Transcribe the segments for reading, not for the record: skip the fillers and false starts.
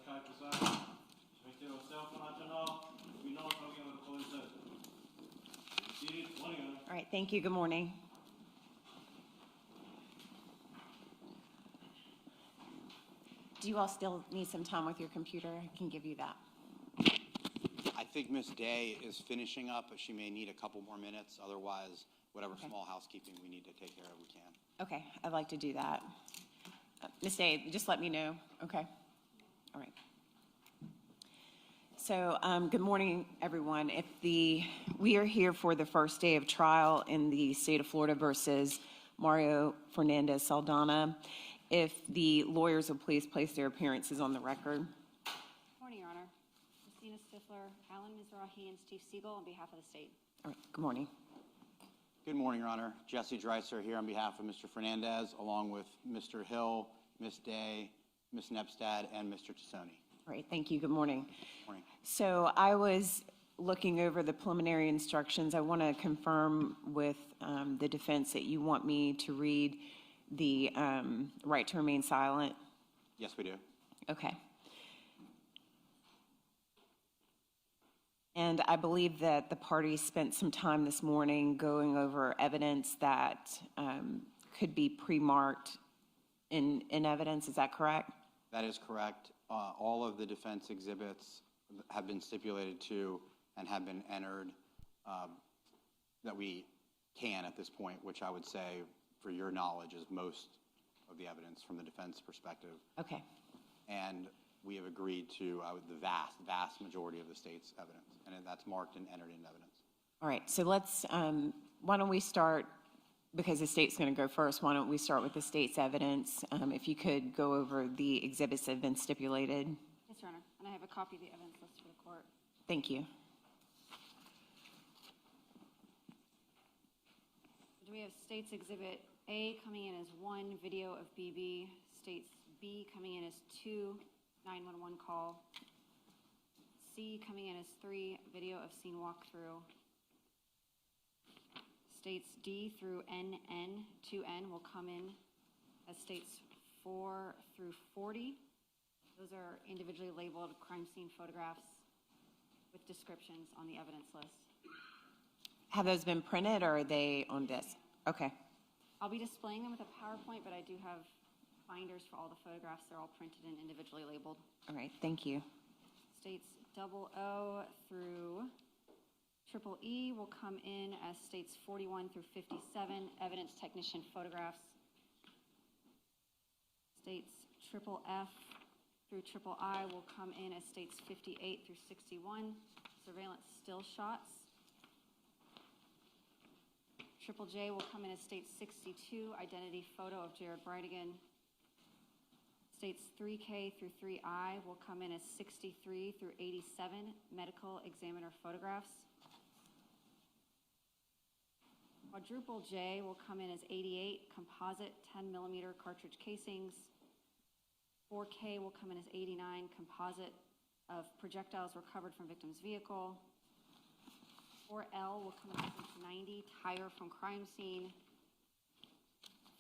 All right, thank you. Good morning. Do you all still need some time with your computer? I can give you that. I think Ms. Day is finishing up, but she may need a couple more minutes. Otherwise, whatever small housekeeping we need to take care of, we can. Okay, I'd like to do that. Ms. Day, just let me know. Okay. All right. So, good morning, everyone. We are here for the first day of trial in the state of Florida versus Mario Fernandez-Saldana. If the lawyers will please place their appearances on the record. Good morning, Your Honor. Christina Stifler, Alan Mizrahi, and Steve Siegel on behalf of the state. All right, good morning. Good morning, Your Honor. Jesse Dreiser here on behalf of Mr. Fernandez, along with Mr. Hill, Ms. Day, Ms. Nepstad, and Mr. Tassoni. All right, thank you. Good morning. Good morning. So I was looking over the preliminary instructions. I want to confirm with the defense that you want me to read the right to remain silent. Yes, we do. Okay. And I believe that the parties spent some time this morning going over evidence that could be pre-marked in evidence. Is that correct? That is correct. All of the defense exhibits have been stipulated to and have been entered that we can at this point, which I would say, for your knowledge, is most of the evidence from the defense perspective. Okay. And we have agreed to the vast majority of the state's evidence, and that's marked and entered in evidence. All right. So let's, why don't we start, because the state's going to go first, why don't we start with the state's evidence? If you could go over the exhibits that have been stipulated. Yes, Your Honor. And I have a copy of the evidence list for the court. Thank you. Do we have State's Exhibit A coming in as 1 video of BB, State's B coming in as 2 911 call, C coming in as 3 video of scene walkthrough, States D through NN, 2N will come in as States 4 through 40. Those are individually labeled crime scene photographs with descriptions on the evidence list. Have those been printed or are they on disk? Okay. I'll be displaying them with a PowerPoint, but I do have binders for all the photographs. They're all printed and individually labeled. All right, thank you. States 00 through EE will come in as States 41 through 57, evidence technician photographs. States FFF through III will come in as States 58 through 61, surveillance still shots. JJ will come in as States 62, identity photo of Jared Bridegan. States 3K through 3I will come in as 63 through 87, medical examiner photographs. Quadruple J will come in as 88, composite 10 millimeter cartridge casings. 4K will come in as 89, composite of projectiles recovered from victim's vehicle. 4L will come in as 90, tire from crime scene.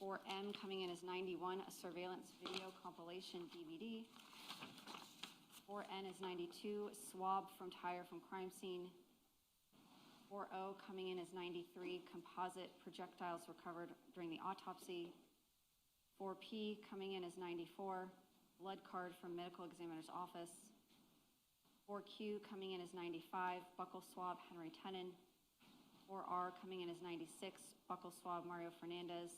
4M coming in as 91, a surveillance video compilation DVD. 4N is 92, swab from tire from crime scene. 4O coming in as 93, composite projectiles recovered during the autopsy. 4P coming in as 94, blood card from medical examiner's office. 4Q coming in as 95, buccal swab Henry Tenon. 4R coming in as 96, buccal swab Mario Fernandez.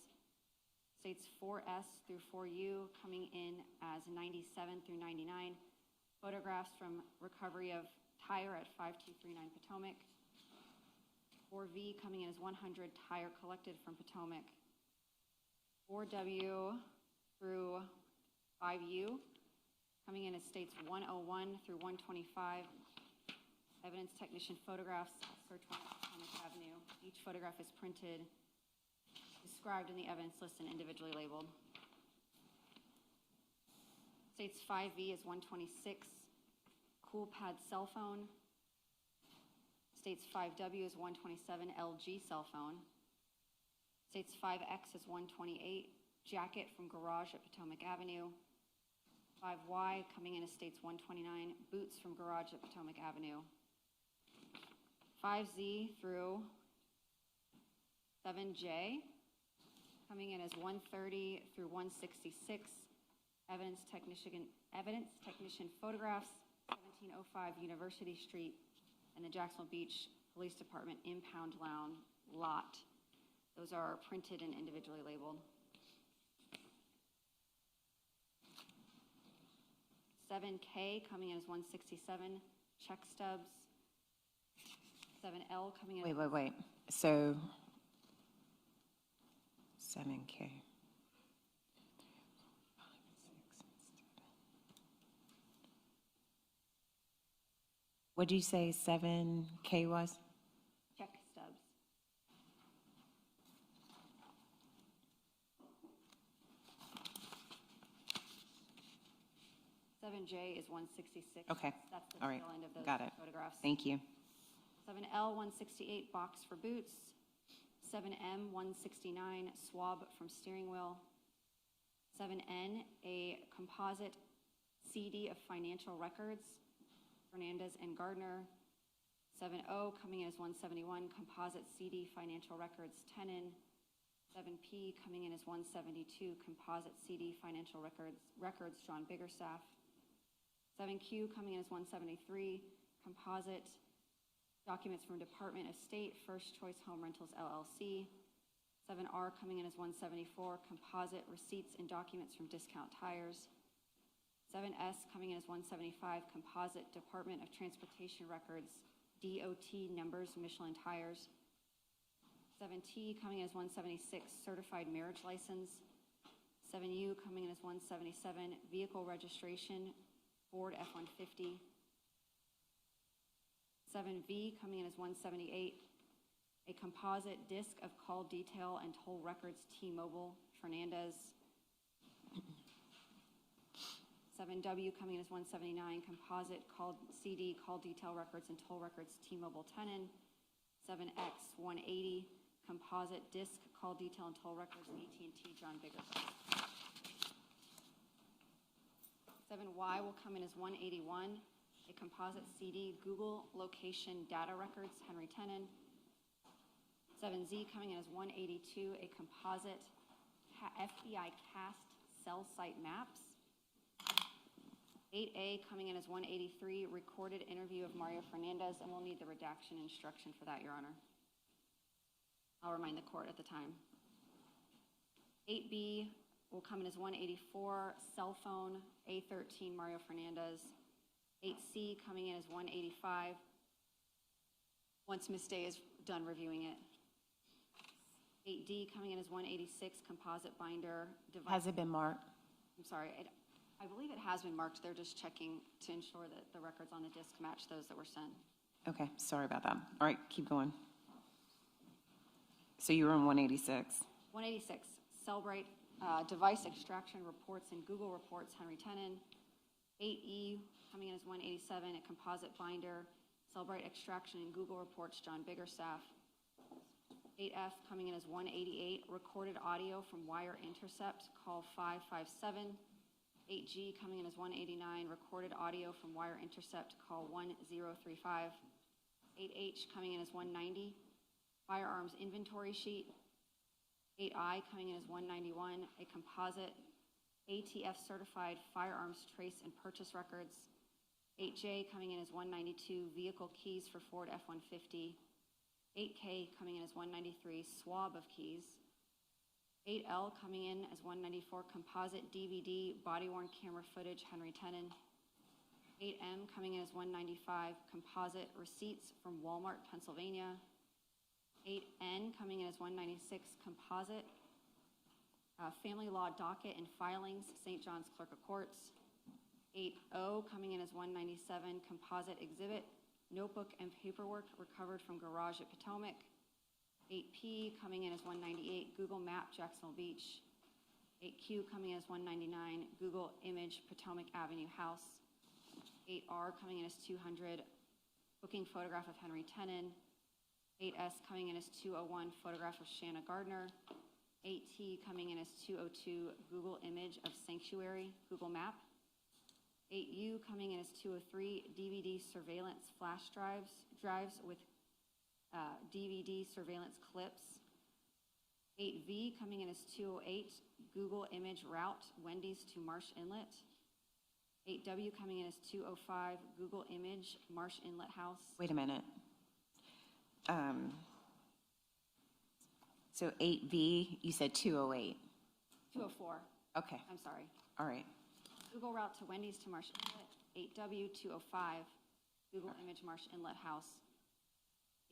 States 4S through 4U coming in as 97 through 99, photographs from recovery of tire at 5239 Potomac. 4V coming in as 100, tire collected from Potomac. 4W through 5U coming in as States 101 through 125, evidence technician photographs, search warrant Potomac Avenue. Each photograph is printed, described in the evidence list and individually labeled. States 5V is 126, cool pad cell phone. States 5W is 127, LG cell phone. States 5X is 128, jacket from garage at Potomac Avenue. 5Y coming in as states 129, Boots from garage at Potomac Avenue. 5Z through 7J coming in as 130 through 166, evidence technician photographs, 1705 University Street, and the Jacksonville Beach Police Department impound lot. Those are printed and individually labeled. 7K coming in as 167, check stubs. 7L coming in. Wait. So 7K. What'd you say 7K was? Check stubs. J is 166. Okay. That's the All right. tail end of those Got it. photographs. Thank you. 7L 168, box for boots. 7M 169, swab from steering wheel. 7N, a composite CD of financial records, Fernandez and Gardner. 7O coming in as 171, composite CD financial records, Tenon. 7P coming in as 172, composite CD financial records, John Biggerstaff. 7Q coming in as 173, composite documents from Department of State, First Choice Home Rentals LLC. 7R coming in as 174, composite receipts and documents from Discount Tires. 7S coming in as 175, composite Department of Transportation records, DOT numbers, Michelin Tires. 7T coming in as 176, certified marriage license. 7U coming in as 177, vehicle registration, Ford F-150. 7V coming in as 178, a composite disc of call detail and toll records, T-Mobile, Fernandez. 7W coming in as 179, composite CD call detail records and toll records, T-Mobile, Tenon. 7X 180, composite disc call detail and toll records, AT&T, John Biggerstaff. 7Y will come in as 181, a composite CD Google location data records, Henry Tenon. 7Z coming in as 182, a composite FBI cast cell site maps. 8A coming in as 183, recorded interview of Mario Fernandez, and we'll need the redaction instruction for that, Your Honor. I'll remind the court at the time. 8B will come in as 184, cell phone, A13, Mario Fernandez. 8C coming in as 185, once Ms. Day is done reviewing it. 8D coming in as 186, composite binder device. Has it been marked? I'm sorry, I believe it has been marked. They're just checking to ensure that the records on the disc match those that were sent. Okay, sorry about that. All right, keep going. So you were on 186. 186, Cellbrite device extraction reports and Google reports, Henry Tenon. 8E coming in as 187, a composite binder, Cellbrite extraction and Google reports, John Biggerstaff. 8F coming in as 188, recorded audio from wire intercept, call 557. 8G coming in as 189, recorded audio from wire intercept, call 1035. 8H coming in as 190, firearms inventory sheet. 8I coming in as 191, a composite ATF certified firearms trace and purchase records. 8J coming in as 192, vehicle keys for Ford F-150. 8K coming in as 193, swab of keys. 8L coming in as 194, composite DVD, body-worn camera footage, Henry Tenon. 8M coming in as 195, composite receipts from Walmart, Pennsylvania. 8N coming in as 196, composite family law docket and filings, St. John's Clerk of Courts. 8O coming in as 197, composite exhibit, notebook and paperwork recovered from garage at Potomac. 8P coming in as 198, Google Map, Jacksonville Beach. 8Q coming in as 199, Google Image, Potomac Avenue House. 8R coming in as 200, booking photograph of Henry Tenon. 8S coming in as 201, photograph of Shanna Gardner. 8T coming in as 202, Google Image of Sanctuary, Google Map. 8U coming in as 203, DVD surveillance flash drives with DVD surveillance clips. 8V coming in as 208, Google image route Wendy's to Marsh Inlet. 8W coming in as 205, Google image Marsh Inlet House. Wait a minute. So 8V, you said 208. 204, Okay, I'm sorry. all right. Google route to Wendy's to Marsh Inlet. 8W 205, Google image Marsh Inlet House.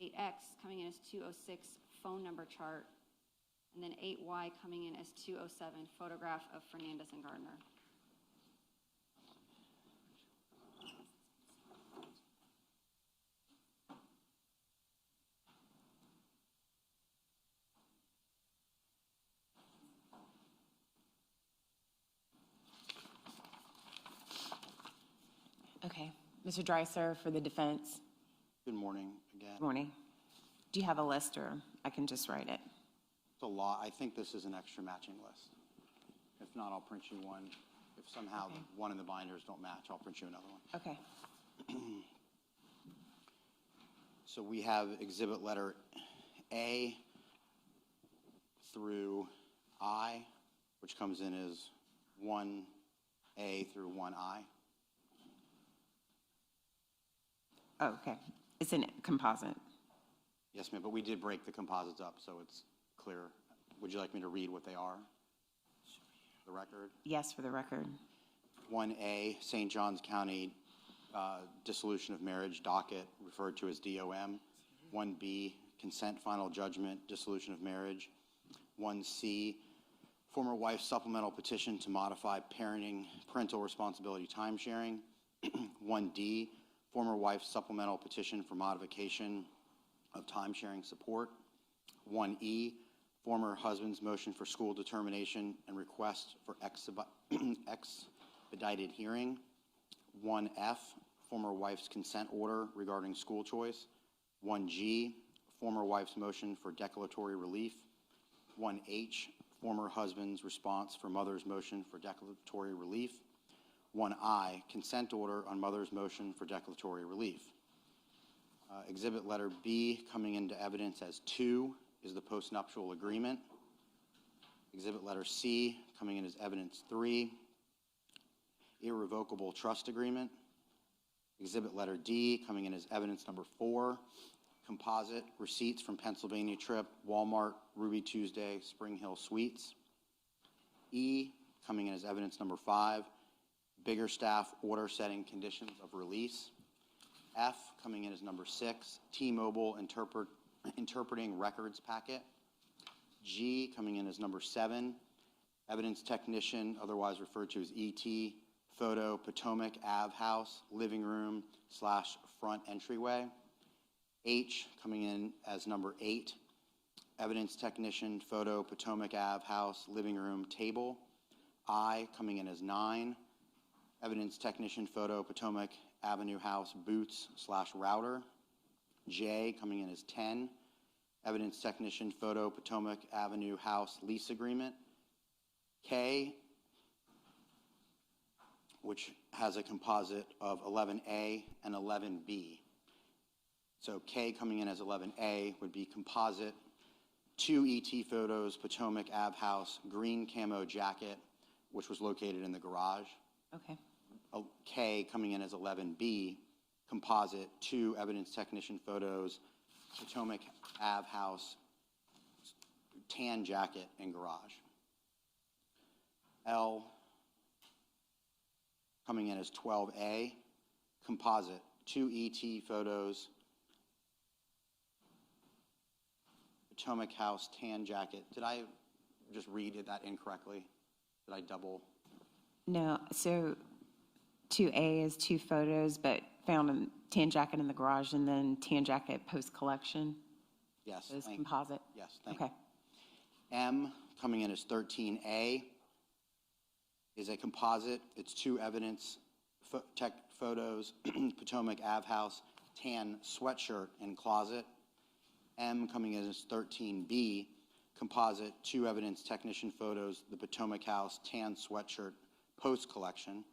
8X coming in as 206, phone number chart. And then 8Y coming in as 207, photograph of Fernandez and Gardner. Okay. Mr. Dreiser for the defense. Good morning again. Morning. Do you have a list or I can just write it? It's a lot. I think this is an extra matching list. If not, I'll print you one. If somehow one in the binders don't match, I'll print you another one. Okay. So we have exhibit letter A through I, which comes in as 1A through 1I. Oh, okay. It's a composite. Yes, ma'am, but we did break the composites up, so it's clear. Would you like me to read what they are? The record? Yes, for the record. 1A, St. Johns County dissolution of marriage docket, referred to as DOM. 1B, consent final judgment, dissolution of marriage. 1C, former wife's supplemental petition to modify parental responsibility timesharing. 1D, former wife's supplemental petition for modification of timesharing support. 1E, former husband's motion for school determination and request for expedited hearing. 1F, former wife's consent order regarding school choice. 1G, former wife's motion for declaratory relief. 1H, former husband's response for mother's motion for declaratory relief. 1I, consent order on mother's motion for declaratory relief. Exhibit letter B coming into evidence as 2 is the postnuptial agreement. Exhibit letter C coming in as evidence 3, irrevocable trust agreement. Exhibit letter D coming in as evidence number 4, composite receipts from Pennsylvania trip, Walmart, Ruby Tuesday, Spring Hill Suites. E coming in as evidence number 5, Biggerstaff order setting conditions of release. F coming in as number 6, T-Mobile interpreting records packet. G coming in as number 7, evidence technician, otherwise referred to as ET, photo Potomac Ave house, living room / front entryway. H coming in as number 8, evidence technician, photo Potomac Ave house, living room table. I coming in as 9, evidence technician, photo Potomac Avenue house, boots / router. J coming in as 10, evidence technician, photo Potomac Avenue house, lease agreement. K, which has a composite of 11A and 11B. So K coming in as 11A would be composite, 2 ET photos, Potomac Ave house, green camo jacket, which was located in the garage. Okay. K coming in as 11B, composite, 2 evidence technician photos, Potomac Ave house, tan jacket and garage. L coming in as 12A, composite, 2 ET photos, Potomac house, tan jacket. Did I just read that incorrectly? Did I double? No, so 2A is 2 photos, but found a tan jacket in the garage and then tan jacket post-collection. Yes. Is composite? Yes, thank you. Okay. M coming in as 13A is a composite. It's 2 evidence tech photos, Potomac Ave house, tan sweatshirt and closet. M coming in as 13B, composite, 2 evidence technician photos, the Potomac house, tan sweatshirt post collection.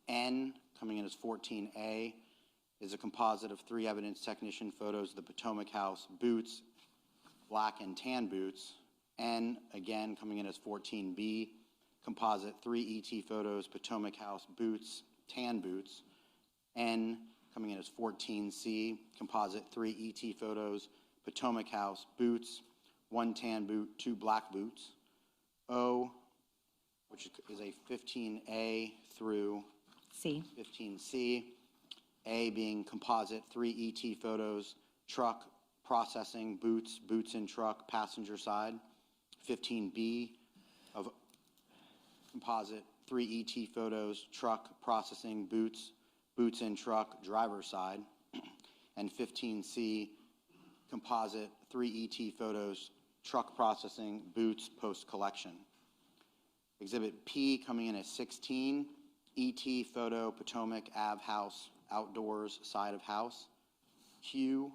N, coming in as 14A, is a composite of 3 evidence technician photos of the Potomac House boots, black and tan boots. N, again, coming in as 14B, composite 3 ET photos, Potomac House boots, tan boots. N, coming in as 14C, composite 3 ET photos, Potomac House boots, 1 tan boot, 2 black boots. O, which is a 15A through C. 15C. A being composite 3 ET photos, truck, processing, boots, boots in truck, passenger side. 15B of composite 3 ET photos, truck, processing, boots, boots in truck, driver's side. And 15C, composite 3 ET photos, truck processing, boots, post-collection. Exhibit P coming in at 16, ET photo, Potomac Ave House, outdoors, side of house. Q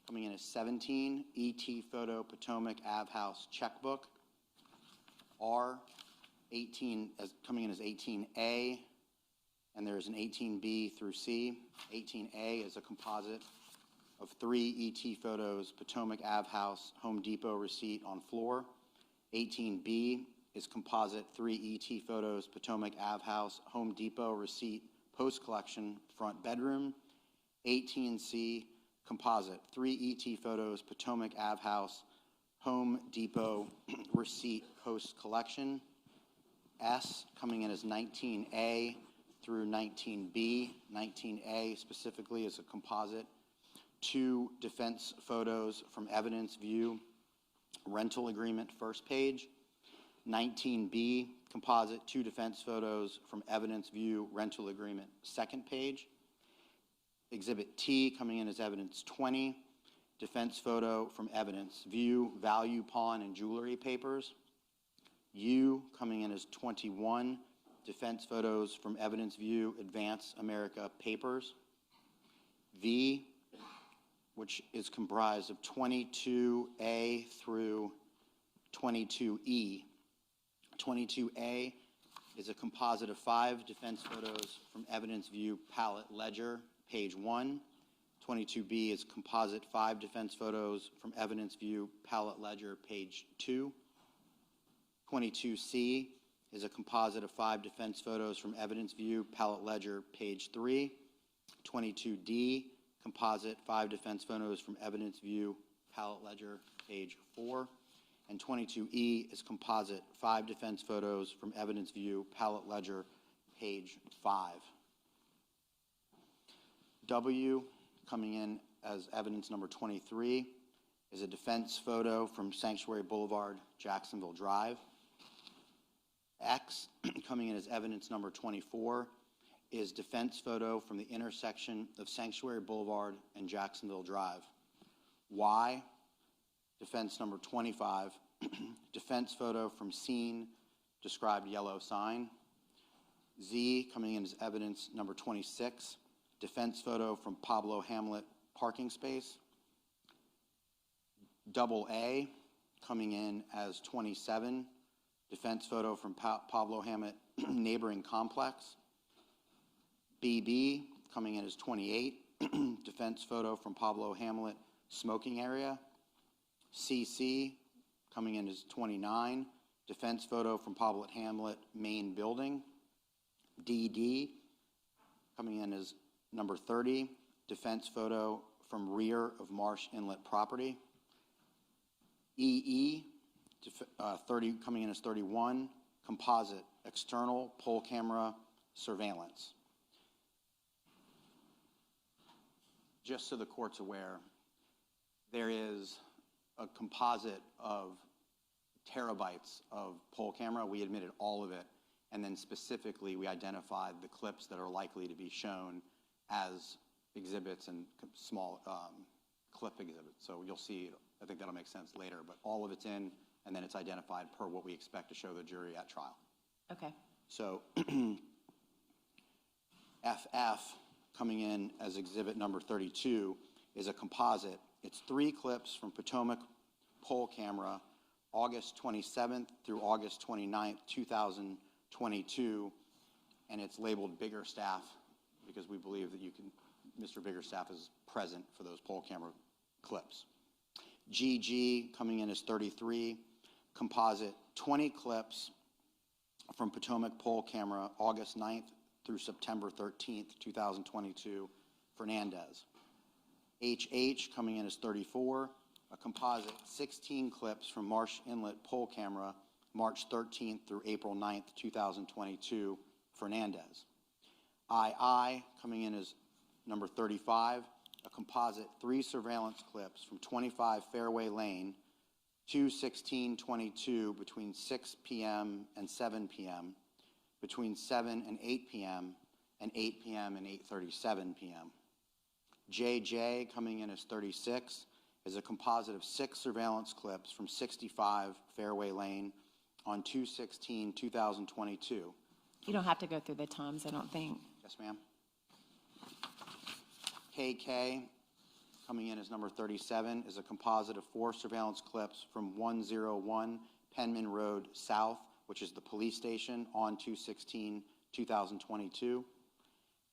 coming in as 17, ET photo, Potomac Ave House, checkbook. R, 18, coming in as 18A, and there's an 18B through C. 18A is a composite of 3 ET photos, Potomac Ave House, Home Depot receipt on floor. 18B is composite 3 ET photos, Potomac Ave House, Home Depot receipt, post-collection, front bedroom. 18C, composite 3 ET photos, Potomac Ave House, Home Depot receipt, post-collection. S coming in as 19A through 19B. 19A specifically is a composite 2 defense photos from evidence view, rental agreement, first page. 19B, composite 2 defense photos from evidence view, rental agreement, second page. Exhibit T coming in as evidence 20, defense photo from evidence view, value pawn and jewelry papers. U coming in as 21, defense photos from evidence view, Advance America papers. V, which is comprised of 22A through 22E. 22A is a composite of 5 defense photos from evidence view, palette ledger, page 1. 22B is composite 5 defense photos from evidence view, palette ledger, page 2. 22C is a composite of 5 defense photos from evidence view, palette ledger, page 3. 22D, composite 5 defense photos from evidence view, palette ledger, page 4. And 22E is composite 5 defense photos from evidence view, palette ledger, page 5. W, coming in as evidence number 23, is a defense photo from Sanctuary Boulevard, Jacksonville Drive. X, coming in as evidence number 24, is defense photo from the intersection of Sanctuary Boulevard and Jacksonville Drive. Y, defense number 25, defense photo from scene, described yellow sign. Z, coming in as evidence number 26, defense photo from Pablo Hamlet parking space. Double A, coming in as 27, defense photo from Pablo Hamlet neighboring complex. BB, coming in as 28, defense photo from Pablo Hamlet smoking area. CC, coming in as 29, defense photo from Pablo Hamlet main building. DD, coming in as number 30, defense photo from rear of Marsh Inlet property. EE, 30, coming in as 31, composite external pole camera surveillance. Just so the court's aware, there is a composite of terabytes of pole camera. We admitted all of it, and then specifically we identified the clips that are likely to be shown as exhibits and small clip exhibits. So you'll see, I think that'll make sense later, but all of it's in, and then it's identified per what we expect to show the jury at trial. Okay. So FF, coming in as exhibit number 32, is a composite. It's 3 clips from Potomac pole camera, August 27th through August 29th, 2022, and it's labeled Biggerstaff because we believe that Mr. Biggerstaff is present for those poll camera clips. GG coming in as 33, composite 20 clips from Potomac poll camera August 9th through September 13th, 2022, Fernandez. HH coming in as 34, a composite 16 clips from Marsh Inlet poll camera March 13th through April 9th, 2022, Fernandez. II coming in as number 35, a composite 3 surveillance clips from 25 Fairway Lane, 2/16/22 between 6 p.m. and 7 p.m., between 7 and 8 p.m., and 8 p.m. and 8:37 p.m. JJ coming in as 36 is a composite of 6 surveillance clips from 65 Fairway Lane on 2/16/2022. You don't have to go through the times, I don't think. Yes, ma'am. KK coming in as number 37 is a composite of 4 surveillance clips from 101 Penman Road South, which is the police station, on 2/16/2022.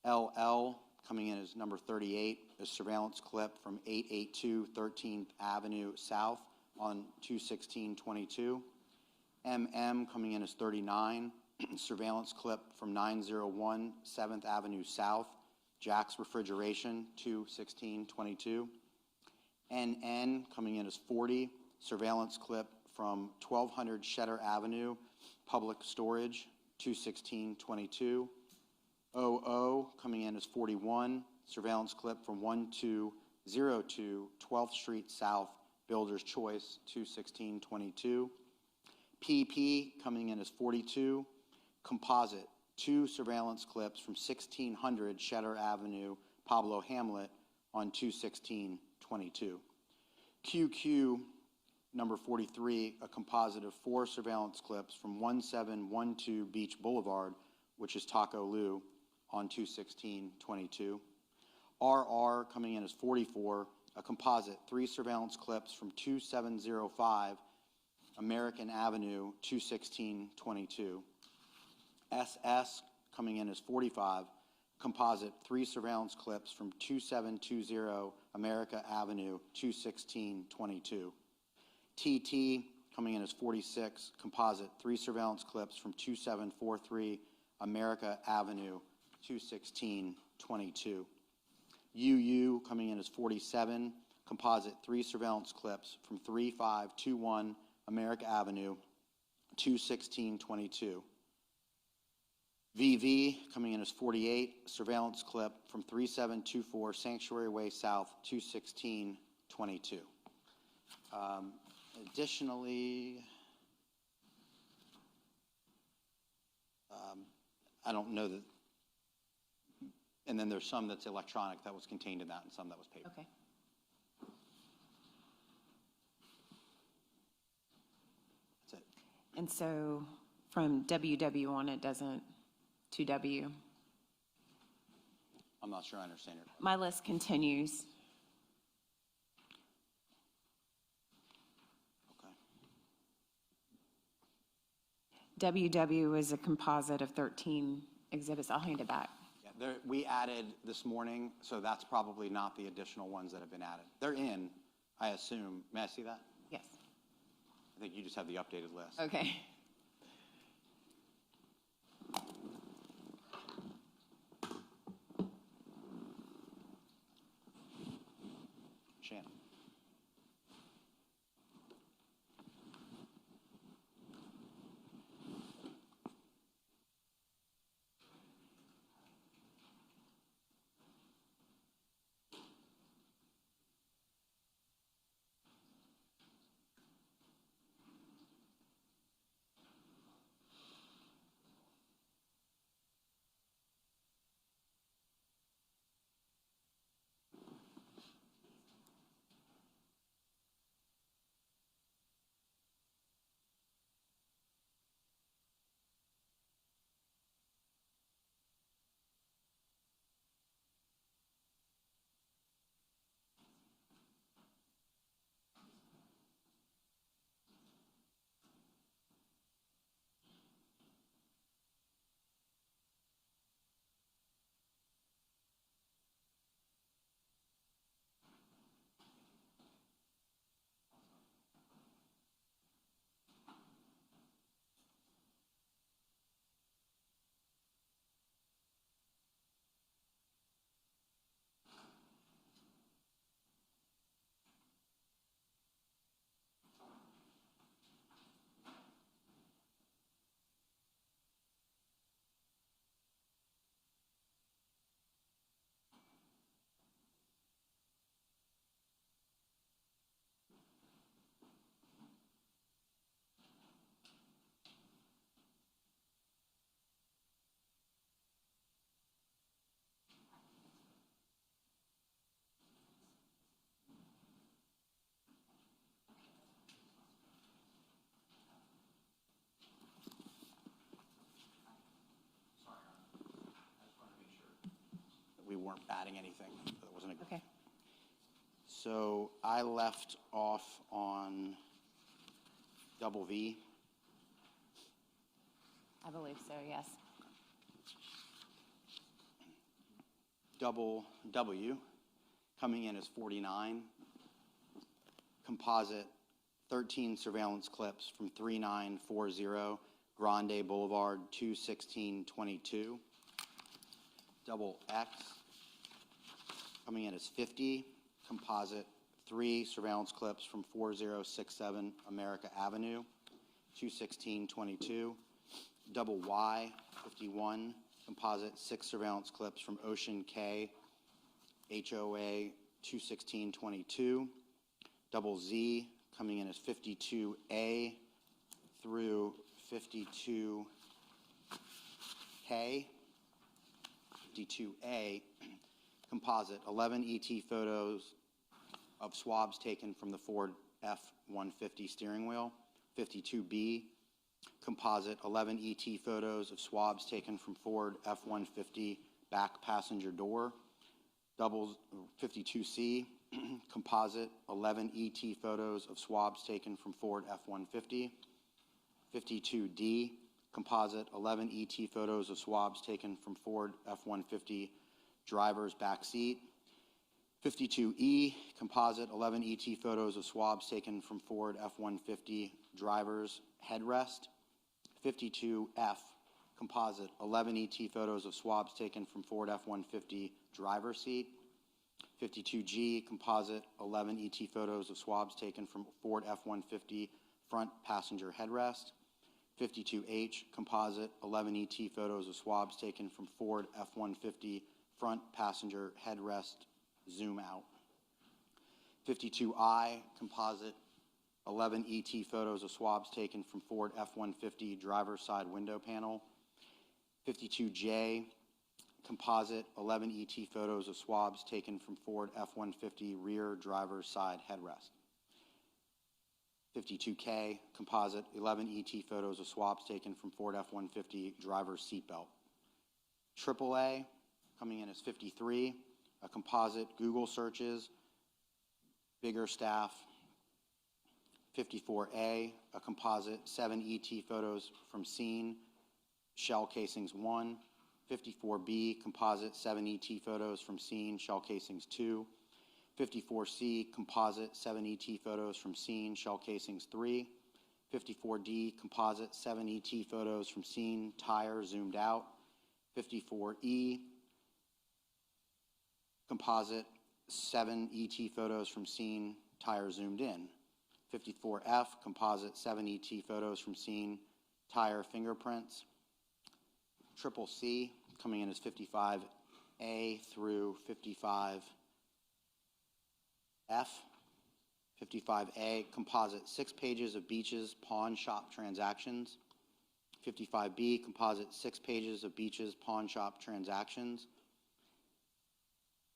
LL coming in as number 38 is surveillance clip from 882 13th Avenue South on 2/16/22. MM coming in as 39, surveillance clip from 901 7th Avenue South, Jack's Refrigeration, 2/16/22. NN coming in as 40, surveillance clip from 1200 Shetter Avenue, Public Storage, 2/16/22. OO coming in as 41, surveillance clip from 1202 12th Street South, Builder's Choice, 2/16/22. PP coming in as 42, composite 2 surveillance clips from 1600 Shetter Avenue, Pablo Hamlet, on 2/16/22. QQ number 43, a composite of 4 surveillance clips from 1712 Beach Boulevard, which is Taco Lou, on 2/16/22. RR coming in as 44, a composite 3 surveillance clips from 2705 American Avenue, 2/16/22. SS coming in as 45, composite 3 surveillance clips from 2720 America Avenue, 2/16/22. TT coming in as 46, composite 3 surveillance clips from 2743 America Avenue, 2/16/22. UU coming in as 47, composite 3 surveillance clips from 3521 America Avenue, 2/16/22. VV coming in as 48, surveillance clip from 3724 Sanctuary Way South, 2/16/22. Additionally, I don't know that, and then there's some that's electronic that was contained in that and some that was paper. Okay. That's it. And so from WW on, it doesn't, to W. I'm not sure I understand it. My list continues. Okay. WW is a composite of 13 exhibits. I'll hand it back. Yeah, we added this morning, so that's probably not the additional ones that have been added. They're in, I assume. May I see that? Yes. I think you just have the updated list. Okay. Shanna. adding anything. That wasn't a, Okay. So I left off on double V. I believe so, yes. Double W, coming in as 49. Composite, 13 surveillance clips from 3940 Grande Boulevard, 21622. Double X, coming in as 50. Composite, 3 surveillance clips from 4067 America Avenue, 21622. Double Y, 51. Composite, 6 surveillance clips from Ocean K, HOA, 21622. Double Z, coming in as 52A through 52K. 52A, composite, 11 ET photos of swabs taken from the Ford F-150 steering wheel. 52B, composite, 11 ET photos of swabs taken from Ford F-150 back passenger door. Double 52C, composite, 11 ET photos of swabs taken from Ford F-150. 52D, composite, 11 ET photos of swabs taken from Ford F-150 driver's back seat. 52E, composite, 11 ET photos of swabs taken from Ford F-150 driver's headrest. 52F, composite, 11 ET photos of swabs taken from Ford F-150 driver's seat. 52G, composite, 11 ET photos of swabs taken from Ford F-150 front passenger headrest. 52H, composite, 11 ET photos of swabs taken from Ford F-150 front passenger headrest zoom out. 52I, composite, 11 ET photos of swabs taken from Ford F-150 driver's side window panel. 52J, composite, 11 ET photos of swabs taken from Ford F-150 rear driver's side headrest. 52K, composite, 11 ET photos of swabs taken from Ford F-150 driver's seatbelt. AAA, coming in as 53, a composite, Google searches, bigger staff. 54A, a composite, 7 ET photos from scene, shell casings 1. 54B, composite, 7 ET photos from scene, shell casings 2. 54C, composite, 7 ET photos from scene, shell casings 3. 54D, composite, 7 ET photos from scene, tire zoomed out. 54E, composite, 7 ET photos from scene, tire zoomed in. 54F, composite, 7 ET photos from scene, tire fingerprints. CCC, coming in as 55A through 55F. 55A, composite, 6 pages of Beaches pawn shop transactions. 55B, composite, 6 pages of Beaches pawn shop transactions.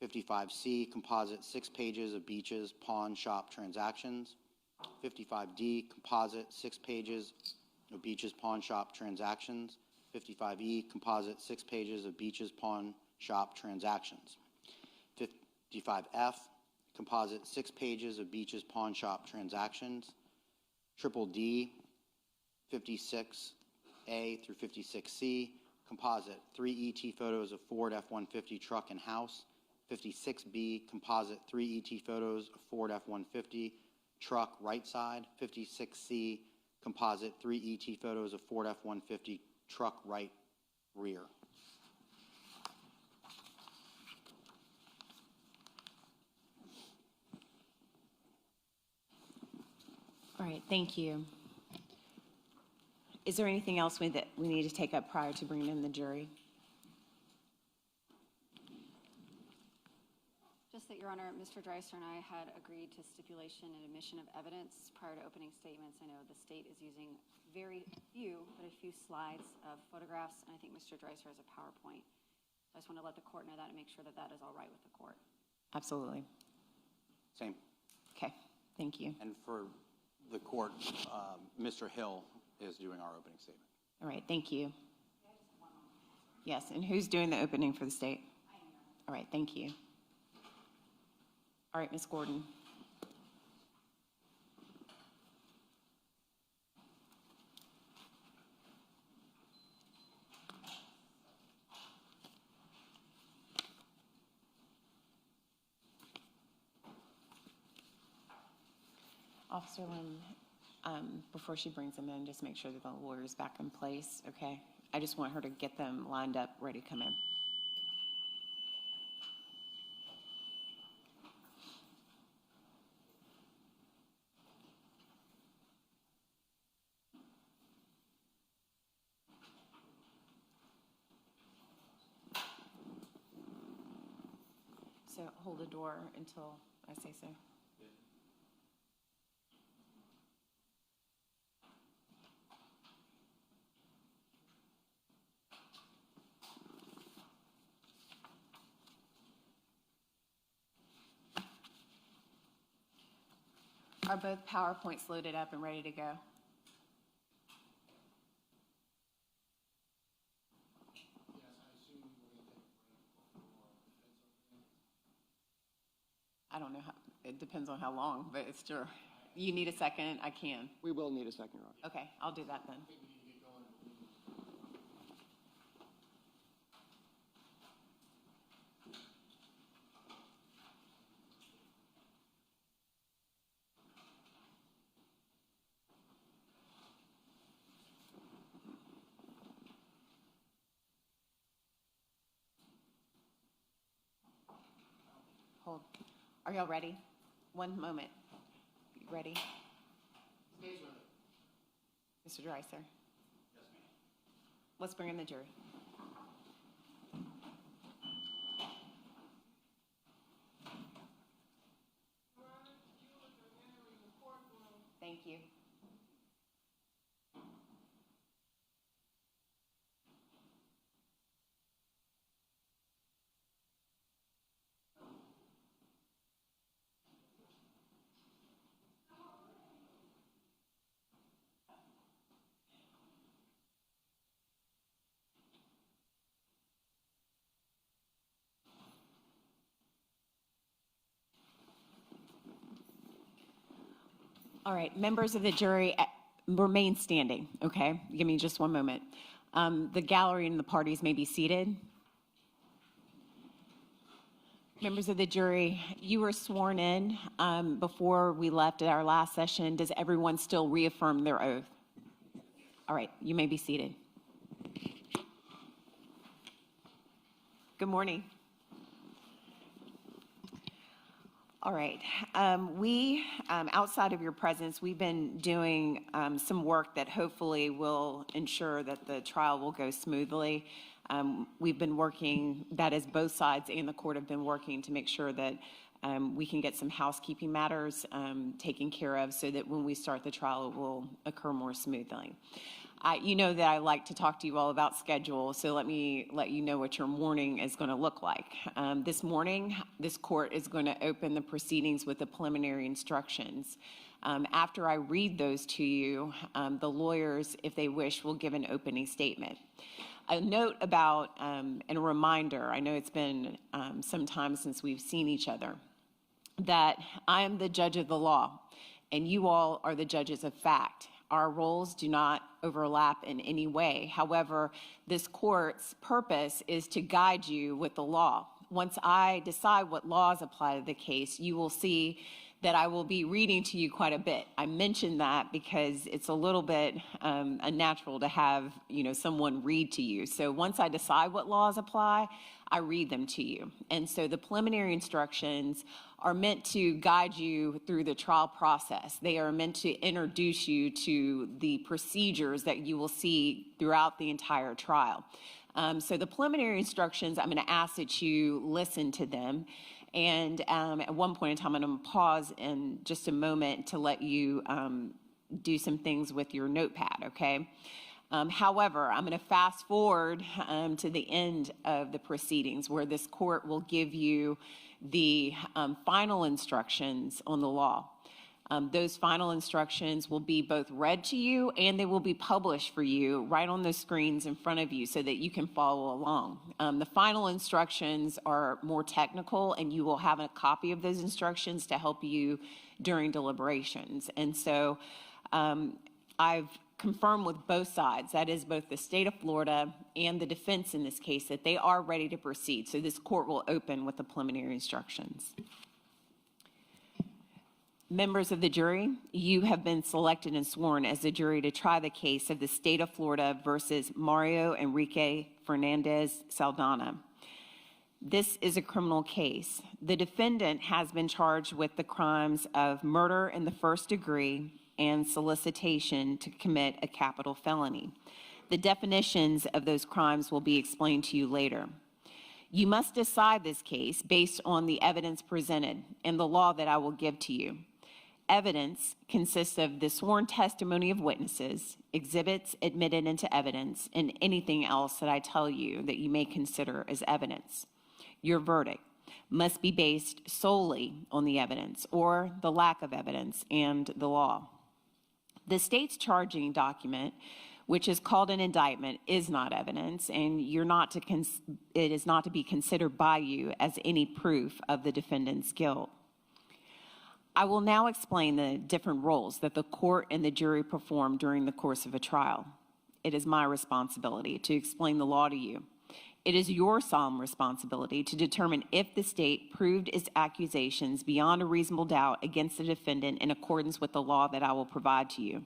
55C, composite, 6 pages of Beaches pawn shop transactions. 55D, composite, 6 pages of Beaches pawn shop transactions. 55E, composite, 6 pages of Beaches pawn shop transactions. 55F, composite, 6 pages of Beaches pawn shop transactions. Triple D, 56A through 56C, composite, 3 ET photos of Ford F-150 truck and house. 56B, composite, 3 ET photos of Ford F-150 truck right side. 56C, composite, 3 ET photos of Ford F-150 truck right rear. All right, thank you. Is there anything else that we need to take up prior to bringing in the jury? Just that, Your Honor, Mr. Dreiser and I had agreed to stipulation and admission of evidence prior to opening statements. I know the state is using very few, but a few slides of photographs, and I think Mr. Dreiser has a PowerPoint. I just want to let the court know that and make sure that that is all right with the court. Absolutely. Same. Okay, thank you. And for the court, Mr. Hill is doing our opening statement. All right, thank you. Yes, and who's doing the opening for the state? All right, thank you. All right, Ms. Gordon. Officer Lim, before she brings them in, just make sure that the lawyer's back in place, okay? I just want her to get them lined up, ready to come in. So hold the door until I say so. Are both PowerPoints loaded up and ready to go? I don't know how, it depends on how long, but it's sure. You need a second, I can. We will need a second, Your Honor. Okay, I'll do that then. Hold. Are y'all ready? One moment. You ready? Mr. Dreiser? Yes, ma'am. Let's bring in the jury. Thank you. All right, members of the jury, remain standing, okay? Give me just one moment. The gallery and the parties may be seated. Members of the jury, you were sworn in before we left at our last session. Does everyone still reaffirm their oath? All right, you may be seated. Good morning. All right. Outside of your presence, we've been doing some work that hopefully will ensure that the trial will go smoothly. We've been working, that is both sides and the court have been working to make sure that we can get some housekeeping matters taken care of so that when we start the trial, it will occur more smoothly. You know that I like to talk to you all about schedule, so let me let you know what your morning is going to look like. This morning, this court is going to open the proceedings with the preliminary instructions. After I read those to you, the lawyers, if they wish, will give an opening statement. A note about, and a reminder, I know it's been some time since we've seen each other, that I am the judge of the law, and you all are the judges of fact. Our roles do not overlap in any way. However, this court's purpose is to guide you with the law. Once I decide what laws apply to the case, you will see that I will be reading to you quite a bit. I mention that because it's a little bit unnatural to have someone read to you. So once I decide what laws apply, I read them to you. And so the preliminary instructions are meant to guide you through the trial process. They are meant to introduce you to the procedures that you will see throughout the entire trial. So the preliminary instructions, I'm going to ask that you listen to them. And at one point in time, I'm going to pause in just a moment to let you do some things with your notepad, okay? However, I'm going to fast forward to the end of the proceedings where this court will give you the final instructions on the law. Those final instructions will be both read to you and they will be published for you right on the screens in front of you so that you can follow along. The final instructions are more technical and you will have a copy of those instructions to help you during deliberations. And so I've confirmed with both sides, that is both the state of Florida and the defense in this case, that they are ready to proceed. So this court will open with the preliminary instructions. Members of the jury, you have been selected and sworn as the jury to try the case of the state of Florida versus Mario Enrique Fernandez-Saldana. This is a criminal case. The defendant has been charged with the crimes of murder in the first degree and solicitation to commit a capital felony. The definitions of those crimes will be explained to you later. You must decide this case based on the evidence presented and the law that I will give to you. Evidence consists of the sworn testimony of witnesses, exhibits admitted into evidence, and anything else that I tell you that you may consider as evidence. Your verdict must be based solely on the evidence or the lack of evidence and the law. The state's charging document, which is called an indictment, is not evidence, and it is not to be considered by you as any proof of the defendant's guilt. I will now explain the different roles that the court and the jury perform during the course of a trial. It is my responsibility to explain the law to you. It is your solemn responsibility to determine if the state proved its accusations beyond a reasonable doubt against the defendant in accordance with the law that I will provide to you.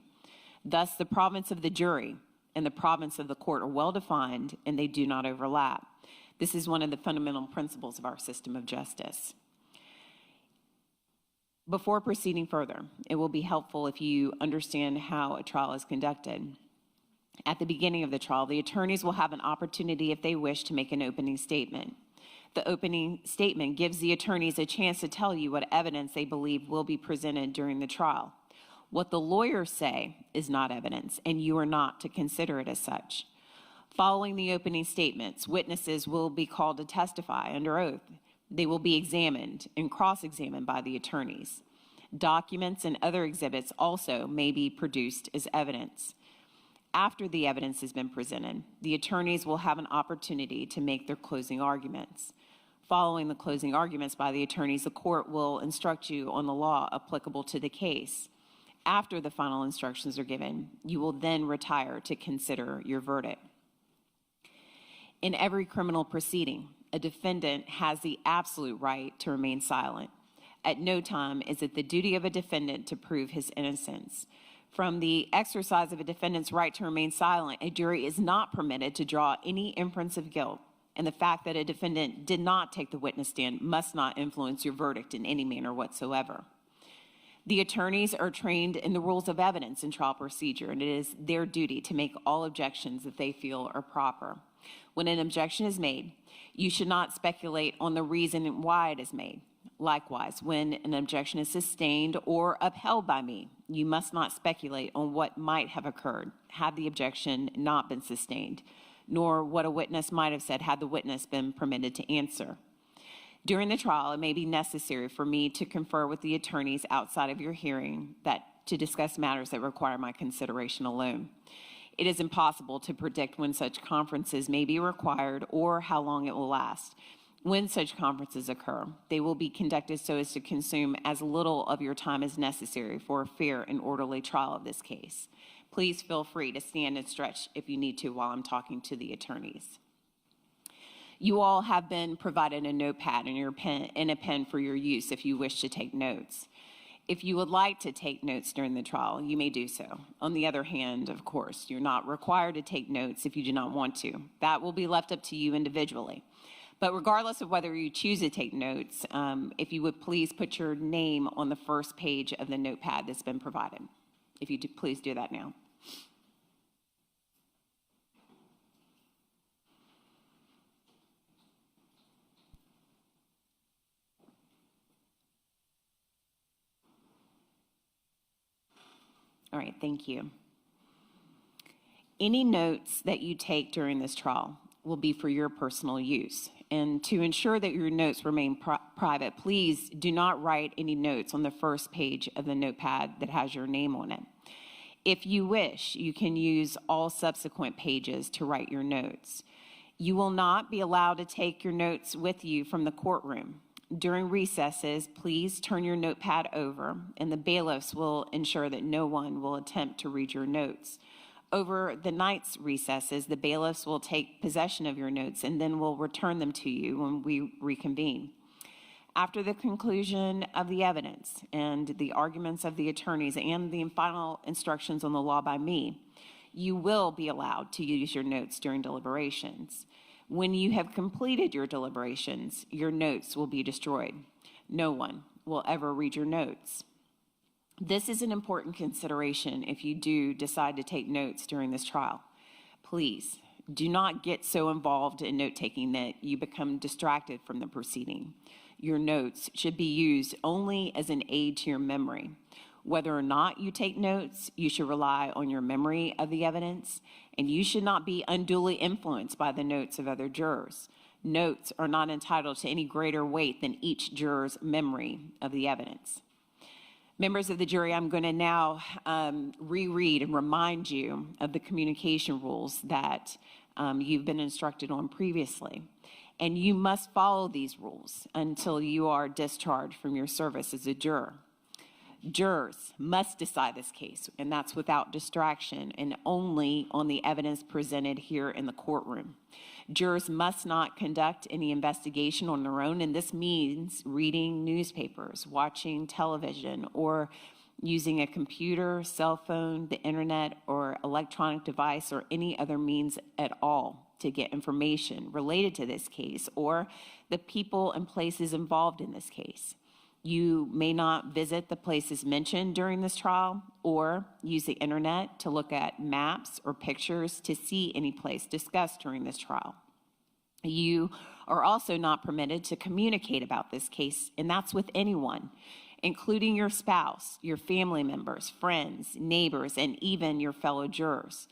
Thus, the province of the jury and the province of the court are well defined and they do not overlap. This is one of the fundamental principles of our system of justice. Before proceeding further, it will be helpful if you understand how a trial is conducted. At the beginning of the trial, the attorneys will have an opportunity, if they wish, to make an opening statement. The opening statement gives the attorneys a chance to tell you what evidence they believe will be presented during the trial. What the lawyers say is not evidence, and you are not to consider it as such. Following the opening statements, witnesses will be called to testify under oath. They will be examined and cross-examined by the attorneys. Documents and other exhibits also may be produced as evidence. After the evidence has been presented, the attorneys will have an opportunity to make their closing arguments. Following the closing arguments by the attorneys, the court will instruct you on the law applicable to the case. After the final instructions are given, you will then retire to consider your verdict. In every criminal proceeding, a defendant has the absolute right to remain silent. At no time is it the duty of a defendant to prove his innocence. From the exercise of a defendant's right to remain silent, a jury is not permitted to draw any inference of guilt, and the fact that a defendant did not take the witness stand must not influence your verdict in any manner whatsoever. The attorneys are trained in the rules of evidence and trial procedure, and it is their duty to make all objections that they feel are proper. When an objection is made, you should not speculate on the reason why it is made. Likewise, when an objection is sustained or upheld by me, you must not speculate on what might have occurred had the objection not been sustained, nor what a witness might have said had the witness been permitted to answer. During the trial, it may be necessary for me to confer with the attorneys outside of your hearing to discuss matters that require my consideration alone. It is impossible to predict when such conferences may be required or how long it will last. When such conferences occur, they will be conducted so as to consume as little of your time as necessary for a fair and orderly trial of this case. Please feel free to stand and stretch if you need to while I'm talking to the attorneys. You all have been provided a notepad and a pen for your use if you wish to take notes. If you would like to take notes during the trial, you may do so. On the other hand, of course, you're not required to take notes if you do not want to. That will be left up to you individually. But regardless of whether you choose to take notes, if you would please put your name on the first page of the notepad that's been provided. If you please do that now. All right, thank you. Any notes that you take during this trial will be for your personal use. And to ensure that your notes remain private, please do not write any notes on the first page of the notepad that has your name on it. If you wish, you can use all subsequent pages to write your notes. You will not be allowed to take your notes with you from the courtroom. During recesses, please turn your notepad over, and the bailiffs will ensure that no one will attempt to read your notes. Over the night's recesses, the bailiffs will take possession of your notes and then will return them to you when we reconvene. After the conclusion of the evidence and the arguments of the attorneys and the final instructions on the law by me, you will be allowed to use your notes during deliberations. When you have completed your deliberations, your notes will be destroyed. No one will ever read your notes. This is an important consideration if you do decide to take notes during this trial. Please do not get so involved in note-taking that you become distracted from the proceeding. Your notes should be used only as an aid to your memory. Whether or not you take notes, you should rely on your memory of the evidence, and you should not be unduly influenced by the notes of other jurors. Notes are not entitled to any greater weight than each juror's memory of the evidence. Members of the jury, I'm going to now reread and remind you of the communication rules that you've been instructed on previously. And you must follow these rules until you are discharged from your service as a juror. Jurors must decide this case, and that's without distraction and only on the evidence presented here in the courtroom. Jurors must not conduct any investigation on their own, and this means reading newspapers, watching television, or using a computer, cell phone, the internet, or electronic device, or any other means at all to get information related to this case or the people and places involved in this case. You may not visit the places mentioned during this trial or use the internet to look at maps or pictures to see any place discussed during this trial. You are also not permitted to communicate about this case, and that's with anyone, including your spouse, your family members, friends, neighbors, and even your fellow jurors.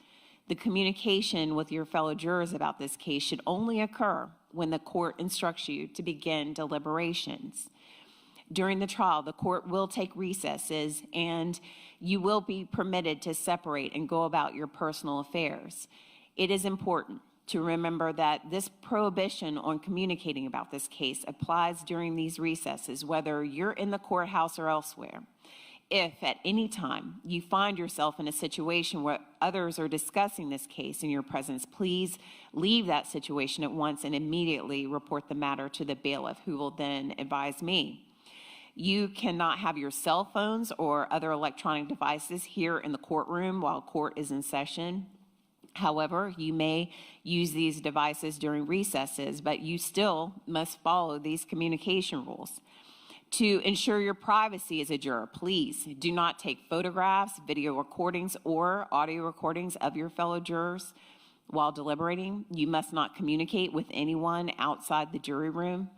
The communication with your fellow jurors about this case should only occur when the court instructs you to begin deliberations. During the trial, the court will take recesses, and you will be permitted to separate and go about your personal affairs. It is important to remember that this prohibition on communicating about this case applies during these recesses, whether you're in the courthouse or elsewhere. If at any time you find yourself in a situation where others are discussing this case in your presence, please leave that situation at once and immediately report the matter to the bailiff, who will then advise me. You cannot have your cell phones or other electronic devices here in the courtroom while court is in session. However, you may use these devices during recesses, but you still must follow these communication rules. To ensure your privacy as a juror, please do not take photographs, video recordings, or audio recordings of your fellow jurors while deliberating. You must not communicate with anyone outside the jury room.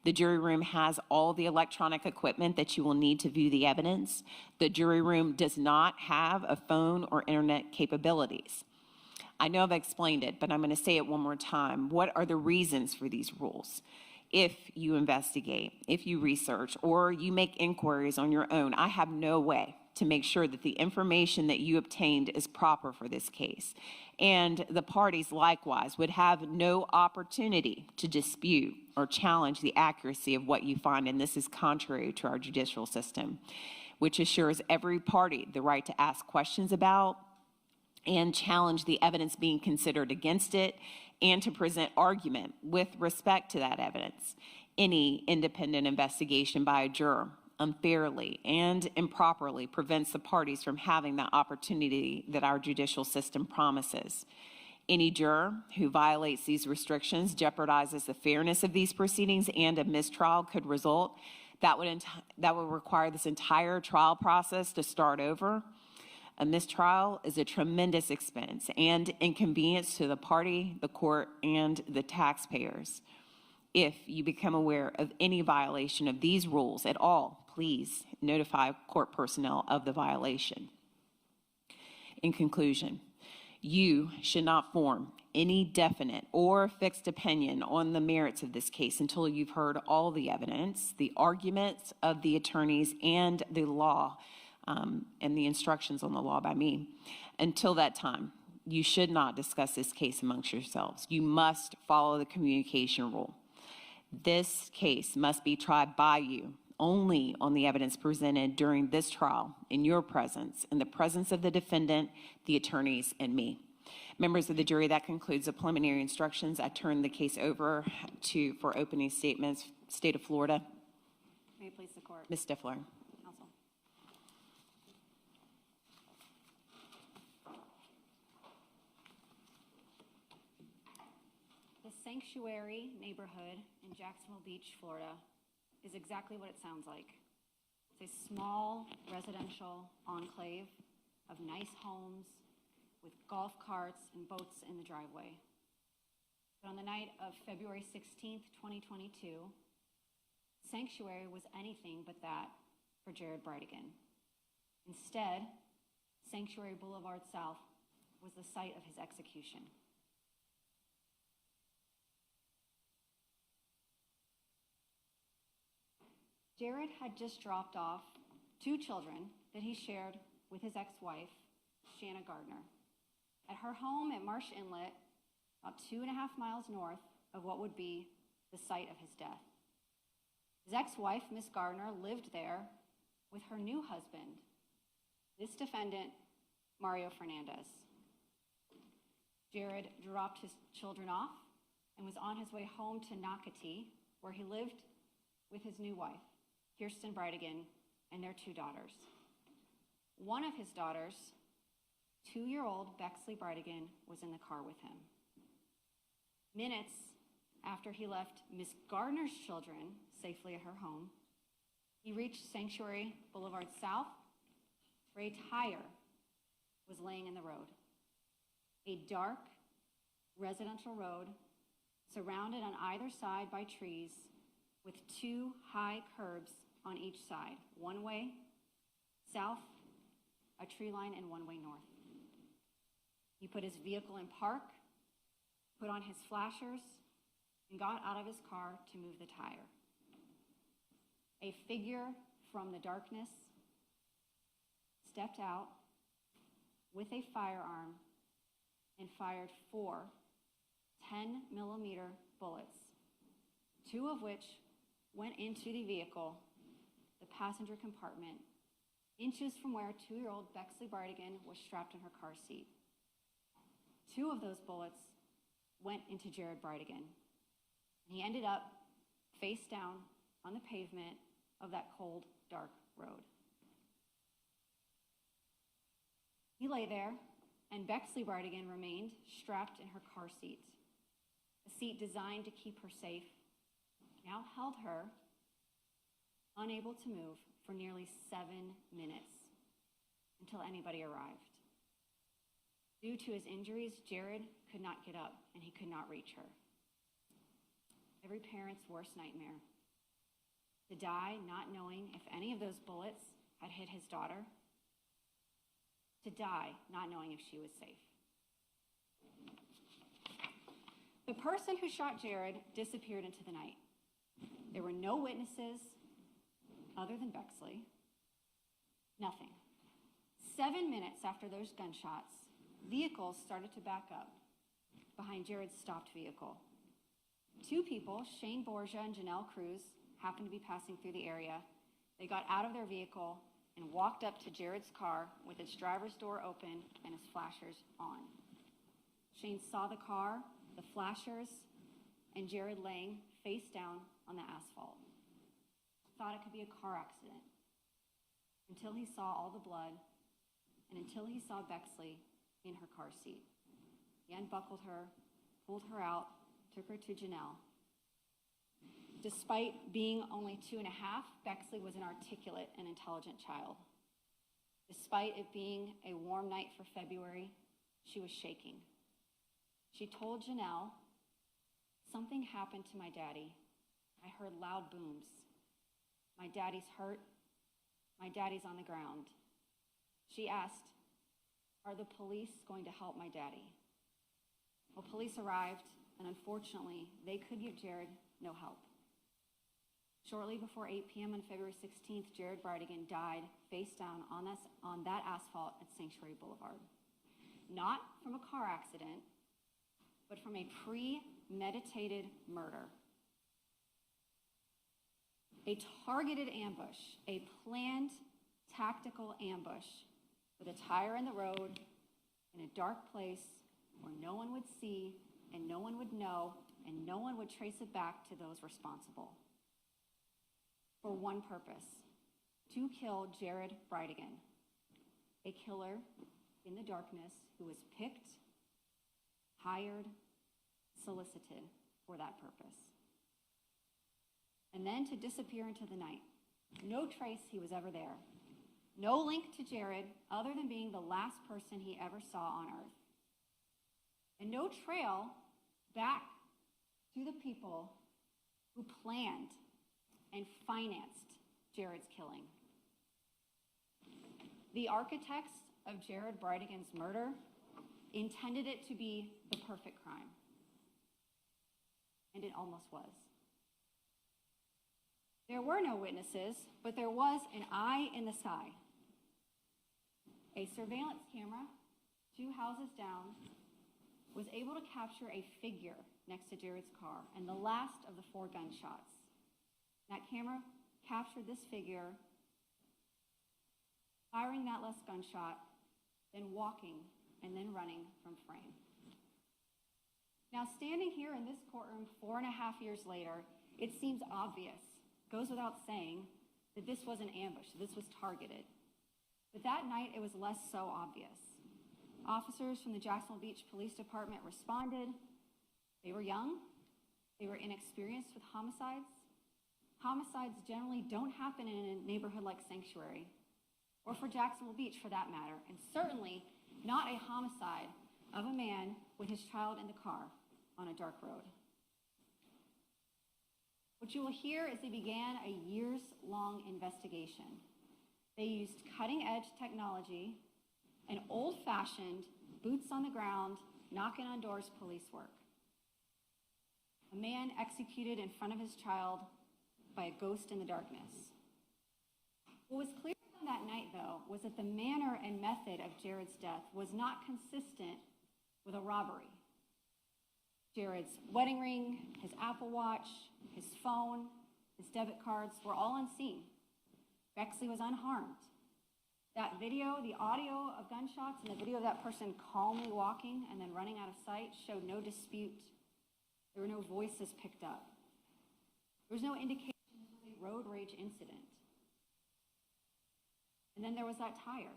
The jury room has all the electronic equipment that you will need to view the evidence. The jury room does not have a phone or internet capabilities. I know I've explained it, but I'm going to say it one more time. What are the reasons for these rules? If you investigate, if you research, or you make inquiries on your own, I have no way to make sure that the information that you obtained is proper for this case. And the parties likewise would have no opportunity to dispute or challenge the accuracy of what you find, and this is contrary to our judicial system, which assures every party the right to ask questions about and challenge the evidence being considered against it, and to present argument with respect to that evidence. Any independent investigation by a juror unfairly and improperly prevents the parties from having the opportunity that our judicial system promises. Any juror who violates these restrictions jeopardizes the fairness of these proceedings, and a mistrial could result. That would require this entire trial process to start over. A mistrial is a tremendous expense and inconvenience to the party, the court, and the taxpayers. If you become aware of any violation of these rules at all, please notify court personnel of the violation. In conclusion, You should not form any definite or fixed opinion on the merits of this case until you've heard all the evidence, the arguments of the attorneys, and the law, and the instructions on the law by me. Until that time, you should not discuss this case amongst yourselves. You must follow the communication rule. This case must be tried by you only on the evidence presented during this trial, in your presence, in the presence of the defendant, the attorneys, and me. Members of the jury, that concludes the preliminary instructions. I turn the case over for opening statements. State of Florida. May it please the court. Ms. Stifler. Counsel. The Sanctuary neighborhood in Jacksonville Beach, Florida, is exactly what it sounds like. It's a small residential enclave of nice homes with golf carts and boats in the driveway. But on the night of February 16th, 2022, Sanctuary was anything but that for Jared Bridegan. Instead, Sanctuary Boulevard South was the site of his execution. Jared had just dropped off 2 children that he shared with his ex-wife, Shanna Gardner, at her home at Marsh Inlet, about 2.5 miles north of what would be the site of his death. His ex-wife, Miss Gardner, lived there with her new husband, this defendant, Mario Fernandez. Jared dropped his children off and was on his way home to Nocatee, where he lived with his new wife, Kirsten Bridegan, and their 2 daughters. One of his daughters, 2-year-old Bexley Bridegan, was in the car with him. Minutes after he left Miss Gardner's children safely at her home, he reached Sanctuary Boulevard South, where a tire was laying in the road. A dark residential road surrounded on either side by trees with 2 high curbs on each side, one way south, a tree line, and one way north. He put his vehicle in park, put on his flashers, and got out of his car to move the tire. A figure from the darkness stepped out with a firearm and fired 4 10-millimeter bullets, 2 of which went into the vehicle, the passenger compartment, inches from where 2-year-old Bexley Bridegan was strapped in her car seat. 2 of those bullets went into Jared Bridegan. He ended up face down on the pavement of that cold, dark road. He lay there, and Bexley Bridegan remained strapped in her car seat, a seat designed to keep her safe, now held her, unable to move, for nearly 7 minutes until anybody arrived. Due to his injuries, Jared could not get up and he could not reach her. Every parent's worst nightmare: to die not knowing if any of those bullets had hit his daughter, to die not knowing if she was safe. The person who shot Jared disappeared into the night. There were no witnesses other than Bexley. Nothing. 7 minutes after those gunshots, vehicles started to back up behind Jared's stopped vehicle. 2 people, Shane Borgia and Janelle Cruz, happened to be passing through the area. They got out of their vehicle and walked up to Jared's car with its driver's door open and his flashers on. Shane saw the car, the flashers, and Jared laying face down on the asphalt. Thought it could be a car accident until he saw all the blood and until he saw Bexley in her car seat. He unbuckled her, pulled her out, took her to Janelle. Despite being only 2.5, Bexley was an articulate and intelligent child. Despite it being a warm night for February, she was shaking. She told Janelle, "Something happened to my daddy. I heard loud booms. My daddy's hurt. My daddy's on the ground." She asked, are the police going to help my daddy? Well, police arrived, and unfortunately, they could give Jared no help. Shortly before 8 p.m. on February 16th, Jared Bridegan died face down on that asphalt at Sanctuary Boulevard. Not from a car accident, but from a premeditated murder. A targeted ambush, a planned tactical ambush with a tire in the road in a dark place where no one would see and no one would know and no one would trace it back to those responsible. For one purpose, to kill Jared Bridegan, a killer in the darkness who was picked, hired, solicited for that purpose. And then to disappear into the night. No trace he was ever there. No link to Jared other than being the last person he ever saw on earth. And no trail back to the people who planned and financed Jared's killing. The architects of Jared Bridegan's murder intended it to be the perfect crime. And it almost was. There were no witnesses, but there was an eye in the sky. A surveillance camera, 2 houses down, was able to capture a figure next to Jared's car and the last of the 4 gunshots. That camera captured this figure firing that last gunshot, then walking and then running from frame. Now, standing here in this courtroom 4.5 years later, it seems obvious, goes without saying, that this was an ambush, that this was targeted. But that night, it was less so obvious. Officers from the Jacksonville Beach Police Department responded. They were young. They were inexperienced with homicides. Homicides generally don't happen in a neighborhood like Sanctuary, or for Jacksonville Beach for that matter, and certainly not a homicide of a man with his child in the car on a dark road. What you will hear is they began a years-long investigation. They used cutting-edge technology and old-fashioned, boots-on-the-ground, knocking-on-doors police work. A man executed in front of his child by a ghost in the darkness. What was clear from that night, though, was that the manner and method of Jared's death was not consistent with a robbery. Jared's wedding ring, his Apple Watch, his phone, his debit cards were all unseen. Bexley was unharmed. That video, the audio of gunshots and the video of that person calmly walking and then running out of sight showed no dispute. There were no voices picked up. There was no indication this was a road rage incident. And then there was that tire.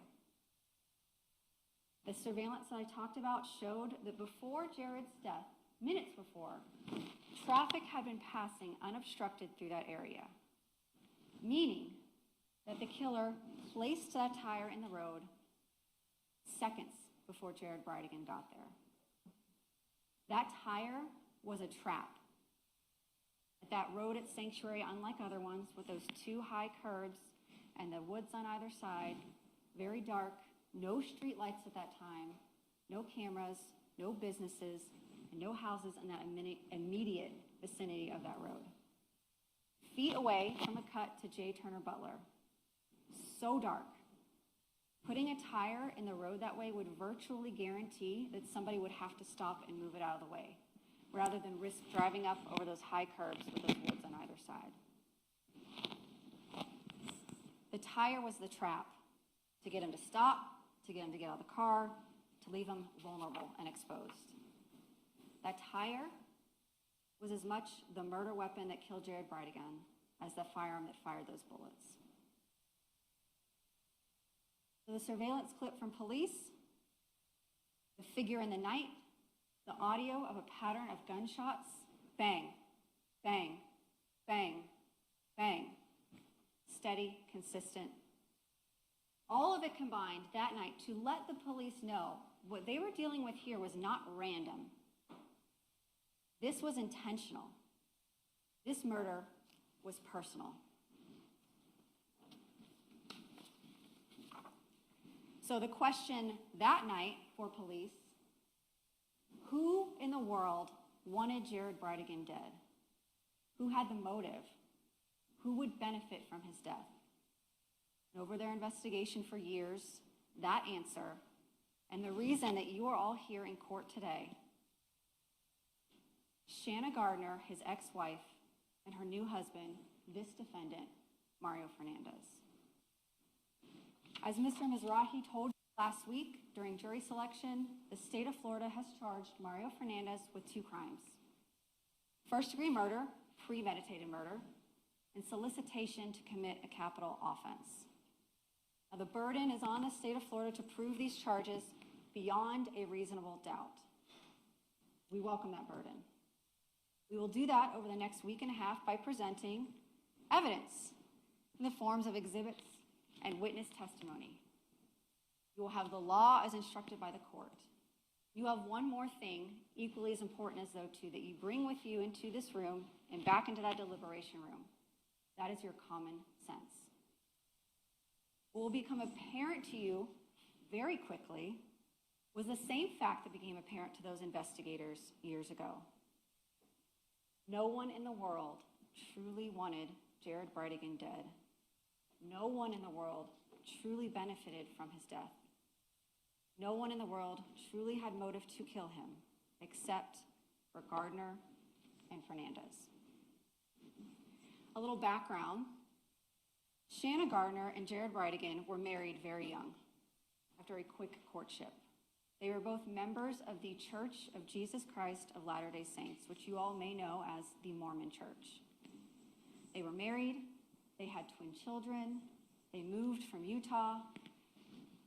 The surveillance that I talked about showed that before Jared's death, minutes before, traffic had been passing unobstructed through that area, meaning that the killer placed that tire in the road seconds before Jared Bridegan got there. That tire was a trap. At that road at Sanctuary, unlike other ones, with those 2 high curbs and the woods on either side, very dark, no street lights at that time, no cameras, no businesses, and no houses in that immediate vicinity of that road. Feet away from a cut to J. Turner Butler. So dark. Putting a tire in the road that way would virtually guarantee that somebody would have to stop and move it out of the way, rather than risk driving up over those high curbs with those woods on either side. The tire was the trap to get him to stop, to get him to get out of the car, to leave him vulnerable and exposed. That tire was as much the murder weapon that killed Jared Bridegan as the firearm that fired those bullets. So the surveillance clip from police, the figure in the night, the audio of a pattern of gunshots, bang, bang, bang, bang, steady, consistent. All of it combined that night to let the police know what they were dealing with here was not random. This was intentional. This murder was personal. So the question that night for police, who in the world wanted Jared Bridegan dead? Who had the motive? Who would benefit from his death? And over their investigation for years, that answer, and the reason that you are all here in court today, Shanna Gardner, his ex-wife, and her new husband, this defendant, Mario Fernandez. As Mr. Mizrahi told you last week during jury selection, the state of Florida has charged Mario Fernandez with 2 crimes: first-degree murder, premeditated murder, and solicitation to commit a capital offense. Now, the burden is on the state of Florida to prove these charges beyond a reasonable doubt. We welcome that burden. We will do that over the next week and a half by presenting evidence in the forms of exhibits and witness testimony. You will have the law as instructed by the court. You have one more thing, equally as important as though two, that you bring with you into this room and back into that deliberation room. That is your common sense. What will become apparent to you very quickly was the same fact that became apparent to those investigators years ago. No one in the world truly wanted Jared Bridegan dead. No one in the world truly benefited from his death. No one in the world truly had motive to kill him, except for Gardner and Fernandez. A little background. Shanna Gardner and Jared Bridegan were married very young, after a quick courtship. They were both members of the Church of Jesus Christ of Latter-day Saints, which you all may know as the Mormon Church. They were married, they had twin children, they moved from Utah,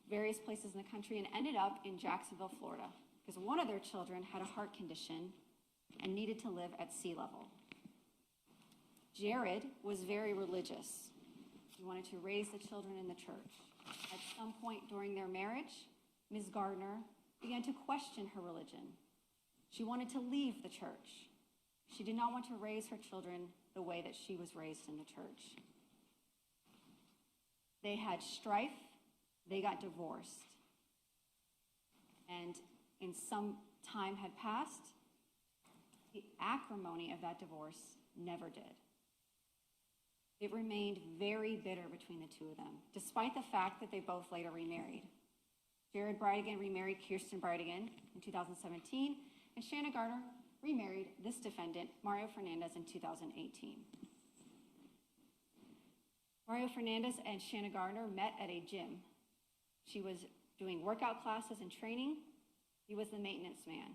various places in the country, and ended up in Jacksonville, Florida, because one of their children had a heart condition and needed to live at sea level. Jared was very religious. He wanted to raise the children in the church. At some point during their marriage, Ms. Gardner began to question her religion. She wanted to leave the church. She did not want to raise her children the way that she was raised in the church. They had strife. They got divorced. And in some time had passed, the acrimony of that divorce never did. It remained very bitter between the two of them, despite the fact that they both later remarried. Jared Bridegan remarried Kirsten Bridegan in 2017, and Shanna Gardner remarried this defendant, Mario Fernandez, in 2018. Mario Fernandez and Shanna Gardner met at a gym. She was doing workout classes and training. He was the maintenance man.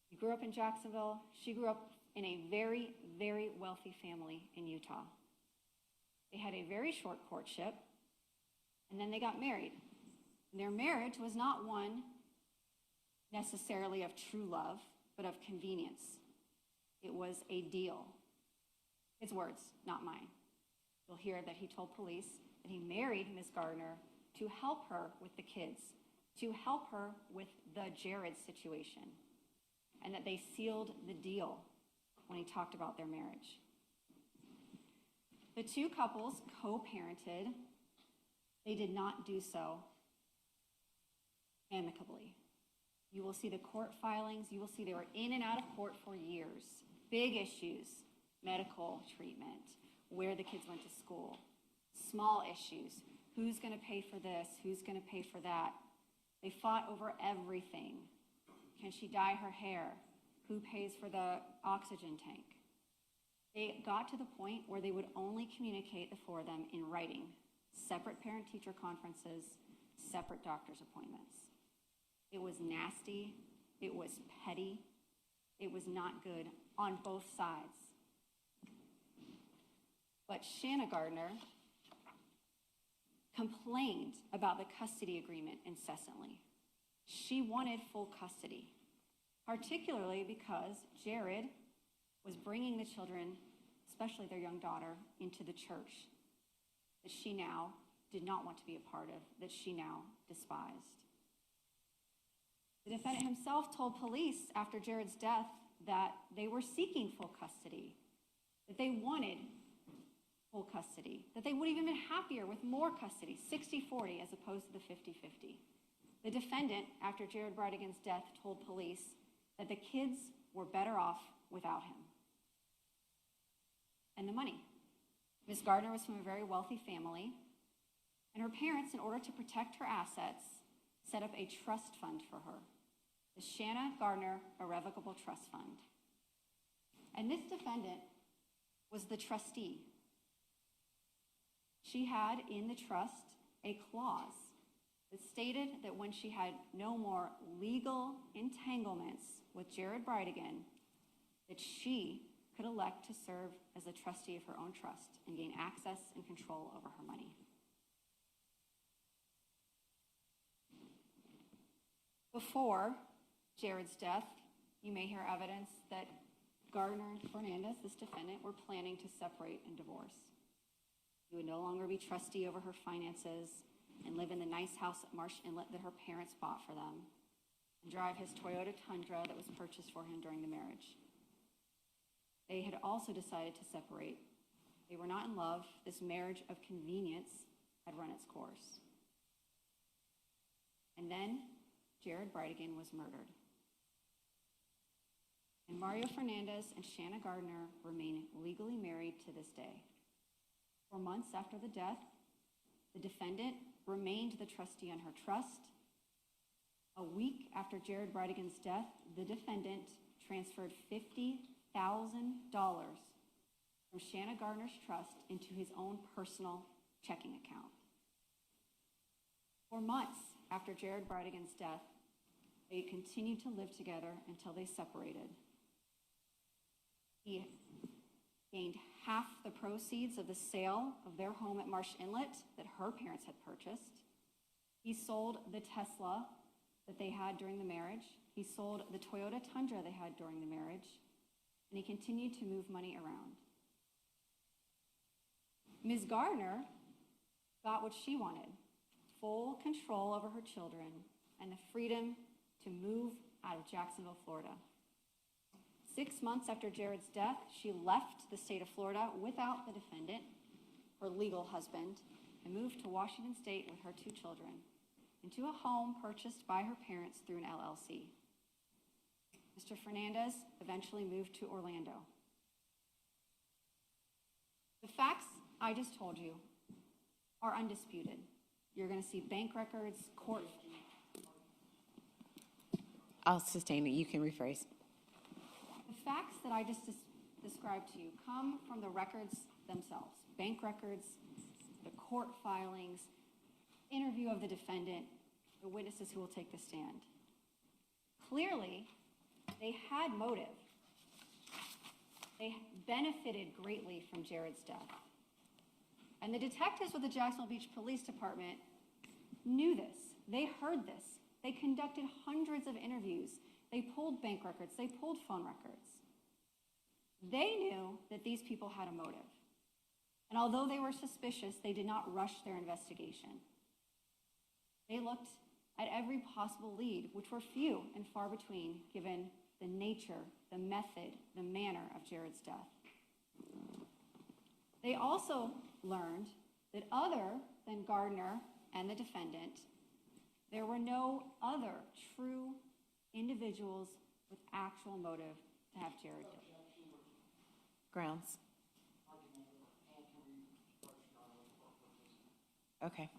He grew up in Jacksonville. She grew up in a very, very wealthy family in Utah. They had a very short courtship, and then they got married. And their marriage was not one necessarily of true love, but of convenience. It was a deal. His words, not mine. You'll hear that he told police that he married Ms. Gardner to help her with the kids, to help her with the Jared situation, and that they sealed the deal when he talked about their marriage. The two couples co-parented. They did not do so amicably. You will see the court filings. You will see they were in and out of court for years. Big issues, medical treatment, where the kids went to school, small issues, who's going to pay for this, who's going to pay for that. They fought over everything. Can she dye her hair? Who pays for the oxygen tank? They got to the point where they would only communicate, the four of them, in writing. Separate parent-teacher conferences, separate doctor's appointments. It was nasty. It was petty. It was not good on both sides. But Shanna Gardner complained about the custody agreement incessantly. She wanted full custody, particularly because Jared was bringing the children, especially their young daughter, into the church that she now did not want to be a part of, that she now despised. The defendant himself told police after Jared's death that they were seeking full custody, that they wanted full custody, that they would have even been happier with more custody, 60-40 as opposed to the 50-50. The defendant, after Jared Bridegan's death, told police that the kids were better off without him. And the money. Ms. Gardner was from a very wealthy family, and her parents, in order to protect her assets, set up a trust fund for her, the Shanna Gardner Irrevocable Trust Fund. And this defendant was the trustee. She had in the trust a clause that stated that when she had no more legal entanglements with Jared Bridegan, that she could elect to serve as a trustee of her own trust and gain access and control over her money. Before Jared's death, you may hear evidence that Gardner and Fernandez, this defendant, were planning to separate and divorce. He would no longer be trustee over her finances and live in the nice house at Marsh Inlet that her parents bought for them, and drive his Toyota Tundra that was purchased for him during the marriage. They had also decided to separate. They were not in love. This marriage of convenience had run its course. And then Jared Bridegan was murdered. And Mario Fernandez and Shanna Gardner remain legally married to this day. 4 months after the death, the defendant remained the trustee on her trust. A week after Jared Bridegan's death, the defendant transferred $50,000 from Shanna Gardner's trust into his own personal checking account. 4 months after Jared Bridegan's death, they continued to live together until they separated. He gained half the proceeds of the sale of their home at Marsh Inlet that her parents had purchased. He sold the Tesla that they had during the marriage. He sold the Toyota Tundra they had during the marriage. And he continued to move money around. Ms. Gardner got what she wanted: full control over her children and the freedom to move out of Jacksonville, Florida. 6 months after Jared's death, she left the state of Florida without the defendant, her legal husband, and moved to Washington State with her 2 children into a home purchased by her parents through an LLC. Mr. Fernandez eventually moved to Orlando. The facts I just told you are undisputed. You're going to see bank records, court. I'll sustain it. You can rephrase. The facts that I just described to you come from the records themselves. Bank records, the court filings, interview of the defendant, the witnesses who will take the stand. Clearly, they had motive. They benefited greatly from Jared's death. And the detectives with the Jacksonville Beach Police Department knew this. They heard this. They conducted hundreds of interviews. They pulled bank records. They pulled phone records. They knew that these people had a motive. And although they were suspicious, they did not rush their investigation. They looked at every possible lead, which were few and far between given the nature, the method, the manner of Jared's death. They also learned that other than Gardner and the defendant, there were no other true individuals with actual motive to have Jared killed. Grounds. Okay.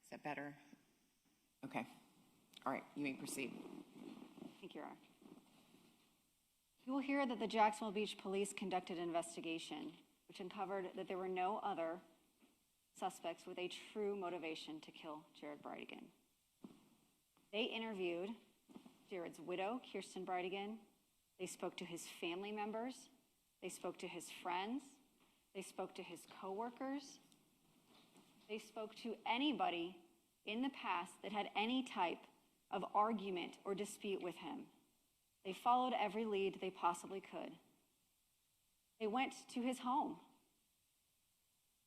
Is that better? Okay. All right, you may proceed. Thank you, Your Honor. You will hear that the Jacksonville Beach Police conducted an investigation which uncovered that there were no other suspects with a true motivation to kill Jared Bridegan. They interviewed Jared's widow, Kirsten Bridegan. They spoke to his family members. They spoke to his friends. They spoke to his coworkers. They spoke to anybody in the past that had any type of argument or dispute with him. They followed every lead they possibly could. They went to his home.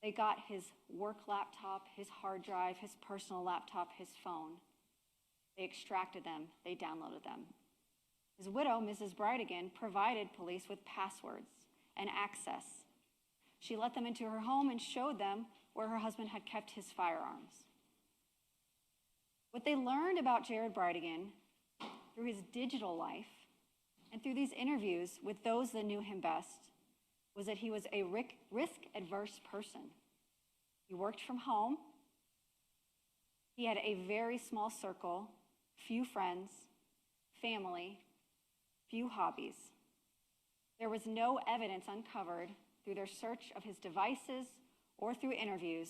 They got his work laptop, his hard drive, his personal laptop, his phone. They extracted them. They downloaded them. His widow, Mrs. Bridegan, provided police with passwords and access. She let them into her home and showed them where her husband had kept his firearms. What they learned about Jared Bridegan through his digital life and through these interviews with those that knew him best was that he was a risk-averse person. He worked from home. He had a very small circle, few friends, family, few hobbies. There was no evidence uncovered through their search of his devices or through interviews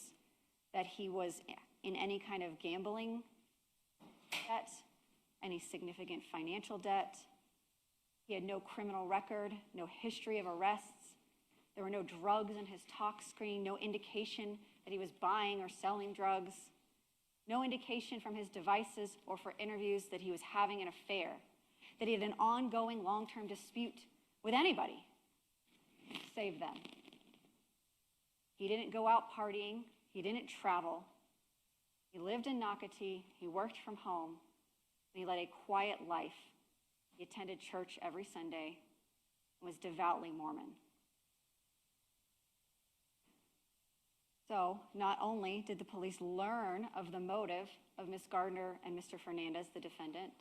that he was in any kind of gambling debt, any significant financial debt. He had no criminal record, no history of arrests. There were no drugs in his talk screen, no indication that he was buying or selling drugs, no indication from his devices or for interviews that he was having an affair, that he had an ongoing long-term dispute with anybody, save them. He didn't go out partying. He didn't travel. He lived in Nocatee. He worked from home. And he led a quiet life. He attended church every Sunday and was devoutly Mormon. So not only did the police learn of the motive of Ms. Gardner and Mr. Fernandez, the defendant,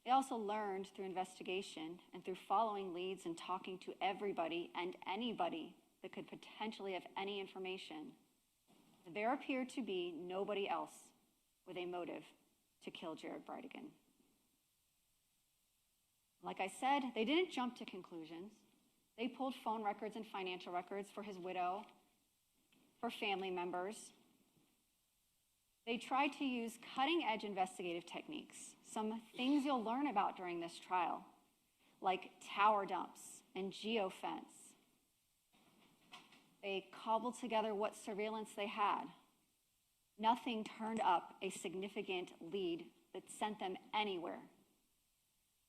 they also learned through investigation and through following leads and talking to everybody and anybody that could potentially have any information, that there appeared to be nobody else with a motive to kill Jared Bridegan. Like I said, they didn't jump to conclusions. They pulled phone records and financial records for his widow, for family members. They tried to use cutting-edge investigative techniques, some things you'll learn about during this trial, like tower dumps and geofence. They cobbled together what surveillance they had. Nothing turned up a significant lead that sent them anywhere.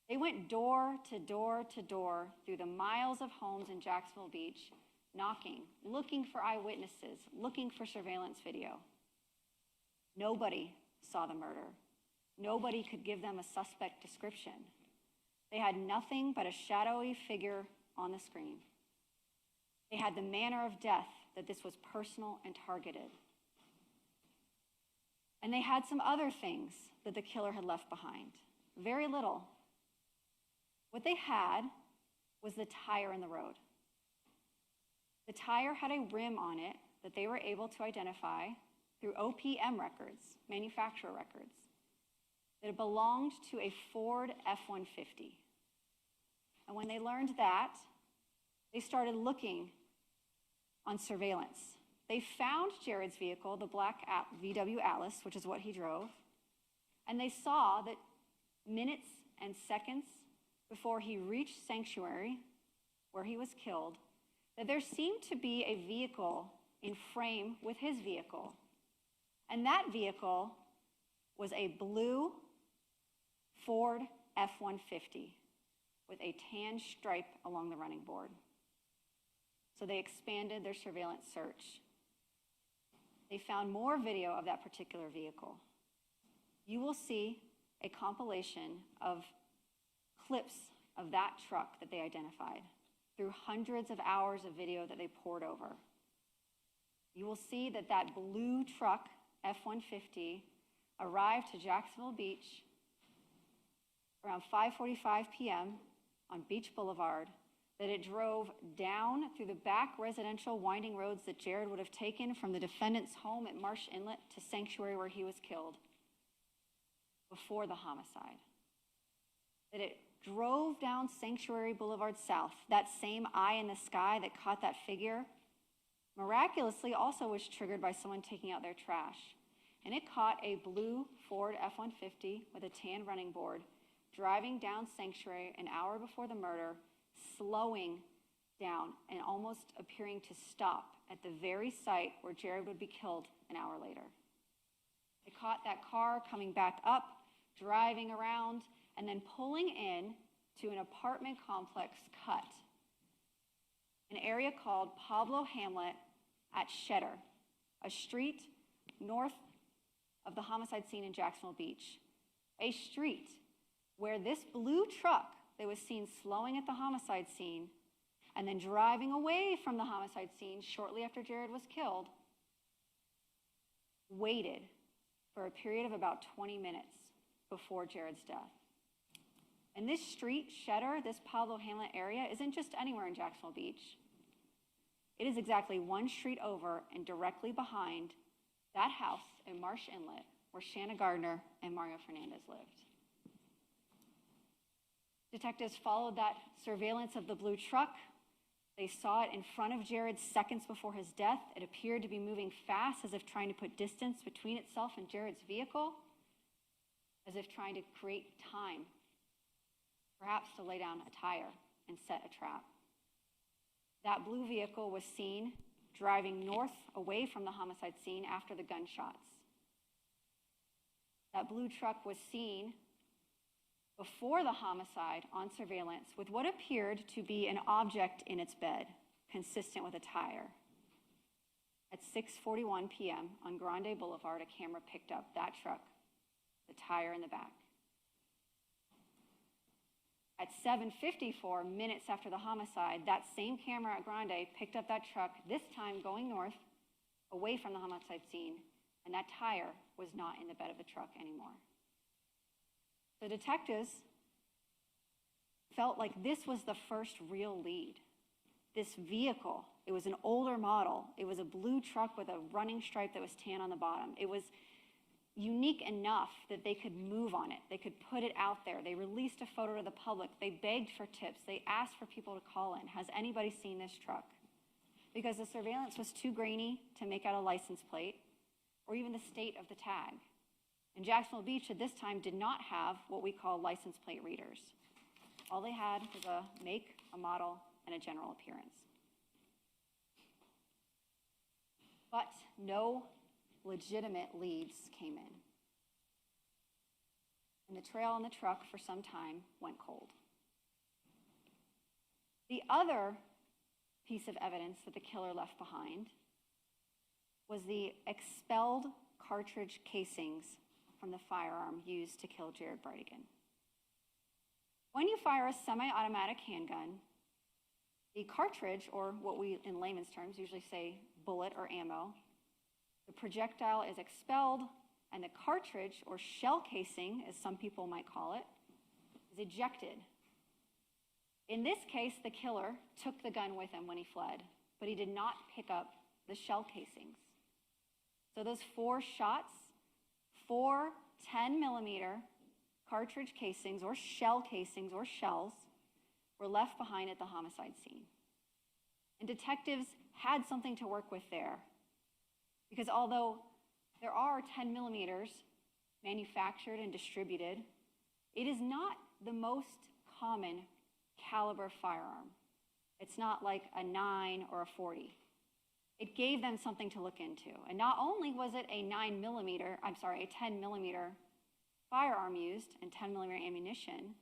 They went door to door to door through the miles of homes in Jacksonville Beach, knocking, looking for eyewitnesses, looking for surveillance video. Nobody saw the murder. Nobody could give them a suspect description. They had nothing but a shadowy figure on the screen. They had the manner of death, that this was personal and targeted. And they had some other things that the killer had left behind. Very little. What they had was the tire in the road. The tire had a rim on it that they were able to identify through OPM records, manufacturer records, that it belonged to a Ford F-150. And when they learned that, they started looking on surveillance. They found Jared's vehicle, the black VW Atlas, which is what he drove, and they saw that minutes and seconds before he reached Sanctuary, where he was killed, that there seemed to be a vehicle in frame with his vehicle. And that vehicle was a blue Ford F-150 with a tan stripe along the running board. So they expanded their surveillance search. They found more video of that particular vehicle. You will see a compilation of clips of that truck that they identified through hundreds of hours of video that they poured over. You will see that that blue truck, F-150, arrived to Jacksonville Beach around 5:45 p.m. on Beach Boulevard, that it drove down through the back residential winding roads that Jared would have taken from the defendant's home at Marsh Inlet to Sanctuary where he was killed before the homicide. That it drove down Sanctuary Boulevard South, that same eye in the sky that caught that figure, miraculously also was triggered by someone taking out their trash. And it caught a blue Ford F-150 with a tan running board driving down Sanctuary an hour before the murder, slowing down and almost appearing to stop at the very site where Jared would be killed an hour later. It caught that car coming back up, driving around, and then pulling in to an apartment complex cut, an area called Pablo Hamlet at Cheddar, a street north of the homicide scene in Jacksonville Beach, a street where this blue truck that was seen slowing at the homicide scene and then driving away from the homicide scene shortly after Jared was killed, waited for a period of about 20 minutes before Jared's death. And this street, Cheddar, this Pablo Hamlet area, isn't just anywhere in Jacksonville Beach. It is exactly one street over and directly behind that house in Marsh Inlet where Shanna Gardner and Mario Fernandez lived. Detectives followed that surveillance of the blue truck. They saw it in front of Jared seconds before his death. It appeared to be moving fast, as if trying to put distance between itself and Jared's vehicle, as if trying to create time, perhaps to lay down a tire and set a trap. That blue vehicle was seen driving north away from the homicide scene after the gunshots. That blue truck was seen before the homicide on surveillance with what appeared to be an object in its bed, consistent with a tire. At 6:41 p.m. on Grande Boulevard, a camera picked up that truck, the tire in the back. At 7:54, minutes after the homicide, that same camera at Grande picked up that truck, this time going north, away from the homicide scene, and that tire was not in the bed of the truck anymore. The detectives felt like this was the first real lead. This vehicle, it was an older model. It was a blue truck with a running stripe that was tan on the bottom. It was unique enough that they could move on it. They could put it out there. They released a photo to the public. They begged for tips. They asked for people to call in. Has anybody seen this truck? Because the surveillance was too grainy to make out a license plate or even the state of the tag. And Jacksonville Beach at this time did not have what we call license plate readers. All they had was a make, a model, and a general appearance. But no legitimate leads came in. And the trail on the truck for some time went cold. The other piece of evidence that the killer left behind was the expelled cartridge casings from the firearm used to kill Jared Bridegan. When you fire a semi-automatic handgun, the cartridge, or what we in layman's terms usually say bullet or ammo, the projectile is expelled and the cartridge, or shell casing, as some people might call it, is ejected. In this case, the killer took the gun with him when he fled, but he did not pick up the shell casings. So those 4 shots, 4 10-millimeter cartridge casings or shell casings or shells were left behind at the homicide scene. And detectives had something to work with there, because although there are 10 millimeters manufactured and distributed, it is not the most common caliber firearm. It's not like a 9 or a 40. It gave them something to look into. And not only was it a 10 millimeter firearm used and 10 millimeter ammunition,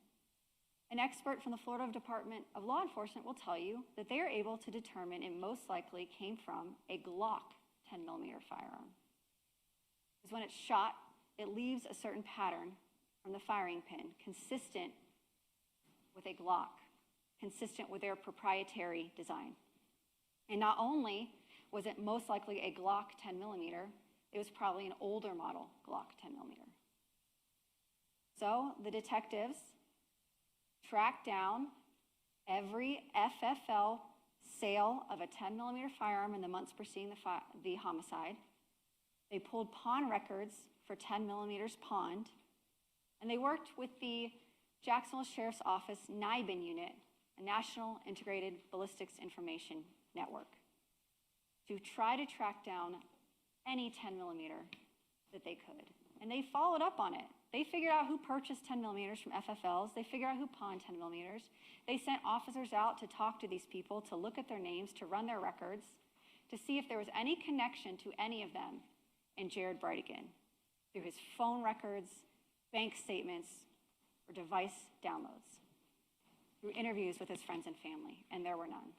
an expert from the Florida Department of Law Enforcement will tell you that they are able to determine it most likely came from a Glock 10 millimeter firearm. Because when it's shot, it leaves a certain pattern from the firing pin, consistent with a Glock, consistent with their proprietary design. And not only was it most likely a Glock 10 millimeter, it was probably an older model Glock 10 millimeter. So the detectives tracked down every FFL sale of a 10mm firearm in the months preceding the homicide. They pulled pawn records for 10mm pawned, and they worked with the Jacksonville Sheriff's Office NIBIN unit, a National Integrated Ballistics Information Network, to try to track down any 10mm that they could. And they followed up on it. They figured out who purchased 10mm from FFLs. They figured out who pawned 10mm. They sent officers out to talk to these people, to look at their names, to run their records, to see if there was any connection to any of them in Jared Bridegan through his phone records, bank statements, or device downloads, through interviews with his friends and family, and there were none.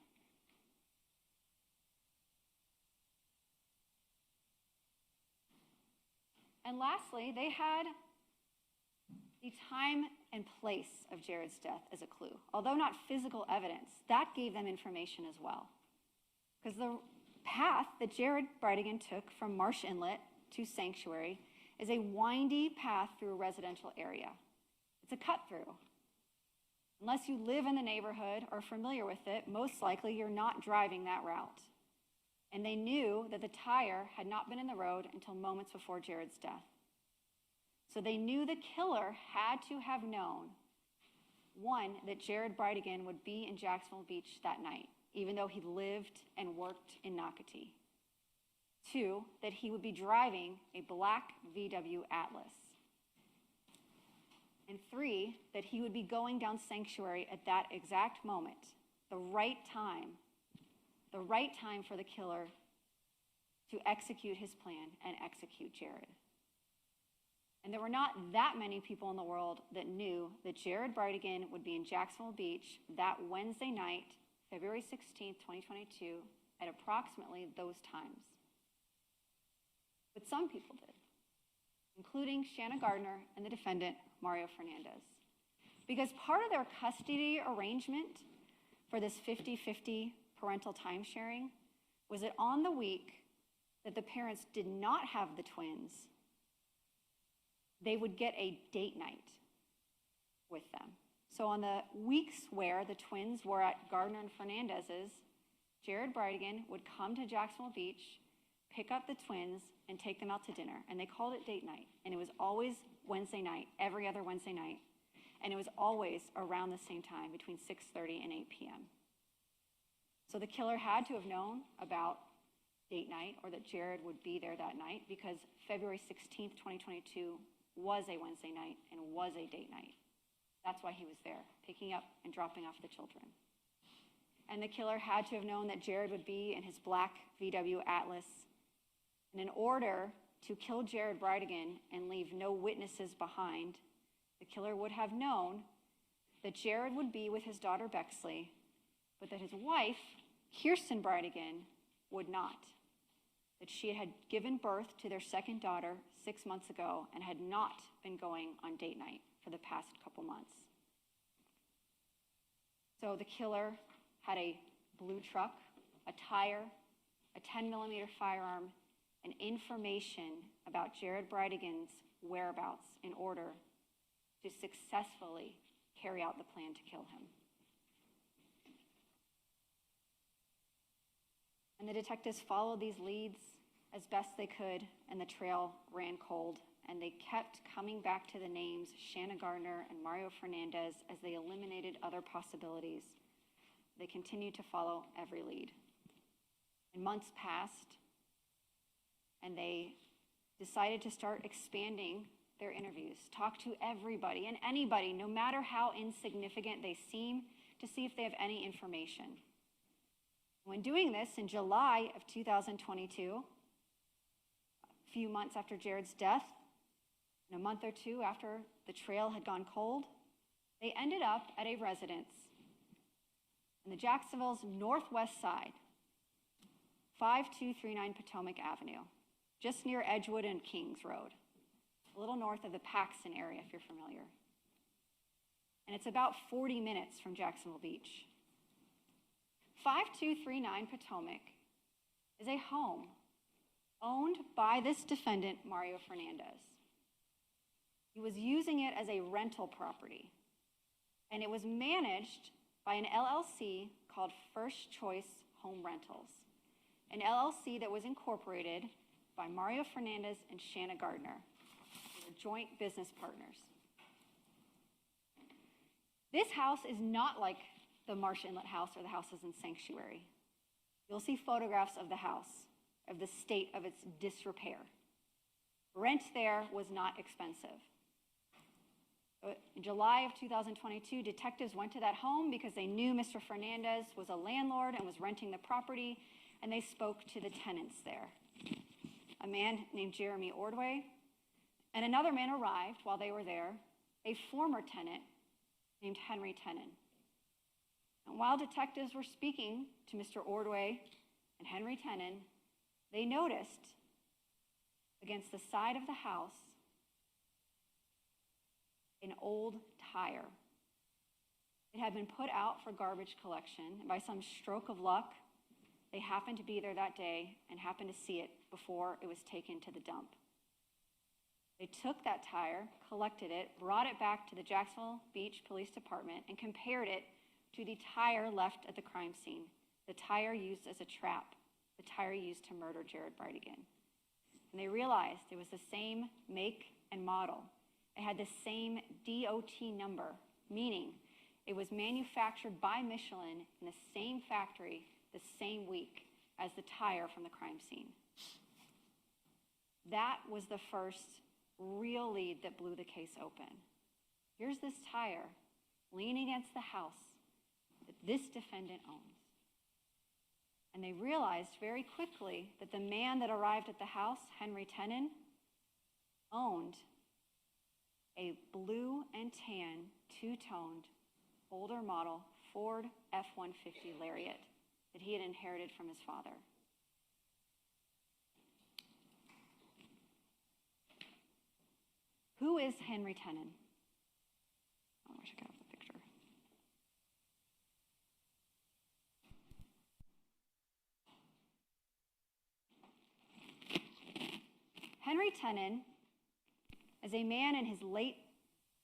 And lastly, they had the time and place of Jared's death as a clue. Although not physical evidence, that gave them information as well. Because the path that Jared Bridegan took from Marsh Inlet to Sanctuary is a windy path through a residential area. It's a cut through. Unless you live in the neighborhood or are familiar with it, most likely you're not driving that route. And they knew that the tire had not been in the road until moments before Jared's death. So they knew the killer had to have known, one, that Jared Bridegan would be in Jacksonville Beach that night, even though he lived and worked in Nocatee. Two, that he would be driving a black VW Atlas. And three, that he would be going down Sanctuary at that exact moment, the right time for the killer to execute his plan and execute Jared. And there were not that many people in the world that knew that Jared Bridegan would be in Jacksonville Beach that Wednesday night, February 16th, 2022, at approximately those times. But some people did, including Shanna Gardner and the defendant, Mario Fernandez. Because part of their custody arrangement for this 50-50 parental time sharing was that on the week that the parents did not have the twins, they would get a date night with them. So on the weeks where the twins were at Gardner and Fernandez's, Jared Bridegan would come to Jacksonville Beach, pick up the twins, and take them out to dinner. And they called it date night. And it was always Wednesday night, every other Wednesday night. And it was always around the same time, between 6:30 and 8 p.m. So the killer had to have known about date night, or that Jared would be there that night, because February 16th, 2022 was a Wednesday night and was a date night. That's why he was there, picking up and dropping off the children. And the killer had to have known that Jared would be in his black VW Atlas. And in order to kill Jared Bridegan and leave no witnesses behind, the killer would have known that Jared would be with his daughter Bexley, but that his wife, Kirsten Bridegan, would not. That she had given birth to their second daughter 6 months ago and had not been going on date night for the past couple months. So the killer had a blue truck, a tire, a 10mm firearm, and information about Jared Bridegan's whereabouts in order to successfully carry out the plan to kill him. And the detectives followed these leads as best they could, and the trail ran cold. And they kept coming back to the names Shanna Gardner and Mario Fernandez as they eliminated other possibilities. They continued to follow every lead. And months passed, and they decided to start expanding their interviews, talk to everybody and anybody, no matter how insignificant they seem, to see if they have any information. When doing this in July of 2022, a few months after Jared's death, and a month or two after the trail had gone cold, they ended up at a residence in the Jacksonville's northwest side, 5239 Potomac Avenue, just near Edgewood and Kings Road, a little north of the Paxton area, if you're familiar. And it's about 40 minutes from Jacksonville Beach. 5239 Potomac is a home owned by this defendant, Mario Fernandez. He was using it as a rental property, and it was managed by an LLC called First Choice Home Rentals, an LLC that was incorporated by Mario Fernandez and Shanna Gardner. They were joint business partners. This house is not like the Marsh Inlet house or the houses in Sanctuary. You'll see photographs of the house, of the state of its disrepair. Rent there was not expensive. In July of 2022, detectives went to that home because they knew Mr. Fernandez was a landlord and was renting the property, and they spoke to the tenants there. A man named Jeremy Ordway, and another man arrived while they were there, a former tenant named Henry Tenen. And while detectives were speaking to Mr. Ordway and Henry Tenen, they noticed against the side of the house an old tire. It had been put out for garbage collection, and by some stroke of luck, they happened to be there that day and happened to see it before it was taken to the dump. They took that tire, collected it, brought it back to the Jacksonville Beach Police Department, and compared it to the tire left at the crime scene, the tire used as a trap, the tire used to murder Jared Bridegan. And they realized it was the same make and model. It had the same DOT number, meaning it was manufactured by Michelin in the same factory the same week as the tire from the crime scene. That was the first real lead that blew the case open. Here's this tire leaning against the house that this defendant owns. And they realized very quickly that the man that arrived at the house, Henry Tenen, owned a blue and tan, two-toned, older model Ford F-150 Lariat that he had inherited from his father. Who is Henry Tenen? I wish I could have the picture. Henry Tenen is a man in his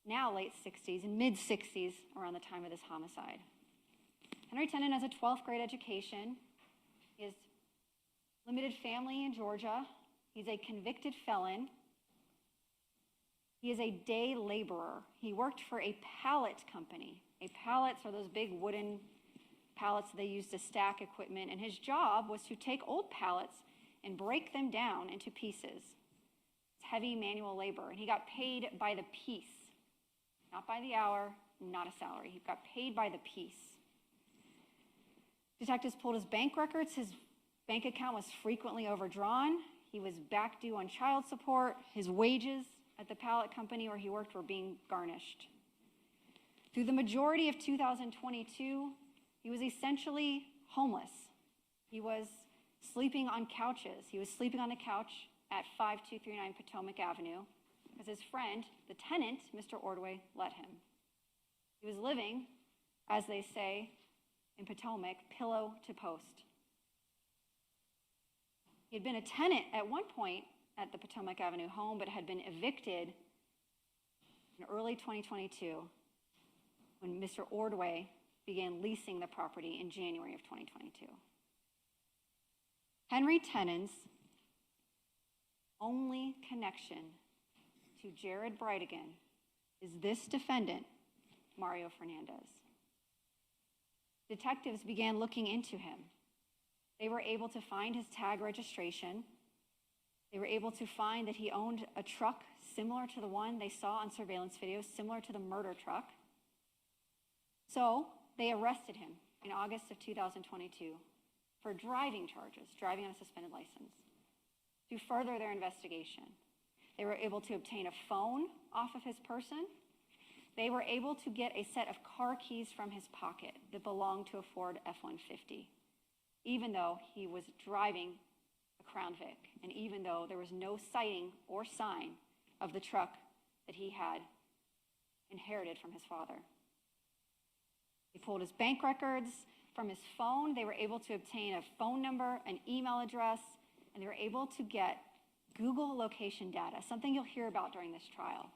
now late 60s and mid 60s around the time of this homicide. Henry Tenen has a 12th grade education. He has limited family in Georgia. He's a convicted felon. He is a day laborer. He worked for a pallet company. Pallets are those big wooden pallets they use to stack equipment, and his job was to take old pallets and break them down into pieces. It's heavy manual labor, and he got paid by the piece, not by the hour, not a salary. He got paid by the piece. Detectives pulled his bank records. His bank account was frequently overdrawn. He was back due on child support. His wages at the pallet company where he worked were being garnished. Through the majority of 2022, he was essentially homeless. He was sleeping on couches. He was sleeping on a couch at 5239 Potomac Avenue because his friend, the tenant, Mr. Ordway, let him. He was living, as they say in Potomac, pillow to post. He had been a tenant at one point at the Potomac Avenue home, but had been evicted in early 2022 when Mr. Ordway began leasing the property in January of 2022. Henry Tenen's only connection to Jared Bridegan is this defendant, Mario Fernandez. Detectives began looking into him. They were able to find his tag registration. They were able to find that he owned a truck similar to the one they saw on surveillance video, similar to the murder truck. So they arrested him in August of 2022 for driving charges, driving on a suspended license, to further their investigation. They were able to obtain a phone off of his person. They were able to get a set of car keys from his pocket that belonged to a Ford F-150, even though he was driving a Crown Vic, and even though there was no sighting or sign of the truck that he had inherited from his father. They pulled his bank records from his phone. They were able to obtain a phone number, an email address, and they were able to get Google location data, something you'll hear about during this trial.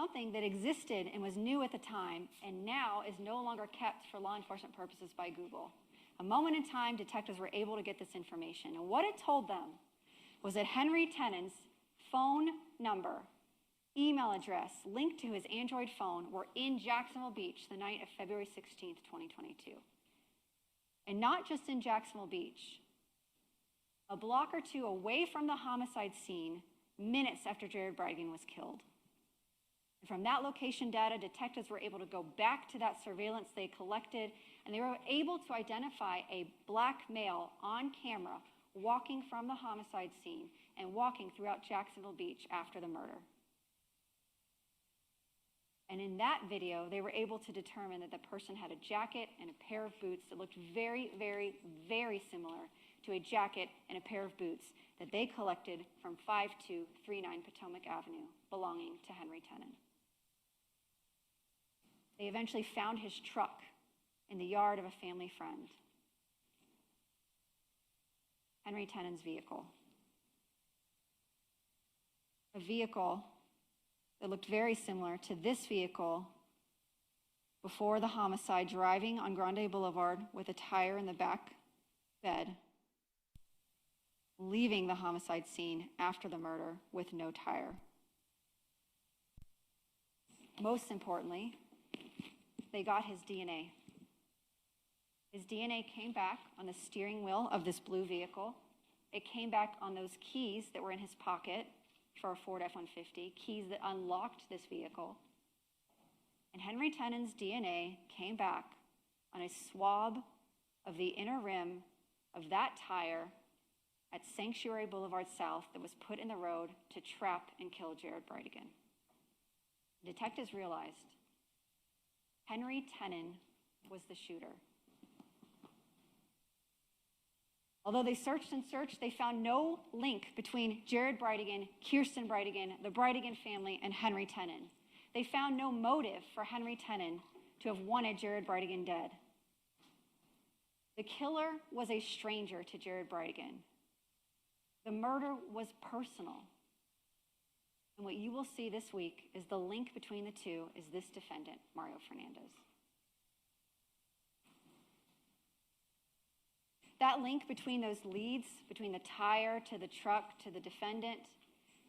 something that existed and was new at the time and now is no longer kept for law enforcement purposes by Google. A moment in time, detectives were able to get this information. And what it told them was that Henry Tennant's phone number, email address, linked to his Android phone were in Jacksonville Beach the night of February 16th, 2022. And not just in Jacksonville Beach, a block or two away from the homicide scene, minutes after Jared Bridegan was killed. And from that location data, detectives were able to go back to that surveillance they collected, and they were able to identify a black male on camera walking from the homicide scene and walking throughout Jacksonville Beach after the murder. And in that video, they were able to determine that the person had a jacket and a pair of boots that looked very, very, very similar to a jacket and a pair of boots that they collected from 5239 Potomac Avenue belonging to Henry Tennant. They eventually found his truck in the yard of a family friend. Henry Tennant's vehicle. A vehicle that looked very similar to this vehicle before the homicide, driving on Grande Boulevard with a tire in the back bed, leaving the homicide scene after the murder with no tire. Most importantly, they got his DNA. His DNA came back on the steering wheel of this blue vehicle. It came back on those keys that were in his pocket for a Ford F-150, keys that unlocked this vehicle. And Henry Tennant's DNA came back on a swab of the inner rim of that tire at Sanctuary Boulevard South that was put in the road to trap and kill Jared Bridegan. Detectives realized Henry Tennant was the shooter. Although they searched and searched, they found no link between Jared Bridegan, Kirsten Bridegan, the Bridegan family, and Henry Tennant. They found no motive for Henry Tennant to have wanted Jared Bridegan dead. The killer was a stranger to Jared Bridegan. The murder was personal. And what you will see this week is the link between the two is this defendant, Mario Fernandez. That link between those leads, between the tire to the truck to the defendant,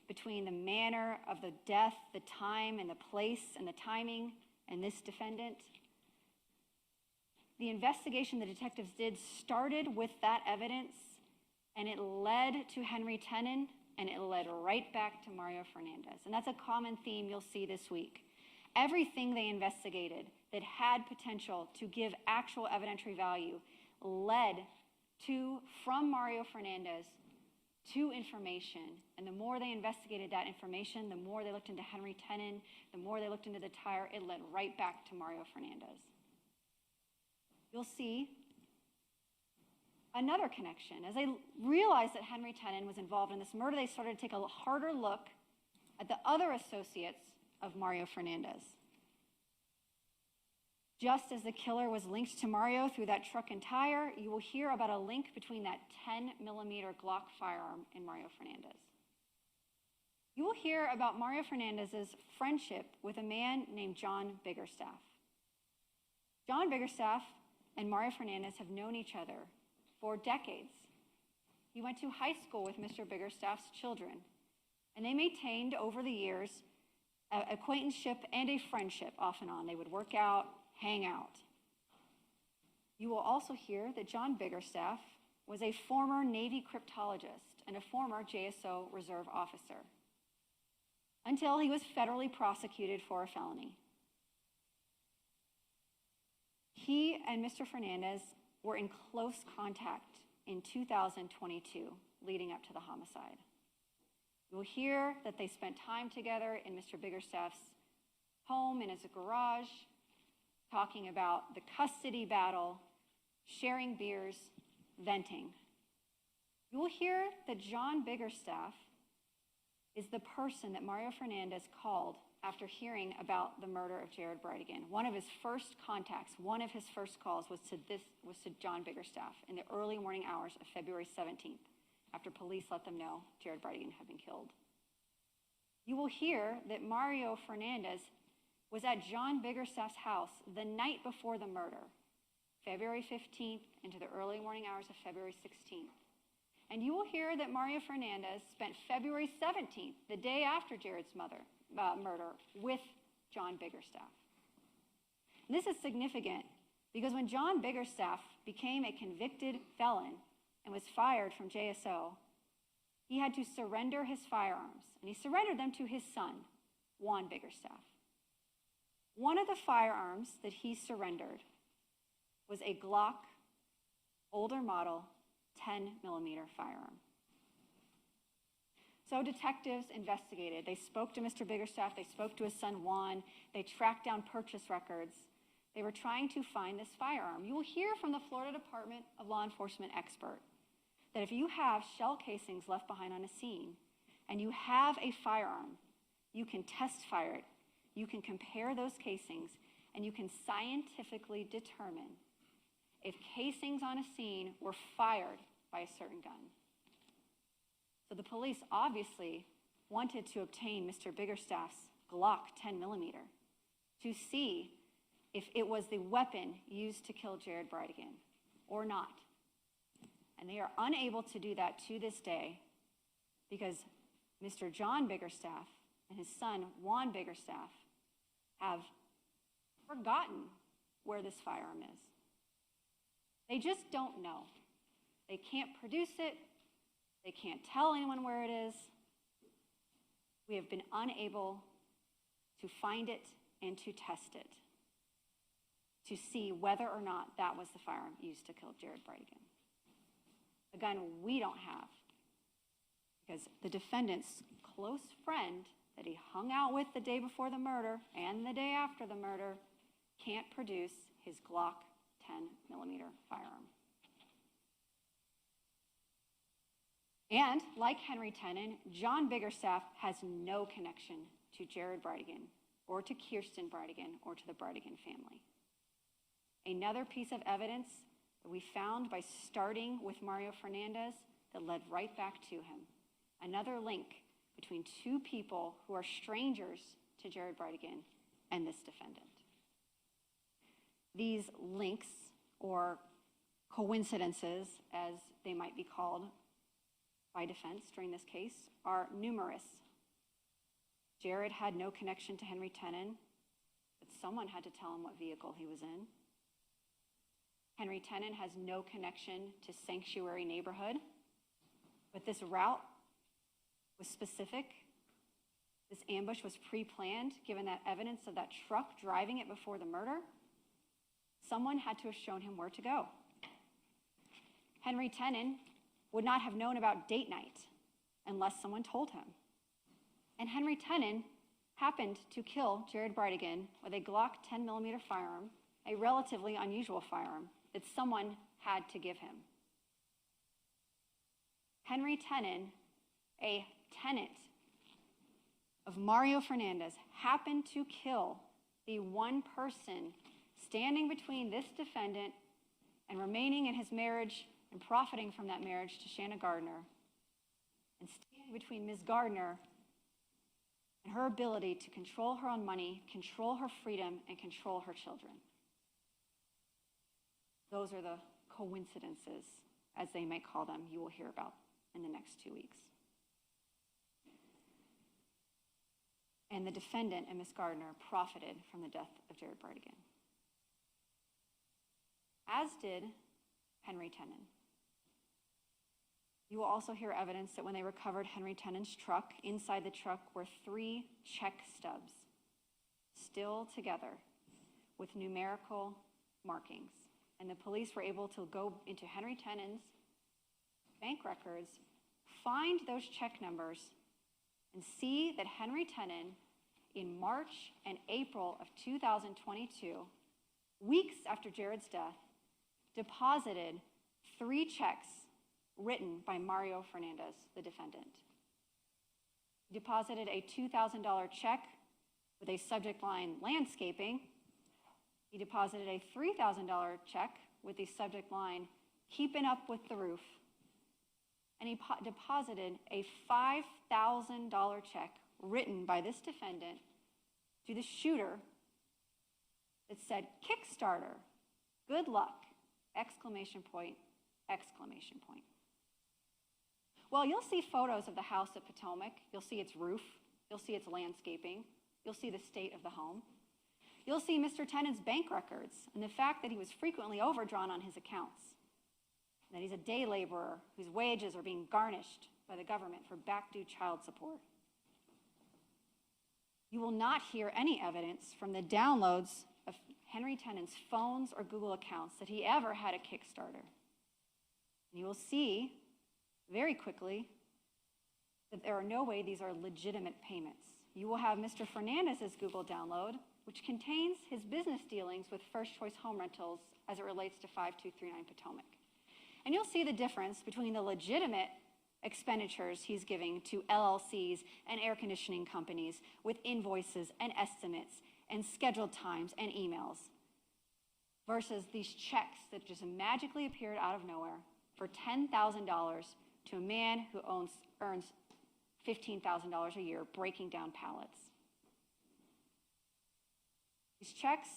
between the manner of the death, the time and the place and the timing, and this defendant, the investigation the detectives did started with that evidence, and it led to Henry Tennant, and it led right back to Mario Fernandez. And that's a common theme you'll see this week. Everything they investigated that had potential to give actual evidentiary value led from Mario Fernandez to information. And the more they investigated that information, the more they looked into Henry Tennant, the more they looked into the tire, it led right back to Mario Fernandez. You'll see another connection. As they realized that Henry Tennant was involved in this murder, they started to take a harder look at the other associates of Mario Fernandez. Just as the killer was linked to Mario through that truck and tire, you will hear about a link between that 10mm Glock firearm and Mario Fernandez. You will hear about Mario Fernandez's friendship with a man named John Biggerstaff. John Biggerstaff and Mario Fernandez have known each other for decades. He went to high school with Mr. Biggerstaff's children, and they maintained over the years an acquaintanceship and a friendship off and on. They would work out, hang out. You will also hear that John Biggerstaff was a former Navy cryptologist and a former JSO reserve officer until he was federally prosecuted for a felony. He and Mr. Fernandez were in close contact in 2022, leading up to the homicide. You will hear that they spent time together in Mr. Biggerstaff's home, in his garage, talking about the custody battle, sharing beers, venting. You will hear that John Biggerstaff is the person that Mario Fernandez called after hearing about the murder of Jared Bridegan. One of his first contacts, one of his first calls was to John Biggerstaff in the early morning hours of February 17th, after police let them know Jared Bridegan had been killed. you will hear that Mario Fernandez was at John Biggerstaff's house the night before the murder, February 15th into the early morning hours of February 16th. And you will hear that Mario Fernandez spent February 17th, the day after Jared's murder, with John Biggerstaff. And this is significant because when John Biggerstaff became a convicted felon and was fired from JSO, he had to surrender his firearms, and he surrendered them to his son, Juan Biggerstaff. One of the firearms that he surrendered was a Glock older model 10mm firearm. So detectives investigated. They spoke to Mr. Biggerstaff. They spoke to his son, Juan. They tracked down purchase records. They were trying to find this firearm. You will hear from the Florida Department of Law Enforcement expert that if you have shell casings left behind on a scene and you have a firearm, you can test fire it, you can compare those casings, and you can scientifically determine if casings on a scene were fired by a certain gun. So the police obviously wanted to obtain Mr. Biggerstaff's Glock 10mm to see if it was the weapon used to kill Jared Bridegan or not. And they are unable to do that to this day because Mr. John Biggerstaff and his son, Juan Biggerstaff, have forgotten where this firearm is. They just don't know. They can't produce it. They can't tell anyone where it is. We have been unable to find it and to test it to see whether or not that was the firearm used to kill Jared Bridegan. A gun we don't have because the defendant's close friend that he hung out with the day before the murder and the day after the murder can't produce his Glock 10mm firearm. And like Henry Tenen, John Biggerstaff has no connection to Jared Bridegan or to Kirsten Bridegan or to the Bridegan family. Another piece of evidence that we found by starting with Mario Fernandez that led right back to him. Another link between two people who are strangers to Jared Bridegan and this defendant. These links, or coincidences, as they might be called by defense during this case, are numerous. Jared had no connection to Henry Tenen, but someone had to tell him what vehicle he was in. Henry Tenen has no connection to Sanctuary neighborhood, but this route was specific. This ambush was pre-planned, given that evidence of that truck driving it before the murder. Someone had to have shown him where to go. Henry Tenen would not have known about date night unless someone told him. And Henry Tenen happened to kill Jared Bridegan with a Glock 10mm firearm, a relatively unusual firearm that someone had to give him. Henry Tenen, a tenant of Mario Fernandez, happened to kill the one person standing between this defendant and remaining in his marriage and profiting from that marriage to Shanna Gardner, and standing between Ms. Gardner and her ability to control her own money, control her freedom, and control her children. Those are the coincidences, as they might call them, you will hear about in the next 2 weeks. And the defendant and Ms. Gardner profited from the death of Jared Bridegan, as did Henry Tenen. You will also hear evidence that when they recovered Henry Tenen's truck, inside the truck were 3 check stubs, still together with numerical markings. And the police were able to go into Henry Tenen's bank records, find those check numbers, and see that Henry Tenen, in March and April of 2022, weeks after Jared's death, deposited 3 checks written by Mario Fernandez, the defendant. He deposited a $2,000 check with a subject line landscaping. He deposited a $3,000 check with the subject line keeping up with the roof. And he deposited a $5,000 check written by this defendant to the shooter that said, "Kickstarter, good luck, exclamation point, exclamation point." Well, you'll see photos of the house at Potomac. You'll see its roof. You'll see its landscaping. You'll see the state of the home. You'll see Mr. Tennant's bank records and the fact that he was frequently overdrawn on his accounts, that he's a day laborer whose wages are being garnished by the government for back-due child support. You will not hear any evidence from the downloads of Henry Tennant's phones or Google accounts that he ever had a Kickstarter. And you will see very quickly that there are no way these are legitimate payments. You will have Mr. Fernandez's Google download, which contains his business dealings with First Choice Home Rentals as it relates to 5239 Potomac. And you'll see the difference between the legitimate expenditures he's giving to LLCs and air conditioning companies with invoices and estimates and scheduled times and emails versus these checks that just magically appeared out of nowhere for $10,000 to a man who earns $15,000 a year breaking down pallets. These checks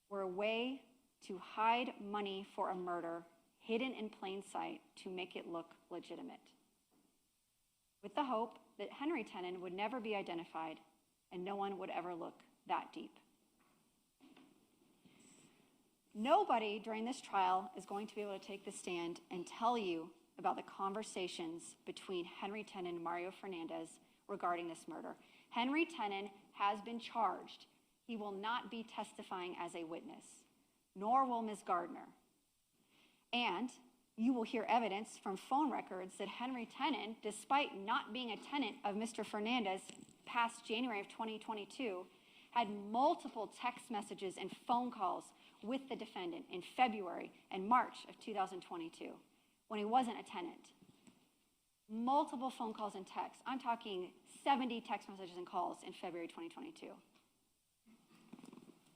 were a way to hide money for a murder hidden in plain sight to make it look legitimate, with the hope that Henry Tennant would never be identified and no one would ever look that deep. Nobody during this trial is going to be able to take the stand and tell you about the conversations between Henry Tennant and Mario Fernandez regarding this murder. Henry Tennant has been charged. He will not be testifying as a witness, nor will Ms. Gardner. And you will hear evidence from phone records that Henry Tennant, despite not being a tenant of Mr. Fernandez past January of 2022, had multiple text messages and phone calls with the defendant in February and March of 2022 when he wasn't a tenant. Multiple phone calls and texts. I'm talking 70 text messages and calls in February 2022.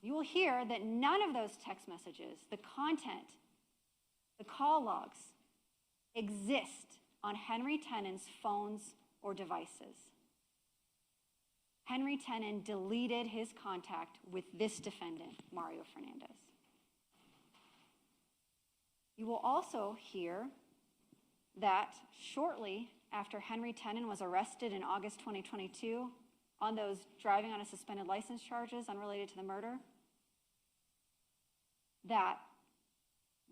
You will hear that none of those text messages, the content, the call logs, exist on Henry Tennant's phones or devices. Henry Tennant deleted his contact with this defendant, Mario Fernandez. You will also hear that shortly after Henry Tennant was arrested in August 2022 on those driving on a suspended license charges unrelated to the murder, that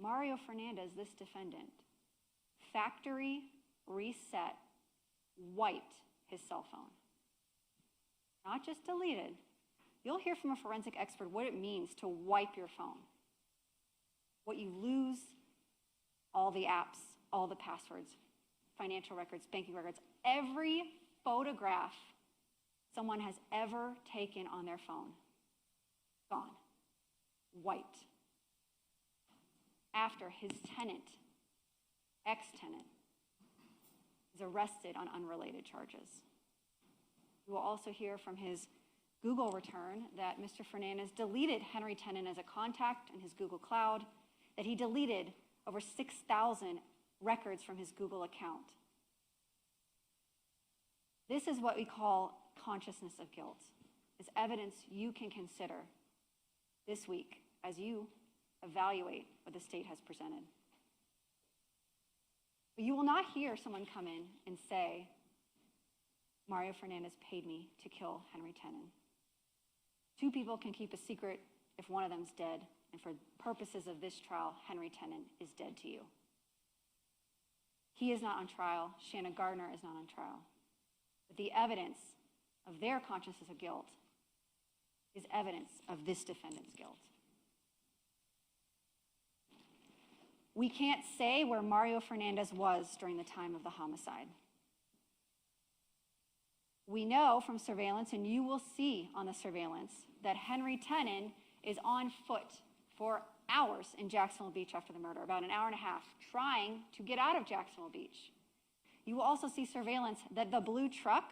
Mario Fernandez, this defendant, factory reset, wiped his cell phone. Not just deleted. You'll hear from a forensic expert what it means to wipe your phone. What you lose, all the apps, all the passwords, financial records, banking records, every photograph someone has ever taken on their phone, gone, wiped. After his tenant, ex-tenant, is arrested on unrelated charges. We will also hear from his Google return that Mr. Fernandez deleted Henry Tennant as a contact in his Google Cloud, that he deleted over 6,000 records from his Google account. This is what we call consciousness of guilt. It's evidence you can consider this week as you evaluate what the state has presented. But you will not hear someone come in and say, Mario Fernandez paid me to kill Henry Tennant. Two people can keep a secret if one of them's dead, and for purposes of this trial, Henry Tennant is dead to you. He is not on trial. Shanna Gardner is not on trial. But the evidence of their consciousness of guilt is evidence of this defendant's guilt. We can't say where Mario Fernandez was during the time of the homicide. We know from surveillance, and you will see on the surveillance, that Henry Tennant is on foot for hours in Jacksonville Beach after the murder, about an hour and a half, trying to get out of Jacksonville Beach. You will also see surveillance that the blue truck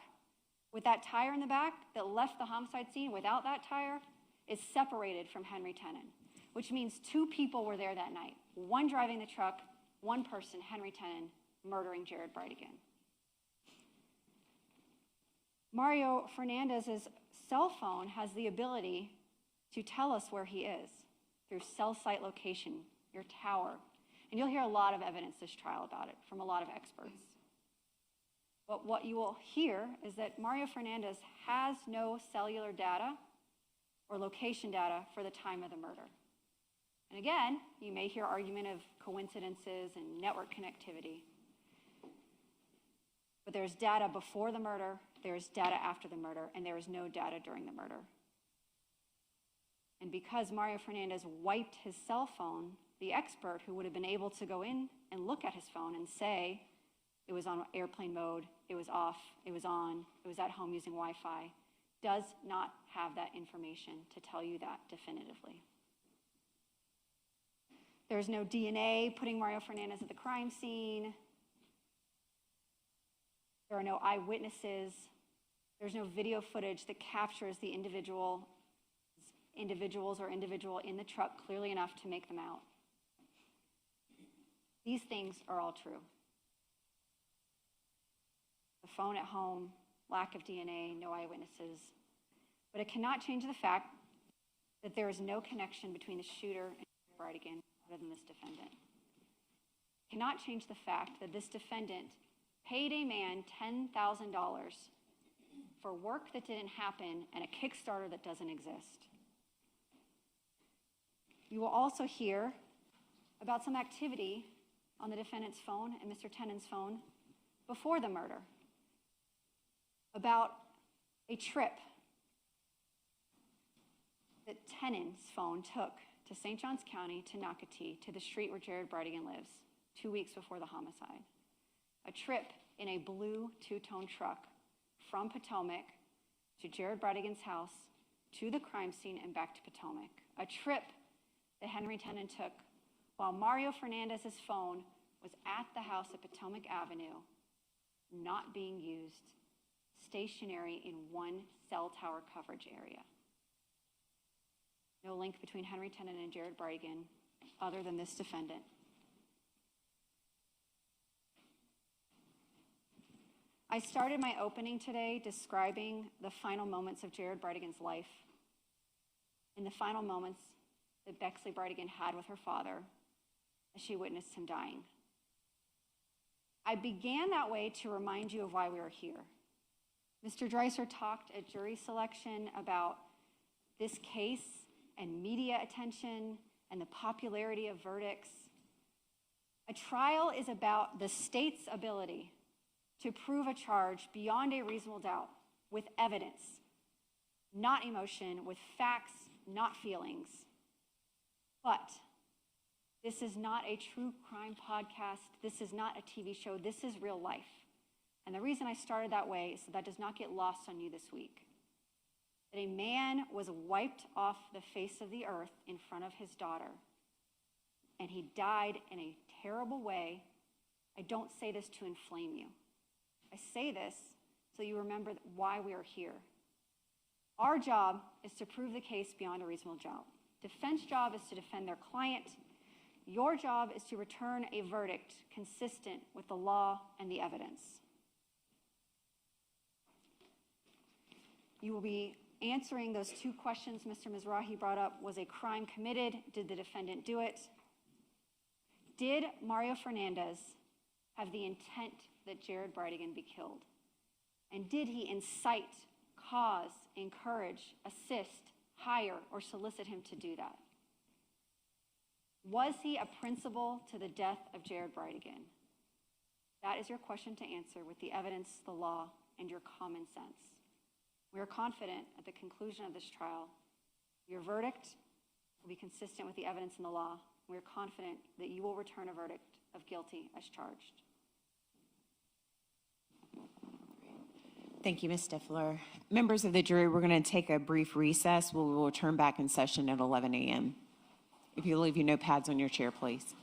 with that tire in the back that left the homicide scene without that tire is separated from Henry Tennant, which means two people were there that night. One driving the truck, one person, Henry Tennant, murdering Jared Bridegan. Mario Fernandez's cell phone has the ability to tell us where he is through cell site location, your tower. And you'll hear a lot of evidence this trial about it from a lot of experts. But what you will hear is that Mario Fernandez has no cellular data or location data for the time of the murder. And again, you may hear argument of coincidences and network connectivity. But there's data before the murder, there's data after the murder, and there is no data during the murder. And because Mario Fernandez wiped his cell phone, the expert who would have been able to go in and look at his phone and say it was on airplane mode, it was off, it was on, it was at home using Wi-Fi, does not have that information to tell you that definitively. There's no DNA putting Mario Fernandez at the crime scene. There are no eyewitnesses. There's no video footage that captures the individuals or individual in the truck clearly enough to make them out. These things are all true. The phone at home, lack of DNA, no eyewitnesses. But it cannot change the fact that there is no connection between the shooter and Bridegan other than this defendant. It cannot change the fact that this defendant paid a man $10,000 for work that didn't happen and a Kickstarter that doesn't exist. You will also hear about some activity on the defendant's phone and Mr. Tennant's phone before the murder, about a trip that Tennant's phone took to St. Johns County, to Nocatee, to the street where Jared Bridegan lives, 2 weeks before the homicide. A trip in a blue two-tone truck from Potomac to Jared Bridegan's house, to the crime scene and back to Potomac. A trip that Henry Tennant took while Mario Fernandez's phone was at the house at Potomac Avenue, not being used, stationary in one cell tower coverage area. No link between Henry Tennant and Jared Bridegan other than this defendant. I started my opening today describing the final moments of Jared Bridegan's life and the final moments that Bexley Bridegan had with her father as she witnessed him dying. I began that way to remind you of why we are here. Mr. Dreiser talked at jury selection about this case and media attention and the popularity of verdicts. A trial is about the state's ability to prove a charge beyond a reasonable doubt with evidence, not emotion, with facts, not feelings. But this is not a true crime podcast. This is not a TV show. This is real life. And the reason I started that way is so that does not get lost on you this week. That a man was wiped off the face of the earth in front of his daughter, and he died in a terrible way. I don't say this to inflame you. I say this so you remember why we are here. Our job is to prove the case beyond a reasonable doubt. Defense job is to defend their client. Your job is to return a verdict consistent with the law and the evidence. You will be answering those two questions Mr. Mizrahi brought up. Was a crime committed? Did the defendant do it? Did Mario Fernandez have the intent that Jared Bridegan be killed? And did he incite, cause, encourage, assist, hire, or solicit him to do that? Was he a principal to the death of Jared Bridegan? That is your question to answer with the evidence, the law, and your common sense. We are confident at the conclusion of this trial, your verdict will be consistent with the evidence and the law. We are confident that you will return a verdict of guilty as charged. Thank you, Ms. Stifler. Members of the jury, we're going to take a brief recess. We will return back in session at 11 a.m. If you leave your notepads on your chair, please.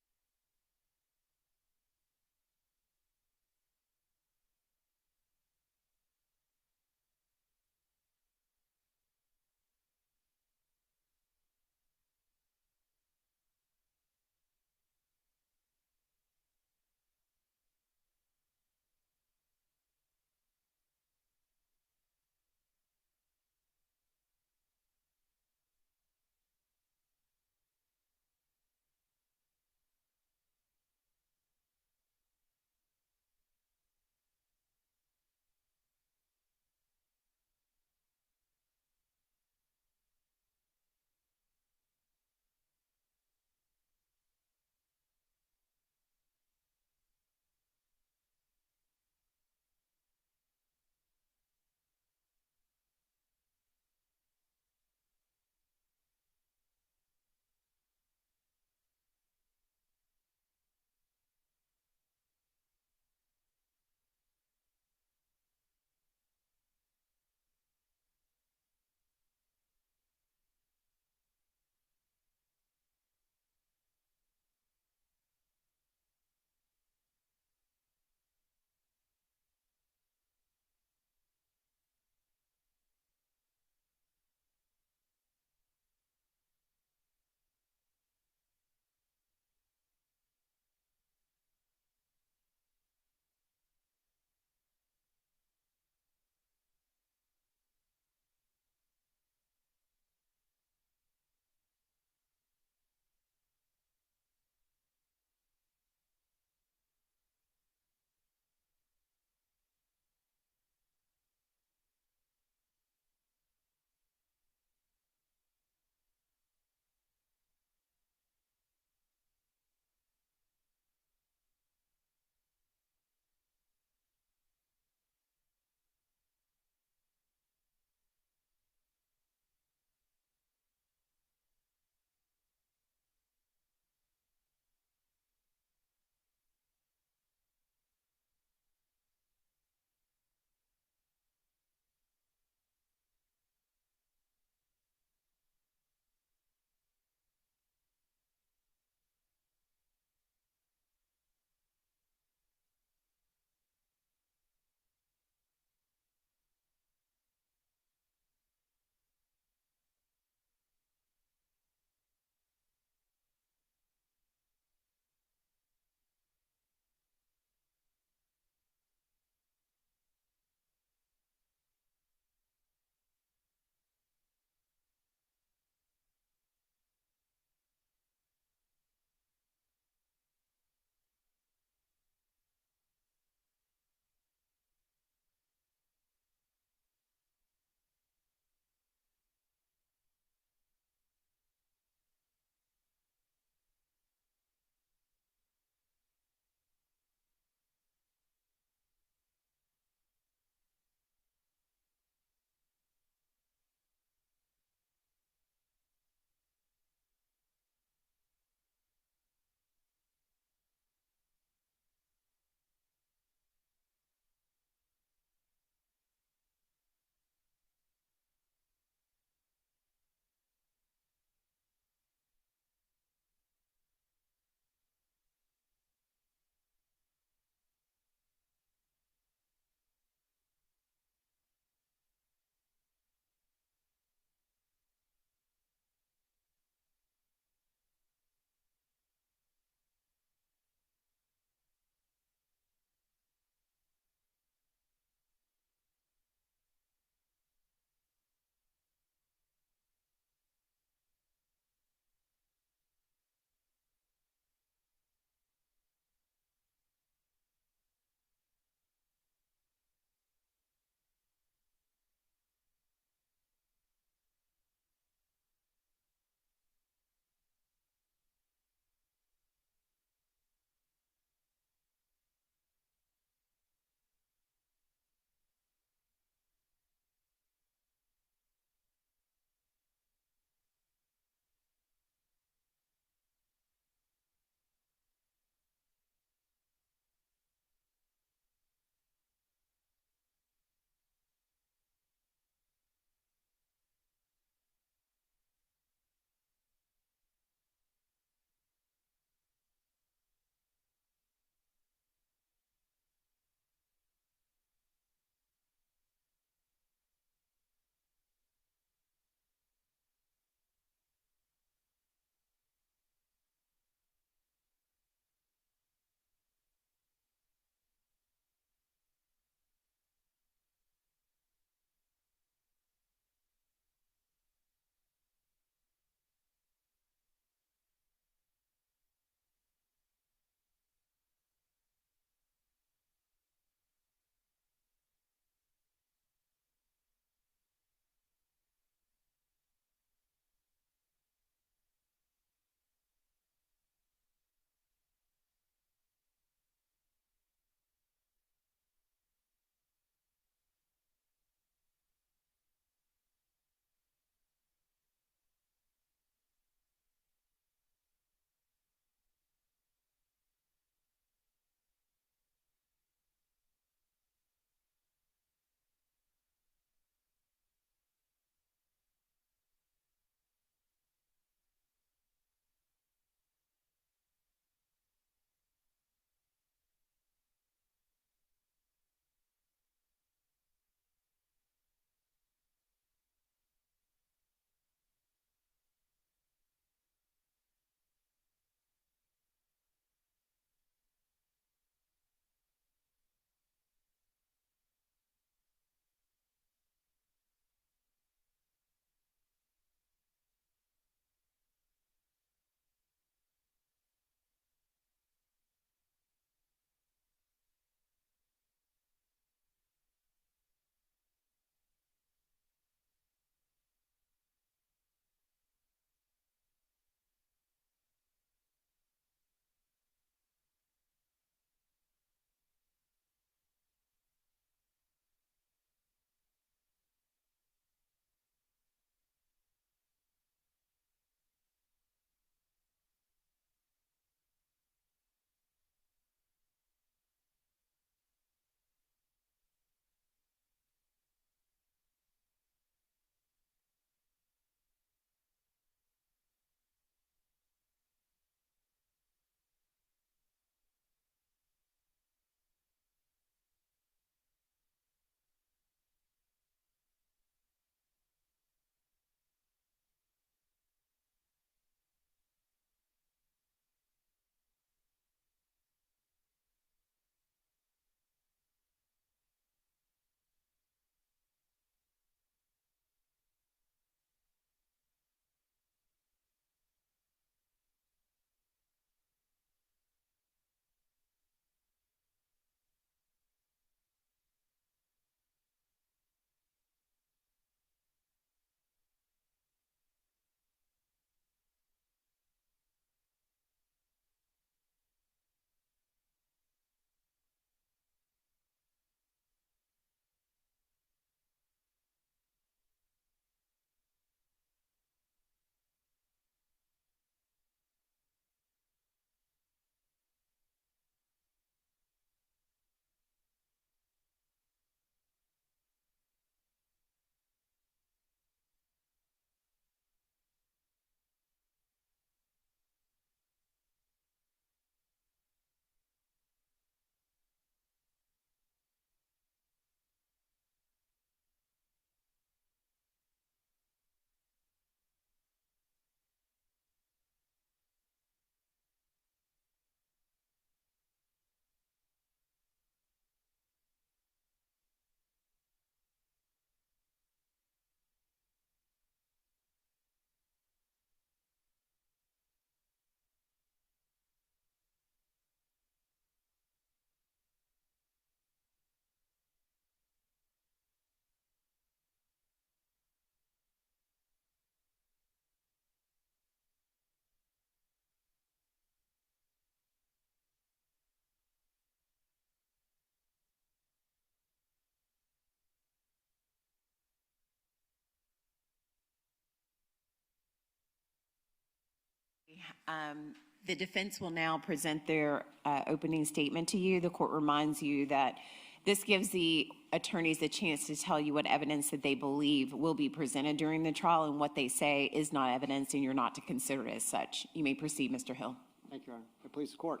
The defense will now present their opening statement to you. The court reminds you that this gives the attorneys a chance to tell you what evidence that they believe will be presented during the trial, and what they say is not evidence and you're not to consider it as such. You may proceed, Mr. Hill. Thank you, Your Honor. Please, the court.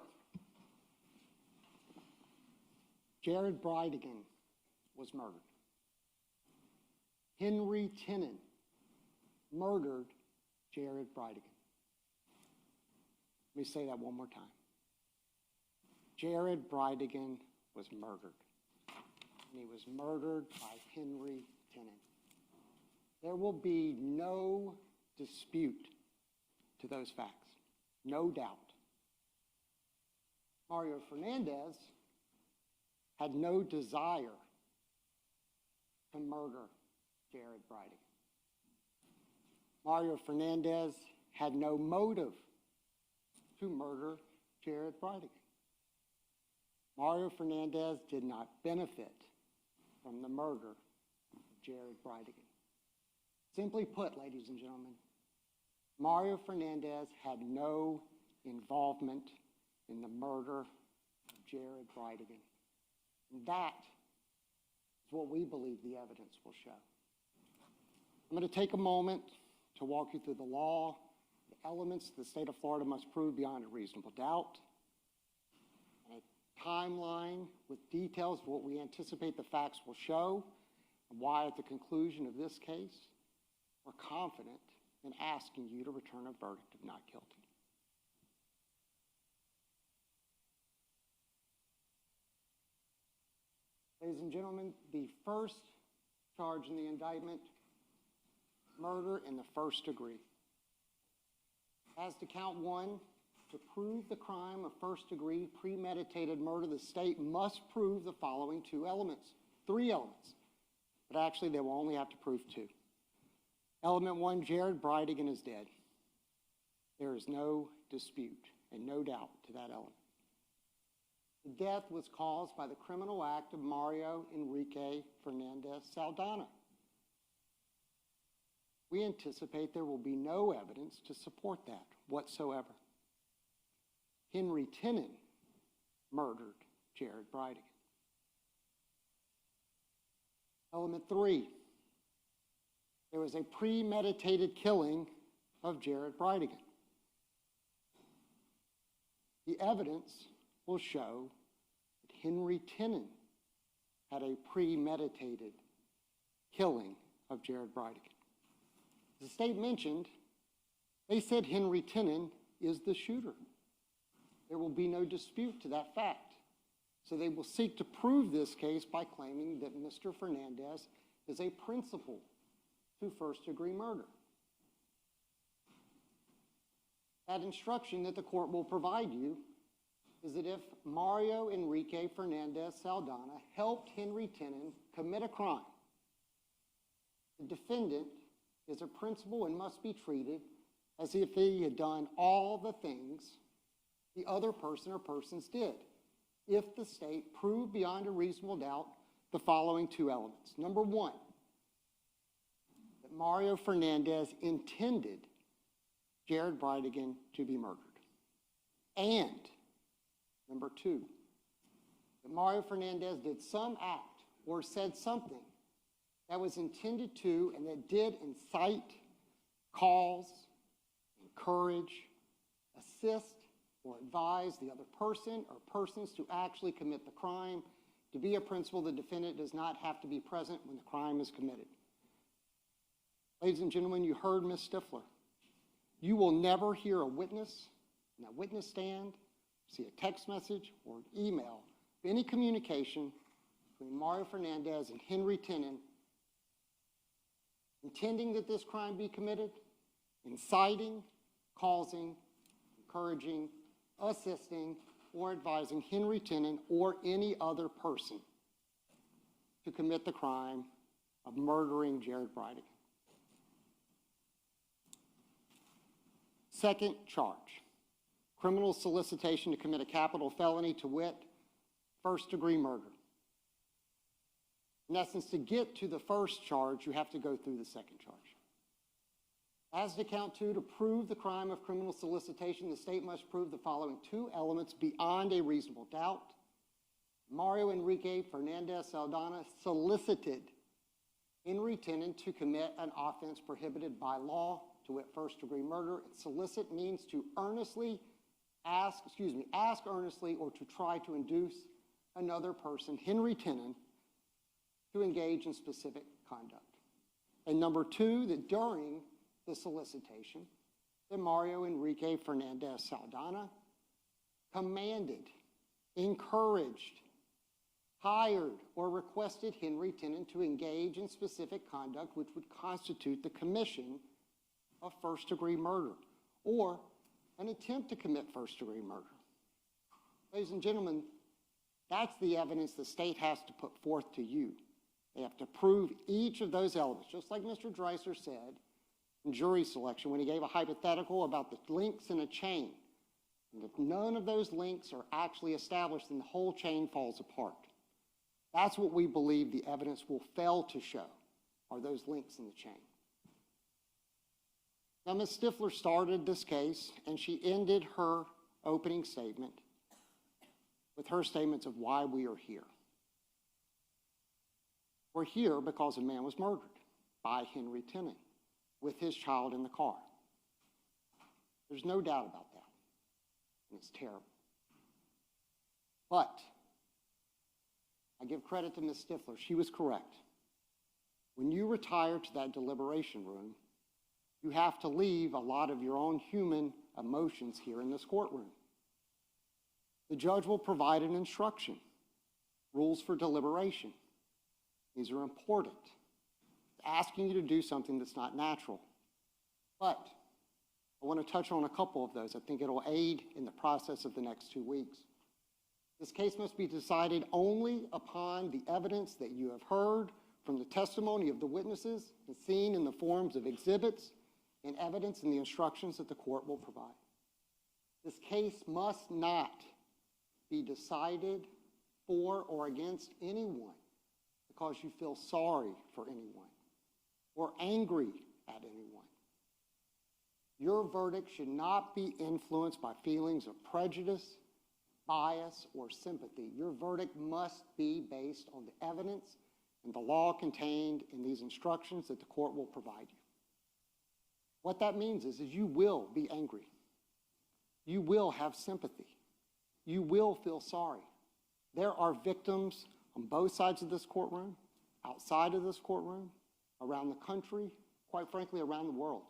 Jared Bridegan was murdered. Henry Tennant murdered Jared Bridegan. Let me say that one more time. Jared Bridegan was murdered. And he was murdered by Henry Tennant. There will be no dispute to those facts. No doubt. Mario Fernandez had no desire to murder Jared Bridegan. Mario Fernandez had no motive to murder Jared Bridegan. Mario Fernandez did not benefit from the murder of Jared Bridegan. Simply put, ladies and gentlemen, Mario Fernandez had no involvement in the murder of Jared Bridegan. And that is what we believe the evidence will show. I'm going to take a moment to walk you through the law, the elements the state of Florida must prove beyond a reasonable doubt, and a timeline with details of what we anticipate the facts will show, and why at the conclusion of this case, we're confident in asking you to return a verdict of not guilty. Ladies and gentlemen, the first charge in the indictment, murder in the first degree. As to count one, to prove the crime of first degree premeditated murder, the state must prove the following three elements, but actually they will only have to prove two. Element one, Jared Bridegan is dead. There is no dispute and no doubt to that element. The death was caused by the criminal act of Mario Enrique Fernandez-Saldana. We anticipate there will be no evidence to support that whatsoever. Henry Tennant murdered Jared Bridegan. Element three, there was a premeditated killing of Jared Bridegan. The evidence will show that Henry Tennant had a premeditated killing of Jared Bridegan. As the state mentioned, they said Henry Tennant is the shooter. There will be no dispute to that fact. So they will seek to prove this case by claiming that Mr. Fernandez is a principal to first-degree murder. That instruction that the court will provide you is that if Mario Enrique Fernandez-Saldana helped Henry Tennant commit a crime, the defendant is a principal and must be treated as if he had done all the things the other person or persons did, if the state proved beyond a reasonable doubt the following two elements. Number one, that Mario Fernandez intended Jared Bridegan to be murdered. And number two, that Mario Fernandez did some act or said something that was intended to and that did incite, cause, encourage, assist, or advise the other person or persons to actually commit the crime. To be a principal, the defendant does not have to be present when the crime is committed. Ladies and gentlemen, you heard Ms. Stifler. You will never hear a witness in that witness stand, see a text message or an email, any communication between Mario Fernandez and Henry Tennant intending that this crime be committed, inciting, causing, encouraging, assisting, or advising Henry Tennant or any other person to commit the crime of murdering Jared Bridegan. Second charge, criminal solicitation to commit a capital felony, to wit, first-degree murder. In essence, to get to the first charge, you have to go through the second charge. As to count 2, to prove the crime of criminal solicitation, the state must prove the following 2 elements beyond a reasonable doubt. Mario Enrique Fernandez-Saldana solicited Henry Tenen to commit an offense prohibited by law, to wit, first-degree murder. Solicit means to ask earnestly or to try to induce another person, Henry Tenen, to engage in specific conduct. And number 2, that during the solicitation, that Mario Enrique Fernandez-Saldana commanded, encouraged, hired, or requested Henry Tenen to engage in specific conduct which would constitute the commission of first-degree murder or an attempt to commit first-degree murder. Ladies and gentlemen, that's the evidence the state has to put forth to you. They have to prove each of those elements, just like Mr. Dreiser said in jury selection when he gave a hypothetical about the links in a chain. And if none of those links are actually established, then the whole chain falls apart. That's what we believe the evidence will fail to show, are those links in the chain. Now, Ms. Stifler started this case, and she ended her opening statement with her statements of why we are here. We're here because a man was murdered by Henry Tenen with his child in the car. There's no doubt about that, and it's terrible. But I give credit to Ms. Stifler. She was correct. When you retire to that deliberation room, you have to leave a lot of your own human emotions here in this courtroom. The judge will provide an instruction, rules for deliberation. These are important. It's asking you to do something that's not natural. But I want to touch on a couple of those. I think it'll aid in the process of the next 2 weeks. This case must be decided only upon the evidence that you have heard from the testimony of the witnesses and seen in the forms of exhibits and evidence in the instructions that the court will provide. This case must not be decided for or against anyone because you feel sorry for anyone or angry at anyone. Your verdict should not be influenced by feelings of prejudice, bias, or sympathy. Your verdict must be based on the evidence and the law contained in these instructions that the court will provide you. What that means is you will be angry. You will have sympathy. You will feel sorry. There are victims on both sides of this courtroom, outside of this courtroom, around the country, quite frankly, around the world.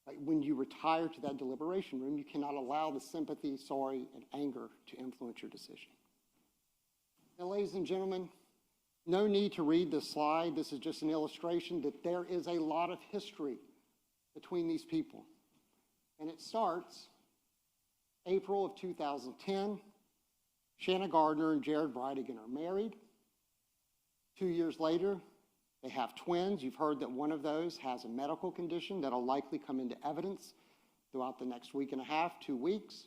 But when you retire to that deliberation room, you cannot allow the sympathy, sorry, and anger to influence your decision. Now, ladies and gentlemen, no need to read this slide. This is just an illustration that there is a lot of history between these people. And it starts April of 2010. Shanna Gardner and Jared Bridegan are married. 2 years later, they have twins. You've heard that one of those has a medical condition that'll likely come into evidence throughout the next week and a half, 2 weeks.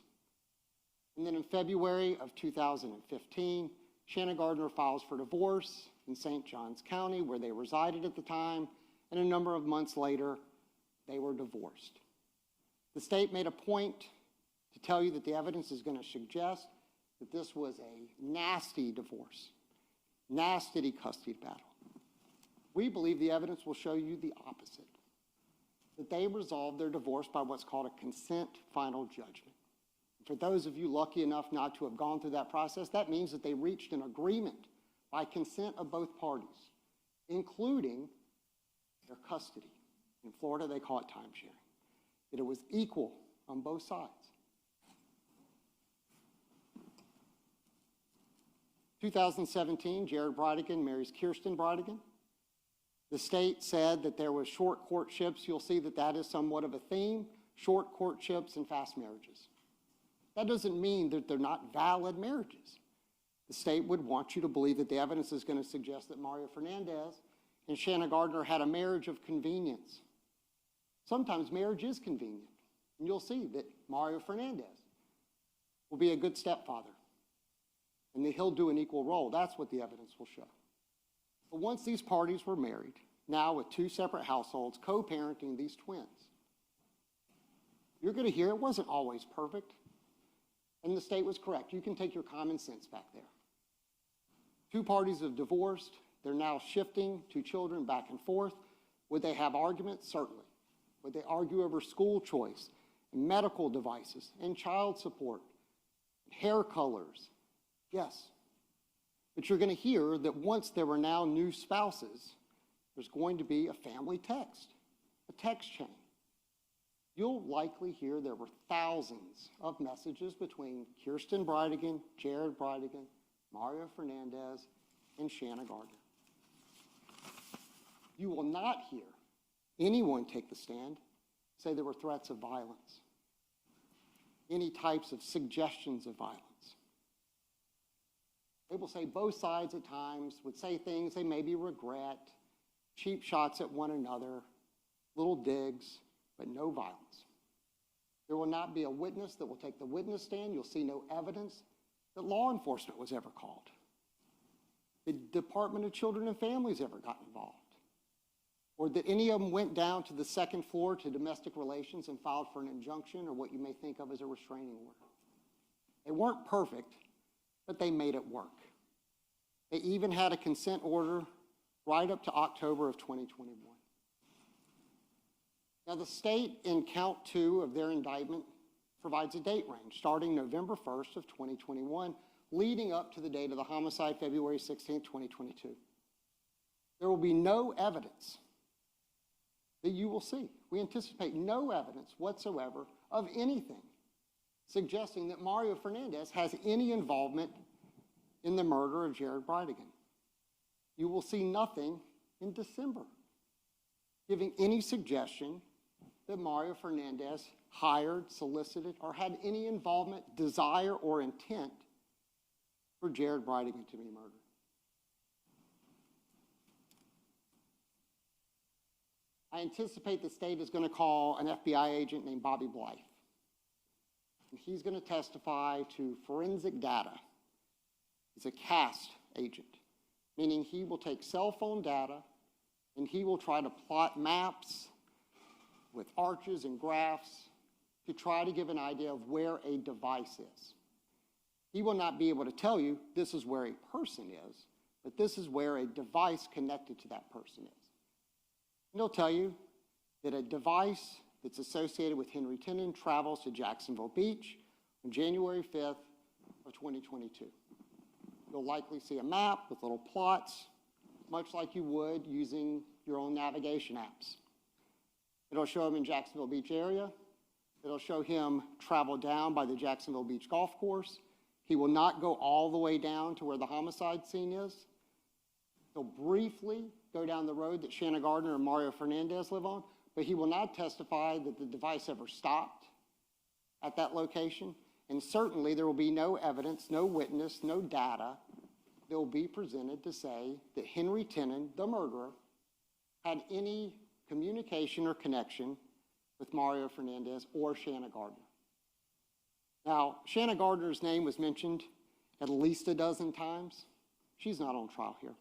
And then in February of 2015, Shanna Gardner files for divorce in St. Johns County, where they resided at the time, and a number of months later, they were divorced. The state made a point to tell you that the evidence is going to suggest that this was a nasty divorce, nasty custody battle. We believe the evidence will show you the opposite, that they resolved their divorce by what's called a consent final judgment. For those of you lucky enough not to have gone through that process, that means that they reached an agreement by consent of both parties, including their custody. In Florida, they call it time sharing. That it was equal on both sides. 2017, Jared Bridegan marries Kirsten Bridegan. The state said that there was short courtships. You'll see that that is somewhat of a theme, short courtships and fast marriages. That doesn't mean that they're not valid marriages. The state would want you to believe that the evidence is going to suggest that Mario Fernandez and Shanna Gardner had a marriage of convenience. Sometimes marriage is convenient, and you'll see that Mario Fernandez will be a good stepfather, and that he'll do an equal role. That's what the evidence will show. But once these parties were married, now with 2 separate households co-parenting these twins. You're going to hear it wasn't always perfect, and the state was correct. You can take your common sense back there. 2 parties have divorced. They're now shifting 2 children back and forth. Would they have arguments? Certainly. Would they argue over school choice, and medical devices, and child support, hair colors? Yes. But you're going to hear that once there were now new spouses, there's going to be a family text, a text chain. You'll likely hear there were thousands of messages between Kirsten Bridegan, Jared Bridegan, Mario Fernandez, and Shanna Gardner. You will not hear anyone take the stand, say there were threats of violence, any types of suggestions of violence. They will say both sides at times would say things they maybe regret, cheap shots at one another, little digs, but no violence. There will not be a witness that will take the witness stand. You'll see no evidence that law enforcement was ever called. The Department of Children and Families ever got involved. Or that any of them went down to the 2nd floor to domestic relations and filed for an injunction or what you may think of as a restraining order. They weren't perfect, but they made it work. They even had a consent order right up to October of 2021. Now, the state in count 2 of their indictment provides a date range starting November 1st of 2021, leading up to the date of the homicide, February 16th, 2022. There will be no evidence that you will see. We anticipate no evidence whatsoever of anything suggesting that Mario Fernandez has any involvement in the murder of Jared Bridegan. You will see nothing in December giving any suggestion that Mario Fernandez hired, solicited, or had any involvement, desire, or intent for Jared Bridegan to be murdered. I anticipate the state is going to call an FBI agent named Bobby Blythe. And he's going to testify to forensic data. He's a CAST agent, meaning he will take cell phone data and he will try to plot maps with arches and graphs to try to give an idea of where a device is. He will not be able to tell you this is where a person is, but this is where a device connected to that person is. And he'll tell you that a device that's associated with Henry Tenen travels to Jacksonville Beach on January 5th of 2022. You'll likely see a map with little plots, much like you would using your own navigation apps. It'll show him in Jacksonville Beach area. It'll show him travel down by the Jacksonville Beach golf course. He will not go all the way down to where the homicide scene is. He'll briefly go down the road that Shanna Gardner and Mario Fernandez live on, but he will not testify that the device ever stopped at that location. And certainly there will be no evidence, no witness, no data that will be presented to say that Henry Tenen, the murderer, had any communication or connection with Mario Fernandez or Shanna Gardner. Now, Shanna Gardner's name was mentioned at least a dozen times. She's not on trial here.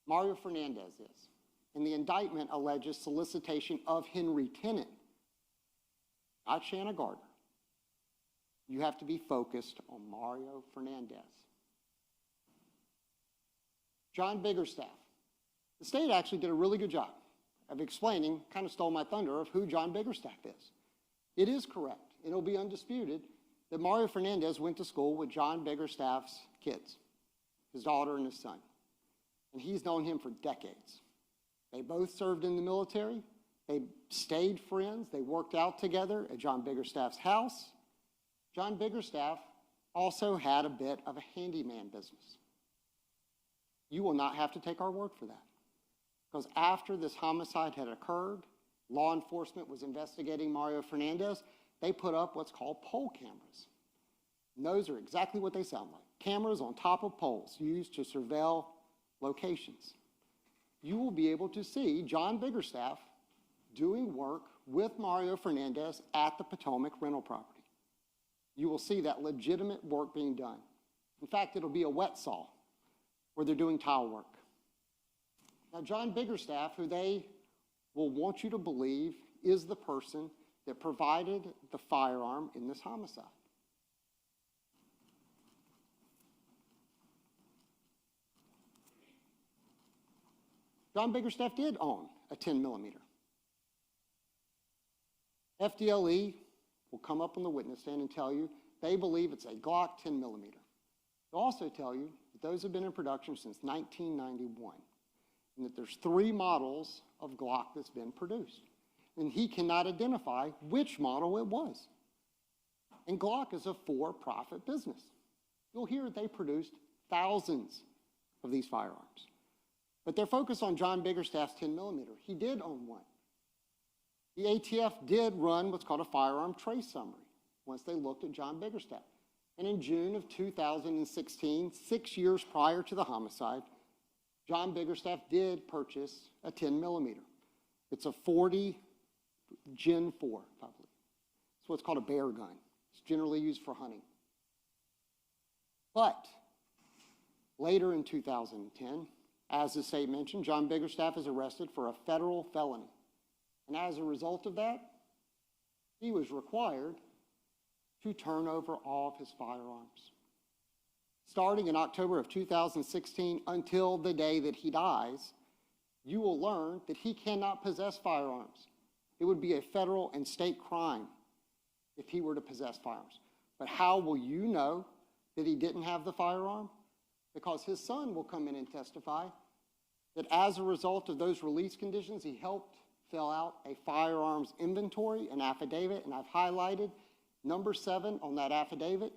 Mario Fernandez is. And the indictment alleges solicitation of Henry Tenen, not Shanna Gardner. You have to be focused on Mario Fernandez. John Biggerstaff. The state actually did a really good job of explaining, kind of stole my thunder, of who John Biggerstaff is. It is correct, and it'll be undisputed, that Mario Fernandez went to school with John Biggerstaff's kids, his daughter and his son. And he's known him for decades. They both served in the military. They stayed friends. They worked out together at John Biggerstaff's house. John Biggerstaff also had a bit of a handyman business. You will not have to take our word for that. Because after this homicide had occurred, law enforcement was investigating Mario Fernandez. They put up what's called pole cameras. And those are exactly what they sound like. Cameras on top of poles used to surveil locations. You will be able to see John Biggerstaff doing work with Mario Fernandez at the Potomac rental property. You will see that legitimate work being done. In fact, it'll be a wet saw where they're doing tile work. Now, John Biggerstaff, who they will want you to believe is the person that provided the firearm in this homicide. John Biggerstaff did own a 10 millimeter. FDLE will come up on the witness stand and tell you they believe it's a Glock 10 millimeter. They'll also tell you that those have been in production since 1991 and that there's 3 models of Glock that's been produced. And he cannot identify which model it was. And Glock is a for-profit business. You'll hear they produced thousands of these firearms. But they're focused on John Biggerstaff's 10 millimeter. He did own one. The ATF did run what's called a firearm trace summary once they looked at John Biggerstaff. And in June of 2016, 6 years prior to the homicide, John Biggerstaff did purchase a 10 millimeter. It's a 40 Gen 4, I believe. It's what's called a bear gun. It's generally used for hunting. But later in 2010, as the state mentioned, John Biggerstaff is arrested for a federal felony. And as a result of that, he was required to turn over all of his firearms. Starting in October of 2016 until the day that he dies, you will learn that he cannot possess firearms. It would be a federal and state crime if he were to possess firearms. But how will you know that he didn't have the firearm? Because his son will come in and testify that as a result of those release conditions, he helped fill out a firearms inventory, an affidavit, and I've highlighted number 7 on that affidavit,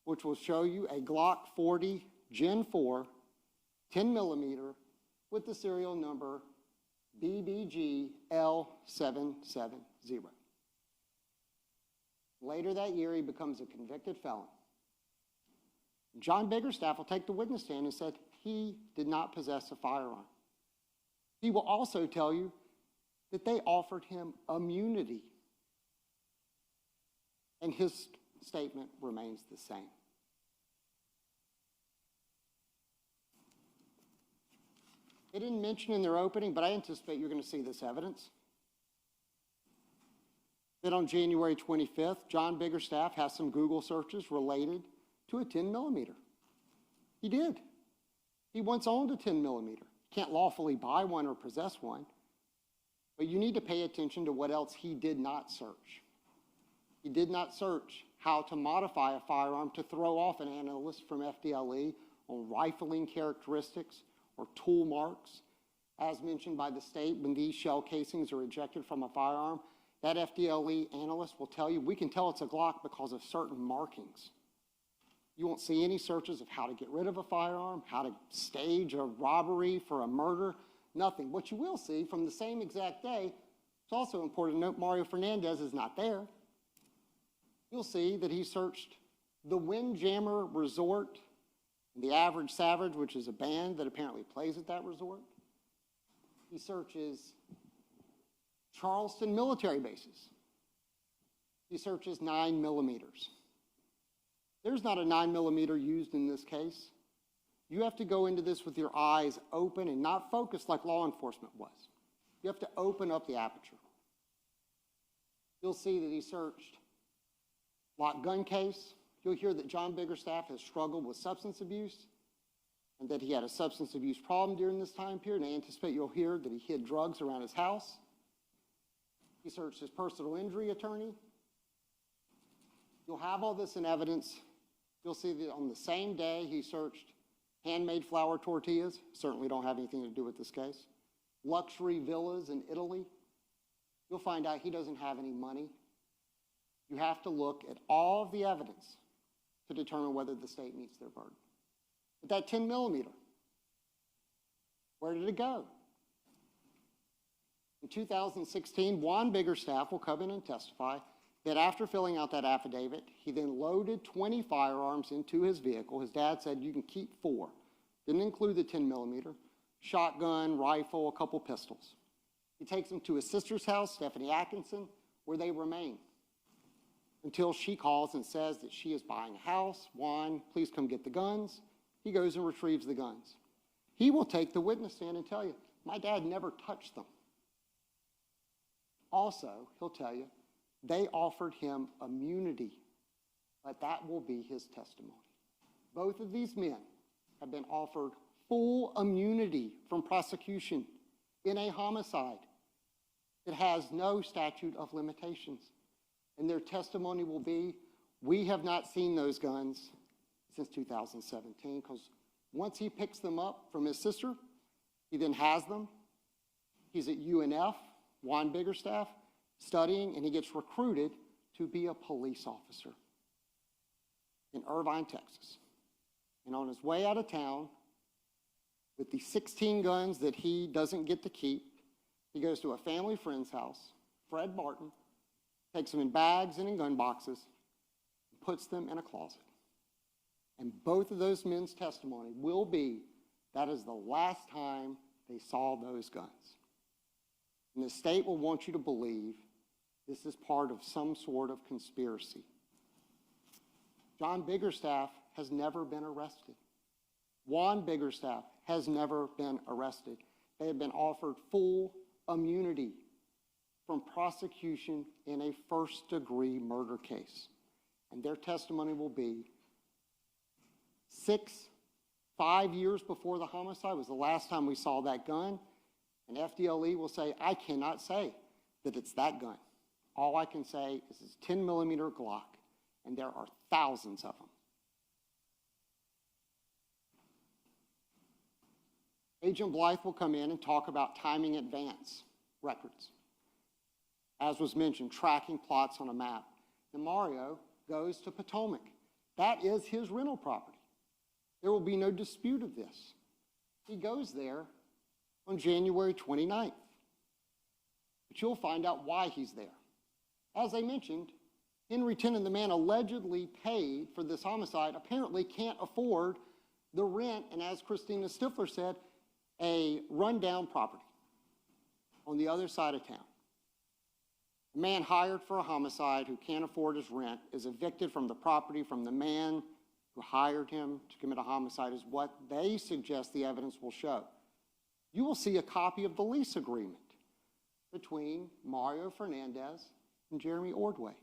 which will show you a Glock 40 Gen 4 10 millimeter with the serial number BBG L770. Later that year, he becomes a convicted felon. John Biggerstaff will take the witness stand and said he did not possess a firearm. He will also tell you that they offered him immunity. And his statement remains the same. They didn't mention in their opening, but I anticipate you're going to see this evidence. That on January 25th, John Biggerstaff has some Google searches related to a 10 millimeter. He did. He once owned a 10 millimeter. Can't lawfully buy one or possess one. But you need to pay attention to what else he did not search. He did not search how to modify a firearm to throw off an analyst from FDLE on rifling characteristics or tool marks. As mentioned by the state, when these shell casings are ejected from a firearm, that FDLE analyst will tell you, we can tell it's a Glock because of certain markings. You won't see any searches of how to get rid of a firearm, how to stage a robbery for a murder, nothing. What you will see from the same exact day, it's also important to note Mario Fernandez is not there. You'll see that he searched the Windjammer Resort, the Average Savage, which is a band that apparently plays at that resort. He searches Charleston military bases. He searches 9 millimeters. There's not a 9 millimeter used in this case. You have to go into this with your eyes open and not focused like law enforcement was. You have to open up the aperture. You'll see that he searched locked gun case. You'll hear that John Biggerstaff has struggled with substance abuse and that he had a substance abuse problem during this time period. And I anticipate you'll hear that he hid drugs around his house. He searched his personal injury attorney. You'll have all this in evidence. You'll see that on the same day he searched handmade flour tortillas, certainly don't have anything to do with this case, luxury villas in Italy. You'll find out he doesn't have any money. You have to look at all of the evidence to determine whether the state meets their burden. But that 10 millimeter, where did it go? In 2016, Juan Biggerstaff will come in and testify that after filling out that affidavit, he then loaded 20 firearms into his vehicle. His dad said you can keep 4. Didn't include the 10 millimeter, shotgun, rifle, a couple pistols. He takes them to his sister's house, Stephanie Atkinson, where they remain until she calls and says that she is buying a house. Juan, please come get the guns. He goes and retrieves the guns. He will take the witness stand and tell you, My dad never touched them. Also, he'll tell you, they offered him immunity, but that will be his testimony. Both of these men have been offered full immunity from prosecution in a homicide that has no statute of limitations. And their testimony will be, we have not seen those guns since 2017, because once he picks them up from his sister, he then has them. He's at UNF, Juan Biggerstaff, studying, and he gets recruited to be a police officer in Irvine, Texas. And on his way out of town, with the 16 guns that he doesn't get to keep, he goes to a family friend's house, Fred Martin, takes them in bags and in gun boxes, and puts them in a closet. And both of those men's testimony will be, that is the last time they saw those guns. And the state will want you to believe this is part of some sort of conspiracy. John Biggerstaff has never been arrested. Juan Biggerstaff has never been arrested. They have been offered full immunity from prosecution in a first-degree murder case. And their testimony will be 5 years before the homicide was the last time we saw that gun. And FDLE will say, I cannot say that it's that gun. All I can say is it's 10-millimeter Glock, and there are thousands of them. Agent Blythe will come in and talk about timing advance records. As was mentioned, tracking plots on a map. And Mario goes to Potomac. That is his rental property. There will be no dispute of this. He goes there on January 29th. But you'll find out why he's there. As I mentioned, Henry Tennant, the man allegedly paid for this homicide, apparently can't afford the rent, and as Christina Stifler said, a rundown property on the other side of town. A man hired for a homicide who can't afford his rent is evicted from the property from the man who hired him to commit a homicide, is what they suggest the evidence will show. You will see a copy of the lease agreement between Mario Fernandez and Jeremy Ordway.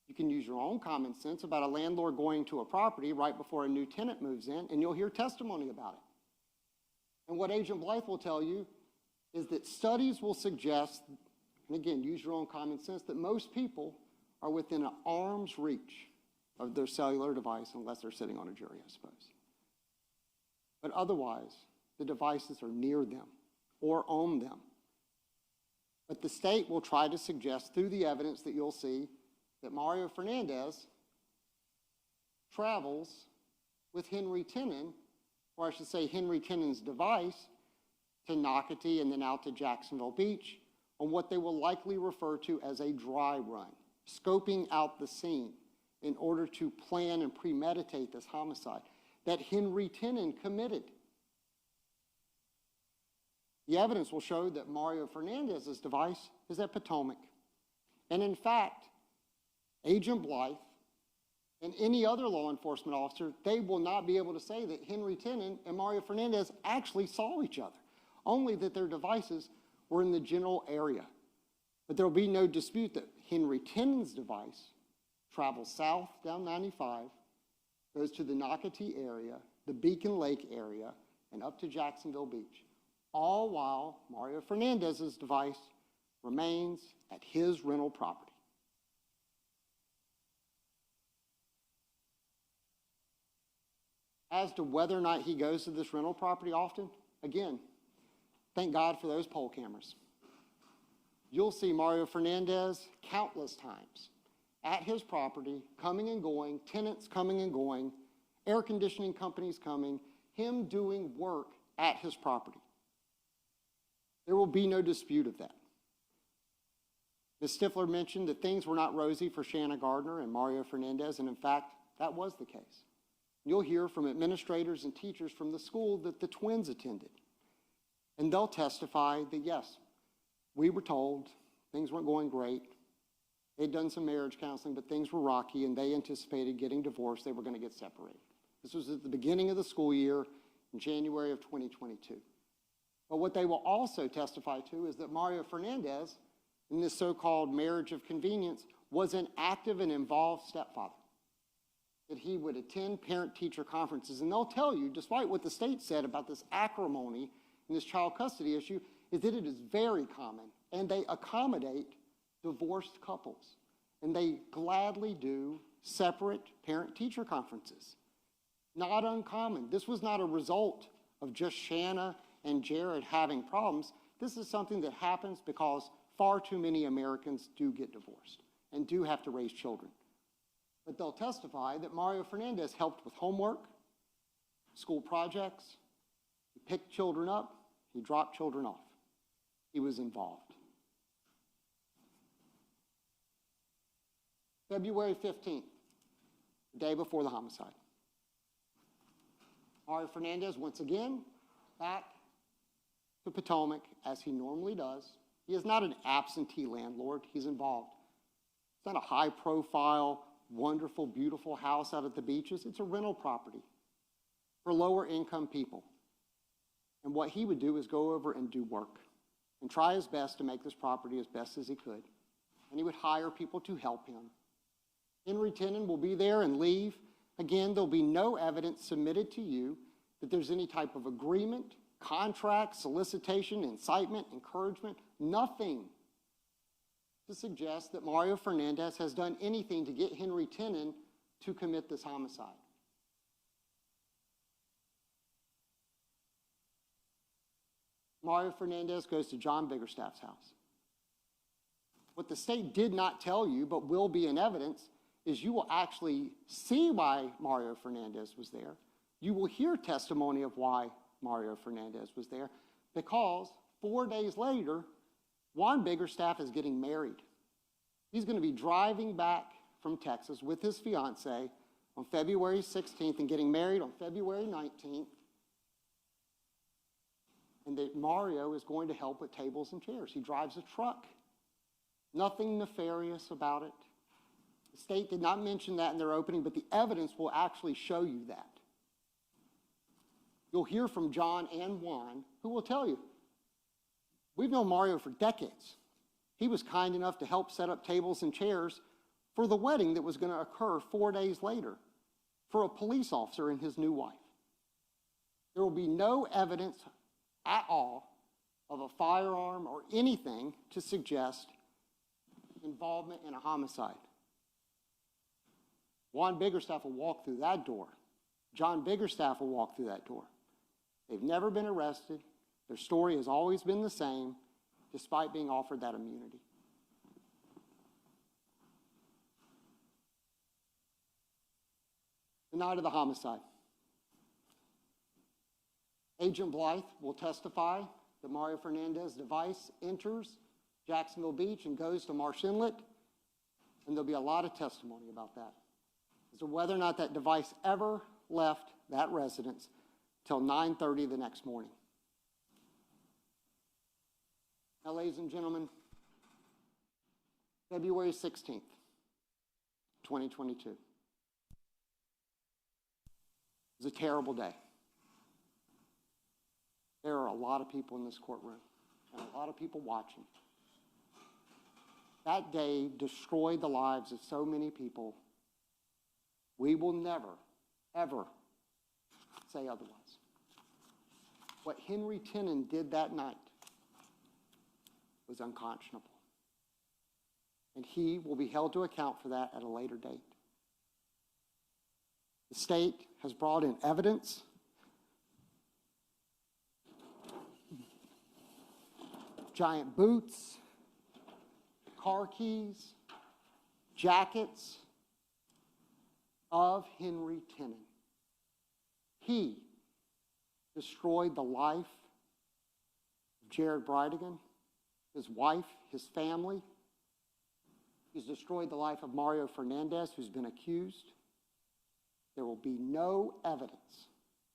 You can use your own common sense about a landlord going to a property right before a new tenant moves in, and you'll hear testimony about it. And what Agent Blythe will tell you is that studies will suggest, and again, use your own common sense, that most people are within an arm's reach of their cellular device, unless they're sitting on a jury, I suppose. But otherwise, the devices are near them or on them. But the state will try to suggest through the evidence that you'll see that Mario Fernandez travels with Henry Tennant, or I should say Henry Tennant's device, to Nocatee and then out to Jacksonville Beach on what they will likely refer to as a dry run, scoping out the scene in order to plan and premeditate this homicide that Henry Tennant committed. The evidence will show that Mario Fernandez's device is at Potomac. And in fact, Agent Blythe and any other law enforcement officer, they will not be able to say that Henry Tennant and Mario Fernandez actually saw each other, only that their devices were in the general area. But there will be no dispute that Henry Tennant's device travels south down 95, goes to the Nocatee area, the Beacon Lake area, and up to Jacksonville Beach, all while Mario Fernandez's device remains at his rental property. As to whether or not he goes to this rental property often, again, thank God for those poll cameras. You'll see Mario Fernandez countless times at his property, coming and going, tenants coming and going, air conditioning companies coming, him doing work at his property. There will be no dispute of that. Ms. Stifler mentioned that things were not rosy for Shanna Gardner and Mario Fernandez, and in fact, that was the case. You'll hear from administrators and teachers from the school that the twins attended. And they'll testify that, yes, we were told things weren't going great. They'd done some marriage counseling, but things were rocky, and they anticipated getting divorced. They were going to get separated. This was at the beginning of the school year in January of 2022. But what they will also testify to is that Mario Fernandez, in this so-called marriage of convenience, was an active and involved stepfather. That he would attend parent-teacher conferences. And they'll tell you, despite what the state said about this acrimony in this child custody issue, is that it is very common. And they accommodate divorced couples. And they gladly do separate parent-teacher conferences. Not uncommon. This was not a result of just Shanna and Jared having problems. This is something that happens because far too many Americans do get divorced and do have to raise children. But they'll testify that Mario Fernandez helped with homework, school projects, he picked children up, he dropped children off. He was involved. February 15th, the day before the homicide. Mario Fernandez, once again, back to Potomac, as he normally does. He is not an absentee landlord. He's involved. It's not a high-profile, wonderful, beautiful house out at the beaches. It's a rental property for lower-income people. And what he would do is go over and do work and try his best to make this property as best as he could. And he would hire people to help him. Henry Tenen will be there and leave. Again, there'll be no evidence submitted to you that there's any type of agreement, contract, solicitation, incitement, encouragement, nothing to suggest that Mario Fernandez has done anything to get Henry Tenen to commit this homicide. Mario Fernandez goes to John Biggerstaff's house. What the state did not tell you, but will be in evidence, is you will actually see why Mario Fernandez was there. You will hear testimony of why Mario Fernandez was there, because 4 days later, Juan Biggerstaff is getting married. He's going to be driving back from Texas with his fiancée on February 16th and getting married on February 19th. And that Mario is going to help with tables and chairs. He drives a truck. Nothing nefarious about it. The state did not mention that in their opening, but the evidence will actually show you that. You'll hear from John and Juan, who will tell you, we've known Mario for decades. He was kind enough to help set up tables and chairs for the wedding that was going to occur 4 days later for a police officer and his new wife. There will be no evidence at all of a firearm or anything to suggest involvement in a homicide. Juan Biggerstaff will walk through that door. John Biggerstaff will walk through that door. They've never been arrested. Their story has always been the same, despite being offered that immunity. The night of the homicide. Agent Blythe will testify that Mario Fernandez's device enters Jacksonville Beach and goes to Marsh Inlet, and there'll be a lot of testimony about that, as to whether or not that device ever left that residence till 9:30 the next morning. Now, ladies and gentlemen, February 16th, 2022. It was a terrible day. There are a lot of people in this courtroom and a lot of people watching. That day destroyed the lives of so many people. We will never, ever say otherwise. What Henry Tenen did that night was unconscionable. And he will be held to account for that at a later date. The state has brought in evidence. Giant boots, car keys, jackets of Henry Tenen. He destroyed the life of Jared Bridegan, his wife, his family. He's destroyed the life of Mario Fernandez, who's been accused. There will be no evidence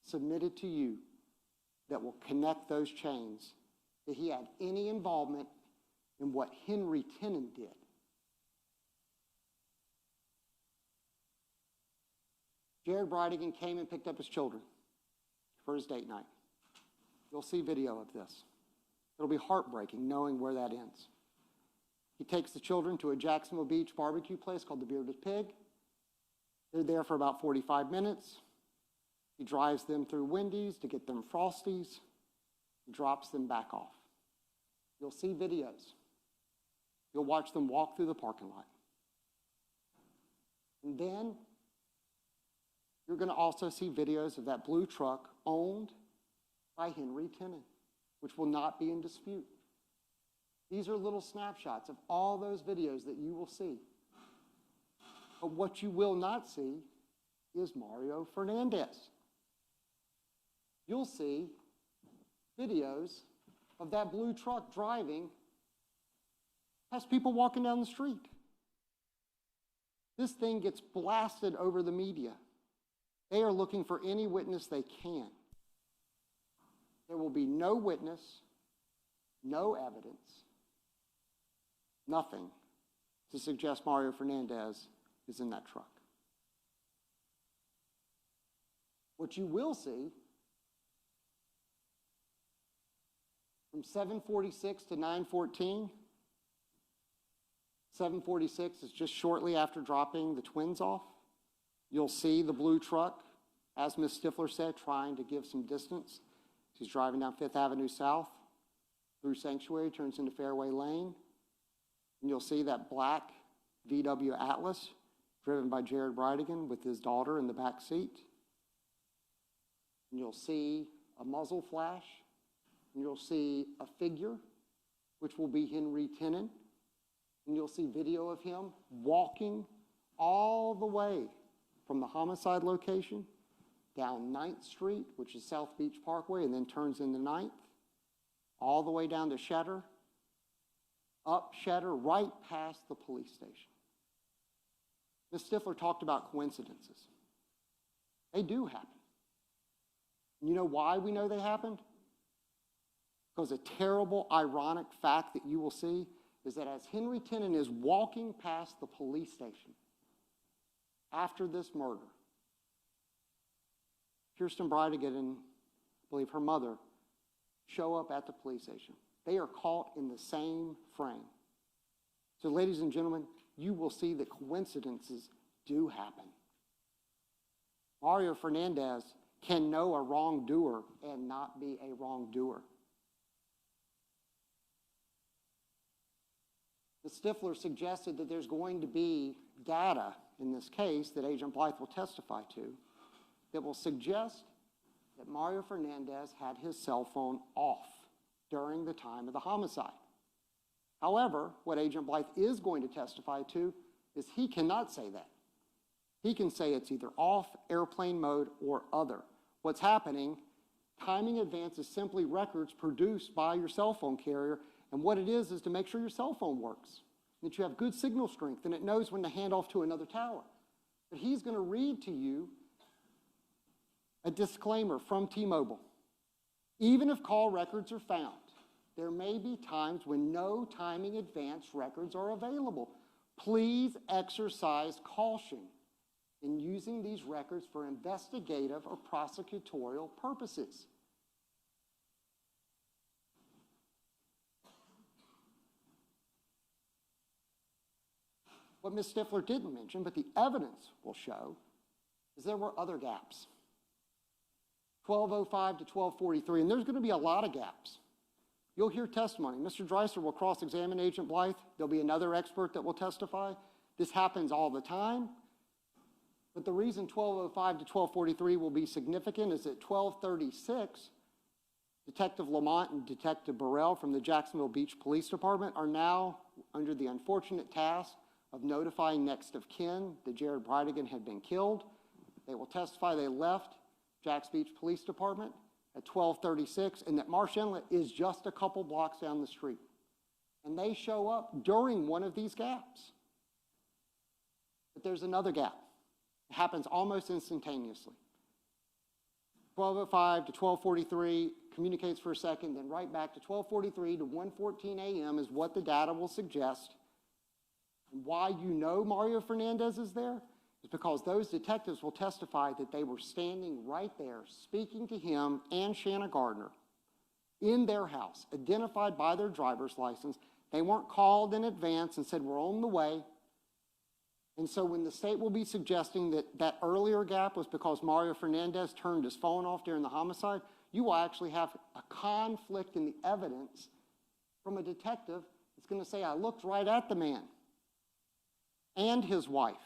submitted to you that will connect those chains, that he had any involvement in what Henry Tenen did. Jared Bridegan came and picked up his children for his date night. You'll see video of this. It'll be heartbreaking knowing where that ends. He takes the children to a Jacksonville Beach barbecue place called the Bearded Pig. They're there for about 45 minutes. He drives them through Wendy's to get them Frosties. He drops them back off. You'll see videos. You'll watch them walk through the parking lot. And then you're going to also see videos of that blue truck owned by Henry Tennant, which will not be in dispute. These are little snapshots of all those videos that you will see. But what you will not see is Mario Fernandez. You'll see videos of that blue truck driving past people walking down the street. This thing gets blasted over the media. They are looking for any witness they can. There will be no witness, no evidence, nothing to suggest Mario Fernandez is in that truck. What you will see from 7:46 to 9:14, 7:46 is just shortly after dropping the twins off. You'll see the blue truck, as Ms. Stifler said, trying to give some distance. She's driving down 5th Avenue South through Sanctuary, turns into Fairway Lane. And you'll see that black VW Atlas driven by Jared Bridegan with his daughter in the back seat. And you'll see a muzzle flash. And you'll see a figure, which will be Henry Tennant. And you'll see video of him walking all the way from the homicide location down 9th Street, which is South Beach Parkway, and then turns into 9th, all the way down to Shetter, up Shetter, right past the police station. Ms. Stifler talked about coincidences. They do happen. You know why we know they happened? Because a terrible, ironic fact that you will see is that as Henry Tennant is walking past the police station after this murder, Kirsten Bridegan and I believe her mother show up at the police station. They are caught in the same frame. So ladies and gentlemen, you will see that coincidences do happen. Mario Fernandez can know a wrongdoer and not be a wrongdoer. Ms. Stifler suggested that there's going to be data in this case that Agent Blythe will testify to that will suggest that Mario Fernandez had his cell phone off during the time of the homicide. However, what Agent Blythe is going to testify to is he cannot say that. He can say it's either off, airplane mode, or other. What's happening, timing advance is simply records produced by your cell phone carrier, and what it is to make sure your cell phone works, that you have good signal strength, and it knows when to hand off to another tower. But he's going to read to you a disclaimer from T-Mobile. Even if call records are found, there may be times when no timing advance records are available. Please exercise caution in using these records for investigative or prosecutorial purposes. What Ms. Stifler didn't mention, but the evidence will show, is there were other gaps. 1205 to 1243, and there's going to be a lot of gaps. You'll hear testimony. Mr. Dreiser will cross-examine Agent Blythe. There'll be another expert that will testify. This happens all the time. But the reason 1205 to 1243 will be significant is at 1236, Detective Lamont and Detective Burrell from the Jacksonville Beach Police Department are now under the unfortunate task of notifying next of kin that Jared Bridegan had been killed. They will testify they left Jacks Beach Police Department at 1236 and that Marsh Inlet is just a couple blocks down the street. And they show up during one of these gaps. But there's another gap. It happens almost instantaneously. 1205 to 1243 communicates for a second, then right back to 1243 to 1:14 a.m. is what the data will suggest. And why you know Mario Fernandez is there is because those detectives will testify that they were standing right there speaking to him and Shanna Gardner in their house, identified by their driver's license. They weren't called in advance and said, we're on the way. And so when the state will be suggesting that that earlier gap was because Mario Fernandez turned his phone off during the homicide, you will actually have a conflict in the evidence from a detective that's going to say, I looked right at the man and his wife.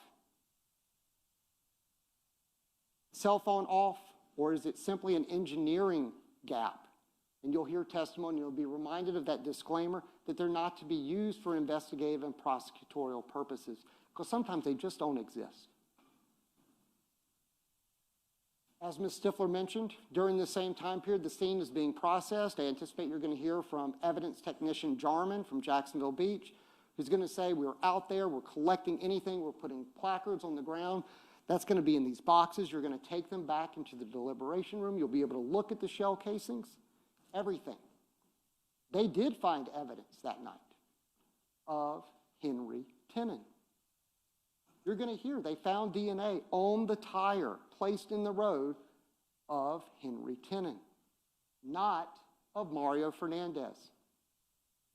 Cell phone off, or is it simply an engineering gap? And you'll hear testimony, you'll be reminded of that disclaimer that they're not to be used for investigative and prosecutorial purposes, because sometimes they just don't exist. As Ms. Stifler mentioned, during the same time period, the scene is being processed. I anticipate you're going to hear from evidence technician Jarman from Jacksonville Beach, who's going to say, we're out there, we're collecting anything, we're putting placards on the ground. That's going to be in these boxes. You're going to take them back into the deliberation room. You'll be able to look at the shell casings, everything. They did find evidence that night of Henry Tenen. You're going to hear they found DNA on the tire placed in the road of Henry Tenen, not of Mario Fernandez.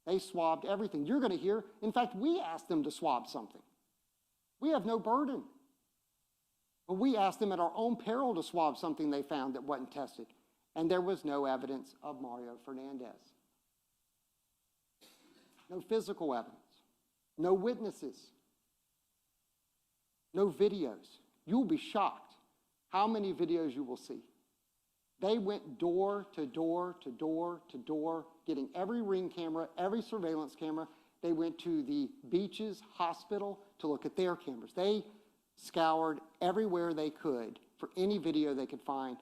They swabbed everything. You're going to hear, in fact, we asked them to swab something. We have no burden. But we asked them at our own peril to swab something they found that wasn't tested. And there was no evidence of Mario Fernandez. No physical evidence. No witnesses. No videos. You'll be shocked how many videos you will see. They went door to door to door to door, getting every ring camera, every surveillance camera. They went to the Beaches Hospital to look at their cameras. They scoured everywhere they could for any video they could find,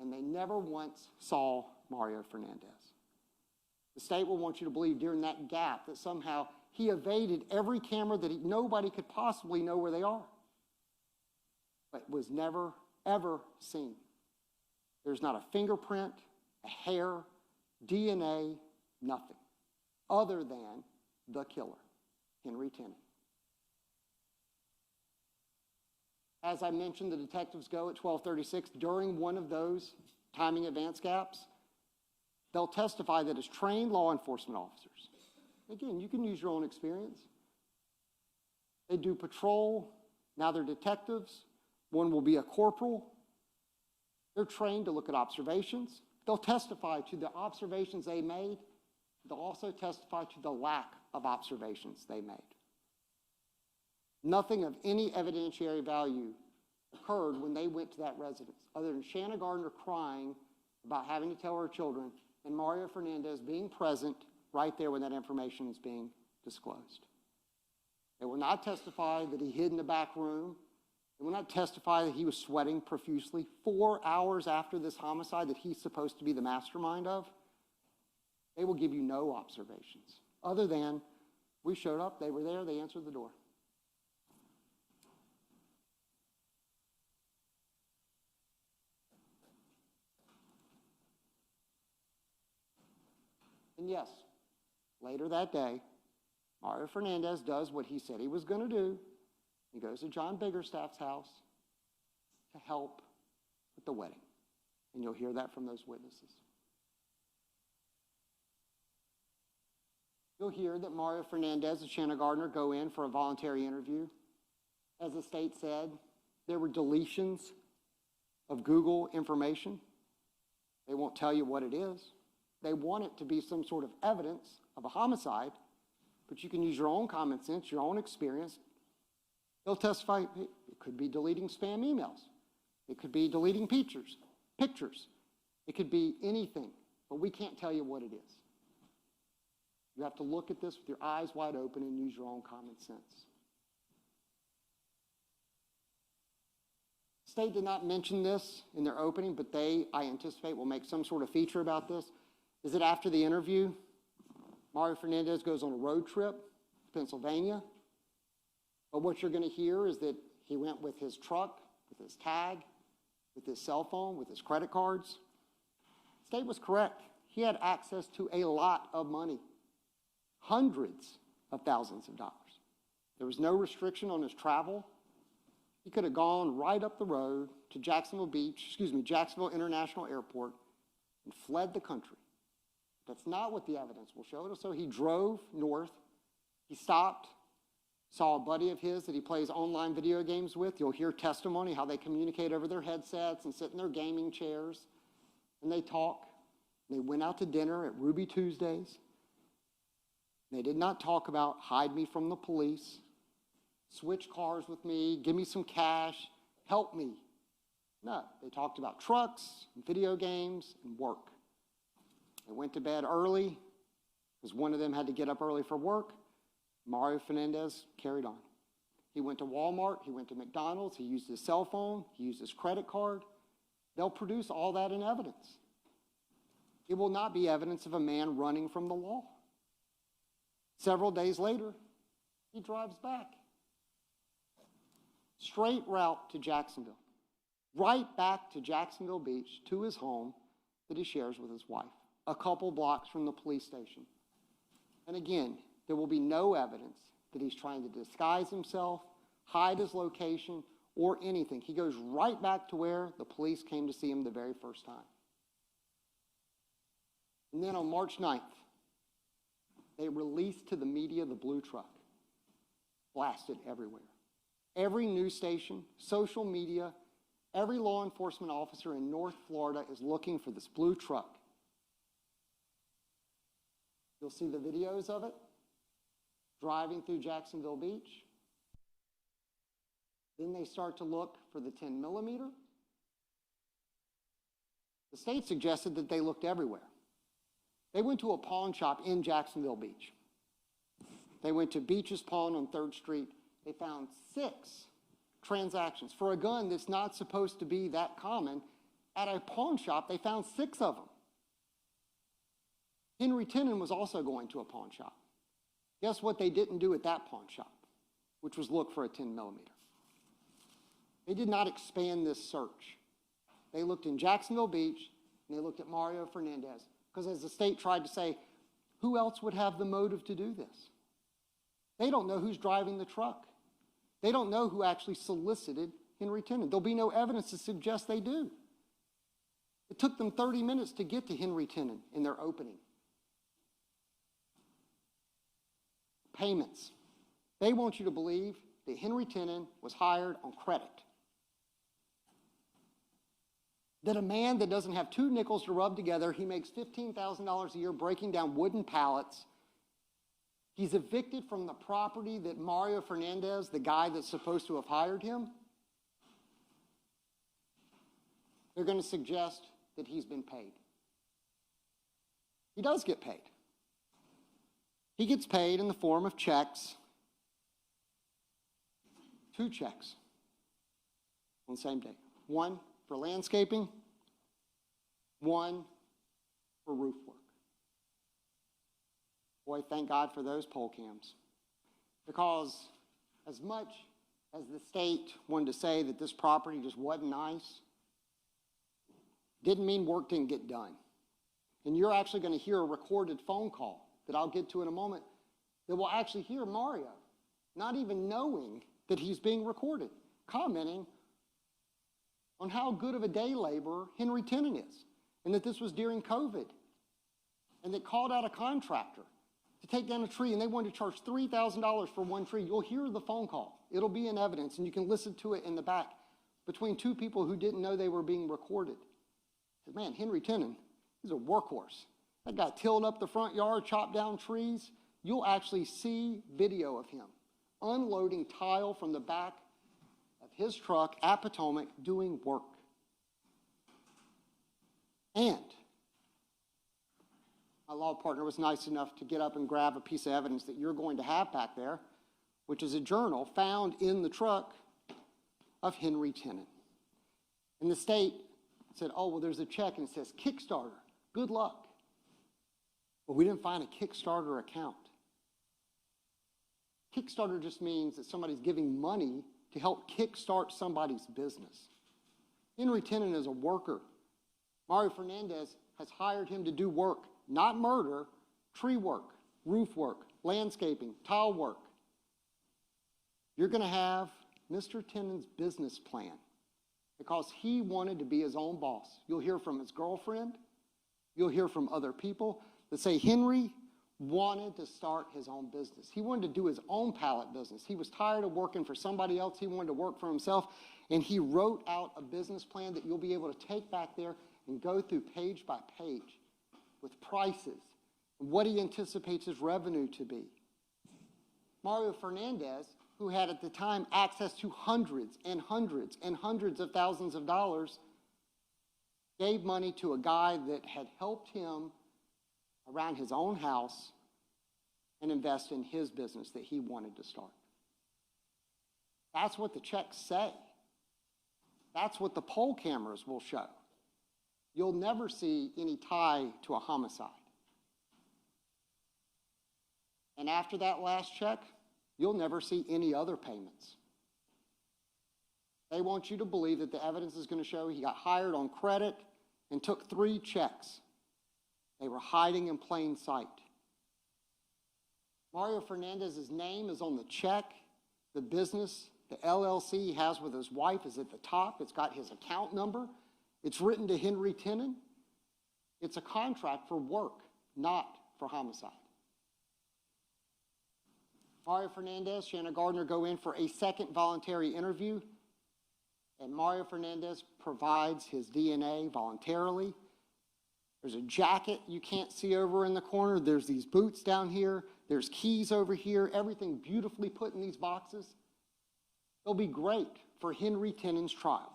and they never once saw Mario Fernandez. The state will want you to believe during that gap that somehow he evaded every camera that nobody could possibly know where they are, but was never, ever seen. There's not a fingerprint, a hair, DNA, nothing, other than the killer, Henry Tenen. As I mentioned, the detectives go at 12:36. During one of those timing advance gaps, they'll testify that as trained law enforcement officers, again, you can use your own experience. They do patrol. Now they're detectives. One will be a corporal. They're trained to look at observations. They'll testify to the observations they made. They'll also testify to the lack of observations they made. Nothing of any evidentiary value occurred when they went to that residence, other than Shanna Gardner crying about having to tell her children and Mario Fernandez being present right there when that information is being disclosed. They will not testify that he hid in the back room. They will not testify that he was sweating profusely 4 hours after this homicide that he's supposed to be the mastermind of. They will give you no observations, other than we showed up, they were there, they answered the door. And yes, later that day, Mario Fernandez does what he said he was going to do. He goes to John Biggerstaff's house to help with the wedding. And you'll hear that from those witnesses. You'll hear that Mario Fernandez and Shanna Gardner go in for a voluntary interview. As the state said, there were deletions of Google information. They won't tell you what it is. They want it to be some sort of evidence of a homicide, but you can use your own common sense, your own experience. They'll testify, it could be deleting spam emails. It could be deleting pictures. It could be anything, but we can't tell you what it is. You have to look at this with your eyes wide open and use your own common sense. The state did not mention this in their opening, but they, I anticipate, will make some sort of feature about this. Is that after the interview, Mario Fernandez goes on a road trip to Pennsylvania. But what you're going to hear is that he went with his truck, with his tag, with his cell phone, with his credit cards. The state was correct. He had access to a lot of money, hundreds of thousands of dollars. There was no restriction on his travel. He could have gone right up the road to Jacksonville International Airport and fled the country That's not what the evidence will show. So he drove north. He stopped, saw a buddy of his that he plays online video games with. You'll hear testimony, how they communicate over their headsets and sit in their gaming chairs, and they talk. They went out to dinner at Ruby Tuesdays. They did not talk about hide me from the police, switch cars with me, give me some cash, help me. No, they talked about trucks, and video games, and work. They went to bed early because one of them had to get up early for work. Mario Fernandez carried on. He went to Walmart, he went to McDonald's, he used his cell phone, he used his credit card. They'll produce all that in evidence. It will not be evidence of a man running from the law. Several days later, he drives back. Straight route to Jacksonville. Right back to Jacksonville Beach, to his home that he shares with his wife, a couple blocks from the police station. And again, there will be no evidence that he's trying to disguise himself, hide his location, or anything. He goes right back to where the police came to see him the very first time. And then on March 9th, they released to the media the blue truck, blasted everywhere. Every news station, social media, every law enforcement officer in North Florida is looking for this blue truck. You'll see the videos of it driving through Jacksonville Beach. Then they start to look for the 10 millimeter. The state suggested that they looked everywhere. They went to a pawn shop in Jacksonville Beach. They went to Beach's Pawn on 3rd Street. They found 6 transactions. For a gun that's not supposed to be that common, at a pawn shop, they found 6 of them. Henry Tenen was also going to a pawn shop. Guess what they didn't do at that pawn shop, which was look for a 10 millimeter. They did not expand this search. They looked in Jacksonville Beach, and they looked at Mario Fernandez, because as the state tried to say, who else would have the motive to do this? They don't know who's driving the truck. They don't know who actually solicited Henry Tenen. There'll be no evidence to suggest they do. It took them 30 minutes to get to Henry Tenen in their opening. Payments. They want you to believe that Henry Tenen was hired on credit. That a man that doesn't have 2 nickels to rub together, he makes $15,000 a year breaking down wooden pallets. He's evicted from the property that Mario Fernandez, the guy that's supposed to have hired him, they're going to suggest that he's been paid. He does get paid. He gets paid in the form of checks, 2 checks on the same day. One for landscaping, one for roof work. Boy, thank God for those poll cams. Because as much as the state wanted to say that this property just wasn't nice, didn't mean work didn't get done. And you're actually going to hear a recorded phone call that I'll get to in a moment that will actually hear Mario, not even knowing that he's being recorded, commenting on how good of a day laborer Henry Tenen is, and that this was during COVID, and that called out a contractor to take down a tree, and they wanted to charge $3,000 for one tree. You'll hear the phone call. It'll be in evidence, and you can listen to it in the back between 2 people who didn't know they were being recorded. Man, Henry Tenen, he's a workhorse. That guy tilled up the front yard, chopped down trees. You'll actually see video of him unloading tile from the back of his truck at Potomac doing work. And my law partner was nice enough to get up and grab a piece of evidence that you're going to have back there, which is a journal found in the truck of Henry Tenen. And the state said, oh, well, there's a check, and it says Kickstarter. Good luck. But we didn't find a Kickstarter account. Kickstarter just means that somebody's giving money to help kickstart somebody's business. Henry Tenen is a worker. Mario Fernandez has hired him to do work, not murder, tree work, roof work, landscaping, tile work. You're going to have Mr. Tenen's business plan because he wanted to be his own boss. You'll hear from his girlfriend. You'll hear from other people. that say Henry wanted to start his own business. He wanted to do his own pallet business. He was tired of working for somebody else. He wanted to work for himself. And he wrote out a business plan that you'll be able to take back there and go through page by page with prices and what he anticipates his revenue to be. Mario Fernandez, who had at the time access to hundreds and hundreds and hundreds of thousands of dollars, gave money to a guy that had helped him around his own house and invest in his business that he wanted to start. That's what the checks say. That's what the poll cameras will show. You'll never see any tie to a homicide. And after that last check, you'll never see any other payments. They want you to believe that the evidence is going to show he got hired on credit and took 3 checks. They were hiding in plain sight. Mario Fernandez's name is on the check. The business, the LLC he has with his wife is at the top. It's got his account number. It's written to Henry Tenen. It's a contract for work, not for homicide. Mario Fernandez, Shanna Gardner go in for a second voluntary interview, and Mario Fernandez provides his DNA voluntarily. There's a jacket you can't see over in the corner. There's these boots down here. There's keys over here. Everything beautifully put in these boxes. They'll be great for Henry Tenen's trial.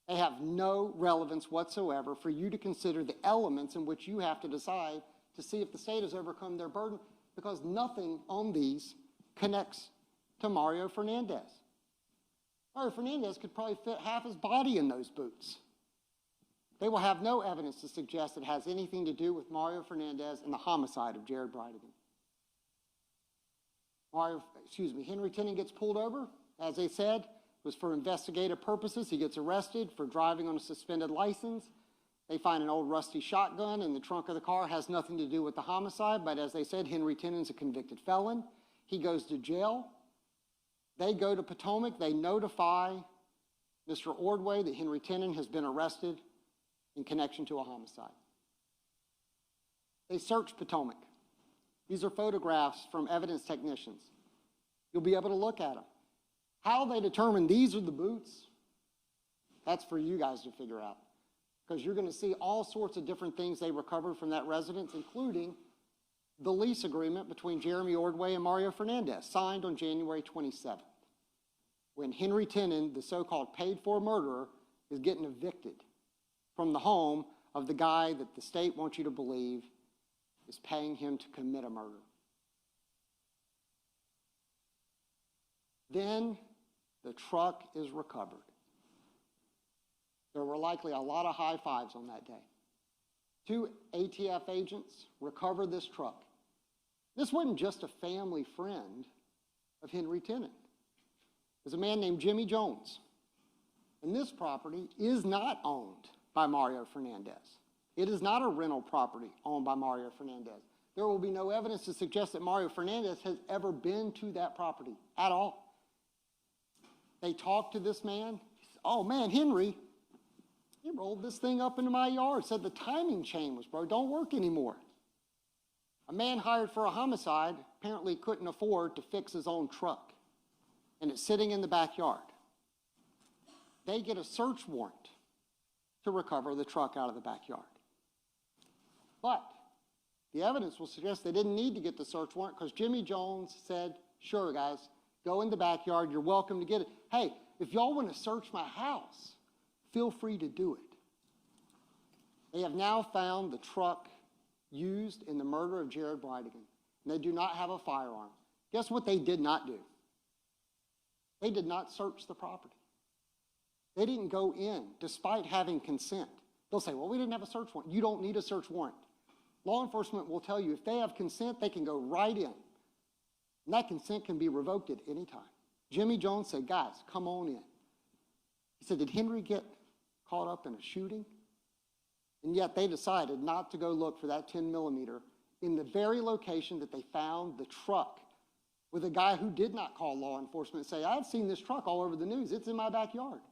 They have no relevance whatsoever for you to consider the elements in which you have to decide to see if the state has overcome their burden, because nothing on these connects to Mario Fernandez. Mario Fernandez could probably fit half his body in those boots. They will have no evidence to suggest it has anything to do with Mario Fernandez and the homicide of Jared Bridegan. Henry Tenen gets pulled over, as they said, was for investigative purposes. He gets arrested for driving on a suspended license. They find an old rusty shotgun in the trunk of the car. Has nothing to do with the homicide, but as they said, Henry Tenen's a convicted felon. He goes to jail. They go to Potomac. They notify Mr. Ordway that Henry Tenen has been arrested in connection to a homicide. They search Potomac. These are photographs from evidence technicians. You'll be able to look at them. How they determine these are the boots, that's for you guys to figure out, because you're going to see all sorts of different things they recovered from that residence, including the lease agreement between Jeremy Ordway and Mario Fernandez, signed on January 27th, when Henry Tenen, the so-called paid-for murderer, is getting evicted from the home of the guy that the state wants you to believe is paying him to commit a murder. Then the truck is recovered. There were likely a lot of high fives on that day. 2 ATF agents recovered this truck. This wasn't just a family friend of Henry Tenen. There's a man named Jimmy Jones. And this property is not owned by Mario Fernandez. It is not a rental property owned by Mario Fernandez. There will be no evidence to suggest that Mario Fernandez has ever been to that property at all. They talked to this man. He said, "Oh man, Henry, he rolled this thing up into my yard, said the timing chain was broke, don't work anymore." A man hired for a homicide apparently couldn't afford to fix his own truck, and it's sitting in the backyard. They get a search warrant to recover the truck out of the backyard. But the evidence will suggest they didn't need to get the search warrant because Jimmy Jones said, "Sure, guys, go in the backyard. You're welcome to get it. Hey, if y'all want to search my house, feel free to do it." They have now found the truck used in the murder of Jared Bridegan, and they do not have a firearm. Guess what they did not do? They did not search the property. They didn't go in despite having consent. They'll say, "Well, we didn't have a search warrant." You don't need a search warrant. Law enforcement will tell you if they have consent, they can go right in. And that consent can be revoked at any time. Jimmy Jones said, "Guys, come on in." He said, "Did Henry get caught up in a shooting?" And yet they decided not to go look for that 10 millimeter in the very location that they found the truck with a guy who did not call law enforcement and say, "I've seen this truck all over the news. It's in my backyard."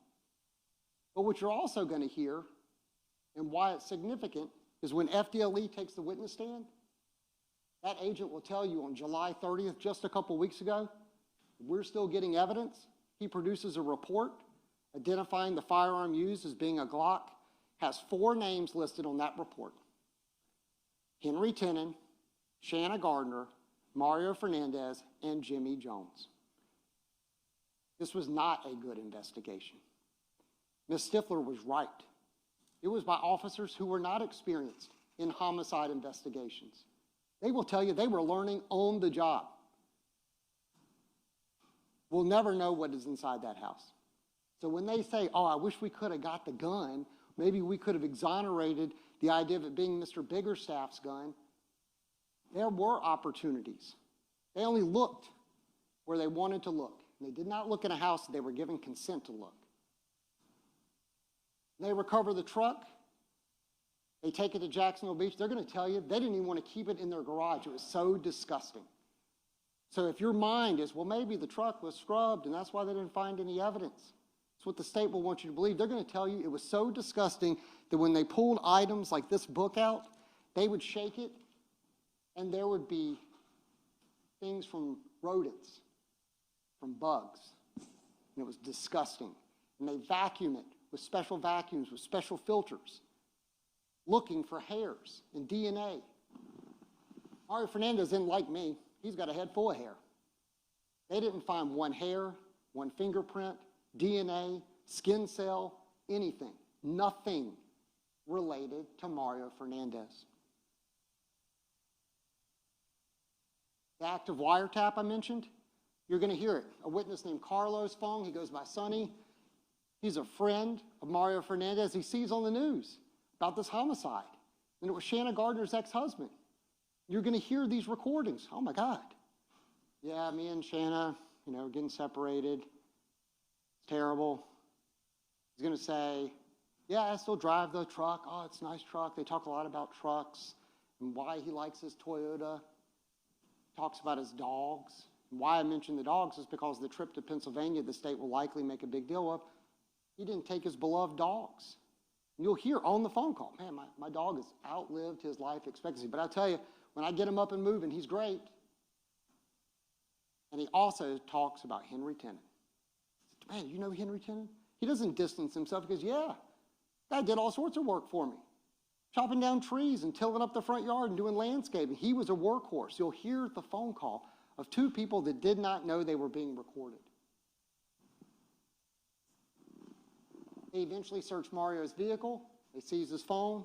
But what you're also going to hear, and why it's significant, is when FDLE takes the witness stand, that agent will tell you on July 30th, just a couple weeks ago, we're still getting evidence. He produces a report identifying the firearm used as being a Glock, has 4 names listed on that report: Henry Tenen, Shanna Gardner, Mario Fernandez, and Jimmy Jones. This was not a good investigation. Ms. Stifler was right. It was by officers who were not experienced in homicide investigations. They will tell you they were learning on the job. We'll never know what is inside that house. So when they say, oh, I wish we could have got the gun, maybe we could have exonerated the idea of it being Mr. Biggerstaff's gun, there were opportunities. They only looked where they wanted to look. And they did not look in a house that they were given consent to look. They recover the truck. They take it to Jacksonville Beach. They're going to tell you they didn't even want to keep it in their garage. It was so disgusting. So if your mind is, well, maybe the truck was scrubbed and that's why they didn't find any evidence, it's what the state will want you to believe. They're going to tell you it was so disgusting that when they pulled items like this book out, they would shake it and there would be things from rodents, from bugs, and it was disgusting. And they vacuum it with special vacuums, with special filters, looking for hairs and DNA. Mario Fernandez isn't like me. He's got a head full of hair. They didn't find one hair, one fingerprint, DNA, skin cell, anything. Nothing related to Mario Fernandez. The active wiretap I mentioned, you're going to hear it. A witness named Carlos Fong, he goes by Sonny. He's a friend of Mario Fernandez. He sees on the news about this homicide. And it was Shanna Gardner's ex-husband. You're going to hear these recordings. Oh, my God. Yeah, me and Shanna, getting separated. It's terrible. He's going to say, yeah, I still drive the truck. Oh, it's a nice truck. They talk a lot about trucks and why he likes his Toyota. Talks about his dogs. And why I mention the dogs is because the trip to Pennsylvania, the state will likely make a big deal of. He didn't take his beloved dogs. And you'll hear on the phone call, man, my dog has outlived his life expectancy. But I tell you, when I get him up and moving, he's great. And he also talks about Henry Tenen. Man, you know Henry Tenen? He doesn't distance himself because, yeah, guy did all sorts of work for me. Chopping down trees and tilling up the front yard and doing landscaping. He was a workhorse. You'll hear the phone call of 2 people that did not know they were being recorded. They eventually search Mario's vehicle. They seize his phone.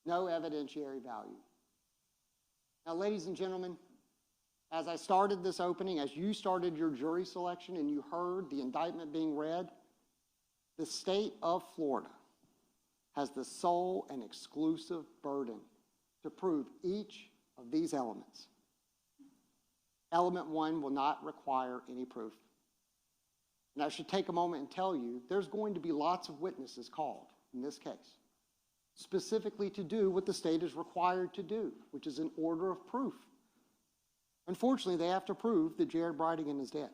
No evidentiary value. Now, ladies and gentlemen, as I started this opening, as you started your jury selection and you heard the indictment being read, the state of Florida has the sole and exclusive burden to prove each of these elements. Element 1 will not require any proof. And I should take a moment and tell you, there's going to be lots of witnesses called in this case, specifically to do what the state is required to do, which is an order of proof. Unfortunately, they have to prove that Jared Bridegan is dead.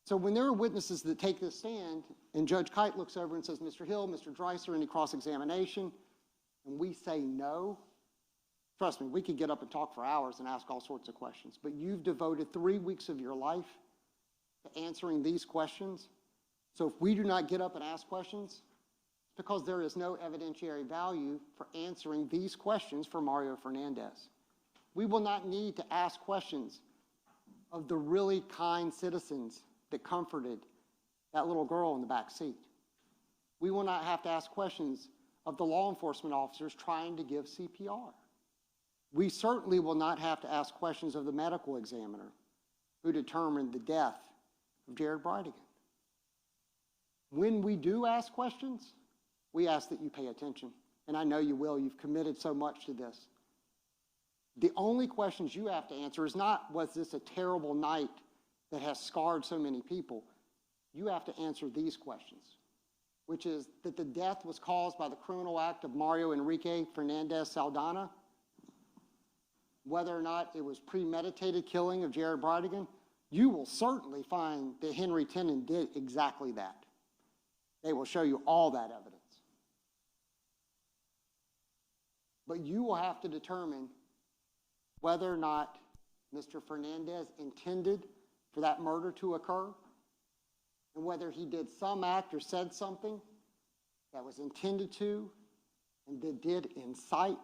So when there are witnesses that take this stand, and Judge Kite looks over and says, Mr. Hill, Mr. Dreiser, any cross-examination, and we say no, trust me, we could get up and talk for hours and ask all sorts of questions, but you've devoted 3 weeks of your life to answering these questions. So if we do not get up and ask questions, it's because there is no evidentiary value for answering these questions for Mario Fernandez. We will not need to ask questions of the really kind citizens that comforted that little girl in the back seat. We will not have to ask questions of the law enforcement officers trying to give CPR. We certainly will not have to ask questions of the medical examiner who determined the death of Jared Bridegan. When we do ask questions, we ask that you pay attention. And I know you will. You've committed so much to this. The only questions you have to answer is not, was this a terrible night that has scarred so many people? You have to answer these questions, which is that the death was caused by the criminal act of Mario Enrique Fernandez-Saldana, whether or not it was premeditated killing of Jared Bridegan. You will certainly find that Henry Tenen did exactly that. They will show you all that evidence. But you will have to determine whether or not Mr. Fernandez intended for that murder to occur, and whether he did some act or said something that was intended to and that did incite,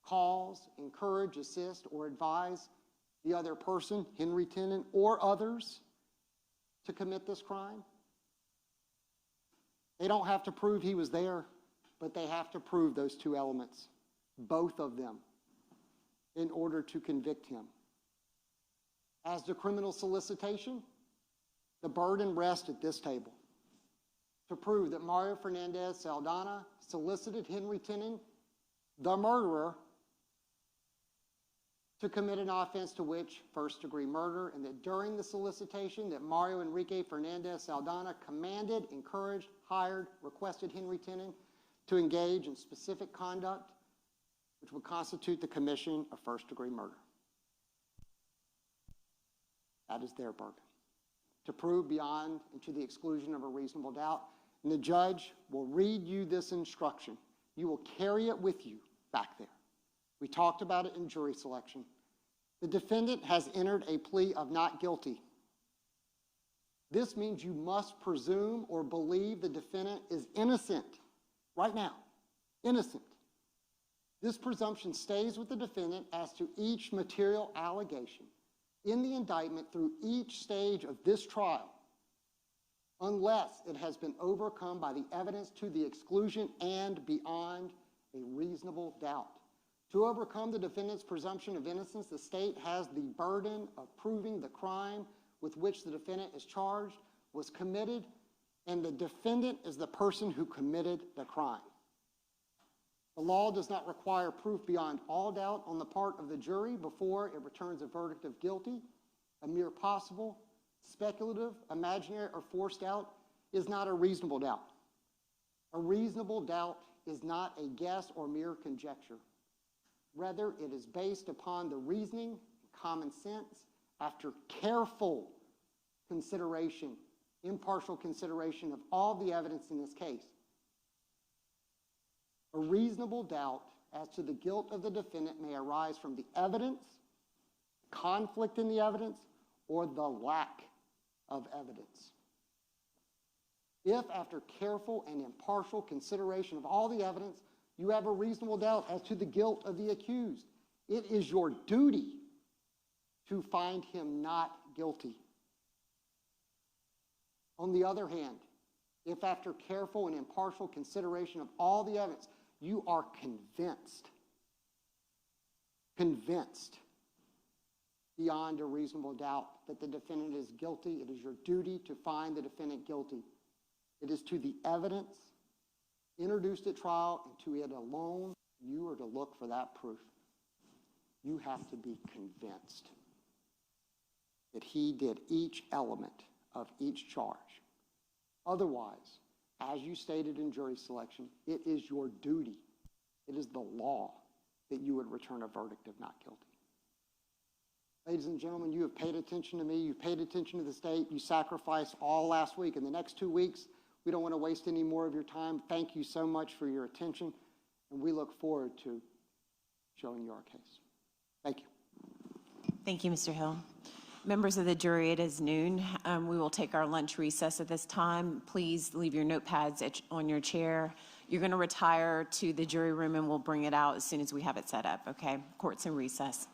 cause, encourage, assist, or advise the other person, Henry Tennant, or others to commit this crime. They don't have to prove he was there, but they have to prove those two elements, both of them, in order to convict him. As to criminal solicitation, the burden rests at this table to prove that Mario Fernandez-Saldana solicited Henry Tennant, the murderer, to commit an offense to which first-degree murder, and that during the solicitation that Mario Enrique Fernandez-Saldana commanded, encouraged, hired, requested Henry Tennant to engage in specific conduct which would constitute the commission of first-degree murder. That is their burden, to prove beyond and to the exclusion of a reasonable doubt. And the judge will read you this instruction. You will carry it with you back there. We talked about it in jury selection. The defendant has entered a plea of not guilty. This means you must presume or believe the defendant is innocent right now, innocent. This presumption stays with the defendant as to each material allegation in the indictment through each stage of this trial, unless it has been overcome by the evidence to the exclusion and beyond a reasonable doubt. To overcome the defendant's presumption of innocence, the state has the burden of proving the crime with which the defendant is charged was committed, and the defendant is the person who committed the crime. The law does not require proof beyond all doubt on the part of the jury before it returns a verdict of guilty. A mere possible, speculative, imaginary, or forced doubt is not a reasonable doubt. A reasonable doubt is not a guess or mere conjecture. Rather, it is based upon the reasoning, common sense, after careful consideration, impartial consideration of all the evidence in this case. A reasonable doubt as to the guilt of the defendant may arise from the evidence, conflict in the evidence, or the lack of evidence. If, after careful and impartial consideration of all the evidence, you have a reasonable doubt as to the guilt of the accused, it is your duty to find him not guilty. On the other hand, if after careful and impartial consideration of all the evidence, you are convinced beyond a reasonable doubt that the defendant is guilty, it is your duty to find the defendant guilty. It is to the evidence introduced at trial and to it alone you are to look for that proof. You have to be convinced that he did each element of each charge. Otherwise, as you stated in jury selection, it is your duty, it is the law that you would return a verdict of not guilty. Ladies and gentlemen, you have paid attention to me, you've paid attention to the state, you sacrificed all last week. In the next 2 weeks, we don't want to waste any more of your time. Thank you so much for your attention, and we look forward to showing you our case. Thank you. Thank you, Mr. Hill. Members of the jury, it is noon. We will take our lunch recess at this time. Please leave your notepads on your chair. You're going to retire to the jury room, and we'll bring it out as soon as we have it set up, okay? Court's in recess.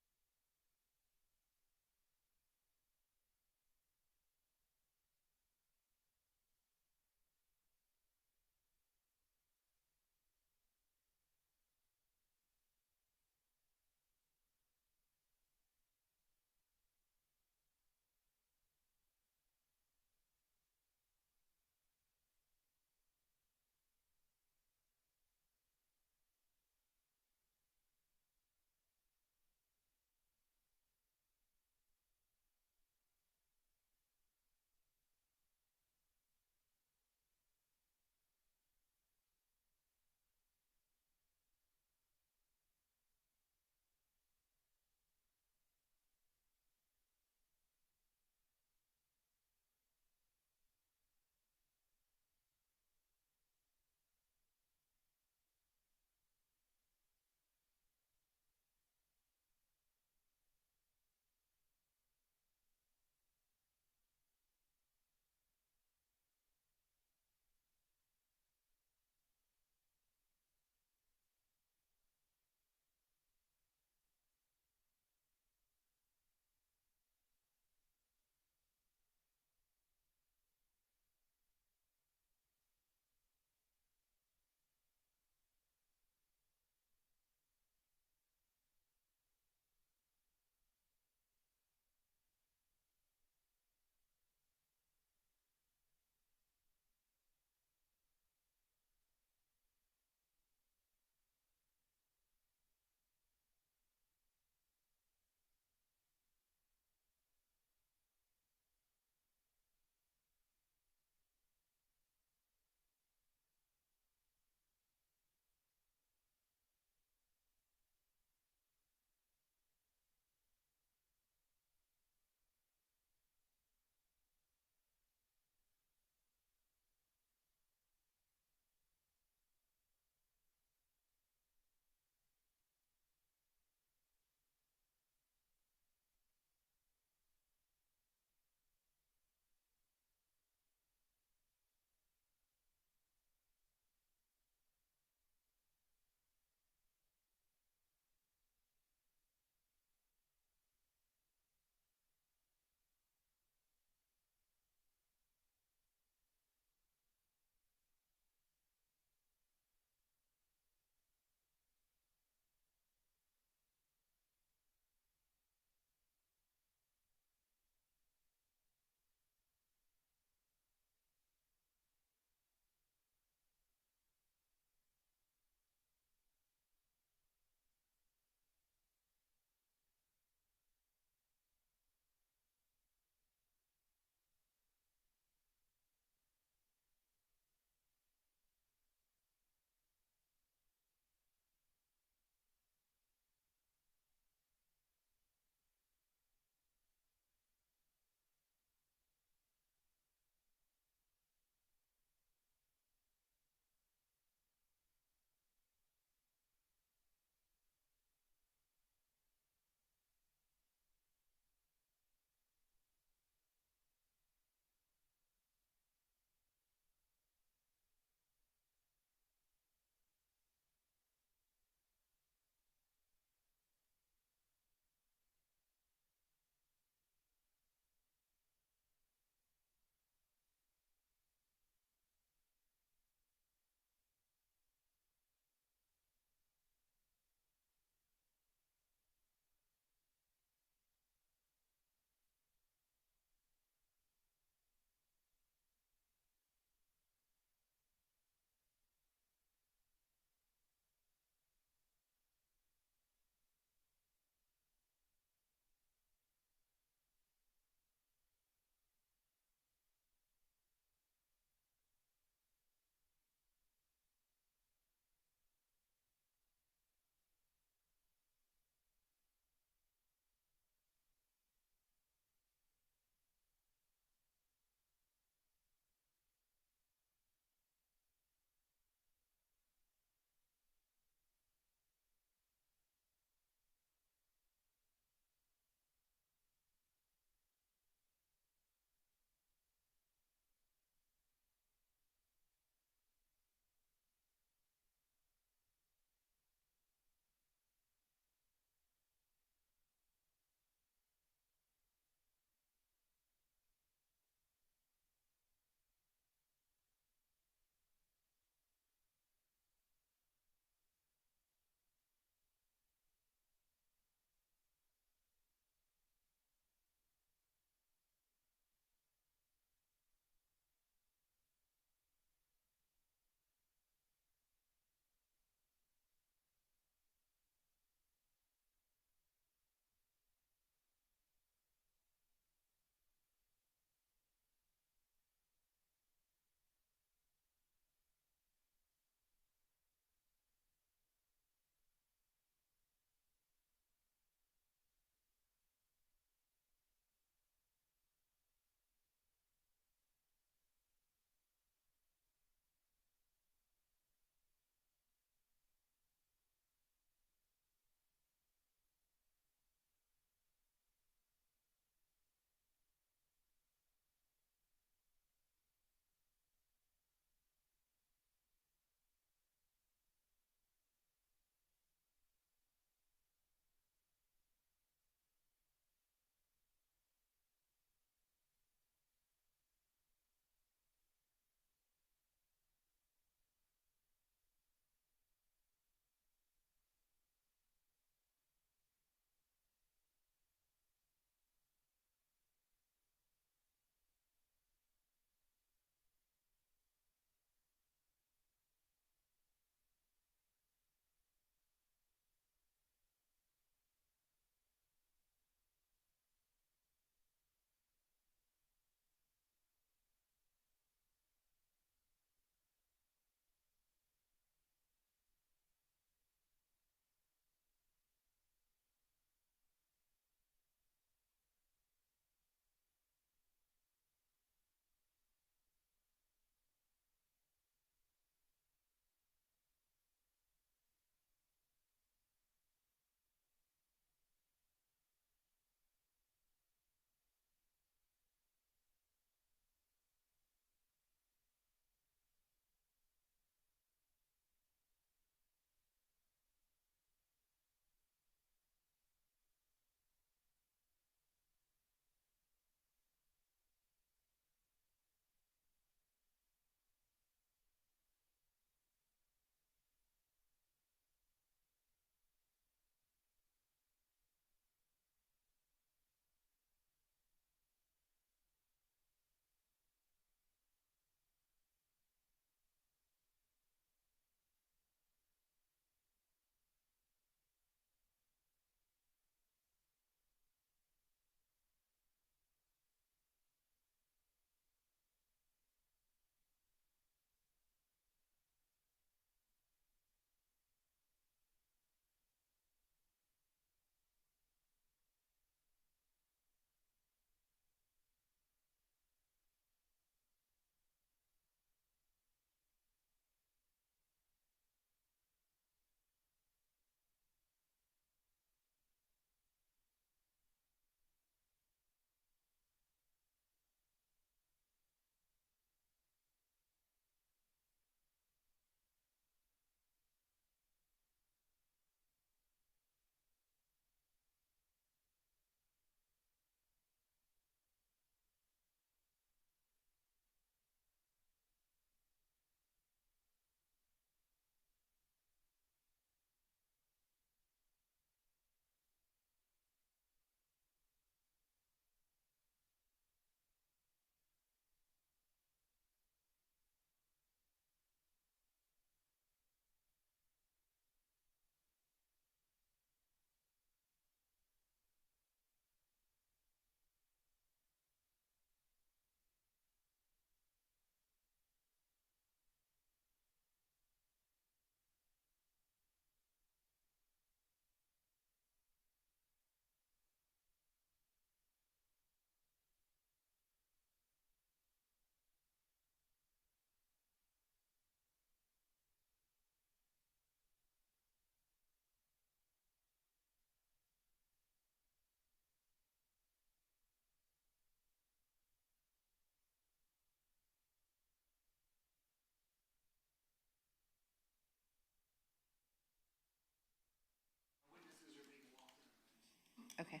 Okay.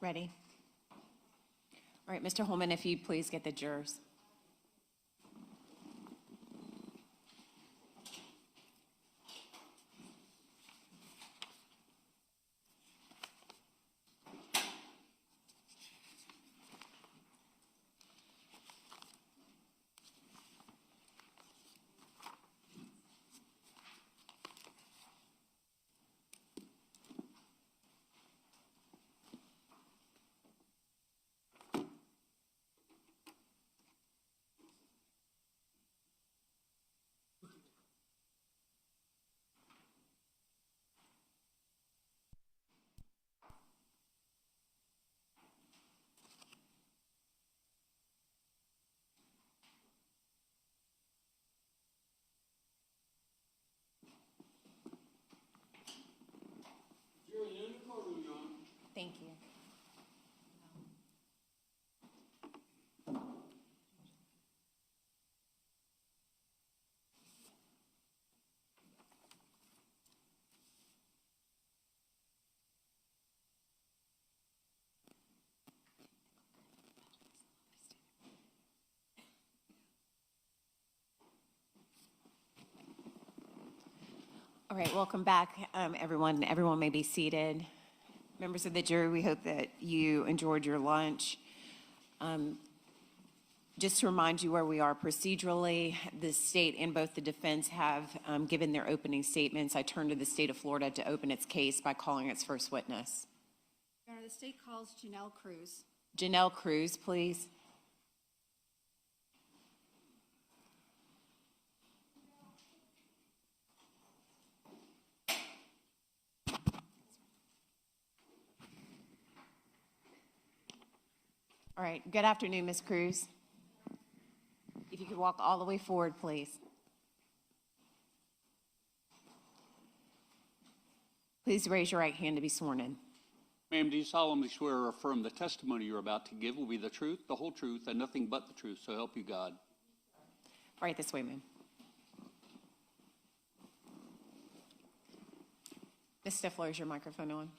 Ready? All right, Mr. Holman, if you please get the jurors. Thank you. All right, welcome back, everyone. Everyone may be seated. Members of the jury, we hope that you enjoyed your lunch. Just to remind you where we are procedurally, the state and both the defense have given their opening statements. I turn to the state of Florida to open its case by calling its first witness. Your Honor, the state calls Janelle Cruz. Janelle Cruz, please. All right, good afternoon, Ms. Cruz. If you could walk all the way forward, please. Please raise your right hand to be sworn in. Ma'am, do you solemnly swear or affirm the testimony you're about to give will be the truth, the whole truth, and nothing but the truth, so help you God? Right this way, ma'am. Ms. Stifler, is your microphone on?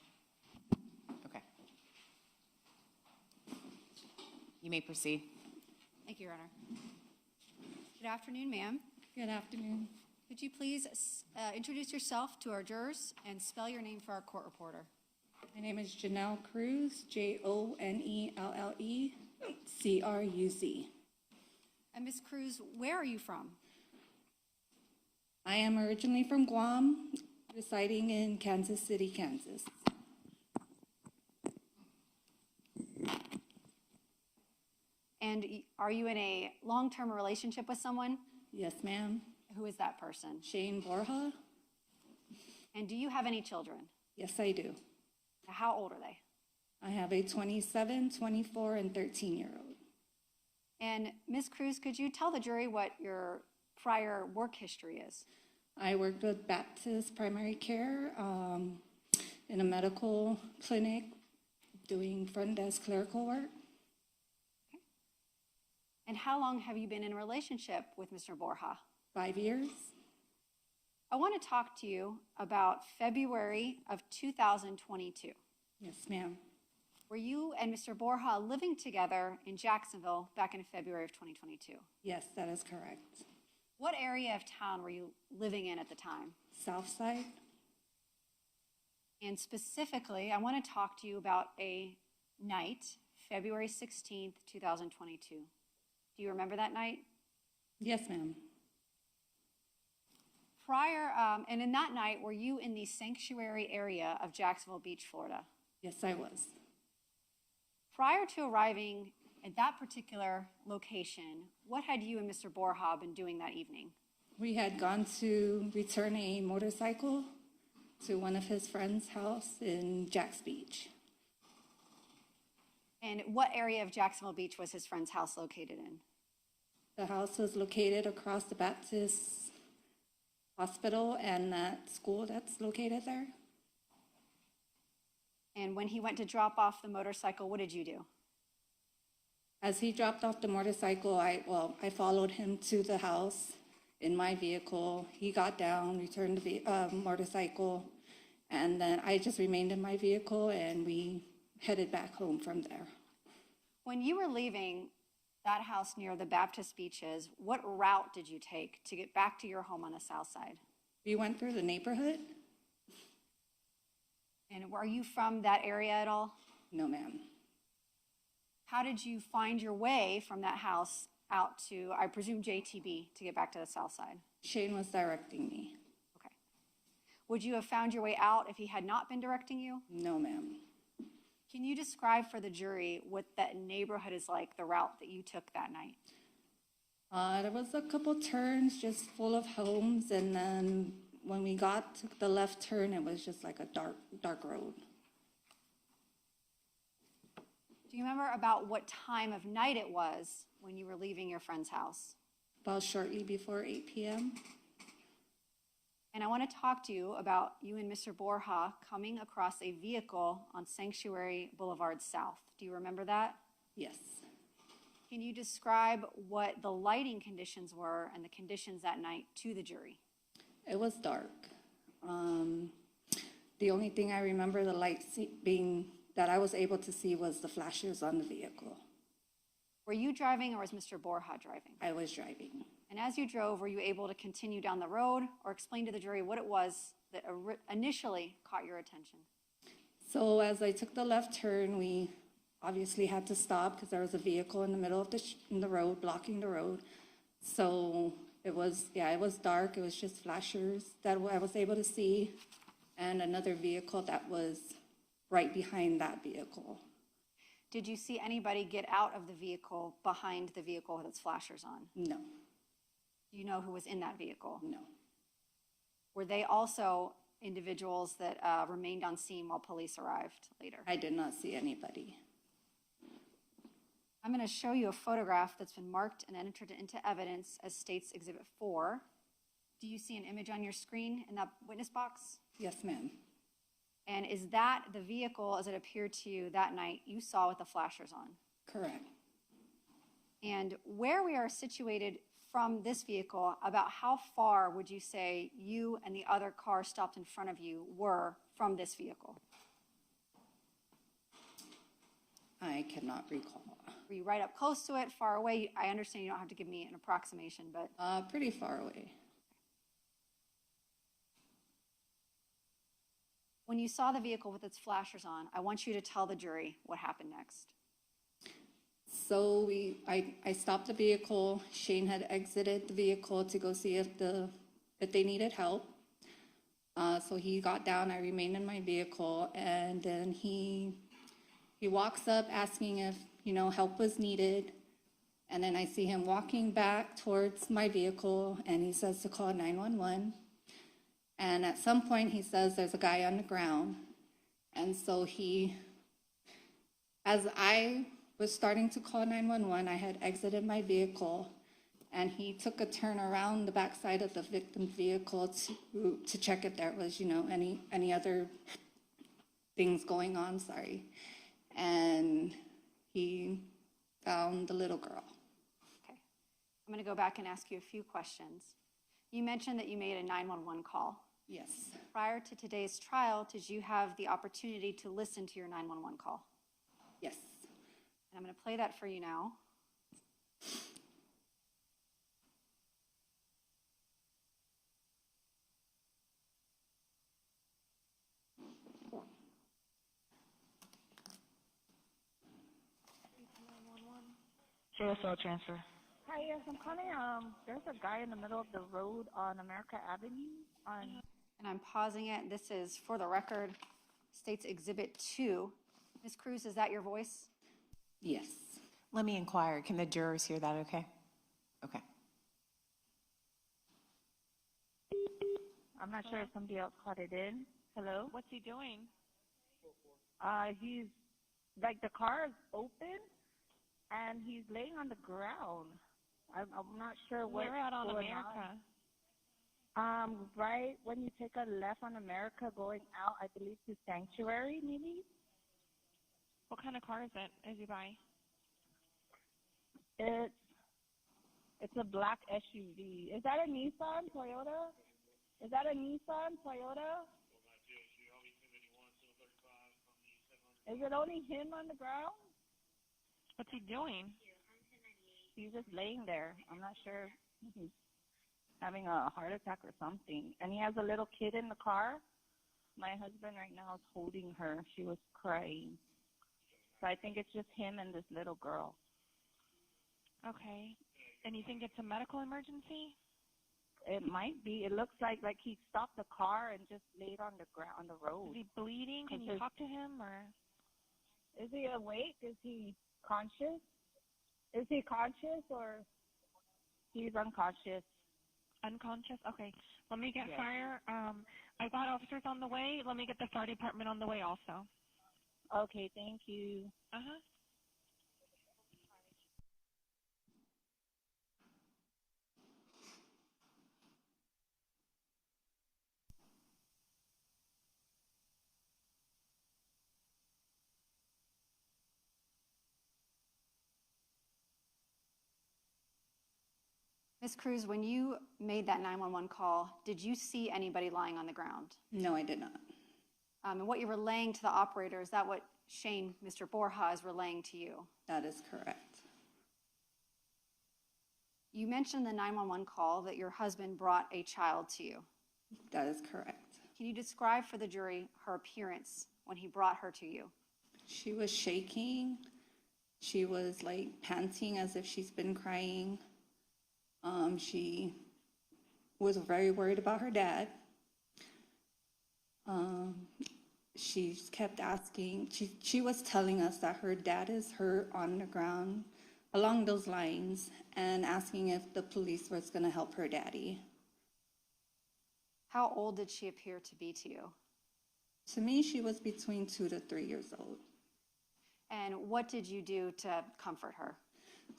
Okay. You may proceed. Thank you, Your Honor. Good afternoon, ma'am. Good afternoon. Could you please introduce yourself to our jurors and spell your name for our court reporter? My name is Janelle Cruz, Jonellecruz. And Ms. Cruz, where are you from? I am originally from Guam, residing in Kansas City, Kansas. And are you in a long-term relationship with someone? Yes, ma'am. Who is that person? Shane Borja? And do you have any children? Yes, I do. How old are they? I have a 27, 24, and 13-year-old. And Ms. Cruz, could you tell the jury what your prior work history is? I worked with Baptist Primary Care in a medical clinic doing front desk clerical work. And how long have you been in a relationship with Mr. Borja? 5 years. I want to talk to you about February of 2022. Yes, ma'am. Were you and Mr. Borja living together in Jacksonville back in February of 2022? Yes, that is correct. What area of town were you living in at the time? South Side? And specifically, I want to talk to you about a night, February 16th, 2022. Do you remember that night? Yes, ma'am. And in that night, were you in the sanctuary area of Jacksonville Beach, Florida? Yes, I was. Prior to arriving at that particular location, what had you and Mr. Borja been doing that evening? We had gone to return a motorcycle to one of his friend's house in Jacks Beach. And what area of Jacksonville Beach was his friend's house located in? The house was located across the Baptist Hospital and that school that's located there. And when he went to drop off the motorcycle, what did you do? As he dropped off the motorcycle, I followed him to the house in my vehicle. He got down, returned the motorcycle, and then I just remained in my vehicle and we headed back home from there. When you were leaving that house near the Baptist beaches, what route did you take to get back to your home on the south side? We went through the neighborhood. And were you from that area at all? No, ma'am. How did you find your way from that house out to, I presume, JTB to get back to the south side? Shane was directing me. Okay. Would you have found your way out if he had not been directing you? No, ma'am. Can you describe for the jury what that neighborhood is like, the route that you took that night? There was a couple turns just full of homes, and then when we got to the left turn, it was just like a dark road. Do you remember about what time of night it was when you were leaving your friend's house? About shortly before 8 p.m. And I want to talk to you about you and Mr. Borja coming across a vehicle on Sanctuary Boulevard South. Do you remember that? Yes. Can you describe what the lighting conditions were and the conditions that night to the jury? It was dark. The only thing I remember the lights being that I was able to see was the flashes on the vehicle. Were you driving or was Mr. Borja driving? I was driving. And as you drove, were you able to continue down the road or explain to the jury what it was that initially caught your attention? So as I took the left turn, we obviously had to stop because there was a vehicle in the middle of the road, blocking the road. So it was dark. It was just flashers that I was able to see, and another vehicle that was right behind that vehicle. Did you see anybody get out of the vehicle behind the vehicle with its flashers on? No. Do you know who was in that vehicle? No. Were they also individuals that remained on scene while police arrived later? I did not see anybody. I'm going to show you a photograph that's been marked and entered into evidence as State's Exhibit 4. Do you see an image on your screen in that witness box? Yes, ma'am. And is that the vehicle as it appeared to you that night you saw with the flashers on? Correct. And where we are situated from this vehicle, about how far would you say you and the other car stopped in front of you were from this vehicle? I cannot recall. Were you right up close to it, far away? I understand you don't have to give me an approximation, but Pretty far away. when you saw the vehicle with its flashers on, I want you to tell the jury what happened next. So I stopped the vehicle. Shane had exited the vehicle to go see if they needed help. So he got down. I remained in my vehicle, and then he walks up asking if help was needed. And then I see him walking back towards my vehicle, and he says to call 911. And at some point, he says there's a guy on the ground. And so as I was starting to call 911, I had exited my vehicle, and he took a turn around the backside of the victim's vehicle to check if there was, any other things going on, And he found the little girl. Okay. I'm going to go back and ask you a few questions. You mentioned that you made a 911 call. Yes. Prior to today's trial, did you have the opportunity to listen to your 911 call? Yes. And I'm going to play that for you now. JSL transfer. Hi, yes, I'm calling. There's a guy in the middle of the road on America Avenue. And I'm pausing it. This is, for the record, State's Exhibit 2. Ms. Cruz, is that your voice? Yes. Let me inquire. Can the jurors hear that okay? Okay. I'm not sure if somebody else caught it in. Hello? What's he doing? He's, like, the car is open, and he's laying on the ground. I'm not sure what's We're out on going America. on. Right when you take a left on America going out, I believe to Sanctuary, maybe? What kind of car is it? Is he by? It's a black SUV. Is that a Nissan Toyota? Is that a Nissan Toyota? Is it only him on the ground? What's he doing? He's just laying there. I'm not sure if he's having a heart attack or something. And he has a little kid in the car. My husband right now is holding her. She was crying. So I think it's just him and this little girl. Okay. And you think it's a medical emergency? It might be. It looks like he stopped the car and just laid on the ground, on the road. Is he bleeding? Can you talk to him, or? Is he awake? Is he conscious? Is he conscious, or he's unconscious? Unconscious? Okay. Let me get fire. I've got officers on the way. Let me get the fire department on the way also. Okay, thank you. Uh-huh. Ms. Cruz, when you made that 911 call, did you see anybody lying on the ground? No, I did not. And what you're relaying to the operator, is that what Shane, Mr. Borja, is relaying to you? That is correct. You mentioned the 911 call that your husband brought a child to you. That is correct. Can you describe for the jury her appearance when he brought her to you? She was shaking. She was like panting as if she's been crying. She was very worried about her dad. She kept asking, she was telling us that her dad is hurt on the ground, along those lines, and asking if the police was going to help her daddy. How old did she appear to be to you? To me, she was between 2 to 3 years old. And what did you do to comfort her?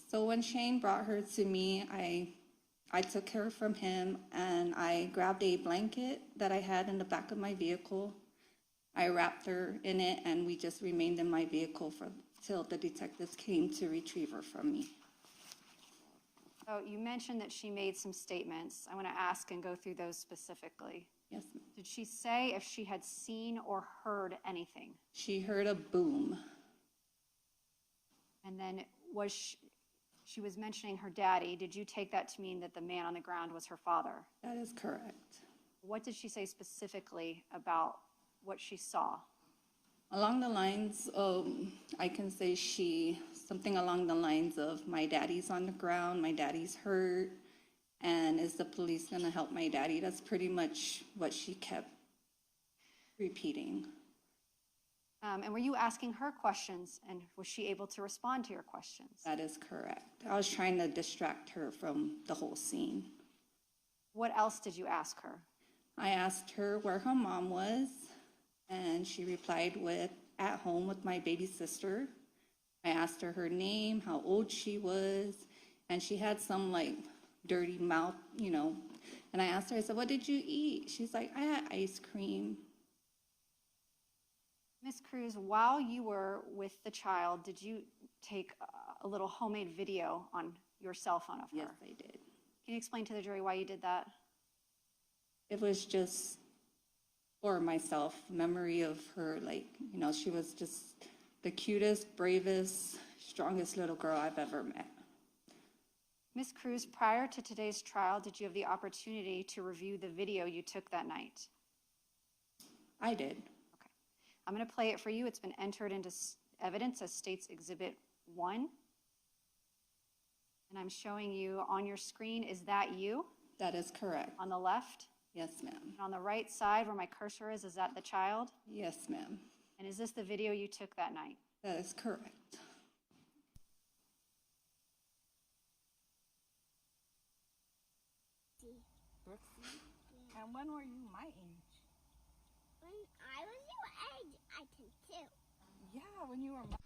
So when Shane brought her to me, I took her from him, and I grabbed a blanket that I had in the back of my vehicle. I wrapped her in it, and we just remained in my vehicle till the detectives came to retrieve her from me. So you mentioned that she made some statements. I want to ask and go through those specifically. Yes, ma'am. Did she say if she had seen or heard anything? She heard a boom. And then she was mentioning her daddy. Did you take that to mean that the man on the ground was her father? That is correct. What did she say specifically about what she saw? Along the lines of, I can say something along the lines of, my daddy's on the ground, my daddy's hurt, and is the police going to help my daddy? That's pretty much what she kept repeating. And were you asking her questions, and was she able to respond to your questions? That is correct. I was trying to distract her from the whole scene. What else did you ask her? I asked her where her mom was, and she replied with, at home with my baby sister. I asked her her name, how old she was, and she had some like dirty mouth, you know. And I asked her, I said, what did you eat? She's like, I had ice cream. Ms. Cruz, while you were with the child, did you take a little homemade video on your cell phone of her? Yes, I did. Can you explain to the jury why you did that? It was just for myself, memory of her, like, you know, she was just the cutest, bravest, strongest little girl I've ever met. Ms. Cruz, prior to today's trial, did you have the opportunity to review the video you took that night? I did. Okay. I'm going to play it for you. It's been entered into evidence as State's Exhibit 1. And I'm showing you on your screen. Is that you? That is correct. On the left? Yes, ma'am. And on the right side where my cursor is that the child? Yes, ma'am. And is this the video you took that night? That is correct. Brooksy? And when were you my age? When I was your age, I can too. Yeah, when you were my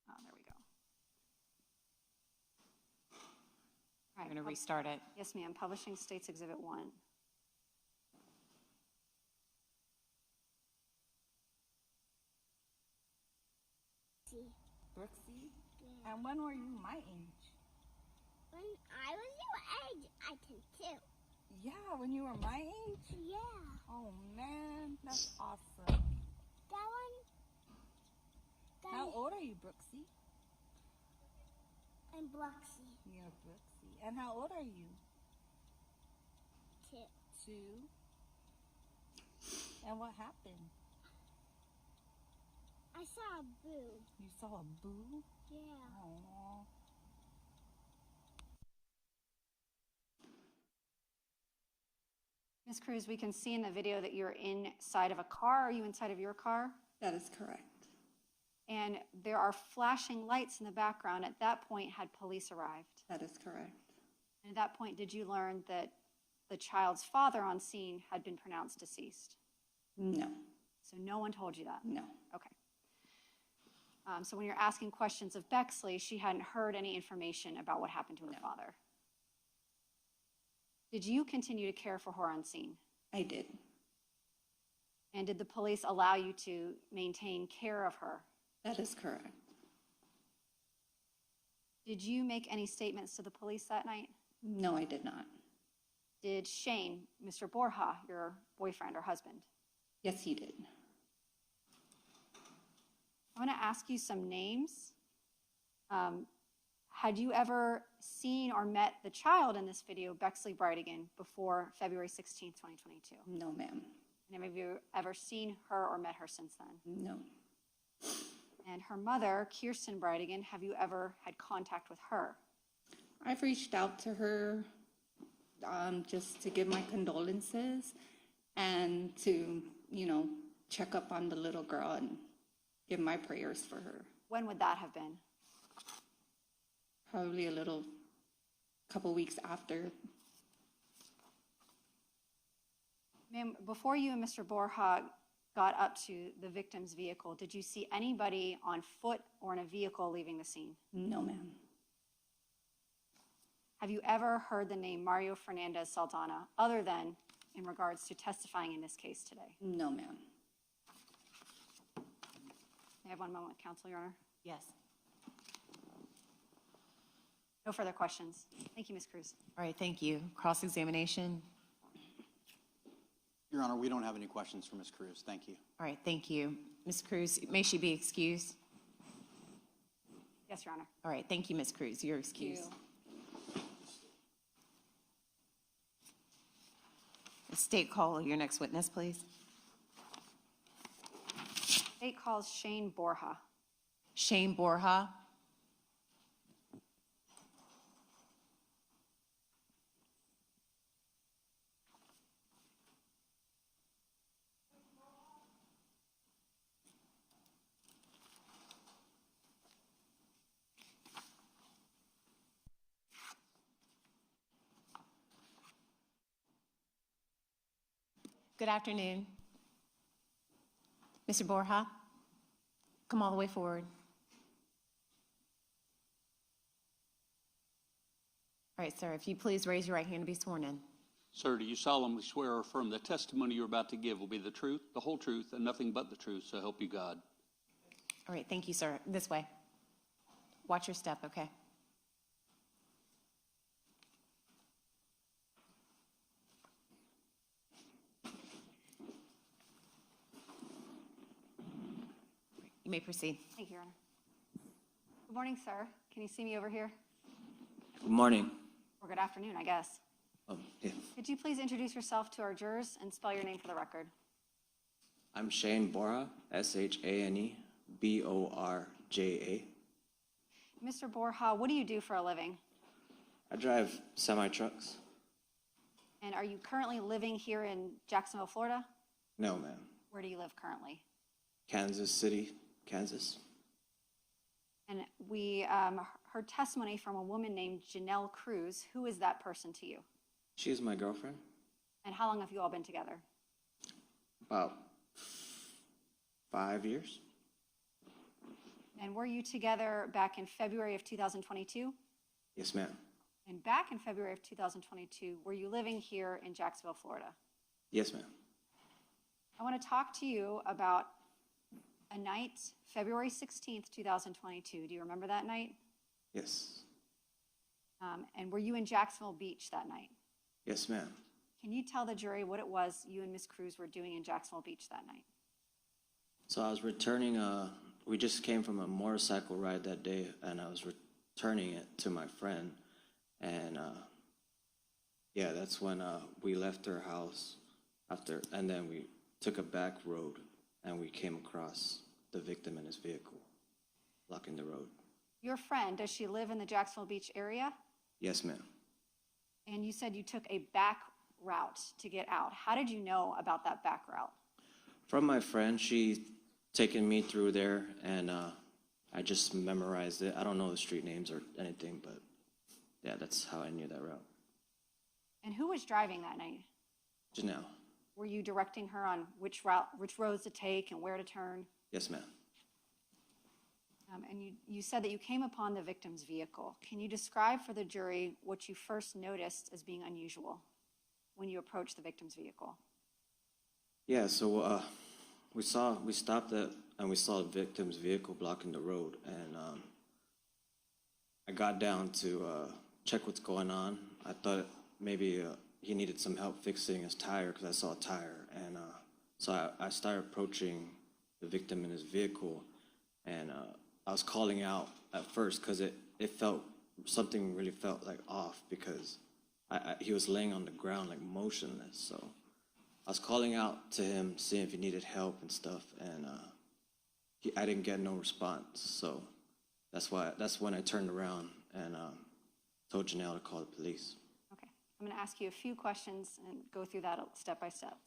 Oh, there we go. All I'm right, going to restart it. yes, ma'am. Publishing State's Exhibit 1. Brooksy? And when were you my age? When I was your age, I can too. Yeah, when you were my age? Yeah. Oh man, that's awesome. That one. How old are you, Brooksy? I'm Bloxy You're Brooksy. And how old are you? too. 2. And what happened? I saw a boo. You saw a boo? Yeah. Aww. Ms. Cruz, we can see in the video that you're inside of a car. Are you inside of your car? That is correct. And there are flashing lights in the background. At that point, had police arrived? That is correct. And at that point, did you learn that the child's father on scene had been pronounced deceased? No. So no one told you that? No. Okay. So when you're asking questions of Bexley, she hadn't heard any information about what happened to her father. Did you continue to care for her on scene? I did. And did the police allow you to maintain care of her? That is correct. Did you make any statements to the police that night? No, I did not. Did Shane, Mr. Borja, your boyfriend or husband? Yes, he did. I want to ask you some names. Had you ever seen or met the child in this video, Bexley Bridegan, before February 16, 2022? No, ma'am. And have you ever seen her or met her since then? No. And her mother, Kirsten Bridegan, have you ever had contact with her? I've reached out to her just to give my condolences and to, you know, check up on the little girl and give my prayers for her. When would that have been? Probably couple weeks after. Ma'am, before you and Mr. Borja got up to the victim's vehicle, did you see anybody on foot or in a vehicle leaving the scene? No, ma'am. Have you ever heard the name Mario Fernandez-Saldana other than in regards to testifying in this case today? No, ma'am. May I have one moment, Counsel, Your Honor? Yes. No further questions. Thank you, Ms. Cruz. All right, thank you. Cross-examination. Your Honor, we don't have any questions for Ms. Cruz. Thank you. All right, thank you. Ms. Cruz, may she be excused? Yes, Your Honor. All right, thank you, Ms. Cruz. You're excused. State, call your next witness, please. State calls Shane Borja. Shane Borja. Good afternoon. Mr. Borja, come all the way forward. All right, sir, if you please raise your right hand to be sworn in. Sir, do you solemnly swear or affirm the testimony you're about to give will be the truth, the whole truth, and nothing but the truth, so help you God? All right, thank you, sir. This way. Watch your step, okay? You may proceed. Thank you, Your Honor. Good morning, sir. Can you see me over here? Good morning. Or good afternoon, I guess. Yeah. Could you please introduce yourself to our jurors and spell your name for the record? I'm Shane Borja, Shane Borja. Mr. Borja, what do you do for a living? I drive semi-trucks. And are you currently living here in Jacksonville, Florida? No, ma'am. Where do you live currently? Kansas City, Kansas. And we heard testimony from a woman named Janelle Cruz. Who is that person to you? She is my girlfriend. And how long have you all been together? About 5 years. And were you together back in February of 2022? Yes, ma'am. And back in February of 2022, were you living here in Jacksonville, Florida? Yes, ma'am. I want to talk to you about a night, February 16th, 2022. Do you remember that night? Yes. And were you in Jacksonville Beach that night? Yes, ma'am. Can you tell the jury what it was you and Ms. Cruz were doing in Jacksonville Beach that night? So I was returning, we just came from a motorcycle ride that day, and I was returning it to my friend. And yeah, that's when we left her house and then we took a back road and we came across the victim in his vehicle, blocking the road. Your friend, does she live in the Jacksonville Beach area? Yes, ma'am. And you said you took a back route to get out. How did you know about that back route? From my friend, she taken me through there, and I just memorized it. I don't know the street names or anything, but yeah, that's how I knew that route. And who was driving that night? Janelle. Were you directing her on which roads to take and where to turn? Yes, ma'am. And you said that you came upon the victim's vehicle. Can you describe for the jury what you first noticed as being unusual when you approached the victim's vehicle? Yeah, so we stopped and we saw the victim's vehicle blocking the road, and I got down to check what's going on. I thought maybe he needed some help fixing his tire because I saw a tire, and so I started approaching the victim in his vehicle, and I was calling out at first because something really felt like off because he was laying on the ground like motionless. So I was calling out to him, seeing if he needed help and stuff, and I didn't get no response. So that's when I turned around and told Janelle to call the police. Okay, I'm going to ask you a few questions and go through that step by step.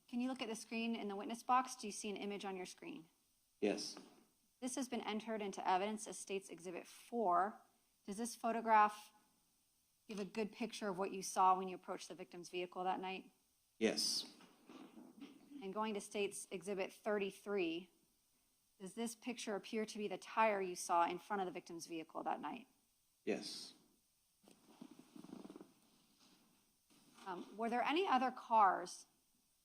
Can you look at the screen in the witness box? Do you see an image on your screen? Yes. This has been entered into evidence as State's Exhibit 4. Does this photograph give a good picture of what you saw when you approached the victim's vehicle that night? Yes. And going to State's Exhibit 33, does this picture appear to be the tire you saw in front of the victim's vehicle that night? Yes. Were there any other cars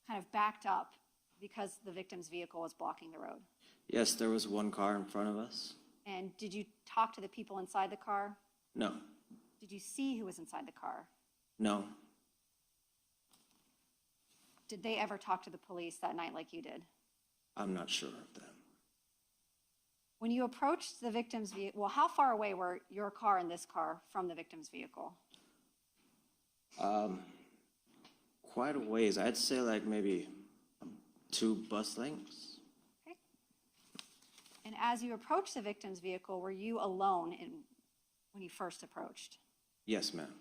kind of backed up because the victim's vehicle was blocking the road? Yes, there was one car in front of us. And did you talk to the people inside the car? No. Did you see who was inside the car? No. Did they ever talk to the police that night like you did? I'm not sure of that. When you approached the victim's vehicle, well, how far away were your car and this car from the victim's vehicle? Quite a ways. I'd say like maybe 2 bus lengths. Okay. as you approached the victim's vehicle, were you alone when you first approached? Yes, ma'am.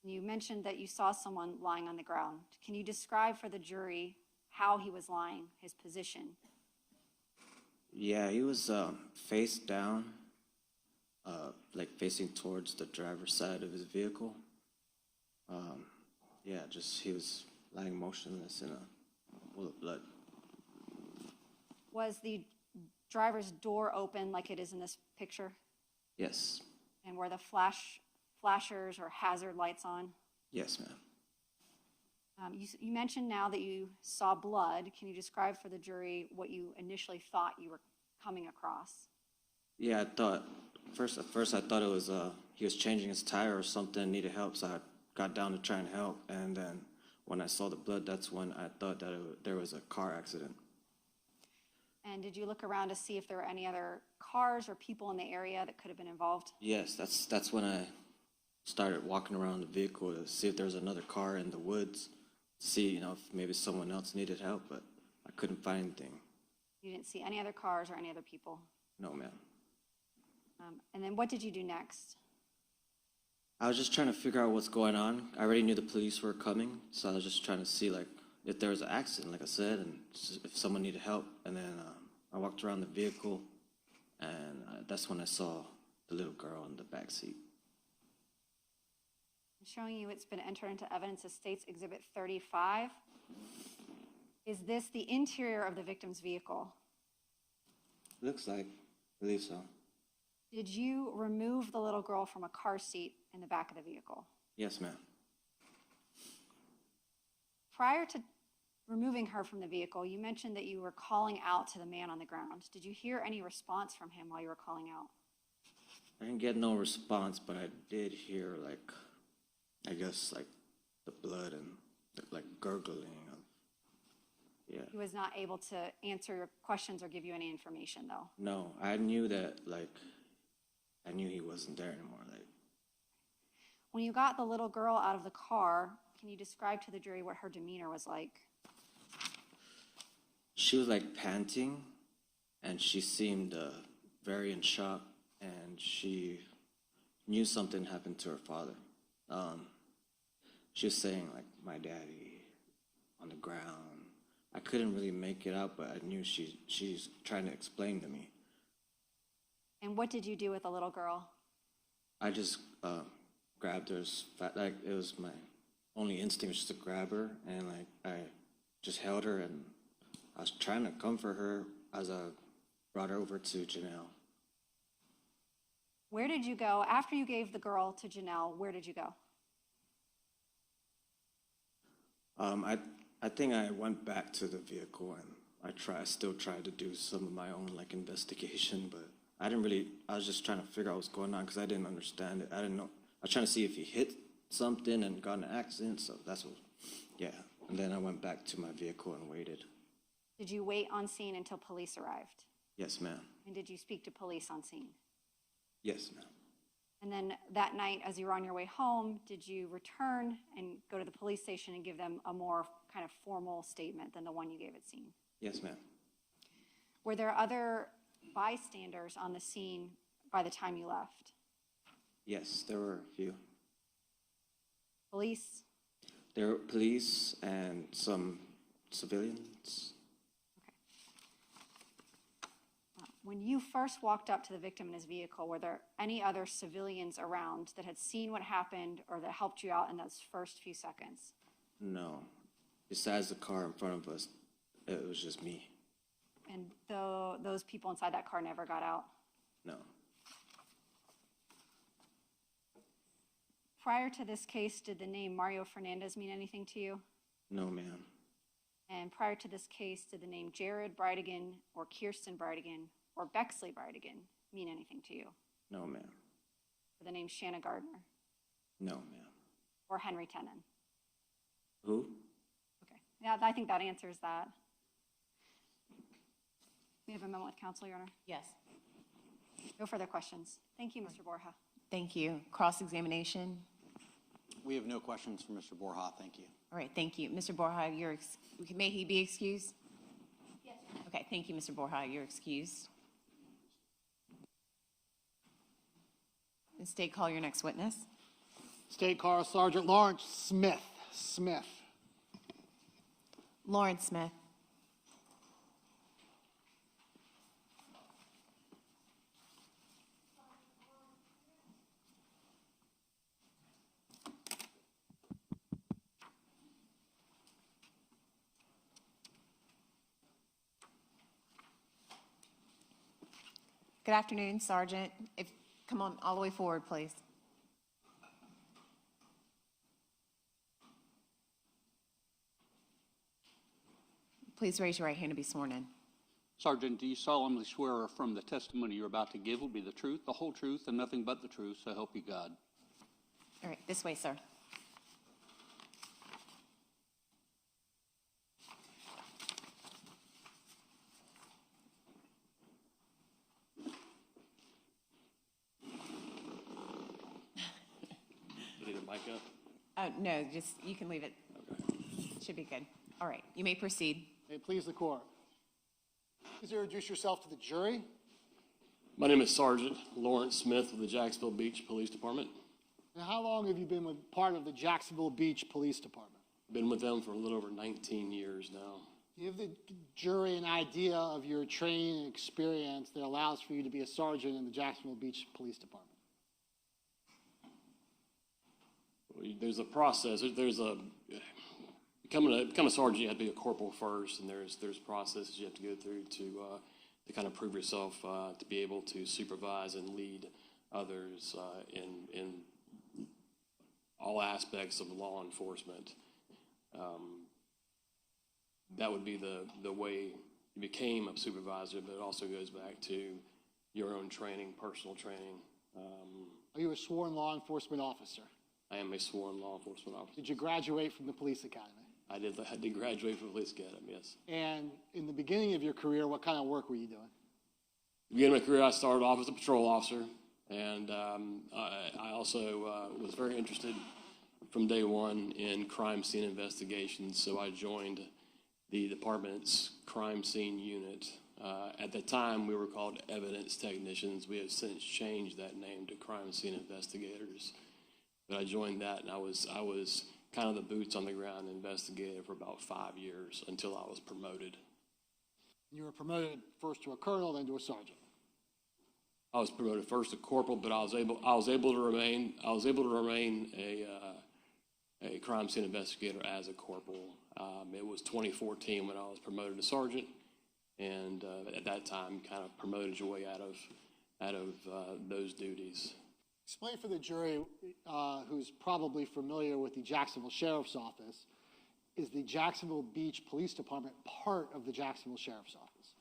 You mentioned that you saw someone lying on the ground. Can you describe for the jury how he was lying, his position? Yeah, he was face down, like facing towards the driver's side of his vehicle. Yeah, just he was lying motionless in a pool of blood. Was the driver's door open like it is in this picture? Yes. And were the flashers or hazard lights on? Yes, ma'am. You mentioned now that you saw blood. Can you describe for the jury what you initially thought you were coming across? Yeah, at first I thought it was he was changing his tire or something, needed help, so I got down to try and help. And then when I saw the blood, that's when I thought that there was a car accident. And did you look around to see if there were any other cars or people in the area that could have been involved? Yes, that's when I started walking around the vehicle to see if there was another car in the woods, see, if maybe someone else needed help, but I couldn't find anything. You didn't see any other cars or any other people? No, ma'am. And then what did you do next? I was just trying to figure out what's going on. I already knew the police were coming, so I was just trying to see, if there was an accident, like I said, and if someone needed help. And then I walked around the vehicle, and that's when I saw the little girl in the back seat. I'm showing you it's been entered into evidence as State's Exhibit 35. Is this the interior of the victim's vehicle? Looks like, I believe so. Did you remove the little girl from a car seat in the back of the vehicle? Yes, ma'am. Prior to removing her from the vehicle, you mentioned that you were calling out to the man on the ground. Did you hear any response from him while you were calling out? I didn't get no response, but I did hear, I guess, the blood and, gurgling. Yeah. He was not able to answer your questions or give you any information, though? No, I knew that, I knew he wasn't there anymore. When you got the little girl out of the car, can you describe to the jury what her demeanor was like? She was, panting, and she seemed very in shock, and she knew something happened to her father. She was saying, my daddy on the ground. I couldn't really make it out, but I knew she's trying to explain to me. And what did you do with the little girl? I just grabbed her. It was my only instinct was just to grab her, and I just held her, and I was trying to comfort her as I brought her over to Janelle. Where did you go after you gave the girl to Janelle? Where did you go? I think I went back to the vehicle, and I still tried to do some of my own investigation, but I was just trying to figure out what's going on because I didn't understand it. I didn't know. I was trying to see if he hit something and got in an accident, so that's what, yeah. And then I went back to my vehicle and waited. Did you wait on scene until police arrived? Yes, ma'am. And did you speak to police on scene? Yes, ma'am. And then that night, as you were on your way home, did you return and go to the police station and give them a more kind of formal statement than the one you gave at scene? Yes, ma'am. Were there other bystanders on the scene by the time you left? Yes, there were a few. Police? There were police and some civilians. When you first walked up to the victim in his vehicle, were there any other civilians around that had seen what happened or that helped you out in those first few seconds? No. Besides the car in front of us, it was just me. And those people inside that car never got out? No. Prior to this case, did the name Mario Fernandez mean anything to you? No, ma'am. And prior to this case, did the name Jared Bridegan or Kirsten Bridegan or Bexley Bridegan mean anything to you? No, ma'am. Or the name Shanna Gardner? No, ma'am. Or Henry Tenen? Who? Okay. Yeah, I think that answers that. We have a moment with counsel, Your Honor. Yes. No further questions. Thank you, Mr. Borja. Thank you. Cross-examination. We have no questions for Mr. Borja. Thank you. All right, thank you. Mr. Borja, may he be excused? Yes. Okay, thank you, Mr. Borja. You're excused. State, call your next witness. State Car Sergeant Lawrence Smith. Lawrence Smith. Good afternoon, Sergeant. Come on all the way forward, please. Please raise your right hand to be sworn in. Sergeant, do you solemnly swear or affirm the testimony you're about to give will be the truth, the whole truth, and nothing but the truth, so help you God? All right, this way, sir. Need a mic up? No, just, you can leave it. Should be good. All right, you may proceed. May it please the court. Please introduce yourself to the jury. My name is Sergeant Lawrence Smith of the Jacksonville Beach Police Department. And how long have you been part of the Jacksonville Beach Police Department? Been with them for a little over 19 years now. Give the jury an idea of your training and experience that allows for you to be a sergeant in the Jacksonville Beach Police Department. There's a process. Become a sergeant, you have to be a corporal first, and there's processes you have to go through to kind of prove yourself to be able to supervise and lead others in all aspects of law enforcement. That would be the way you became a supervisor, but it also goes back to your own training, personal training. Are you a sworn law enforcement officer? I am a sworn law enforcement officer. Did you graduate from the police academy? I did graduate from the police academy, yes. And in the beginning of your career, what kind of work were you doing? At the beginning of my career, I started off as a patrol officer, and I also was very interested from day one in crime scene investigations, so I joined the department's crime scene unit. At the time, we were called evidence technicians. We have since changed that name to crime scene investigators. But I joined that, and I was kind of the boots on the ground investigator for about 5 years until I was promoted. You were promoted first to a colonel, then to a sergeant. I was promoted first to corporal, but I was able to remain a crime scene investigator as a corporal. It was 2014 when I was promoted to sergeant, and at that time, kind of promoted your way out of those duties. Explain for the jury who's probably familiar with the Jacksonville Sheriff's Office, is the Jacksonville Beach Police Department part of the Jacksonville Sheriff's Office?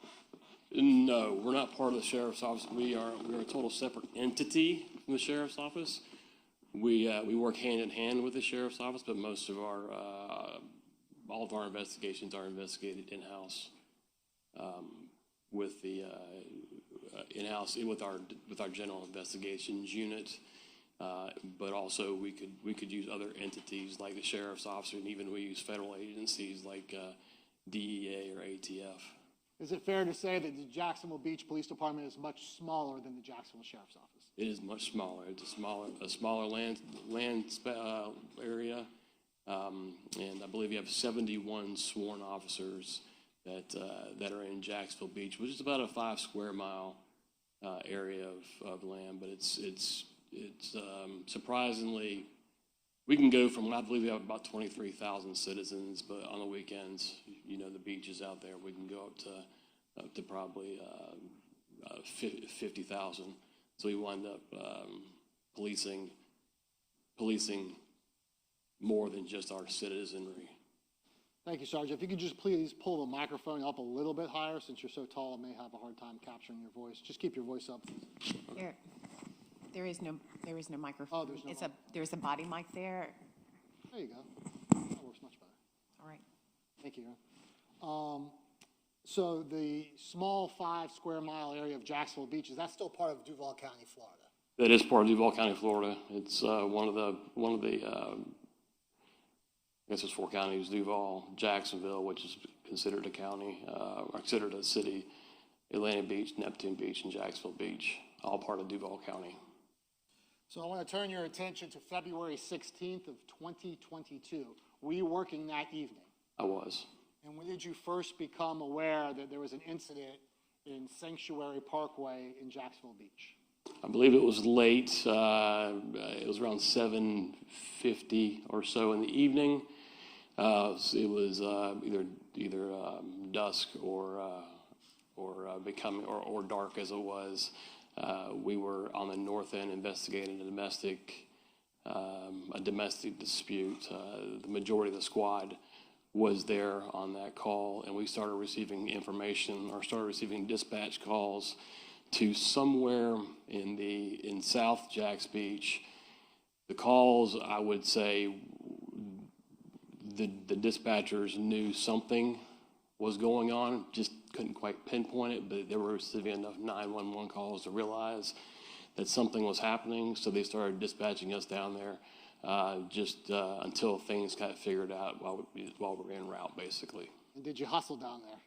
No, we're not part of the Sheriff's Office. We're a total separate entity from the Sheriff's Office. We work hand in hand with the Sheriff's Office, but most of all of our investigations are investigated in-house with the in-house with our general investigations unit, but also we could use other entities like the Sheriff's Office, and even we use federal agencies like DEA or ATF. Is it fair to say that the Jacksonville Beach Police Department is much smaller than the Jacksonville Sheriff's Office? It is much smaller. It's a smaller land area, and I believe you have 71 sworn officers that are in Jacksonville Beach, which is about a 5 square mile area of land. But it's surprisingly, we can go from, I believe we have about 23,000 citizens, but on the weekends, the beaches out there, we can go up to probably 50,000. So we wind up policing more than just our citizenry. Thank you, Sergeant. If you could just please pull the microphone up a little bit higher, since you're so tall, I may have a hard time capturing your voice. Just keep your voice up. There is no microphone. Oh, there's a body mic there. There you go. That works much better. All right. Thank you. So the small 5 square mile area of Jacksonville Beach, is that still part of Duval County, Florida? That is part of Duval County, Florida. It's one of the I guess there's 4 counties: Duval, Jacksonville, which is considered a county, or considered a city, Atlantic Beach, Neptune Beach, and Jacksonville Beach, all part of Duval County. So I want to turn your attention to February 16th of 2022. Were you working that evening? I was. And when did you first become aware that there was an incident in Sanctuary Parkway in Jacksonville Beach? I believe it was late. It was around 7:50 or so in the evening. So it was either dusk or becoming or dark as it was. We were on the north end investigating a domestic dispute. The majority of the squad was there on that call, and we started receiving dispatch calls to somewhere in South Jacks Beach. The calls, I would say, the dispatchers knew something was going on, just couldn't quite pinpoint it, but they were receiving enough 911 calls to realize that something was happening, so they started dispatching us down there until things got figured out while we were en route, basically. And did you hustle down there?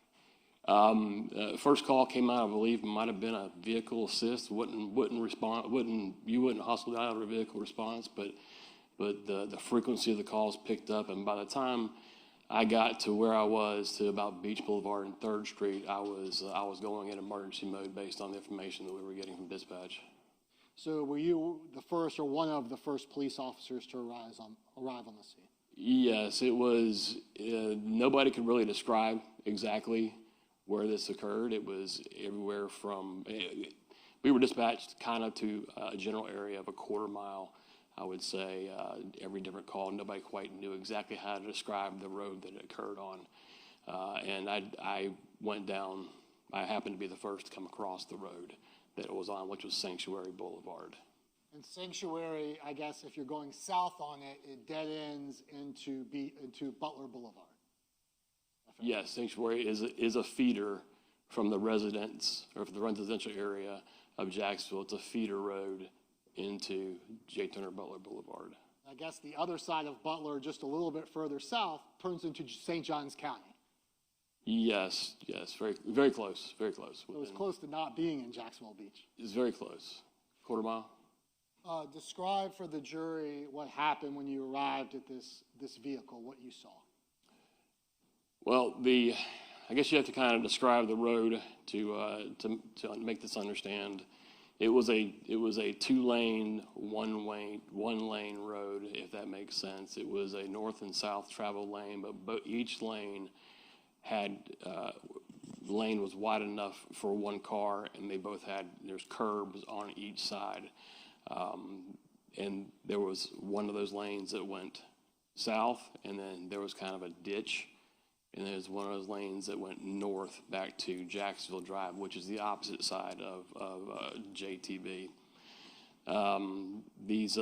First call came out, I believe, might have been a vehicle assist. Wouldn't respond. You wouldn't hustle down over a vehicle response, but the frequency of the calls picked up, and by the time I got to where I was, to about Beach Boulevard and 3rd Street, I was going in emergency mode based on the information that we were getting from dispatch. So were you the first or one of the first police officers to arrive on the scene? Yes, it was. Nobody could really describe exactly where this occurred. It was everywhere from, we were dispatched kind of to a general area of a quarter mile, I would say. Every different call, nobody quite knew exactly how to describe the road that it occurred on. And I went down, I happened to be the first to come across the road that it was on, which was Sanctuary Boulevard. And Sanctuary, I guess if you're going south on it, it dead ends into Butler Boulevard. Yes, Sanctuary is a feeder from the residential area of Jacksonville. It's a feeder road into J. Turner Butler Boulevard. I guess the other side of Butler, just a little bit further south, turns into St. Johns County. Yes, very, very close, very close. It was close to not being in Jacksonville Beach. It's very close, quarter mile. Describe for the jury what happened when you arrived at this vehicle, what you saw. Well, I guess you have to kind of describe the road to make this understand. It was a 2-lane, one lane road, if that makes sense. It was a north and south travel lane, but each lane lane was wide enough for one car, and there's curbs on each side. And there was one of those lanes that went south, and then there was kind of a ditch, and there's one of those lanes that went north back to Jacksonville Drive, which is the opposite side of JTB. These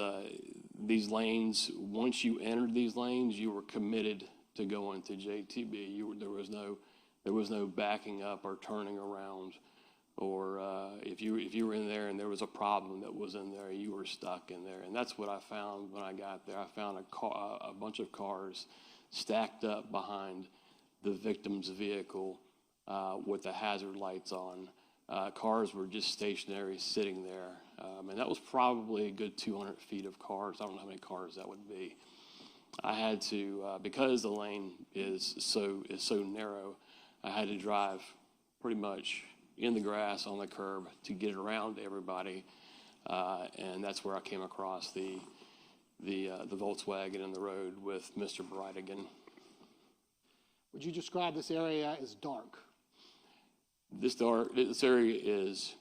lanes, once you entered these lanes, you were committed to going to JTB. There was no backing up or turning around, or if you were in there and there was a problem that was in there, you were stuck in there. And that's what I found when I got there. I found a bunch of cars stacked up behind the victim's vehicle with the hazard lights on. Cars were just stationary, sitting there. And that was probably a good 200 feet of cars. I don't know how many cars that would be. I had to, because the lane is so narrow, I had to drive pretty much in the grass on the curb to get around everybody. And that's where I came across the Volkswagen in the road with Mr. Bridegan. Would you describe this area as dark? This area is,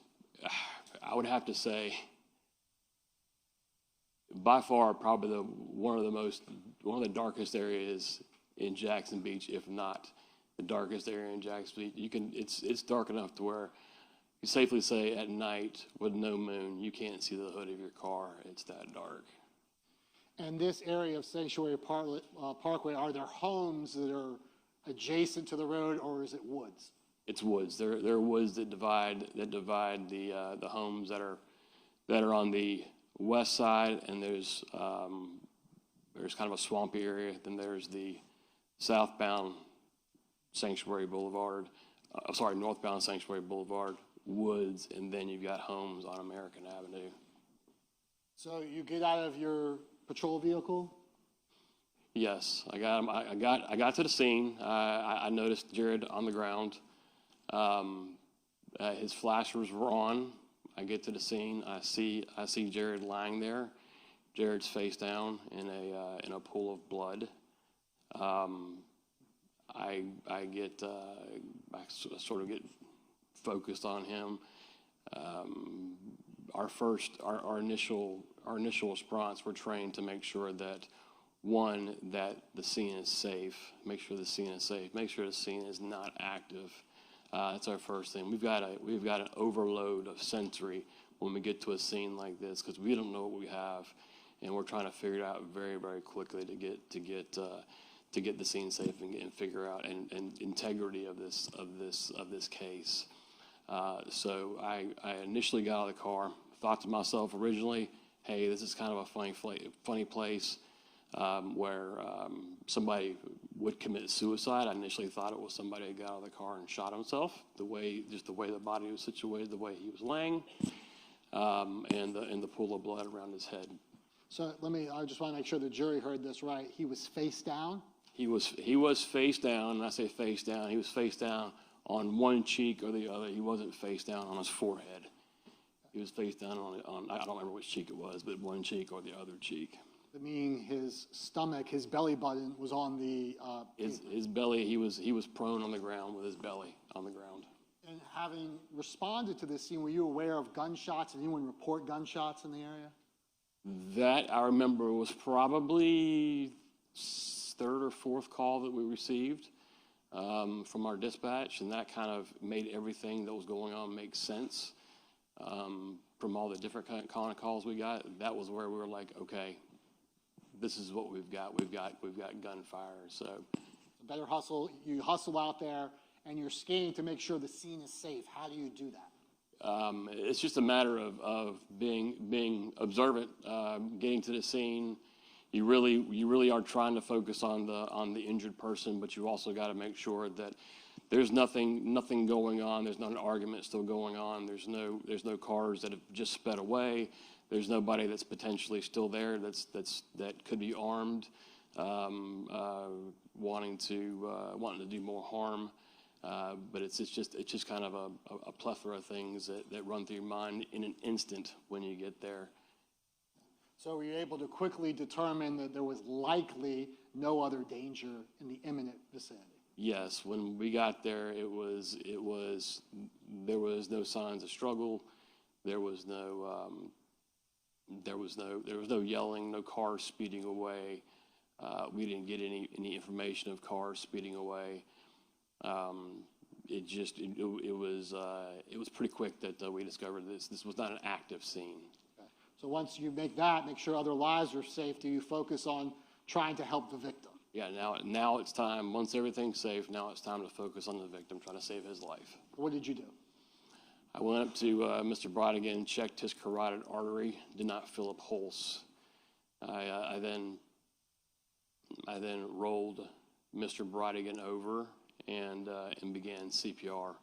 I would have to say, by far probably one of the darkest areas in Jackson Beach, if not the darkest area in Jackson Beach. It's dark enough to where you safely say at night with no moon, you can't see the hood of your car. It's that dark. And this area of Sanctuary Parkway, are there homes that are adjacent to the road, or is it woods? It's woods. There are woods that divide the homes that are on the west side, and there's kind of a swampy area. Then there's the southbound Sanctuary Boulevard, northbound Sanctuary Boulevard, woods, and then you've got homes on American Avenue. So you get out of your patrol vehicle? Yes, I got him. I got to the scene. I noticed Jared on the ground. His flashers were on. I get to the scene. I see Jared lying there. Jared's face down in a pool of blood. I sort of get focused on him. Our initial response, we're trained to make sure that, one, that the scene is safe, make sure the scene is safe, make sure the scene is not active. That's our first thing. We've got an overload of sensory when we get to a scene like this because we don't know what we have, and we're trying to figure it out very, very quickly to get the scene safe and figure out and integrity of this case. So I initially got out of the car, thought to myself originally, hey, this is kind of a funny place where somebody would commit suicide. I initially thought it was somebody who got out of the car and shot himself, the way the body was situated, the way he was laying, and the pool of blood around his head. So I just want to make sure the jury heard this right. He was face down? He was face down, and I say face down. He was face down on one cheek or the other. He wasn't face down on his forehead. He was face down on I don't remember which cheek it was, but one cheek or the other cheek. Meaning his stomach, his belly button was on the... His belly, he was prone on the ground with his belly on the ground. And having responded to this scene, were you aware of gunshots? Did anyone report gunshots in the area? That, I remember, was probably third or fourth call that we received from our dispatch, and that kind of made everything that was going on make sense. From all the different kind of calls we got, that was where we were like, okay, this is what we've got. We've got gunfire. So better hustle. You hustle out there, and you're scanning to make sure the scene is safe. How do you do that? It's just a matter of being observant, getting to the scene. You really are trying to focus on the injured person, but you also got to make sure that there's nothing going on. There's not an argument still going on. There's no cars that have just sped away. There's nobody that's potentially still there that could be armed, wanting to do more harm. But it's just kind of a plethora of things that run through your mind in an instant when you get there. So were you able to quickly determine that there was likely no other danger in the imminent vicinity? Yes, when we got there, there was no signs of struggle. There was no yelling, no cars speeding away. We didn't get any information of cars speeding away. It was pretty quick that we discovered this. This was not an active scene. Okay. So once you make sure other lives are safe, do you focus on trying to help the victim? Yeah, now it's time. Once everything's safe, now it's time to focus on the victim, trying to save his life. What did you do? I went up to Mr. Bridegan, checked his carotid artery, did not feel a pulse. I then rolled Mr. Bridegan over and began CPR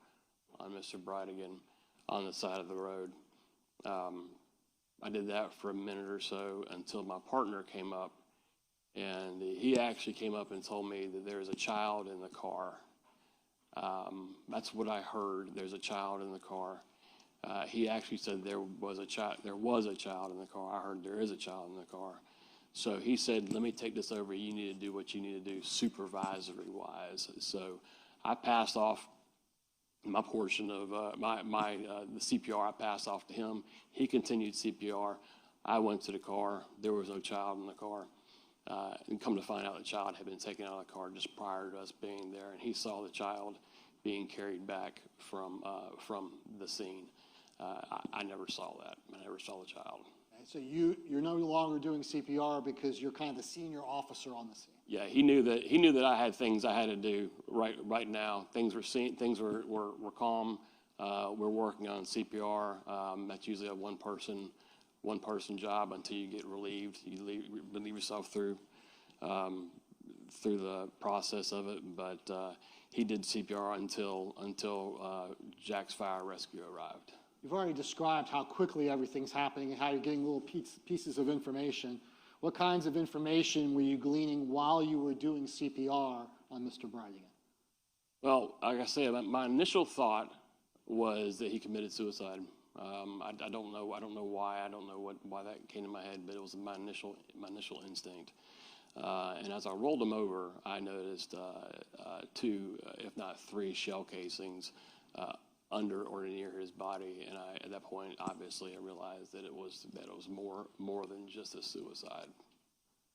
on Mr. Bridegan on the side of the road. I did that for a minute or so until my partner came up, and he actually came up and told me that there's a child in the car. That's what I heard. There's a child in the car. He actually said there was a child in the car. I heard there is a child in the car. So he said, let me take this over. You need to do what you need to do supervisory wise. So I passed off my portion of the CPR. I passed off to him. He continued CPR. I went to the car. There was no child in the car. And come to find out, the child had been taken out of the car just prior to us being there, and he saw the child being carried back from the scene. I never saw that. I never saw the child. And so you're no longer doing CPR because you're kind of the senior officer on the scene. Yeah, he knew that I had things I had to do right now. Things were calm. We're working on CPR. That's usually a one person job until you get relieved. You relieve yourself through the process of it. But he did CPR until Jack's Fire Rescue arrived. You've already described how quickly everything's happening and how you're getting little pieces of information. What kinds of information were you gleaning while you were doing CPR on Mr. Bridegan? Well, like I said, my initial thought was that he committed suicide. I don't know why. I don't know why that came to my head, but it was my initial instinct. And as I rolled him over, I noticed 2, if not 3, shell casings under or near his body. And at that point, obviously, I realized that it was more than just a suicide.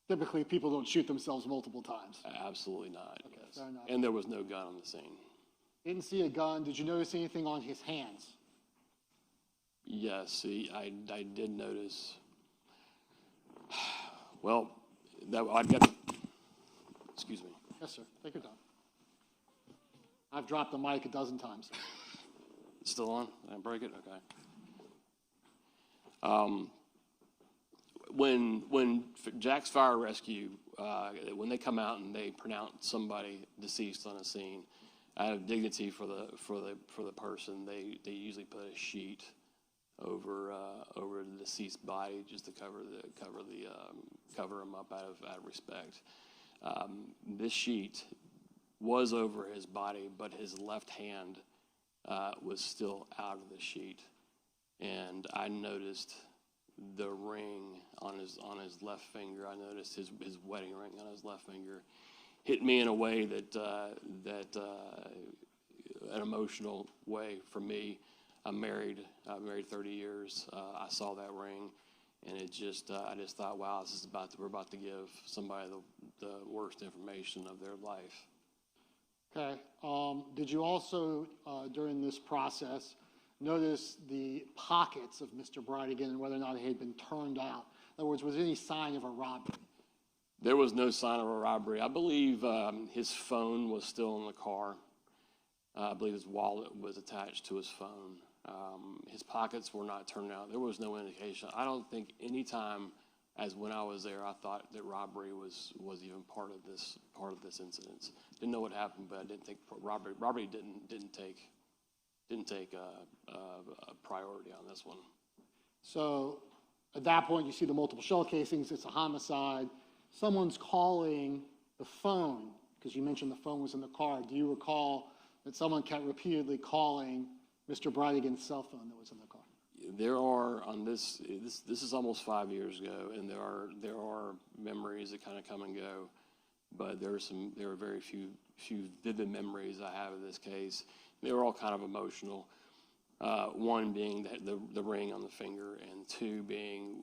Typically, people don't shoot themselves multiple times. Absolutely not. Okay, Yes. fair enough. And there was no gun on the scene. Didn't see a gun. Did you notice anything on his hands? Yes, I did notice. Well, I've got. Excuse me. Yes, sir. Take your time. I've dropped the mic a dozen times. It's still on? Did I break it? Okay. When Jack's Fire Rescue, when they come out and they pronounce somebody deceased on a scene, out of dignity for the person, they usually put a sheet over the deceased body just to cover him up out of respect. This sheet was over his body, but his left hand was still out of the sheet, and I noticed the ring on his left finger. I noticed his wedding ring on his left finger hit me in a way that an emotional way for me. I'm married 30 years. I saw that ring, and I just thought, wow, we're about to give somebody the worst information of their life. Okay. Did you also, during this process, notice the pockets of Mr. Bridegan and whether or not he had been turned out? In other words, was there any sign of a robbery? There was no sign of a robbery. I believe his phone was still in the car. I believe his wallet was attached to his phone. His pockets were not turned out. There was no indication. I don't think any time, as when I was there, I thought that robbery was even part of this incident. Didn't know what happened, but I didn't think robbery didn't take a priority on this one. So at that point, you see the multiple shell casings. It's a homicide. Someone's calling the phone, because you mentioned the phone was in the car. Do you recall that someone kept repeatedly calling Mr. Bridegan's cell phone that was in the car? There are on this is almost 5 years ago, and there are memories that kind of come and go, but there are very few vivid memories I have of this case. They were all kind of emotional. One being the ring on the finger, and 2 being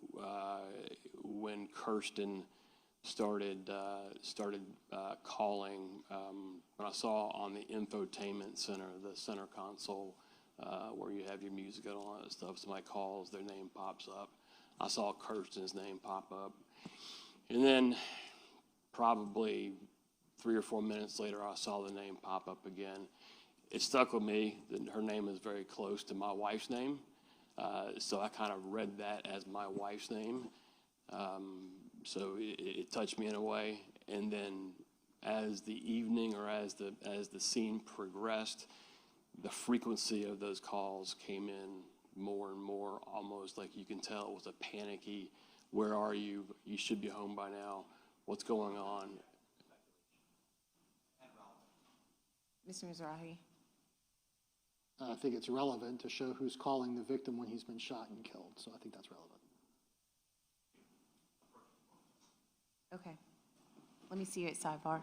when Kirsten started calling. When I saw on the infotainment center, the center console, where you have your music and all that stuff, somebody calls, their name pops up. I saw Kirsten's name pop up. And then probably 3 or 4 minutes later, I saw the name pop up again. It stuck with me that her name is very close to my wife's name. So I kind of read that as my wife's name. So it touched me in a way. And then as the evening or as the scene progressed, the frequency of those calls came in more and more, almost like you can tell it was a panicky, where are you? You should be home by now. What's going on? Mr. Mizrahi? I think it's relevant to show who's calling the victim when he's been shot and killed, so I think that's relevant. Okay. Let me see you at sidebar.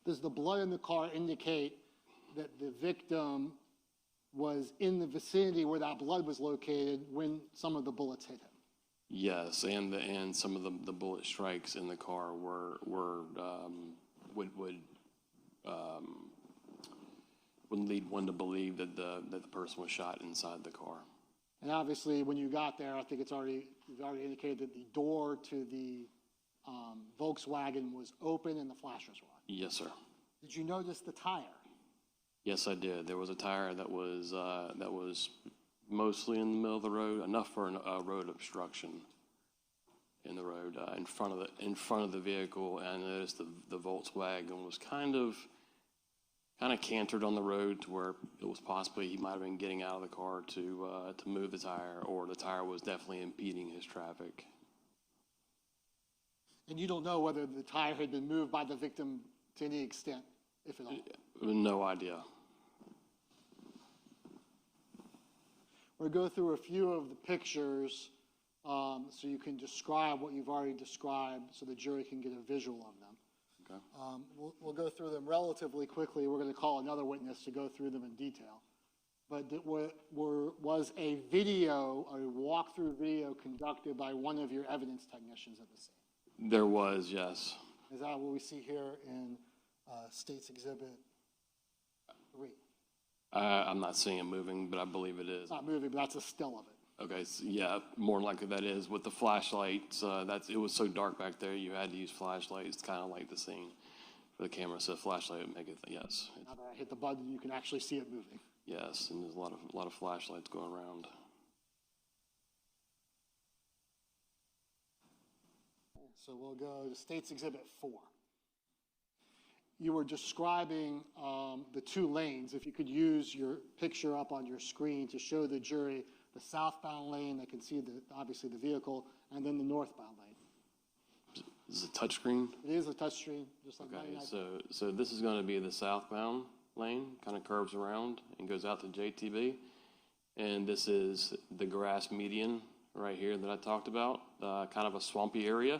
Does the blood in the car indicate that the victim was in the vicinity where that blood was located when some of the bullets hit him? Yes, and some of the bullet strikes in the car would lead one to believe that the person was shot inside the car. And obviously, when you got there, I think you've already indicated that the door to the Volkswagen was open and the flashers were on. Yes, sir. Did you notice the tire? Yes, I did. There was a tire that was mostly in the middle of the road, enough for a road obstruction in the road in front of the vehicle. And I noticed the Volkswagen was kind of cantered on the road to where it was possibly he might have been getting out of the car to move the tire, or the tire was definitely impeding his traffic. And you don't know whether the tire had been moved by the victim to any extent, if at all? No idea. We'll go through a few of the pictures so you can describe what you've already described so the jury can get a visual of them. Okay. We'll go through them relatively quickly. We're going to call another witness to go through them in detail. But was a video, a walkthrough video conducted by one of your evidence technicians at the scene? There was, yes. Is that what we see here in State's Exhibit 3? I'm not seeing it moving, but I believe it is. It's not moving, but that's a still of it. Okay, so yeah, more than likely that is. With the flashlights, it was so dark back there, you had to use flashlights to kind of light the scene for the camera. So flashlight would make it, yes. Now that I hit the button, you can actually see it moving. Yes, and there's a lot of flashlights going around. So we'll go to State's Exhibit 4. You were describing the two lanes. If you could use your picture up on your screen to show the jury the southbound lane, they can see obviously the vehicle, and then the northbound lane. Is it a touchscreen? It is a touchscreen, just like Okay, 99. so this is going to be the southbound lane, kind of curves around and goes out to JTB. And this is the grass median right here that I talked about, kind of a swampy area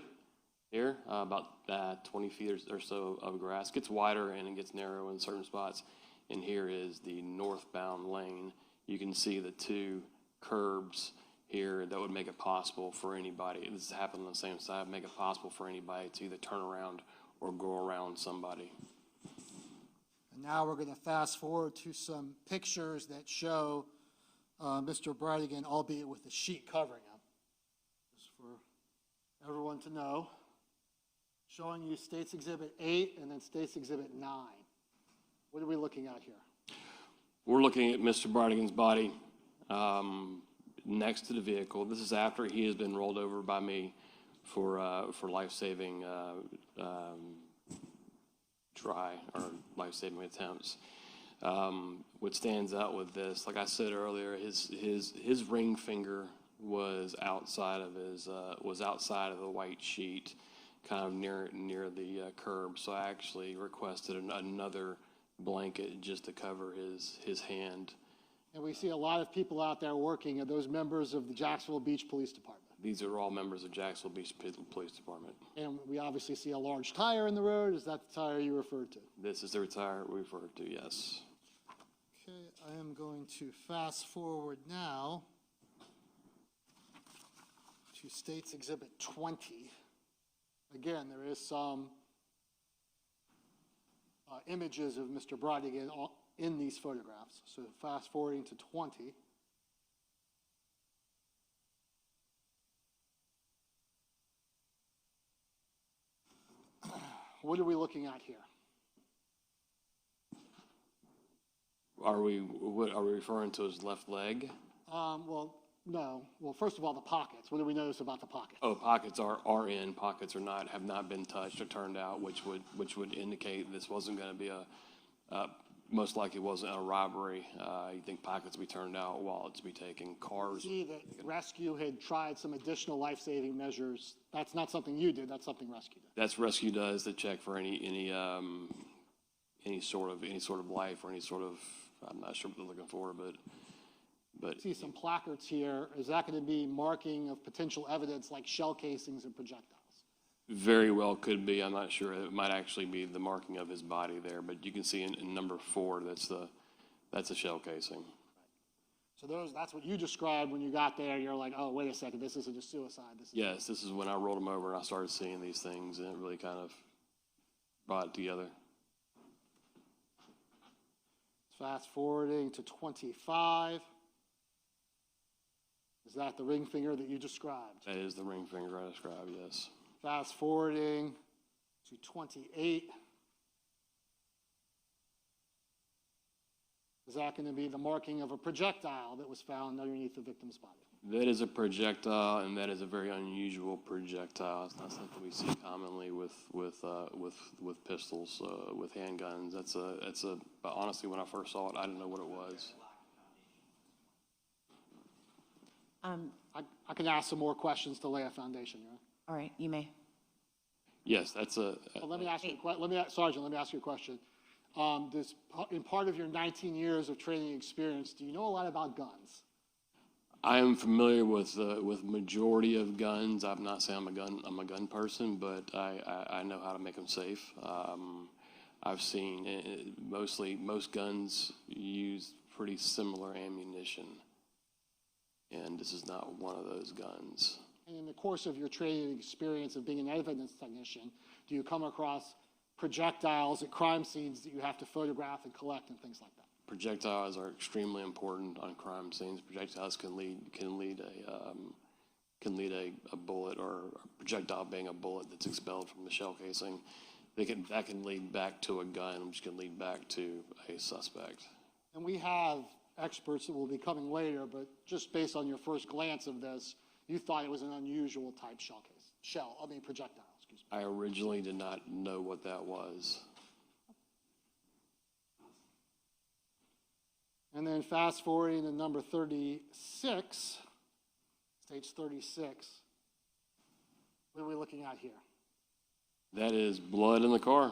here, about 20 feet or so of grass. It gets wider and it gets narrow in certain spots. And here is the northbound lane. You can see the two curbs here that would make it possible for anybody, this is happening on the same side, make it possible for anybody to either turn around or go around somebody. And now we're going to fast forward to some pictures that show Mr. Bridegan, albeit with the sheet covering him. Just for everyone to know. Showing you State's Exhibit 8 and then State's Exhibit 9. What are we looking at here? We're looking at Mr. Bridegan's body next to the vehicle. This is after he has been rolled over by me for life-saving try or life-saving attempts. What stands out with this, like I said earlier, his ring finger was outside of the white sheet, kind of near the curb. So I actually requested another blanket just to cover his hand. And we see a lot of people out there working. Are those members of the Jacksonville Beach Police Department? These are all members of Jacksonville Beach Police Department. And we obviously see a large tire in the road. Is that the tire you referred to? This is the tire we referred to, yes. Okay, I am going to fast forward now to State's Exhibit 20. Again, there is some images of Mr. Bridegan in these photographs. So fast forwarding to 20. What are we looking at here? Are we referring to his left leg? Well, no. Well, first of all, the pockets. What do we notice about the pockets? Oh, pockets are in. Pockets are not. Have not been touched or turned out, which would indicate this wasn't going to be most likely wasn't a robbery. You think pockets be turned out, wallets be taken, cars. See that rescue had tried some additional life-saving measures. That's not something you did. That's something rescue did. That's rescue does to check for any sort of life or any sort of, I'm not sure what they're looking for, but See some placards here. Is that going to be marking of potential evidence like shell casings and projectiles? Very well could be. I'm not sure. It might actually be the marking of his body there, but you can see in number 4, that's a shell casing. So that's what you described when you got there. You're like, oh, wait a second, this isn't just suicide. Yes, this is when I rolled him over and I started seeing these things, and it really kind of brought it together. Fast forwarding to 25. Is that the ring finger that you described? That is the ring finger I described, yes. Fast forwarding to 28. Is that going to be the marking of a projectile that was found underneath the victim's body? That is a projectile, and that is a very unusual projectile. It's not something we see commonly with pistols, with handguns. But honestly, when I first saw it, I didn't know what it was. I can ask some more questions to lay a foundation, Your Honor. All right, you may. Yes, that's a. Well, let me ask you, Sergeant. Let me ask you a question. In part of your 19 years of training experience, do you know a lot about guns? I am familiar with majority of guns. I'm not saying I'm a gun person, but I know how to make them safe. I've seen most guns use pretty similar ammunition, and this is not one of those guns. And in the course of your training experience of being an evidence technician, do you come across projectiles at crime scenes that you have to photograph and collect and things like that? Projectiles are extremely important on crime scenes. Projectiles can lead a bullet, or a projectile being a bullet that's expelled from the shell casing. That can lead back to a gun, which can lead back to a suspect. And we have experts that will be coming later, but just based on your first glance of this, you thought it was an unusual type projectile. Excuse me. I originally did not know what that was. And then fast forwarding to number 36, stage 36, what are we looking at here? That is blood in the car,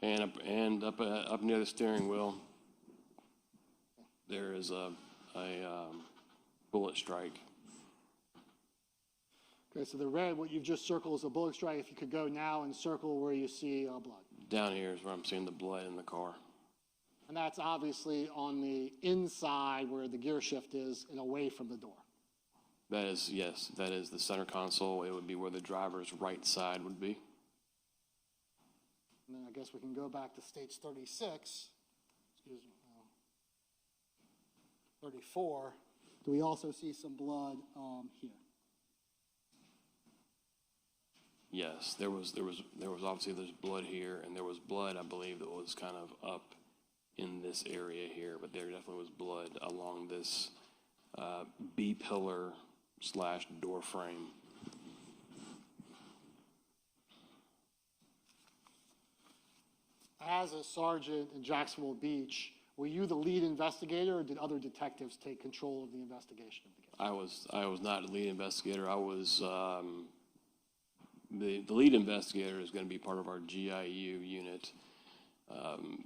and up near the steering wheel, there is a bullet strike. Okay, so the red, what you've just circled is a bullet strike. If you could go now and circle where you see blood. Down here is where I'm seeing the blood in the car. And that's obviously on the inside where the gear shift is and away from the door. That is, yes, that is the center console. It would be where the driver's right side would be. And then I guess we can go back to stage 36, 34. Do we also see some blood here? Yes, there was obviously there's blood here, and there was blood, I believe, that was kind of up in this area here, but there definitely was blood along this B-pillar / door frame. As a sergeant in Jacksonville Beach, were you the lead investigator, or did other detectives take control of the investigation of the case? I was not the lead investigator. I was the lead investigator is going to be part of our GIU unit.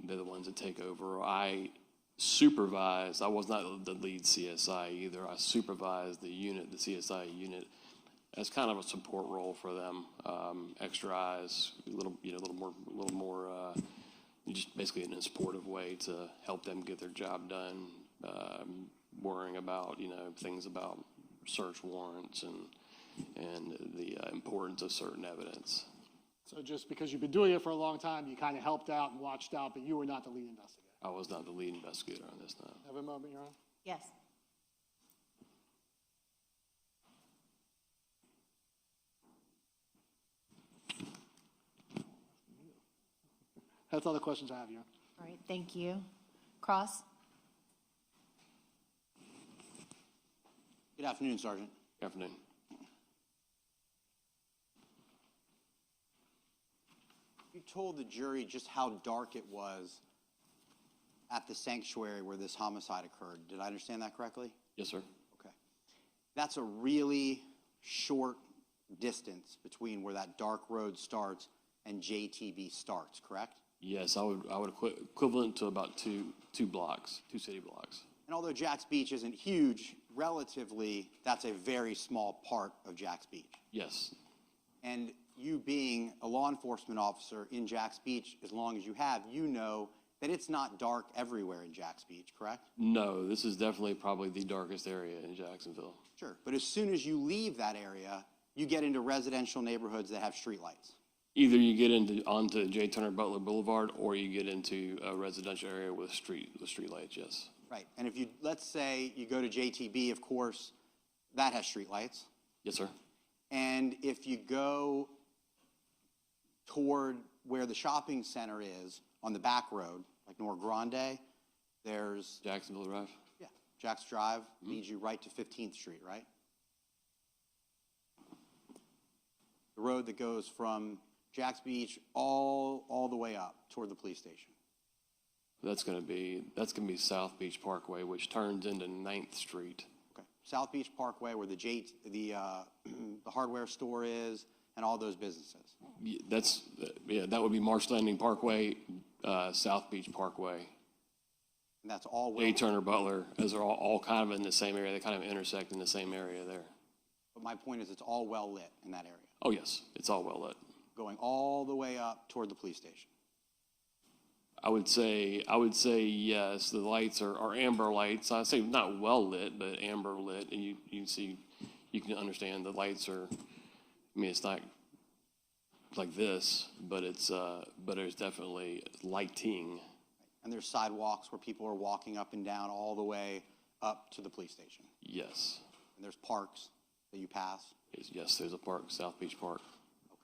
They're the ones that take over. I supervised. I was not the lead CSI either. I supervised the unit, the CSI unit, as kind of a support role for them. Extra eyes, a little more. Just basically in a supportive way to help them get their job done. Worrying about things about search warrants and the importance of certain evidence. So just because you've been doing it for a long time, you kind of helped out and watched out, but you were not the lead investigator. I was not the lead investigator on this, no. Have a moment, Your Honor? Yes. That's all the questions I have, Your Honor. All right, thank you. Cross? Good afternoon, Sergeant. Good afternoon. You told the jury just how dark it was at the sanctuary where this homicide occurred. Did I understand that correctly? Yes, sir. Okay. That's a really short distance between where that dark road starts and JTB starts, correct? Yes, I would equivalent to about two blocks, 2 city blocks. And although Jack's Beach isn't huge, relatively, that's a very small part of Jack's Beach. Yes. And you being a law enforcement officer in Jacks Beach, as long as you have, you know that it's not dark everywhere in Jacks Beach, correct? No, this is definitely probably the darkest area in Jacksonville. Sure. But as soon as you leave that area, you get into residential neighborhoods that have streetlights. Either you get onto J. Turner Butler Boulevard, or you get into a residential area with street lights. Yes. Right. And if you, let's say you go to JTB, of course, that has streetlights. Yes, sir. And if you go toward where the shopping center is on the back road, like Nor Grande, there's Jacksonville Drive. Yeah, Jacks Drive leads you right to 15th Street, right? The road that goes from Jacks Beach all the way up toward the police station. That's gonna be South Beach Parkway, which turns into 9th Street. Okay, South Beach Parkway, where the hardware store is, and all those businesses. That would be Marsh Landing Parkway, South Beach Parkway. And that's all J. Turner Butler, those are all kind of in the same area. They kind of intersect in the same area there. But my point is, it's all well lit in that area. Oh yes, it's all well lit. Going all the way up toward the police station. I would say yes. The lights are amber lights. I say not well lit, but amber lit, and you can understand the lights are. I mean, it's not like this, but there's definitely lighting. And there's sidewalks where people are walking up and down all the way up to the police station. Yes. And there's parks that you pass. Yes, there's a park, South Beach Park. Okay.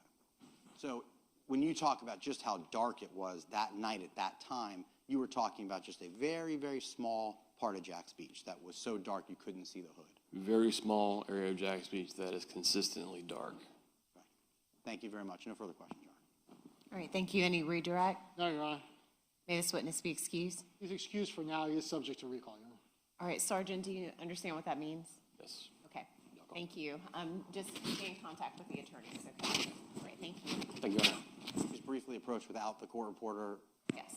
So when you talk about just how dark it was that night at that time, you were talking about just a very, very small part of Jacks Beach that was so dark you couldn't see the hood. Very small area of Jacks Beach that is consistently dark. Right. Thank you very much. No further questions, Your Honor. All right, thank you. Any redirect? No, Your Honor. May this witness be excused? He's excused for now. He is subject to recall, Your Honor. All right, Sergeant, do you understand what that means? Yes. Okay, thank you. Just stay in contact with the attorneys, okay? All right, thank you. Thank you, Your Honor. Just briefly approach without the court reporter. Yes.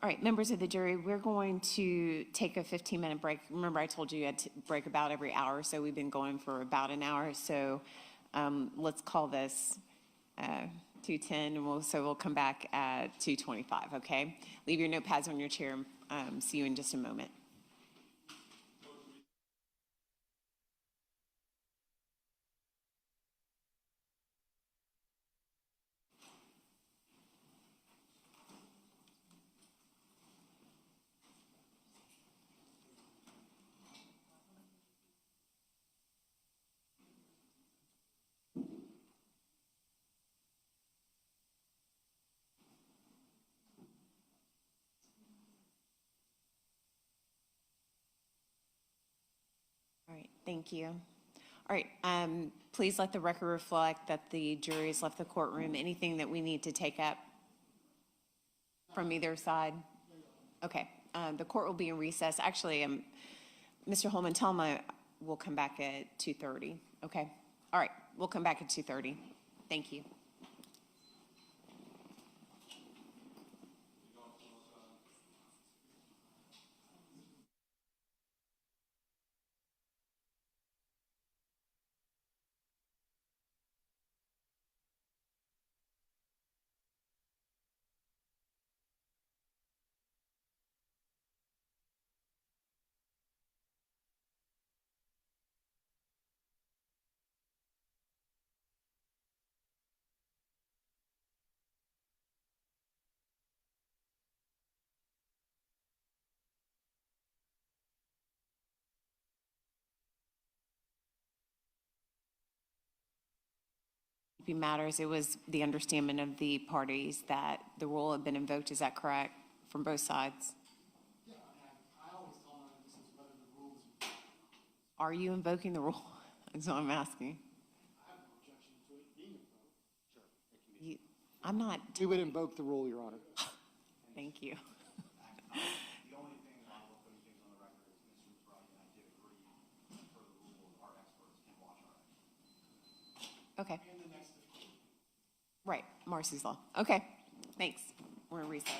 All right, members of the jury, we're going to take a 15-minute break. Remember, I told you had to break about every hour, so we've been going for about an hour. So let's call this 2:10, and we'll come back at 2:25, okay? Leave your notepads on your chair. See you in just a moment. All right, thank you. All right, please let the record reflect that the jury has left the courtroom. Anything that we need to take up from either side? Okay, the court will be in recess. Actually, Mr. Holman, tell him we'll come back at 2:30, okay? All right, we'll come back at 2:30. Thank you. Matters, it was the understanding of the parties that the rule had been invoked. Is that correct from both sides? Yeah, I always tell them this is whether the rules. Are you invoking the rule? That's what I'm asking. I have no objection to it being invoked. Sure. I'm not. We would invoke the rule, Your Honor. Thank you. The only thing that I will put things on the record is Mr. Bridegan and I did agree for the rule, our experts can watch our experts. Okay. Right, Marcy's Law. Okay, thanks. We're in recess.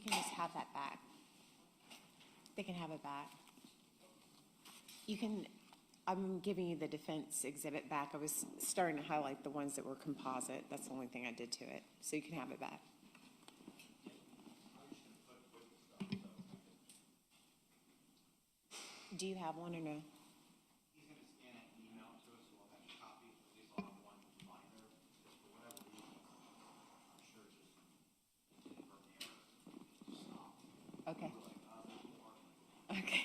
can just have that back. They can have it back. You can, I'm giving you the defense exhibit back. I was starting to highlight the ones that were composite. That's the only thing I did to it. So you can have it back. Do you have one or no? He's going to scan it and email it to us, so we'll have a copy. At least I'll have one binder. Just for whatever reason, I'm sure just stop. Okay. Okay.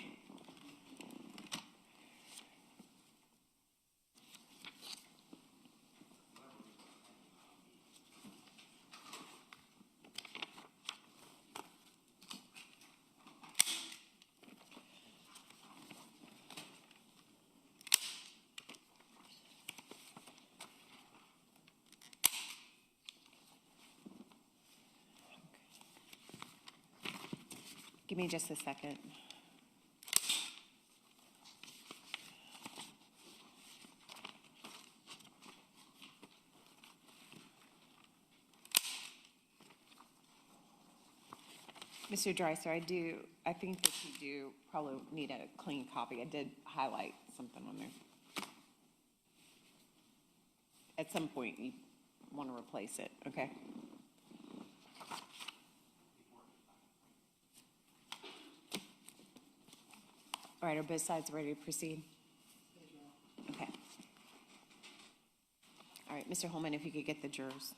Give me just a second. Mr. Dreiser, I think that you do probably need a clean copy. I did highlight something on there. At some point, you want to replace it, okay? All right, are both sides ready to proceed? Okay. All right, Mr. Holman, if you could get the jurors.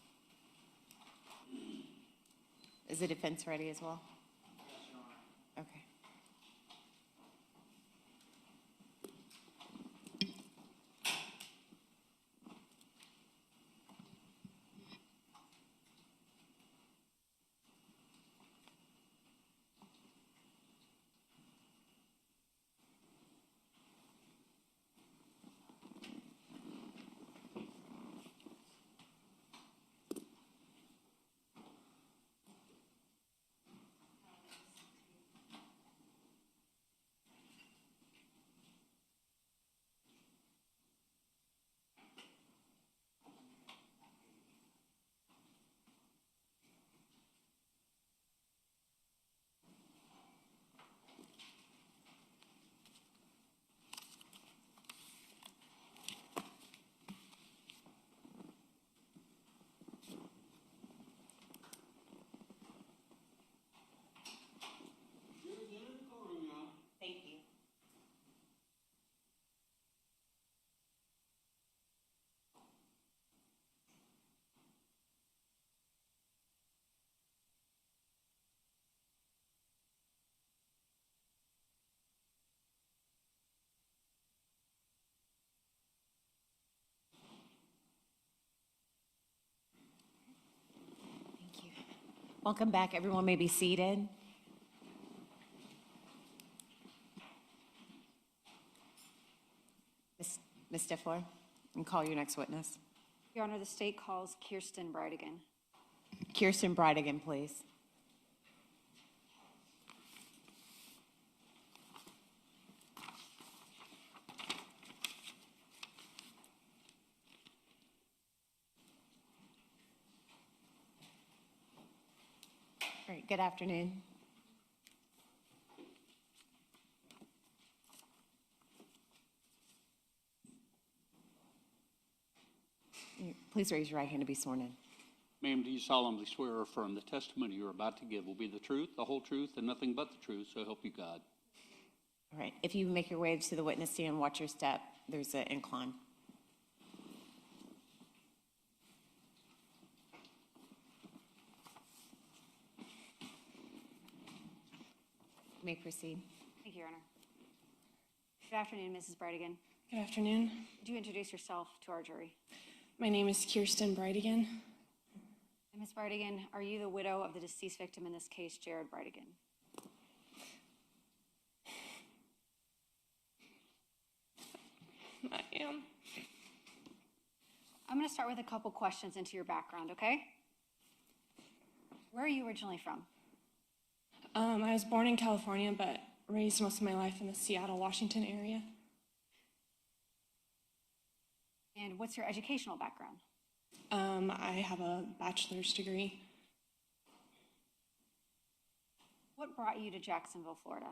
Is the defense ready as well? Okay. Thank you. Thank you. Welcome back. Everyone may be seated. Ms. Stifler, and call your next witness. Your Honor, the state calls Kirsten Bridegan. Kirsten Bridegan, please. All right, good afternoon. Please raise your right hand to be sworn in. Ma'am, do you solemnly swear or affirm the testimony you're about to give will be the truth, the whole truth, and nothing but the truth, so help you God? All right, if you make your way to the witness stand, watch your step. There's an incline. You may proceed. Thank you, Your Honor. Good afternoon, Mrs. Bridegan. Good afternoon. Would you introduce yourself to our jury? My name is Kirsten Bridegan. And Ms. Bridegan, are you the widow of the deceased victim in this case, Jared Bridegan? I am. I'm going to start with a couple questions into your background, okay? Where are you originally from? I was born in California, but raised most of my life in the Seattle, Washington area. And what's your educational background? I have a bachelor's degree. What brought you to Jacksonville, Florida?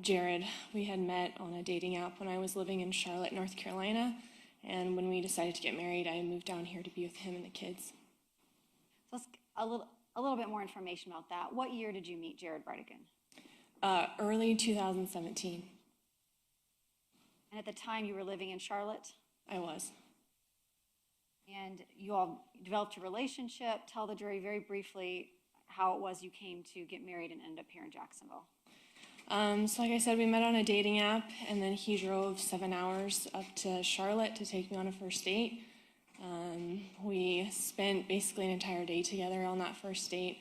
Jared, we had met on a dating app when I was living in Charlotte, North Carolina. And when we decided to get married, I moved down here to be with him and the kids. So let's a little bit more information about that. What year did you meet Jared Bridegan? Early 2017. And at the time you were living in Charlotte? I was. And you all developed a relationship. Tell the jury very briefly how it was you came to get married and end up here in Jacksonville. So like I said, we met on a dating app, and then he drove 7 hours up to Charlotte to take me on a first date. We spent basically an entire day together on that first date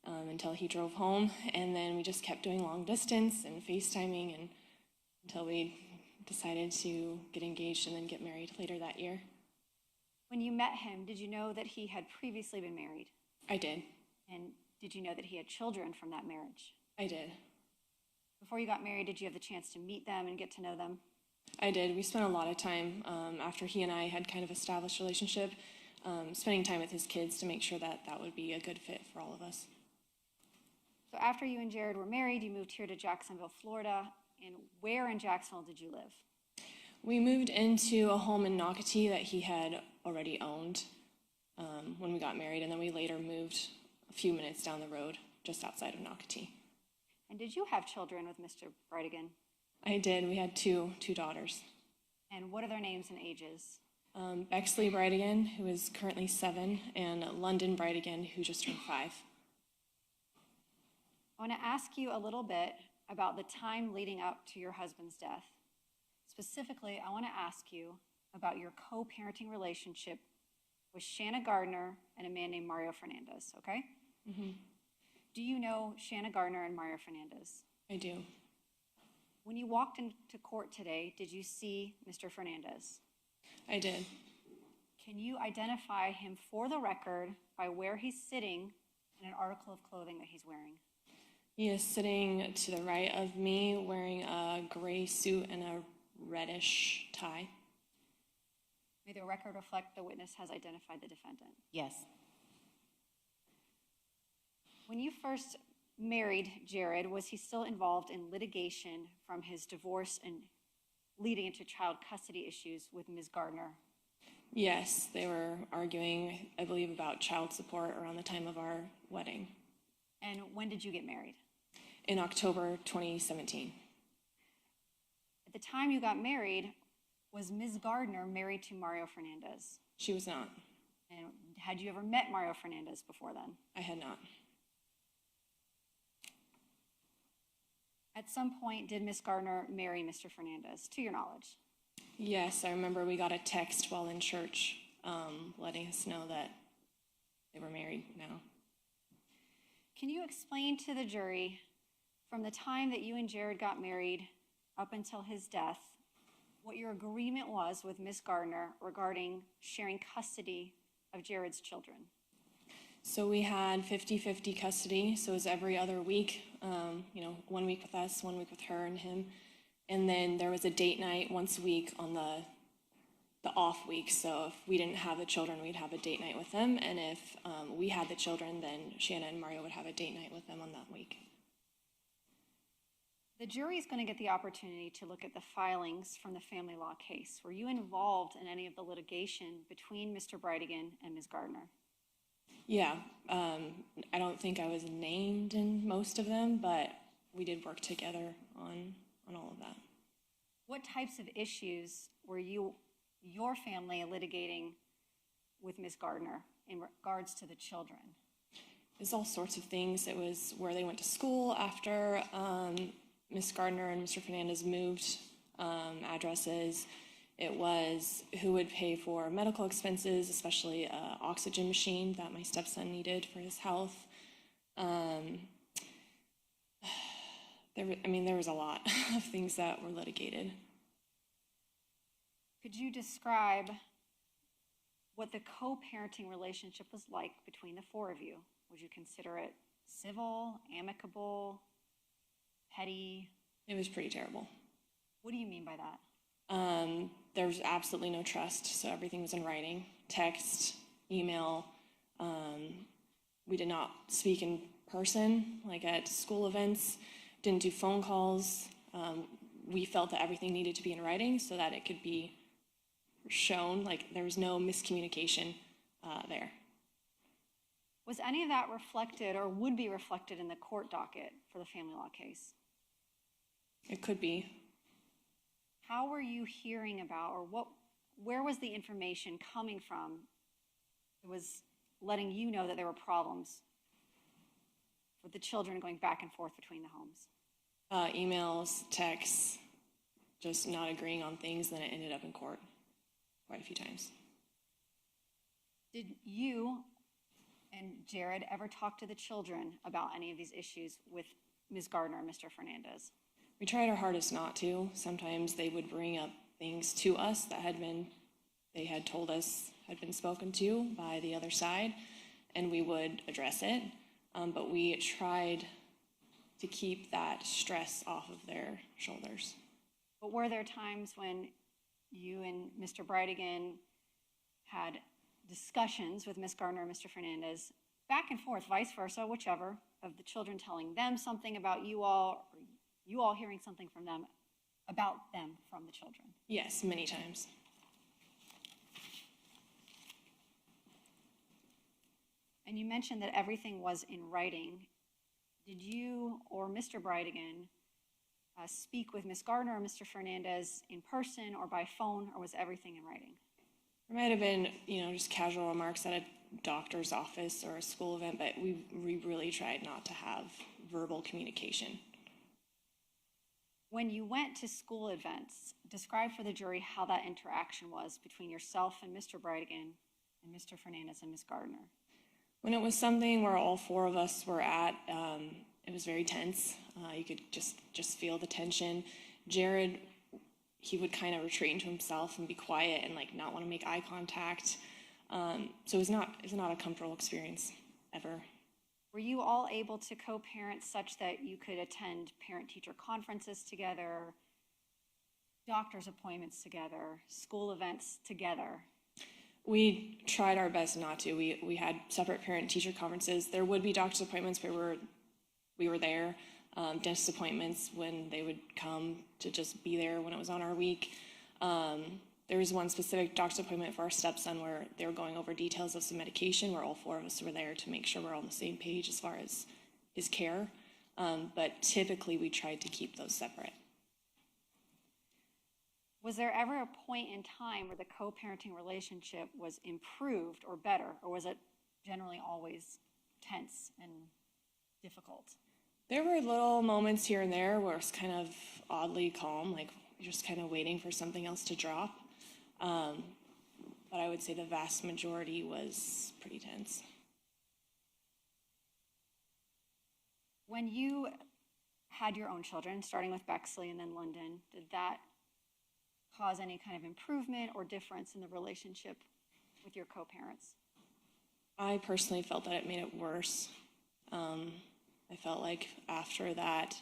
until he drove home, and then we just kept doing long distance and FaceTiming and until we decided to get engaged and then get married later that year. When you met him, did you know that he had previously been married? I did. And did you know that he had children from that marriage? I did. Before you got married, did you have the chance to meet them and get to know them? I did. We spent a lot of time after he and I had kind of established a relationship, spending time with his kids to make sure that that would be a good fit for all of us. So after you and Jared were married, you moved here to Jacksonville, Florida. And where in Jacksonville did you live? We moved into a home in Nocatee that he had already owned when we got married, and then we later moved a few minutes down the road just outside of Nocatee. And did you have children with Mr. Bridegan? I did. We had two daughters. And what are their names and ages? Bexley Bridegan, who is currently 7, and London Bridegan, who just turned 5. I want to ask you a little bit about the time leading up to your husband's death. Specifically, I want to ask you about your co-parenting relationship with Shanna Gardner and a man named Mario Fernandez, okay? Mm-hmm. Do you know Shanna Gardner and Mario Fernandez? I do. When you walked into court today, did you see Mr. Fernandez? I did. Can you identify him for the record by where he's sitting and an article of clothing that he's wearing? He is sitting to the right of me wearing a gray suit and a reddish tie. May the record reflect the witness has identified the defendant. Yes. When you first married Jared, was he still involved in litigation from his divorce and leading into child custody issues with Ms. Gardner? Yes, they were arguing, I believe, about child support around the time of our wedding. And when did you get married? In October 2017. At the time you got married, was Ms. Gardner married to Mario Fernandez? She was not. And had you ever met Mario Fernandez before then? I had not. At some point, did Ms. Gardner marry Mr. Fernandez, to your knowledge? Yes, I remember we got a text while in church letting us know that they were married now. Can you explain to the jury, from the time that you and Jared got married up until his death, what your agreement was with Ms. Gardner regarding sharing custody of Jared's children? So we had 50-50 custody, so it was every other week, 1 week with us, 1 week with her and him. And then there was a date night once a week on the off week. So if we didn't have the children, we'd have a date night with them. And if we had the children, then Shanna and Mario would have a date night with them on that week. The jury is going to get the opportunity to look at the filings from the family law case. Were you involved in any of the litigation between Mr. Bridegan and Ms. Gardner? Yeah, I don't think I was named in most of them, but we did work together on all of that. What types of issues were your family litigating with Ms. Gardner in regards to the children? It's all sorts of things. It was where they went to school after Ms. Gardner and Mr. Fernandez moved addresses. It was who would pay for medical expenses, especially an oxygen machine that my stepson needed for his health. There was a lot of things that were litigated. Could you describe what the co-parenting relationship was like between the four of you? Would you consider it civil, amicable, petty? It was pretty terrible. What do you mean by that? There was absolutely no trust, so everything was in writing, text, email. We did not speak in person, like at school events, didn't do phone calls. We felt that everything needed to be in writing so that it could be shown, like there was no miscommunication there. Was any of that reflected or would be reflected in the court docket for the family law case? It could be. How were you hearing about, or where was the information coming from that was letting you know that there were problems with the children going back and forth between the homes? Emails, texts, just not agreeing on things, then it ended up in court quite a few times. Did you and Jared ever talk to the children about any of these issues with Ms. Gardner and Mr. Fernandez? We tried our hardest not to. Sometimes they would bring up things to us that they had told us had been spoken to by the other side, and we would address it. But we tried to keep that stress off of their shoulders. But were there times when you and Mr. Bridegan had discussions with Ms. Gardner and Mr. Fernandez, back and forth, vice versa, whichever, of the children telling them something about you all, or you all hearing something from them about them from the children? Yes, many times. And you mentioned that everything was in writing. Did you or Mr. Bridegan speak with Ms. Gardner or Mr. Fernandez in person or by phone, or was everything in writing? There might have been, just casual remarks at a doctor's office or a school event, but we really tried not to have verbal communication. When you went to school events, describe for the jury how that interaction was between yourself and Mr. Bridegan and Mr. Fernandez and Ms. Gardner. When it was something where all four of us were at, it was very tense. You could just feel the tension. Jared, he would kind of retreat into himself and be quiet and not want to make eye contact. So it was not a comfortable experience ever. Were you all able to co-parent such that you could attend parent-teacher conferences together, doctor's appointments together, school events together? We tried our best not to. We had separate parent-teacher conferences. There would be doctor's appointments where we were there, dentist appointments when they would come to just be there when it was on our week. There was one specific doctor's appointment for our stepson where they were going over details of some medication, where all four of us were there to make sure we're on the same page as far as his care. But typically we tried to keep those separate. Was there ever a point in time where the co-parenting relationship was improved or better, or was it generally always tense and difficult? There were little moments here and there where it was kind of oddly calm, like just kind of waiting for something else to drop. But I would say the vast majority was pretty tense. When you had your own children, starting with Bexley and then London, did that cause any kind of improvement or difference in the relationship with your co-parents? I personally felt that it made it worse. I felt like after that,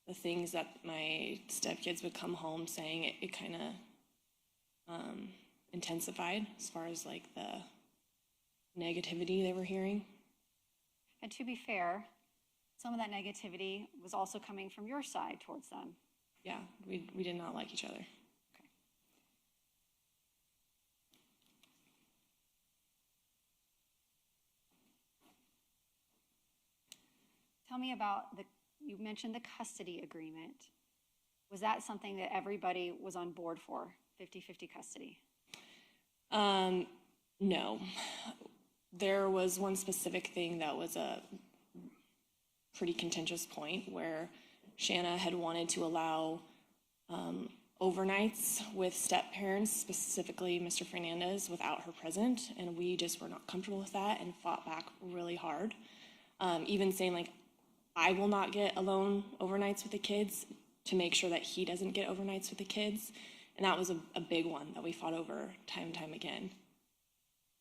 the things that my stepkids would come home saying, it kind of intensified as far as the negativity they were hearing. And to be fair, some of that negativity was also coming from your side towards them. Yeah, we did not like each other. Okay. Tell me about you mentioned the custody agreement. Was that something that everybody was on board for, 50-50 custody? No. There was one specific thing that was a pretty contentious point where Shanna had wanted to allow overnights with step-parents, specifically Mr. Fernandez, without her present, and we just were not comfortable with that and fought back really hard. Even saying, I will not get alone overnights with the kids to make sure that he doesn't get overnights with the kids, and that was a big one that we fought over time and time again.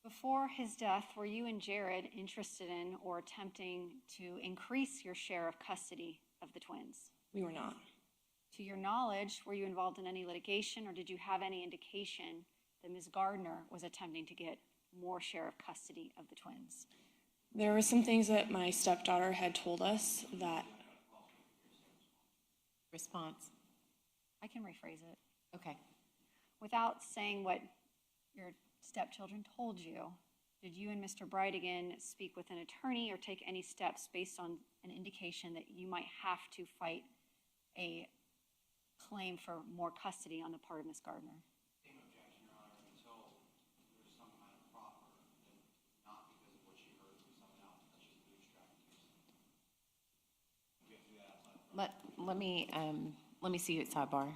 Before his death, were you and Jared interested in or attempting to increase your share of custody of the twins? We were not. To your knowledge, were you involved in any litigation, or did you have any indication that Ms. Gardner was attempting to get more share of custody of the twins? There were some things that my stepdaughter had told us that. Response. I can rephrase it. Okay. Without saying what your stepchildren told you, did you and Mr. Bridegan speak with an attorney or take any steps based on an indication that you might have to fight a claim for more custody on the part of Ms. Gardner? Same objection, Your Honor, until there's some kind of proffer, not because of what she heard from someone else, but she's bootstrapped to something. We have to do that outside. Let me see you at sidebar.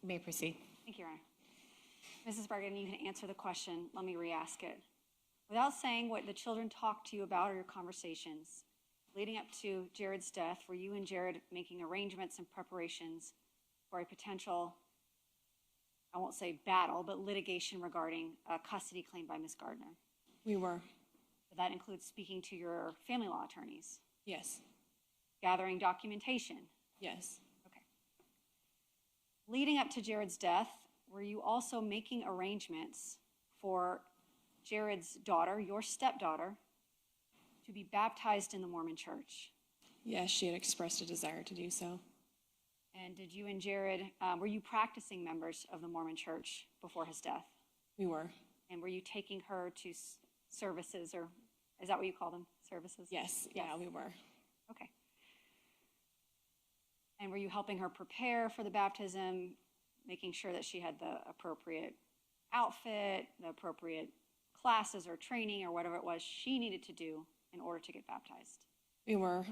You may proceed. Thank you, Your Honor. Mrs. Bridegan, you can answer the question. Let me re-ask it. Without saying what the children talked to you about or your conversations, leading up to Jared's death, were you and Jared making arrangements and preparations for a potential, I won't say battle, but litigation regarding a custody claim by Ms. Gardner? We were. That includes speaking to your family law attorneys, Yes. gathering documentation. Yes. Okay. Leading up to Jared's death, were you also making arrangements for Jared's daughter, your stepdaughter, to be baptized in the Mormon Church? Yes, she had expressed a desire to do so. And did you and Jared, were you practicing members of the Mormon Church before his death? We were. And were you taking her to services, or is that what you call them, services? Yes. Yeah, we were. Okay. And were you helping her prepare for the baptism, making sure that she had the appropriate outfit, the appropriate classes or training or whatever it was she needed to do in order to get baptized? We were.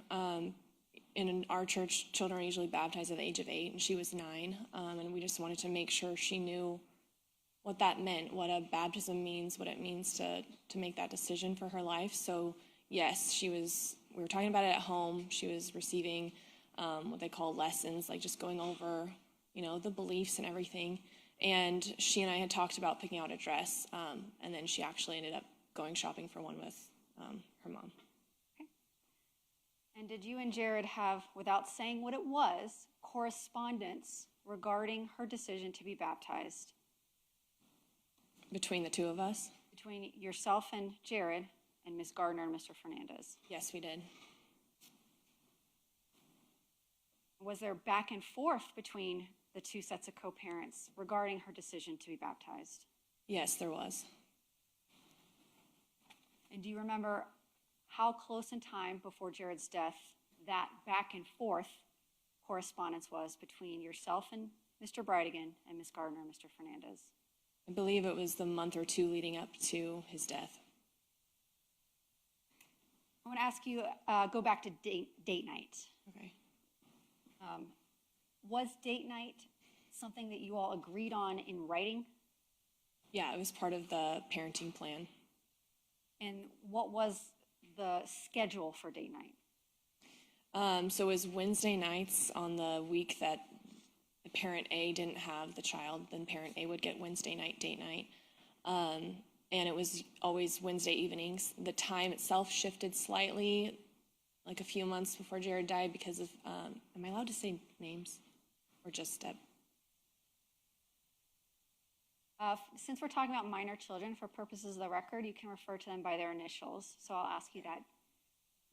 In our church, children are usually baptized at the age of 8, and she was 9. And we just wanted to make sure she knew what that meant, what a baptism means, what it means to make that decision for her life. So yes, we were talking about it at home. She was receiving what they call lessons, like just going over, the beliefs and everything. And she and I had talked about picking out a dress, and then she actually ended up going shopping for one with her mom. Okay. And did you and Jared have, without saying what it was, correspondence regarding her decision to be baptized? Between the two of us? Between yourself and Jared and Ms. Gardner and Mr. Fernandez? Yes, we did. Was there back and forth between the two sets of co-parents regarding her decision to be baptized? Yes, there was. And do you remember how close in time before Jared's death that back and forth correspondence was between yourself and Mr. Bridegan and Ms. Gardner and Mr. Fernandez? I believe it was the month or two leading up to his death. I want to ask you, go back to date night. Okay. Was date night something that you all agreed on in writing? Yeah, it was part of the parenting plan. And what was the schedule for date night? So it was Wednesday nights on the week that the parent A didn't have the child, then parent A would get Wednesday night, date night. And it was always Wednesday evenings. The time itself shifted slightly, like a few months before Jared died because of, am I allowed to say names or just step? Since we're talking about minor children, for purposes of the record, you can refer to them by their initials. So I'll ask you that.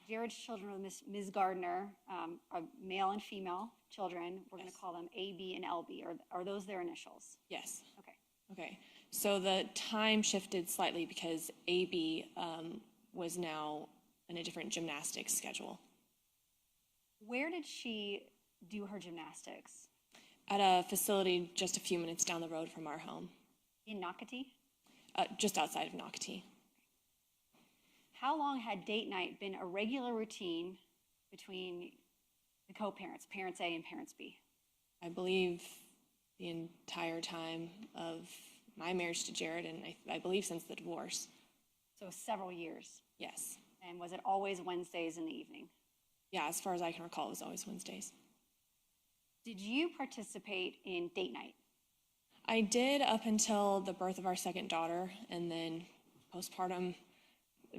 Jared's children with Ms. Gardner, are male and female children. We're going to call them A, B, and LB. Are those their initials? Yes. Okay. Okay. So the time shifted slightly because AB was now in a different gymnastics schedule. Where did she do her gymnastics? At a facility just a few minutes down the road from our home. In Nocatee? Just outside of Nocatee. How long had date night been a regular routine between the co-parents, parents A and parents B? I believe the entire time of my marriage to Jared, and I believe since the divorce. So several years? Yes. And was it always Wednesdays in the evening? Yeah, as far as I can recall, it was always Wednesdays. Did you participate in date night? I did up until the birth of our second daughter, and then postpartum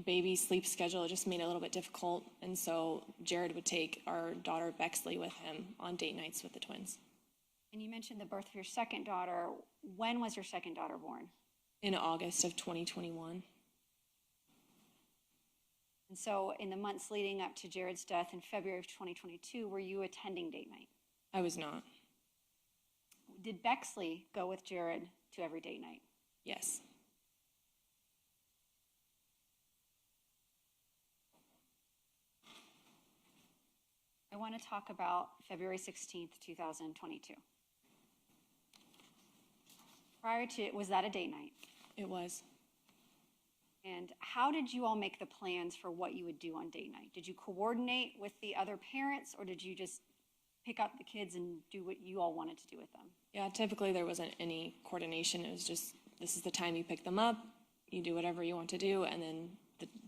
baby sleep schedule just made it a little bit difficult, and so Jared would take our daughter Bexley with him on date nights with the twins. And you mentioned the birth of your second daughter. When was your second daughter born? In August of 2021. And so in the months leading up to Jared's death in February of 2022, were you attending date night? I was not. Did Bexley go with Jared to every date night? Yes. I want to talk about February 16th, 2022. Prior to, was that a date night? It was. And how did you all make the plans for what you would do on date night? Did you coordinate with the other parents, or did you just pick up the kids and do what you all wanted to do with them? Yeah, typically there wasn't any coordination. It was just, this is the time you pick them up, you do whatever you want to do, and then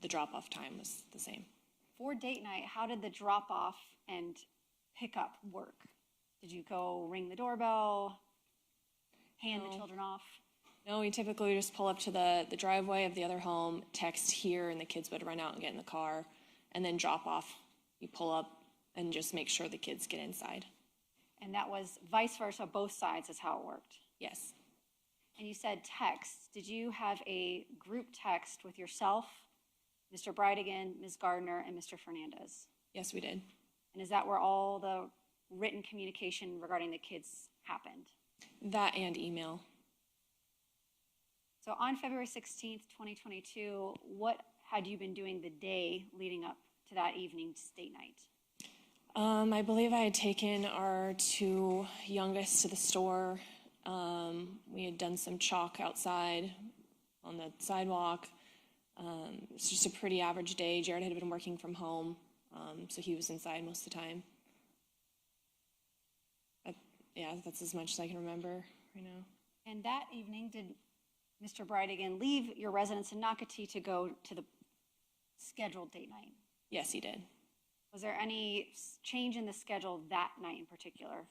the drop-off time was the same. For date night, how did the drop-off and pickup work? Did you go ring the doorbell, hand the children off? No, we typically just pull up to the driveway of the other home, text here, and the kids would run out and get in the car, and then drop off. You pull up and just make sure the kids get inside. And that was vice versa, both sides is how it worked? Yes. And you said text. Did you have a group text with yourself, Mr. Bridegan, Ms. Gardner, and Mr. Fernandez? Yes, we did. And is that where all the written communication regarding the kids happened? That and email. So on February 16th, 2022, what had you been doing the day leading up to that evening's date night? I believe I had taken our two youngest to the store. We had done some chalk outside on the sidewalk. It's just a pretty average day. Jared had been working from home, so he was inside most of the time. Yeah, that's as much as I can remember right now. And that evening, did Mr. Bridegan leave your residence in Nocatee to go to the scheduled date night? Yes, he did. Was there any change in the schedule that night in particular?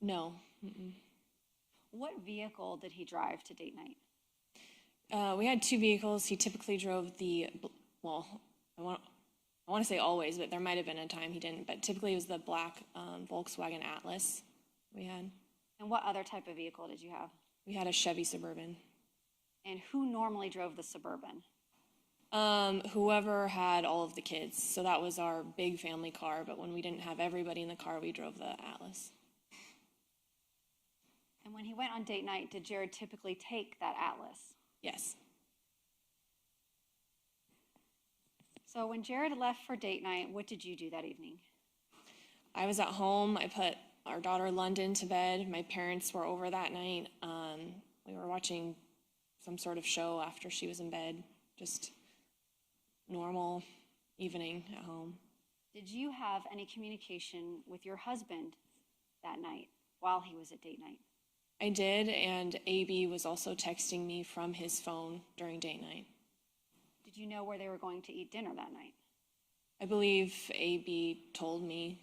No. Mm-mm. What vehicle did he drive to date night? We had two vehicles. He typically drove well, I want to say always, but there might have been a time he didn't, but typically it was the black Volkswagen Atlas we had. And what other type of vehicle did you have? We had a Chevy Suburban. And who normally drove the Suburban? Whoever had all of the kids. So that was our big family car, but when we didn't have everybody in the car, we drove the Atlas. And when he went on date night, did Jared typically take that Atlas? Yes. So when Jared left for date night, what did you do that evening? I was at home. I put our daughter London to bed. My parents were over that night. We were watching some sort of show after she was in bed. Just normal evening at home. Did you have any communication with your husband that night while he was at date night? I did, and AB was also texting me from his phone during date night. Did you know where they were going to eat dinner that night? I believe AB told me.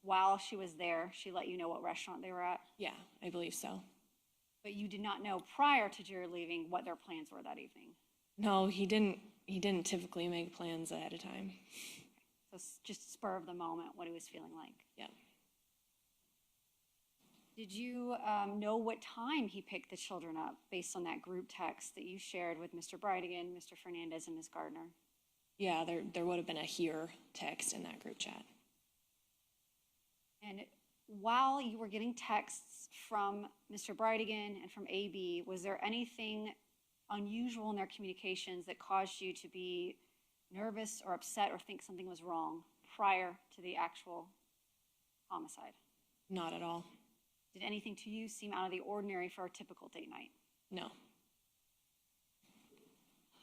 While she was there, she let you know what restaurant they were at? Yeah, I believe so. But you did not know prior to Jared leaving what their plans were that evening? No, he didn't typically make plans ahead of time. So it's just spur of the moment, what he was feeling like? Yeah. Did you know what time he picked the children up based on that group text that you shared with Mr. Bridegan, Mr. Fernandez, and Ms. Gardner? Yeah, there would have been a here text in that group chat. And while you were getting texts from Mr. Bridegan and from AB, was there anything unusual in their communications that caused you to be nervous or upset or think something was wrong prior to the actual homicide? Not at all. Did anything to you seem out of the ordinary for a typical date night? No.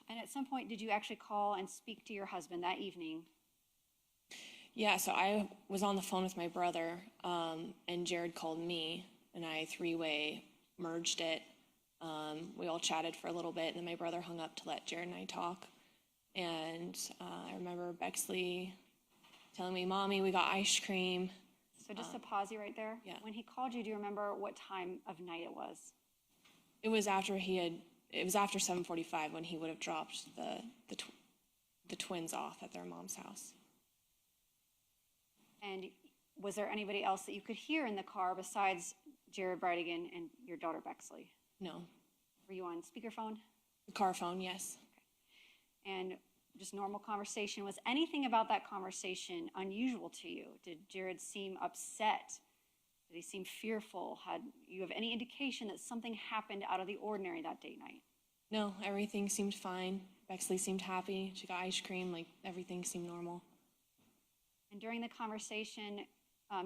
And at some point, did you actually call and speak to your husband that evening? Yeah, so I was on the phone with my brother, and Jared called me, and I three-way merged it. We all chatted for a little bit, and then my brother hung up to let Jared and I talk. And I remember Bexley telling me, "Mommy, we got ice cream." So just to pause you right there. Yeah. When he called you, do you remember what time of night it was? It was after it was after 7:45 when he would have dropped the twins off at their mom's house. And was there anybody else that you could hear in the car besides Jared Bridegan and your daughter Bexley? No. Were you on speakerphone? The car phone, yes. Okay. And just normal conversation. Was anything about that conversation unusual to you? Did Jared seem upset? Did he seem fearful? Had you have any indication that something happened out of the ordinary that date night? No, everything seemed fine. Bexley seemed happy. She got ice cream. Like, everything seemed normal. And during the conversation,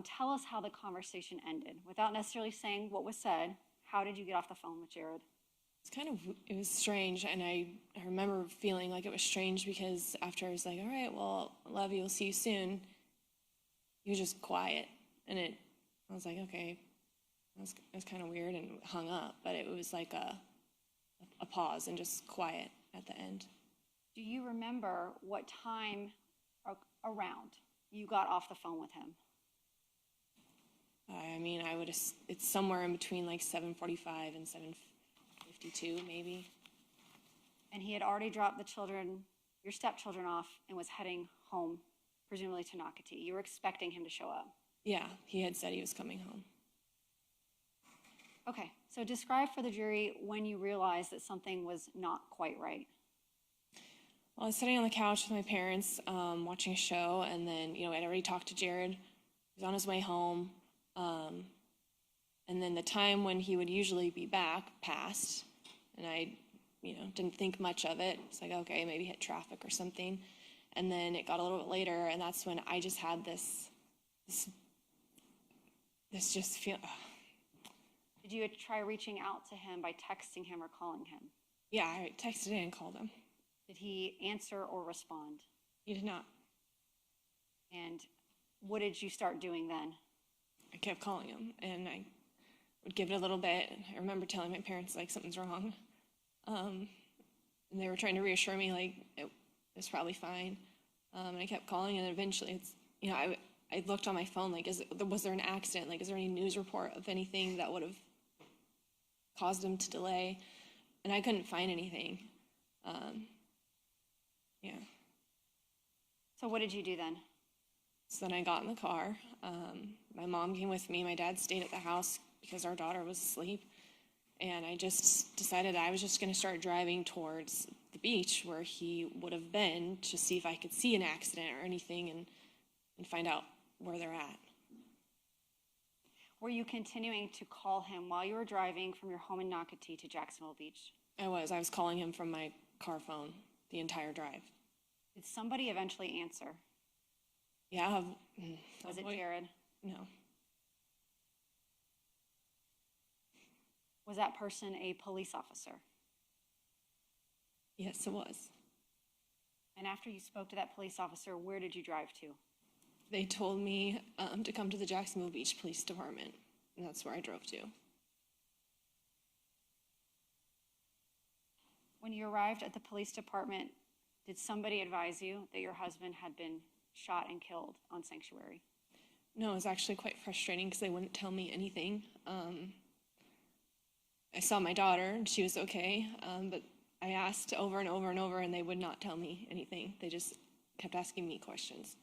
tell us how the conversation ended. Without necessarily saying what was said, how did you get off the phone with Jared? It was strange, and I remember feeling like it was strange because after I was like, all right, well, love you, we'll see you soon. he was just quiet. And I was like, okay, it was kind of weird, and hung up. But it was like a pause and just quiet at the end. Do you remember what time around you got off the phone with him? I mean, it's somewhere in between like 7:45 and 7:52 maybe. And he had already dropped the children, your stepchildren, off and was heading home, presumably to Nocatee. You were expecting him to show up. Yeah, he had said he was coming home. Okay, so describe for the jury when you realized that something was not quite right. Well, I was sitting on the couch with my parents, watching a show, and then, I'd already talked to Jared. He was on his way home. And then the time when he would usually be back passed, and I, didn't think much of it. It's like, okay, maybe hit traffic or something. And then it got a little bit later, and that's when I just had this just feel. Did you try reaching out to him by texting him or calling him? Yeah, I texted and called him. Did he answer or respond? He did not. And what did you start doing then? I kept calling him, and I would give it a little bit. I remember telling my parents, like, something's wrong. And they were trying to reassure me, like, it was probably fine. And I kept calling, and eventually I looked on my phone, like, was there an accident? Like, is there any news report of anything that would have caused him to delay? And I couldn't find anything. Yeah. So what did you do then? So then I got in the car. My mom came with me. My dad stayed at the house because our daughter was asleep. And I just decided I was just going to start driving towards the beach where he would have been to see if I could see an accident or anything and find out where they're at. Were you continuing to call him while you were driving from your home in Nocatee to Jacksonville Beach? I was calling him from my car phone the entire drive. Did somebody eventually answer? Yeah. Was it Jared? No. Was that person a police officer? Yes, it was. And after you spoke to that police officer, where did you drive to? They told me to come to the Jacksonville Beach Police Department, and that's where I drove to. When you arrived at the police department, did somebody advise you that your husband had been shot and killed on Sanctuary? No, it was actually quite frustrating because they wouldn't tell me anything. I saw my daughter, and she was okay, but I asked over and over and over, and they would not tell me anything. They just kept asking me questions.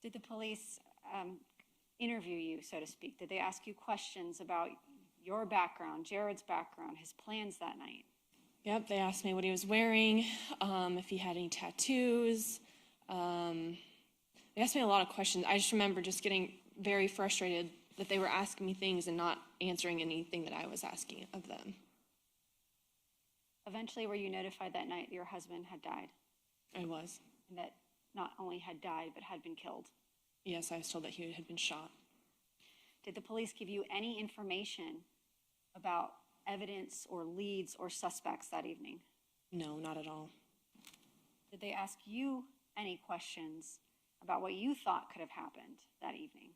Did the police interview you, so to speak? Did they ask you questions about your background, Jared's background, his plans that night? Yep, they asked me what he was wearing, if he had any tattoos. They asked me a lot of questions. I just remember just getting very frustrated that they were asking me things and not answering anything that I was asking of them. Eventually, were you notified that night that your husband had died? I was. And that not only had died, but had been killed? Yes, I was told that he had been shot. Did the police give you any information about evidence or leads or suspects that evening? No, not at all. Did they ask you any questions about what you thought could have happened that evening?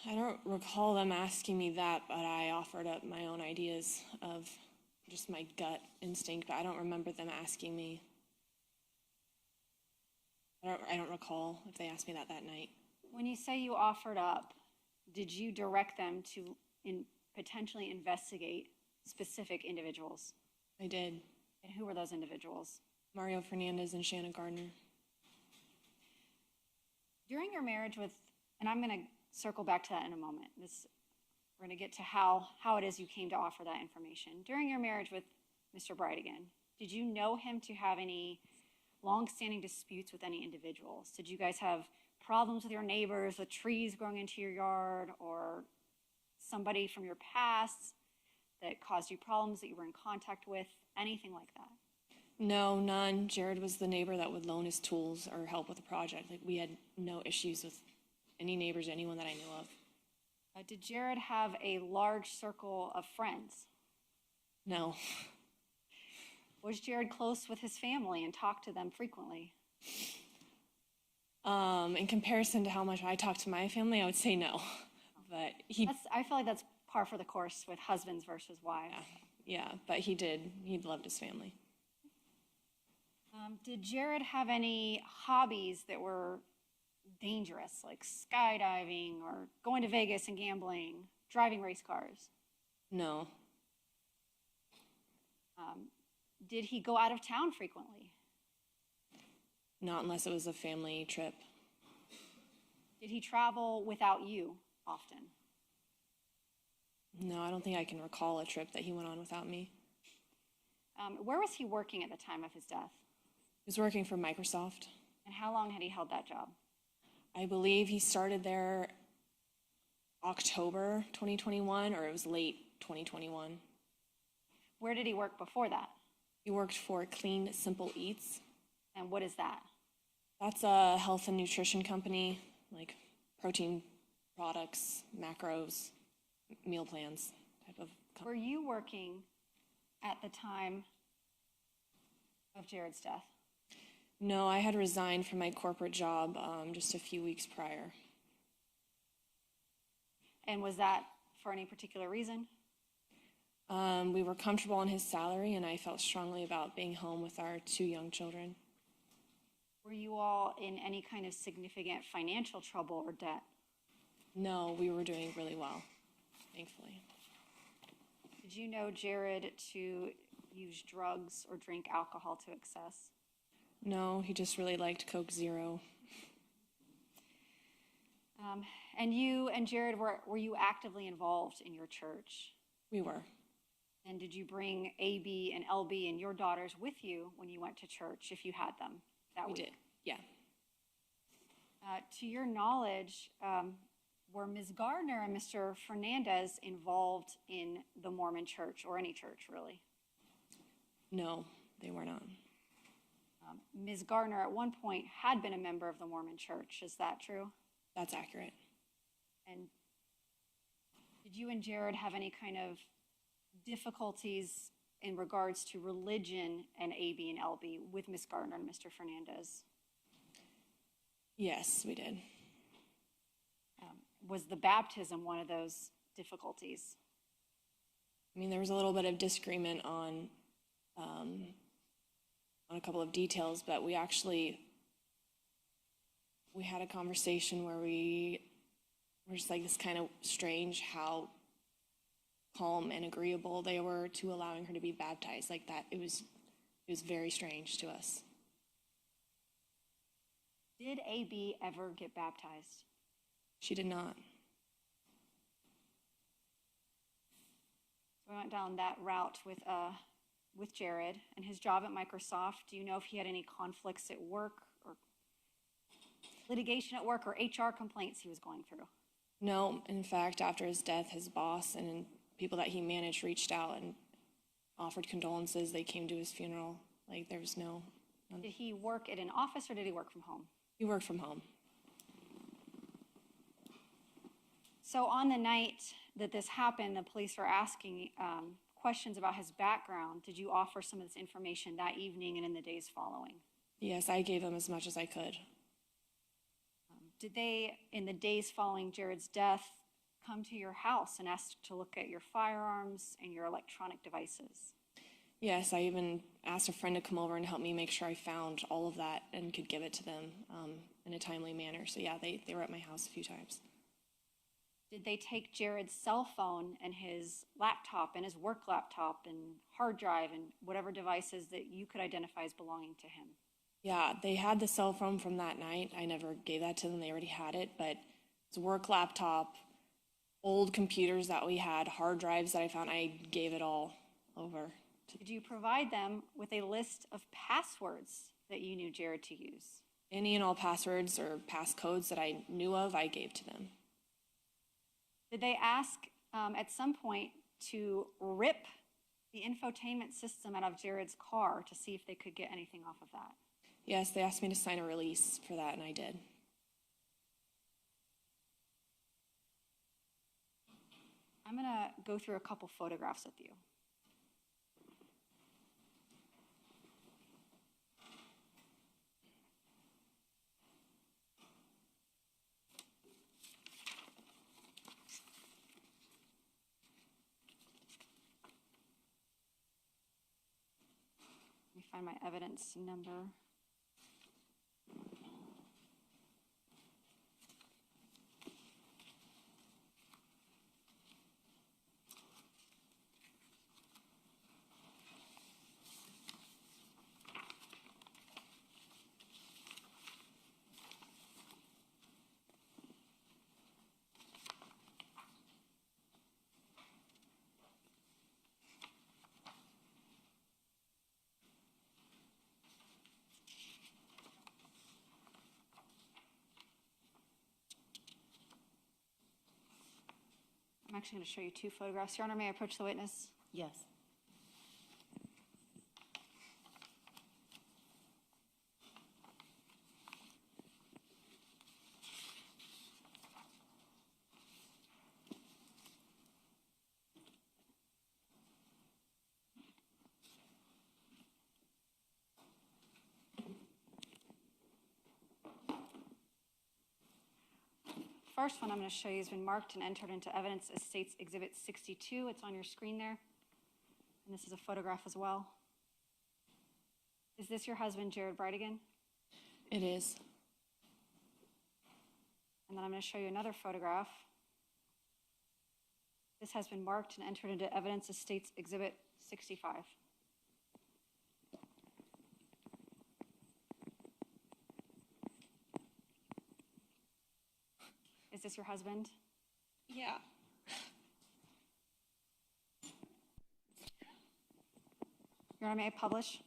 I don't recall them asking me that, but I offered up my own ideas of just my gut instinct, but I don't remember them asking me. I don't recall if they asked me that night. When you say you offered up, did you direct them to potentially investigate specific individuals? I did. And who were those individuals? Mario Fernandez and Shanna Gardner. During your marriage with, and I'm going to circle back to that in a moment. We're going to get to how it is you came to offer that information. During your marriage with Mr. Bridegan, did you know him to have any long-standing disputes with any individuals? Did you guys have problems with your neighbors, with trees growing into your yard, or somebody from your past that caused you problems that you were in contact with, anything like that? No, none. Jared was the neighbor that would loan his tools or help with the project. Like, we had no issues with any neighbors, anyone that I knew of. Did Jared have a large circle of friends? No. Was Jared close with his family and talked to them frequently? In comparison to how much I talk to my family, I would say no. But I feel like that's par for the course with husbands versus wives. yeah, but he loved his family. Did Jared have any hobbies that were dangerous, like skydiving or going to Vegas and gambling, driving race cars? No. Did he go out of town frequently? Not unless it was a family trip. Did he travel without you often? No, I don't think I can recall a trip that he went on without me. Where was he working at the time of his death? He was working for Microsoft. And how long had he held that job? I believe he started there October 2021, or it was late 2021. Where did he work before that? He worked for Clean Simple Eats. And what is that? That's a health and nutrition company, like protein products, macros, meal plans type of company. Were you working at the time of Jared's death? No, I had resigned from my corporate job just a few weeks prior. And was that for any particular reason? We were comfortable on his salary, and I felt strongly about being home with our 2 young children. Were you all in any kind of significant financial trouble or debt? No, we were doing really well, thankfully. Did you know Jared to use drugs or drink alcohol to excess? No, he just really liked Coke Zero. And you and Jared, were you actively involved in your church? We were. And did you bring AB and LB and your daughters with you when you went to church, if you had them that week? We did, yeah. To your knowledge, were Ms. Gardner and Mr. Fernandez involved in the Mormon church, or any church, really? No, they were not. Ms. Gardner at one point had been a member of the Mormon church. Is that true? That's accurate. And did you and Jared have any kind of difficulties in regards to religion and AB and LB with Ms. Gardner and Mr. Fernandez? Yes, we did. Was the baptism one of those difficulties? I mean, there was a little bit of disagreement on a couple of details, but we had a conversation where we were just like, this kind of strange how calm and agreeable they were to allowing her to be baptized like that. It was very strange to us. Did AB ever get baptized? She did not. So we went down that route with Jared and his job at Microsoft. Do you know if he had any conflicts at work or litigation at work or HR complaints he was going through? No, in fact, after his death, his boss and people that he managed reached out and offered condolences. They came to his funeral. Like, there was none. Did he work at an office or did he work from home? He worked from home. So on the night that this happened, the police were asking questions about his background. Did you offer some of this information that evening and in the days following? Yes, I gave him as much as I could. Did they, in the days following Jared's death, come to your house and ask to look at your firearms and your electronic devices? Yes, I even asked a friend to come over and help me make sure I found all of that and could give it to them in a timely manner. So yeah, they were at my house a few times. Did they take Jared's cell phone and his laptop and his work laptop and hard drive and whatever devices that you could identify as belonging to him? Yeah, they had the cell phone from that night. I never gave that to them. They already had it, but it's a work laptop, old computers that we had, hard drives that I found. I gave it all over. Did you provide them with a list of passwords that you knew Jared to use? Any and all passwords or passcodes that I knew of, I gave to them. Did they ask at some point to rip the infotainment system out of Jared's car to see if they could get anything off of that? Yes, they asked me to sign a release for that, and I did. I'm going to go through a couple photographs with you. find my evidence number. I'm actually going to show you two photographs. Your Honor, may I approach the witness? Yes. First one I'm going to show you has been marked and entered into evidence as State's Exhibit 62. It's on your screen there. And this is a photograph as well. Is this your husband, Jared Bridegan? It is. And then I'm going to show you another photograph. This has been marked and entered into evidence as State's Exhibit 65. Is this your husband? Yeah. Your Honor, may I publish?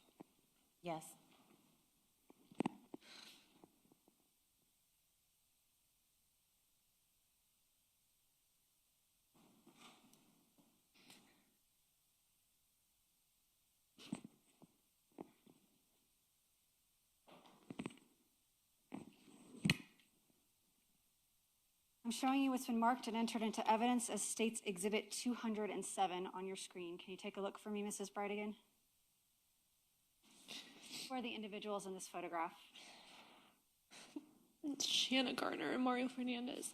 Yes. I'm showing you what's been marked and entered into evidence as State's Exhibit 207 on your screen. Can you take a look for me, Mrs. Bridegan? Who are the individuals in this photograph? It's Shanna Gardner and Mario Fernandez.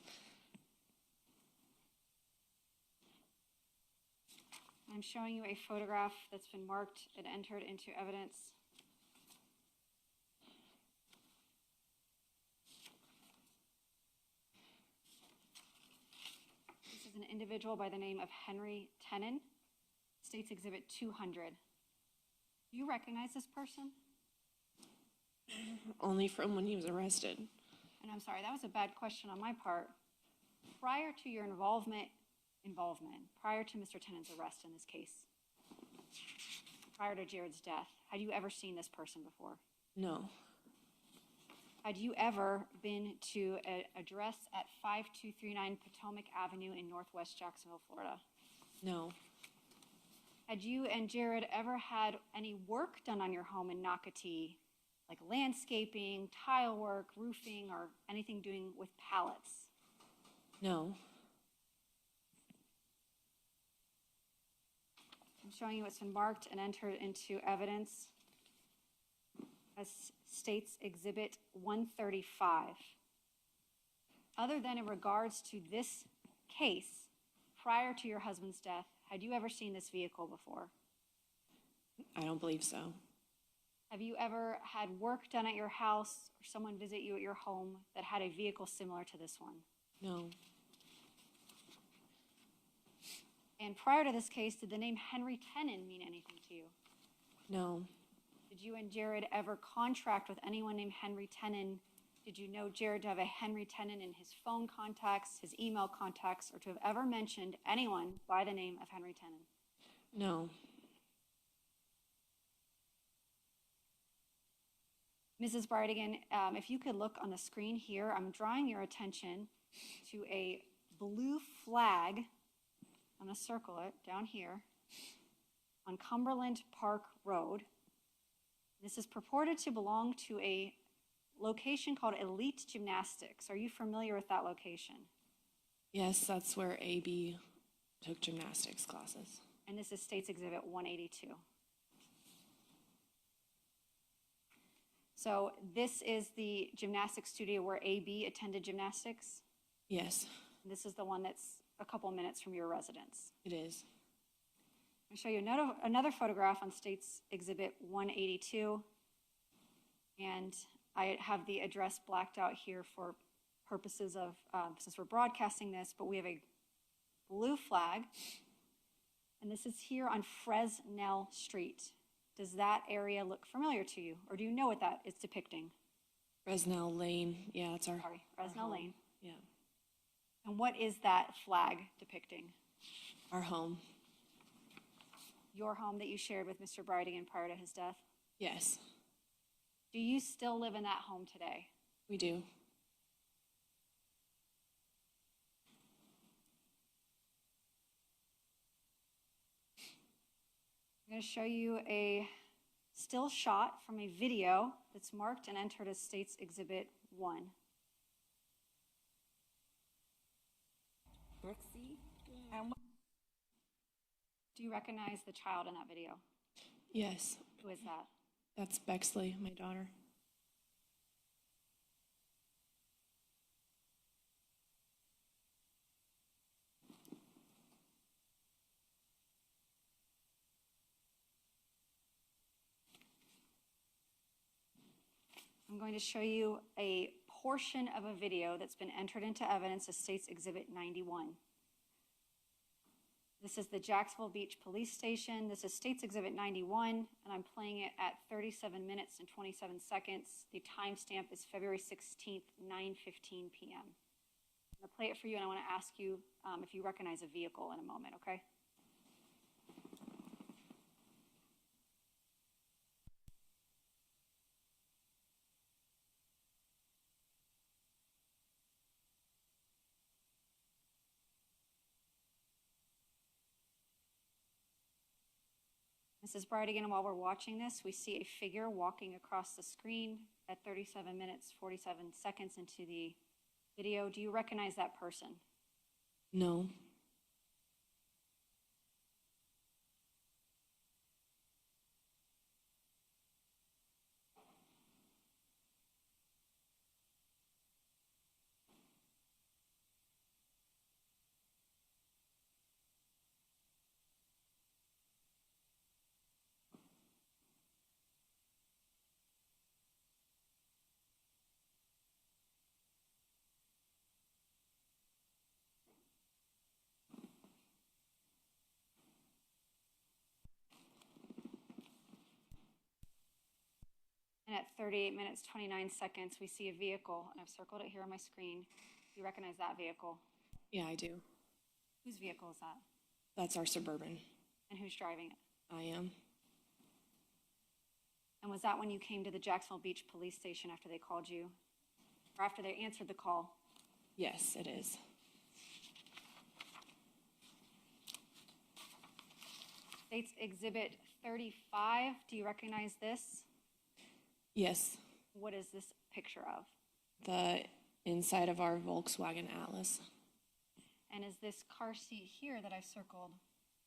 I'm showing you a photograph that's been marked and entered into evidence. This is an individual by the name of Henry Tenon, State's Exhibit 200. Do you recognize this person? Only from when he was arrested. And I'm sorry, that was a bad question on my part. Prior to your involvement, prior to Mr. Tenon's arrest in this case, prior to Jared's death, had you ever seen this person before? No. Had you ever been to an address at 5239 Potomac Avenue in Northwest Jacksonville, Florida? No. Had you and Jared ever had any work done on your home in Nocatee, like landscaping, tile work, roofing, or anything doing with pallets? No. I'm showing you what's been marked and entered into evidence as State's Exhibit 135. Other than in regards to this case, prior to your husband's death, had you ever seen this vehicle before? I don't believe so. Have you ever had work done at your house or someone visit you at your home that had a vehicle similar to this one? No. And prior to this case, did the name Henry Tenon mean anything to you? No. Did you and Jared ever contract with anyone named Henry Tenon? Did you know Jared to have a Henry Tenon in his phone contacts, his email contacts, or to have ever mentioned anyone by the name of Henry Tenon? No. Mrs. Bridegan, if you could look on the screen here, I'm drawing your attention to a blue flag. I'm going to circle it down here on Cumberland Park Road. This is purported to belong to a location called Elite Gymnastics. Are you familiar with that location? Yes, that's where AB took gymnastics classes. And this is State's Exhibit 182. So this is the gymnastics studio where AB attended gymnastics? Yes. And this is the one that's a couple minutes from your residence. It is. I'll show you another photograph on State's Exhibit 182. And I have the address blacked out here for purposes of, since we're broadcasting this, but we have a blue flag. And this is here on Fresnel Street. Does that area look familiar to you? Or do you know what that is depicting? Fresnel Lane. Yeah, it's our. Sorry, Fresnel Lane. Yeah. And what is that flag depicting? Our home. Your home that you shared with Mr. Bridegan prior to his death? Yes, Do you still live in that home today? we do. I'm going to show you a still shot from a video that's marked and entered as State's Exhibit 1. Brooksy? Do you recognize the child in that video? Yes, Who is that? that's Bexley, my daughter. I'm going to show you a portion of a video that's been entered into evidence as State's Exhibit 91. This is the Jacksonville Beach Police Station. This is State's Exhibit 91, and I'm playing it at 37 minutes and 27 seconds. The timestamp is February 16th, 9:15 p.m. I'm going to play it for you, and I want to ask you if you recognize a vehicle in a moment, okay? Mrs. Bridegan, while we're watching this, we see a figure walking across the screen at 37 minutes, 47 seconds into the video. Do you recognize that person? No, And at 38 minutes, 29 seconds, we see a vehicle, and I've circled it here on my screen. Do you recognize that vehicle? yeah, I do. Whose vehicle is that? That's our Suburban. And who's driving it? I am. And was that when you came to the Jacksonville Beach Police Station after they called you? Or after they answered the call? Yes, it is. State's Exhibit 35. Do you recognize this? Yes, What is this picture of? the inside of our Volkswagen Atlas. And is this car seat here that I've circled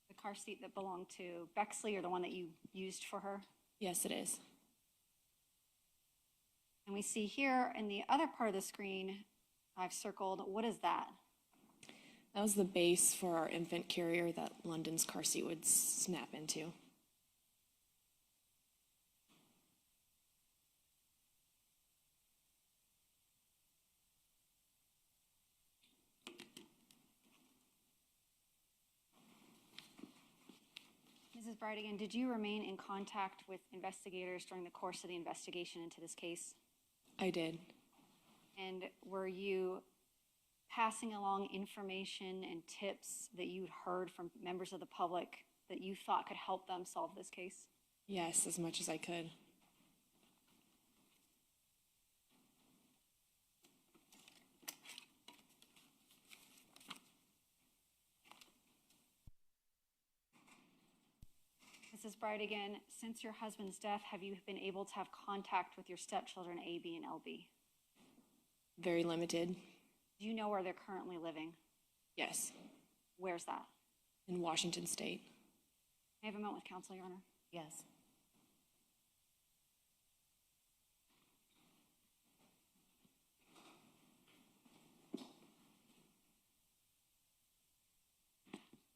the car seat that belonged to Bexley, or the one that you used for her? Yes, it is. And we see here in the other part of the screen, I've circled, what is that? That was the base for our infant carrier that London's car seat would snap into. Mrs. Bridegan, did you remain in contact with investigators during the course of the investigation into this case? I did. And were you passing along information and tips that you'd heard from members of the public that you thought could help them solve this case? Yes, as much as I could. Mrs. Bridegan, since your husband's death, have you been able to have contact with your stepchildren, A, B, and LB? Very limited. Do you know where they're currently living? Yes, Where's that? in Washington State. May I have a moment with counsel, Your Honor? Yes.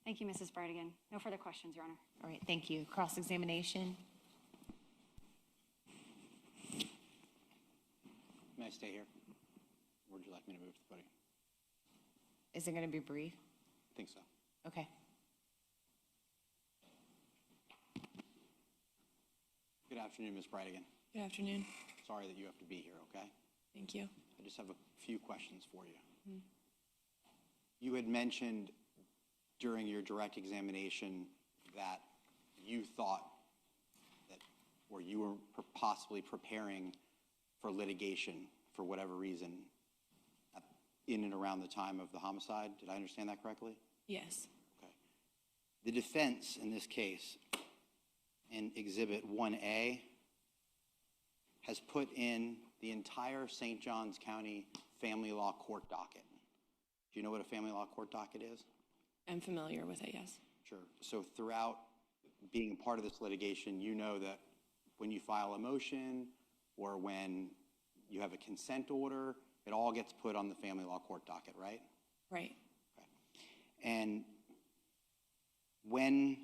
Thank Thank you, Mrs. Bridegan. No further questions, Your Honor. All right, thank you. Cross-examination? May I stay here? Or would you like me to move to the podium? Is it going to be brief? I think so. Okay. Good afternoon, Ms. Bridegan. Good afternoon. Sorry that you have to be here, okay? Thank you. I just have a few questions for you. You had mentioned during your direct examination that you thought that, or you were possibly preparing for litigation for whatever reason in and around the time of the homicide. Did I understand that correctly? Yes. Okay. The defense in this case, in Exhibit 1A, has put in the entire St. Johns County Family Law Court docket. Do you know what a family law court docket is? I'm familiar with it, yes. Sure. So throughout being a part of this litigation, you know that when you file a motion or when you have a consent order, it all gets put on the family law court docket, right? Right. Okay. And when,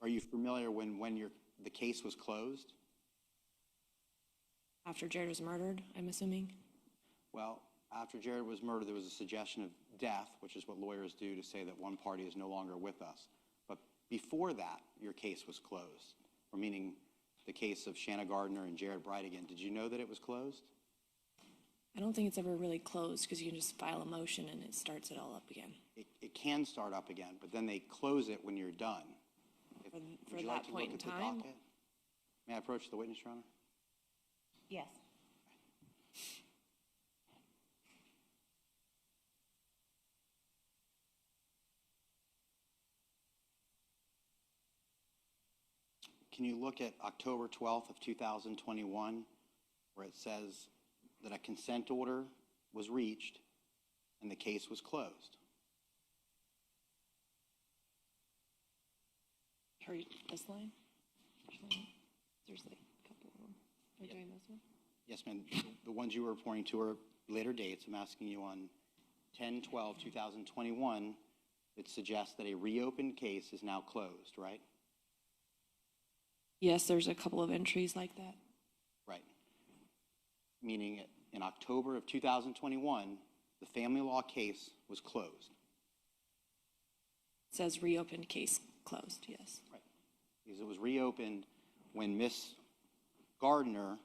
are you familiar when the case was closed? After Jared was murdered, I'm assuming? Well, after Jared was murdered, there was a suggestion of death, which is what lawyers do to say that one party is no longer with us. But before that, your case was closed, or meaning the case of Shanna Gardner and Jared Bridegan. Did you know that it was closed? I don't think it's ever really closed because you can just file a motion and it starts it all up again. It can start up again, but then they close it when you're done. For Would you that like to point look in at the time? docket? May I approach the witness, Your Honor? Yes. Can you look at October 12th of 2021, where it says that a consent order was reached and the case was closed? Hurry, this line? There's like a couple of them. Are we doing this one? Yes, ma'am. The ones you were reporting to are later dates. I'm asking you on 10/12/2021, it suggests that a reopened case is now closed, right? Yes, there's a couple of entries like that. Right. Meaning in October of 2021, the family law case was closed. It says reopened case closed, yes. Right. Because it was reopened when Miss Gardner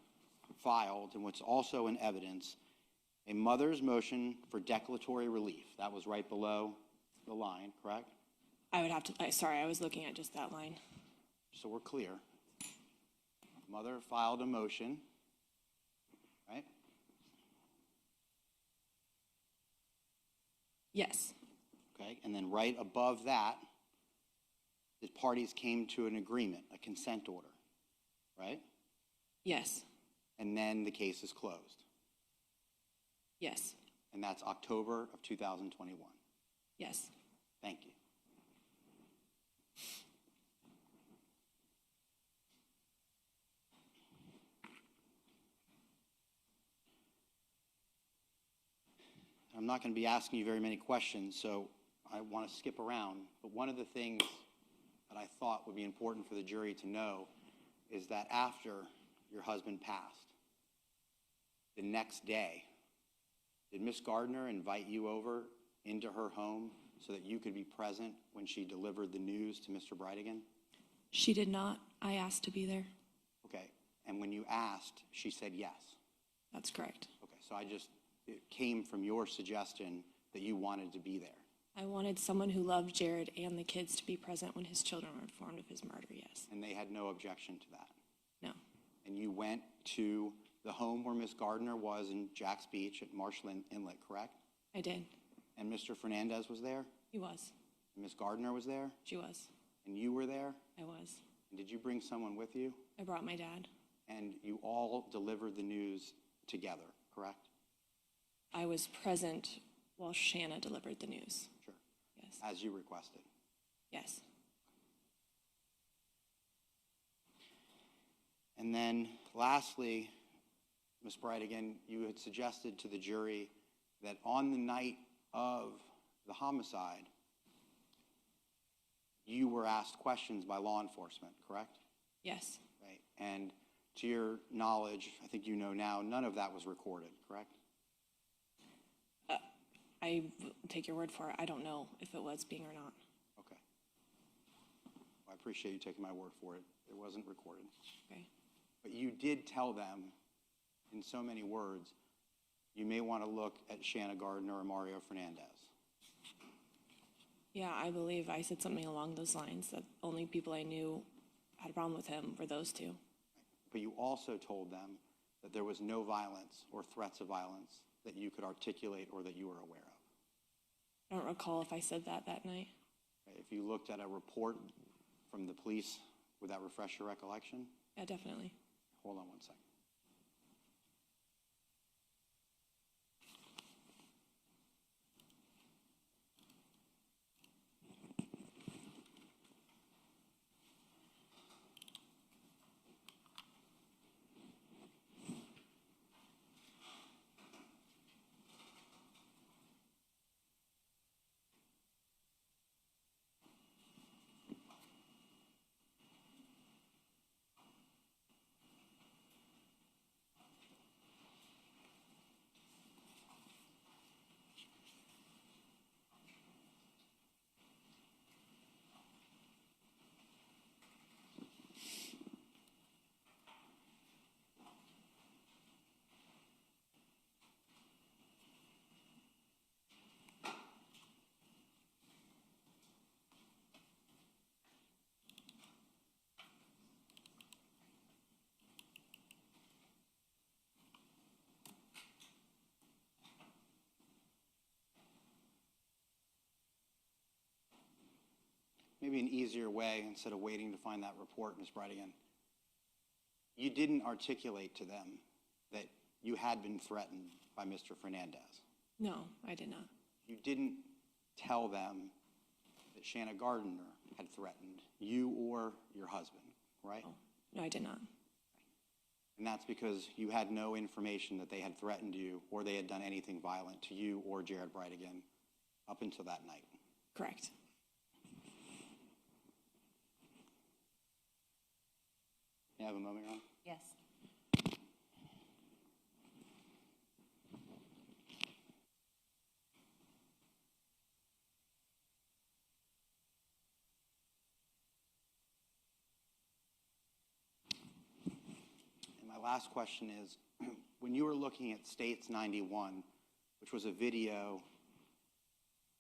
filed, and what's also in evidence, a mother's motion for declaratory relief. That was right below the line, correct? I would have to, sorry, I was looking at just that line. So we're clear. Mother filed a motion, right? Yes. Okay, and then right above that, the parties came to an agreement, a consent order, right? Yes. And then the case is closed. Yes. And that's October of 2021. Yes. Thank you. I'm not going to be asking you very many questions, so I want to skip around. But one of the things that I thought would be important for the jury to know is that after your husband passed, the next day, did Miss Gardner invite you over into her home so that you could be present when she delivered the news to Mr. Bridegan? She did not. I asked to be there. Okay, and when you asked, she said yes. That's correct. Okay, so it came from your suggestion that you wanted to be there. I wanted someone who loved Jared and the kids to be present when his children were informed of his murder, yes. And they had no objection to that? No. And you went to the home where Miss Gardner was in Jacks Beach at Marshland Inlet, correct? I did. And Mr. Fernandez was there? He was. And Miss Gardner was there? She was. And you were there? I was. And did you bring someone with you? I brought my dad. And you all delivered the news together, correct? I was present while Shanna delivered the news. Sure. Yes. As you requested? Yes. And then lastly, Ms. Bridegan, you had suggested to the jury that on the night of the homicide, you were asked questions by law enforcement, correct? Yes. Right. And to your knowledge, I think you know now, none of that was recorded, correct? I will take your word for it. I don't know if it was being or not. Okay. Well, I appreciate you taking my word for it. It wasn't recorded. Okay. But you did tell them in so many words, you may want to look at Shanna Gardner or Mario Fernandez. Yeah, I believe I said something along those lines, that only people I knew had a problem with him were those two. But you also told them that there was no violence or threats of violence that you could articulate or that you were aware of. I don't recall if I said that night. If you looked at a report from the police, would that refresh your recollection? Yeah, definitely. Hold on one second. Maybe an easier way, instead of waiting to find that report, Ms. Bridegan, you didn't articulate to them that you had been threatened by Mr. Fernandez. No, I did not. You didn't tell them that Shanna Gardner had threatened you or your husband, right? Oh, no, I did not. And that's because you had no information that they had threatened you or they had done anything violent to you or Jared Bridegan up until that night. Correct. Can I have a moment, Ron? Yes. And my last question is, when you were looking at States 91, which was a video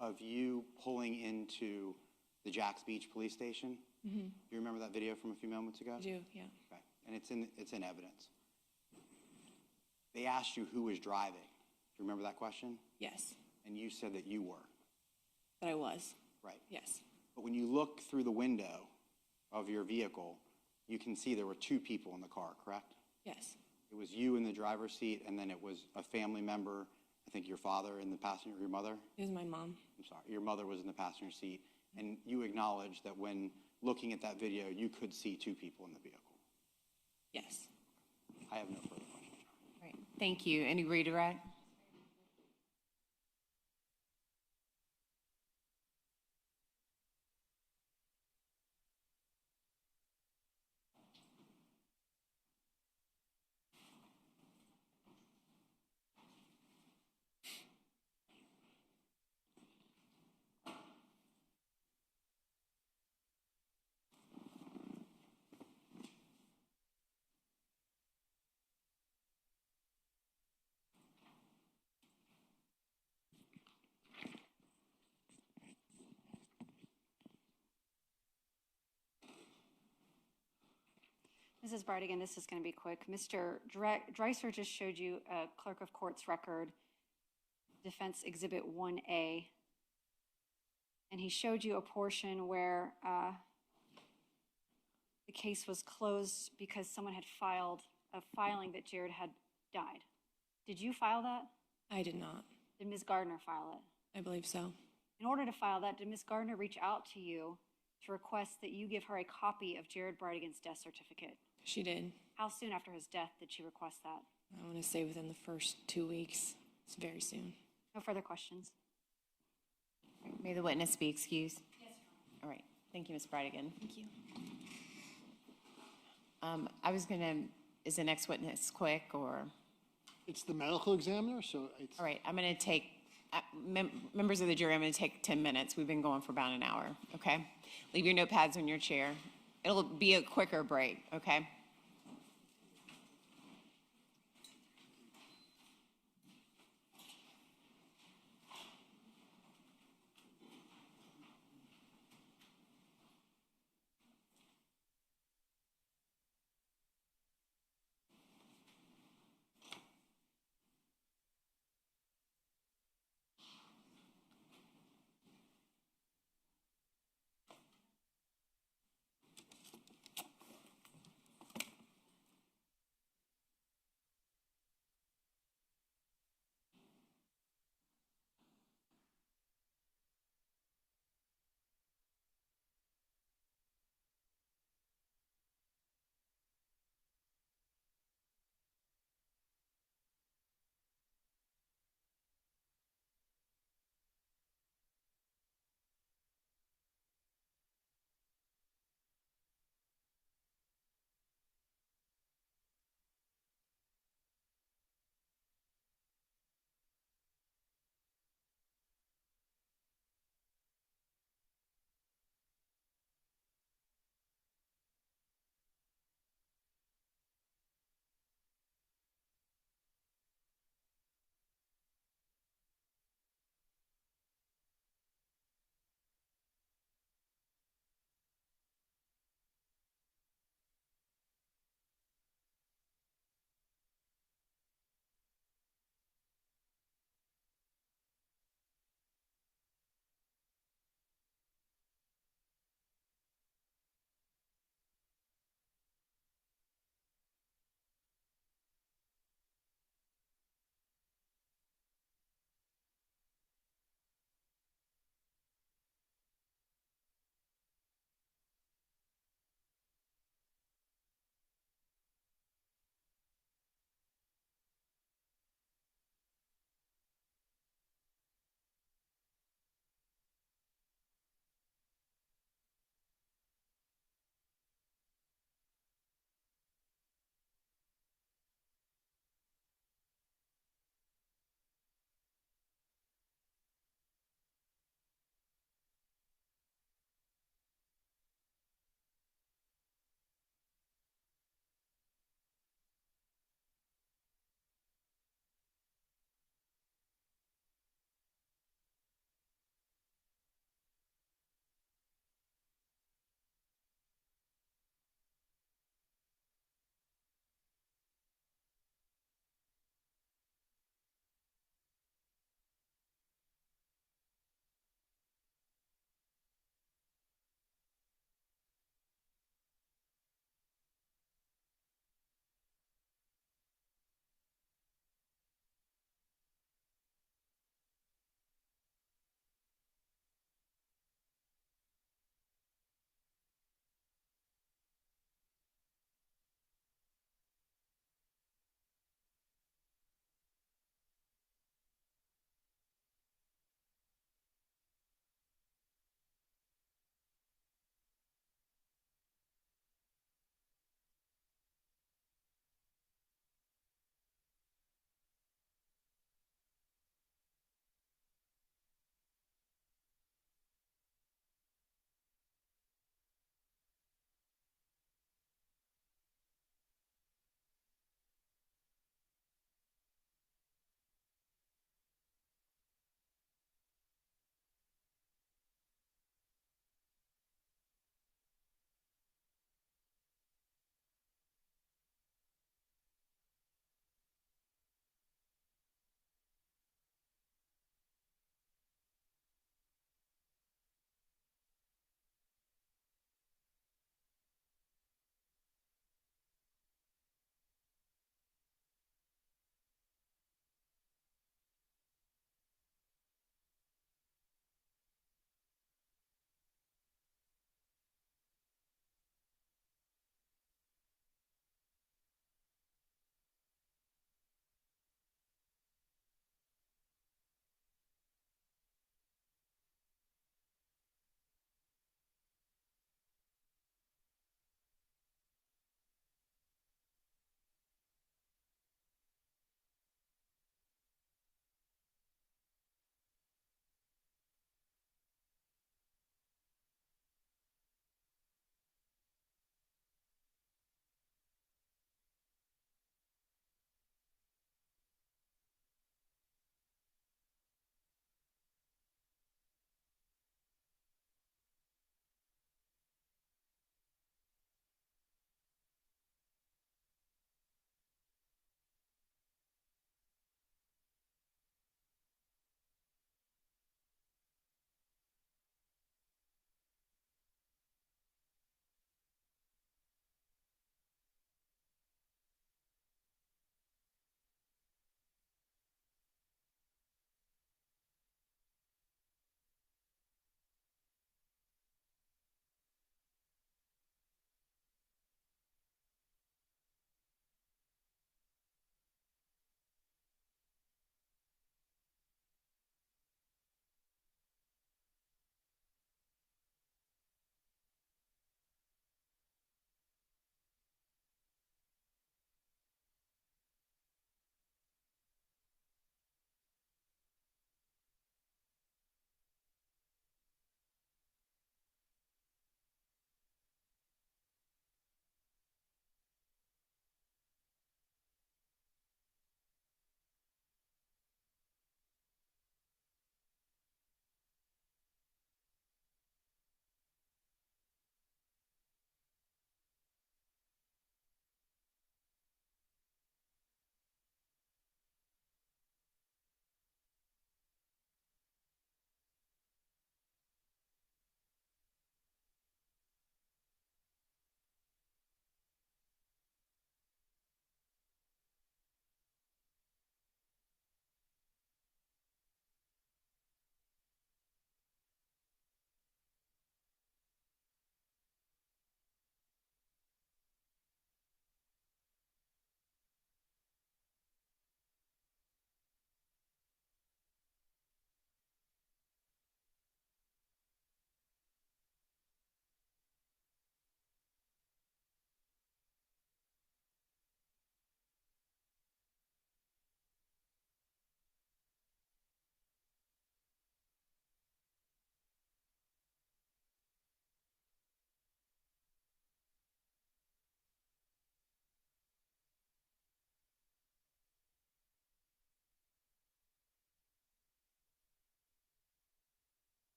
of you pulling into the Jacks Beach police station, do you remember that video from a few moments ago? I do, yeah. Okay. And it's in evidence. They asked you who was driving. Do you remember that question? Yes. And you said that you were. That I was. Right. Yes. But when you look through the window of your vehicle, you can see there were two people in the car, correct? Yes. It was you in the driver's seat, and then it was a family member, I think your father in the passenger, your mother? It was my mom. I'm sorry, your mother was in the passenger seat. And you acknowledged that when looking at that video, you could see two people in the vehicle. Yes. I have no further questions. Right. Thank you. Any redirect? Mrs. Bridegan, this is going to be quick. Mr. Dreiser just showed you a clerk of court's record, Defense Exhibit 1A, and he showed you a portion where the case was closed because someone had filed a filing that Jared had died. Did you file that? I did not. Did Ms. Gardner file it? I believe so. In order to file that, did Ms. Gardner reach out to you to request that you give her a copy of Jared Bridegan's death certificate? She did. How soon after his death did she request that? I want to say within the first 2 weeks. It's very soon. No further questions. May the witness be excused. Yes, Your Honor. All right. Thank you, Ms. Bridegan. Thank you. I was going to, is the next witness quick or? It's the medical examiner, so it's. All right, I'm going to take, members of the jury, I'm going to take 10 minutes. We've been going for about an hour, okay? Leave your notepads on your chair. It'll be a quicker break, okay?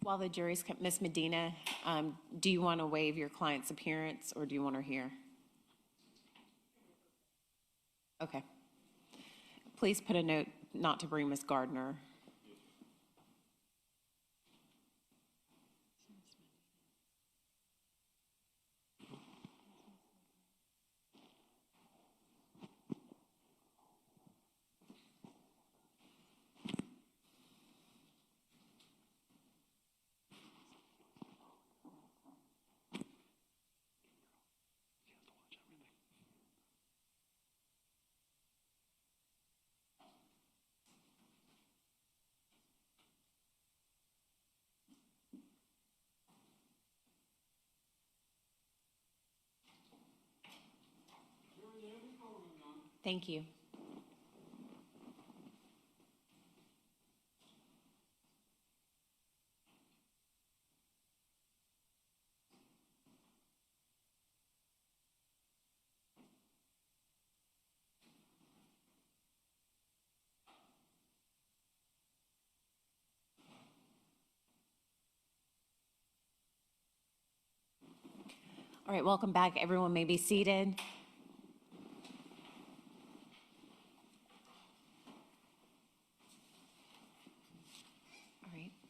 While the jury's, Ms. Medina, do you want to waive your client's appearance or do you want her here? Okay. Please put a note not to bring Ms. Gardner. Thank you. All right, welcome back. Everyone may be seated.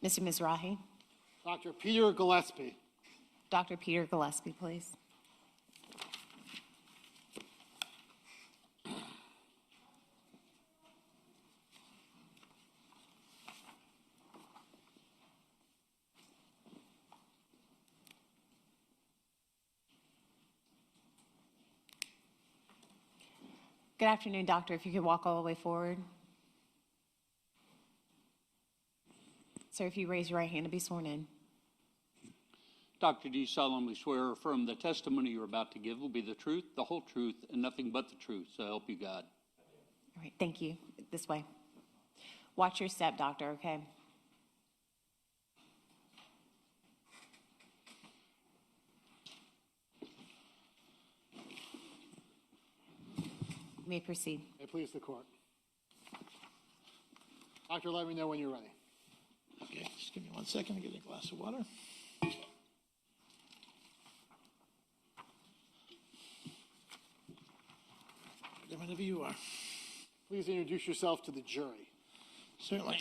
Mr. Mizrahi. Dr. Peter Gillespie. Dr. Peter Gillespie, please. Good afternoon, doctor. If you could walk all the way forward. Sir, if you raise your right hand to be sworn in. Doctor, do you solemnly swear or affirm the testimony you're about to give will be the truth, the whole truth, and nothing but the truth, so help you God? All right, thank you. This way. Watch your step, doctor, okay? You may proceed. May it please the court. Doctor, let me know when you're ready. Okay, just give me 1 second to get a glass of water. Whenever you are. Please introduce yourself to the jury. Certainly.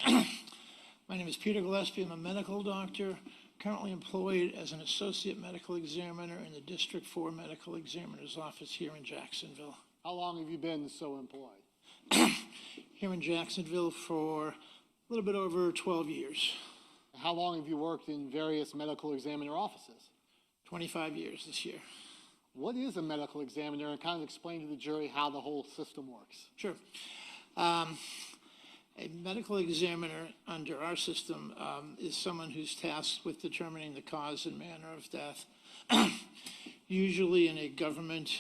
My name is Peter Gillespie. I'm a medical doctor, currently employed as an associate medical examiner in the District 4 Medical Examiner's Office here in Jacksonville. How long have you been so employed? Here in Jacksonville for a little bit over 12 years. How long have you worked in various medical examiner offices? 25 years this year. What is a medical examiner, and kind of explain to the jury how the whole system works? Sure. A medical examiner under our system is someone who's tasked with determining the cause and manner of death, usually in a government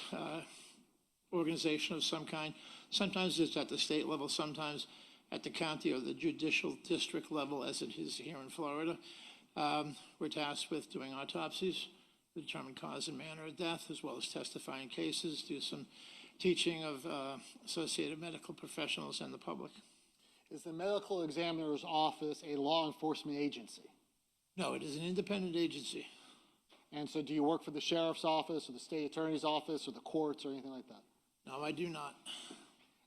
organization of some kind. Sometimes it's at the state level, sometimes at the county or the judicial district level, as it is here in Florida. We're tasked with doing autopsies, determine cause and manner of death, as well as testifying cases, do some teaching of associated medical professionals and the public. Is the medical examiner's office a law enforcement agency? No, it is an independent agency. And so do you work for the sheriff's office or the state attorney's office or the courts or anything like that? No, I do not.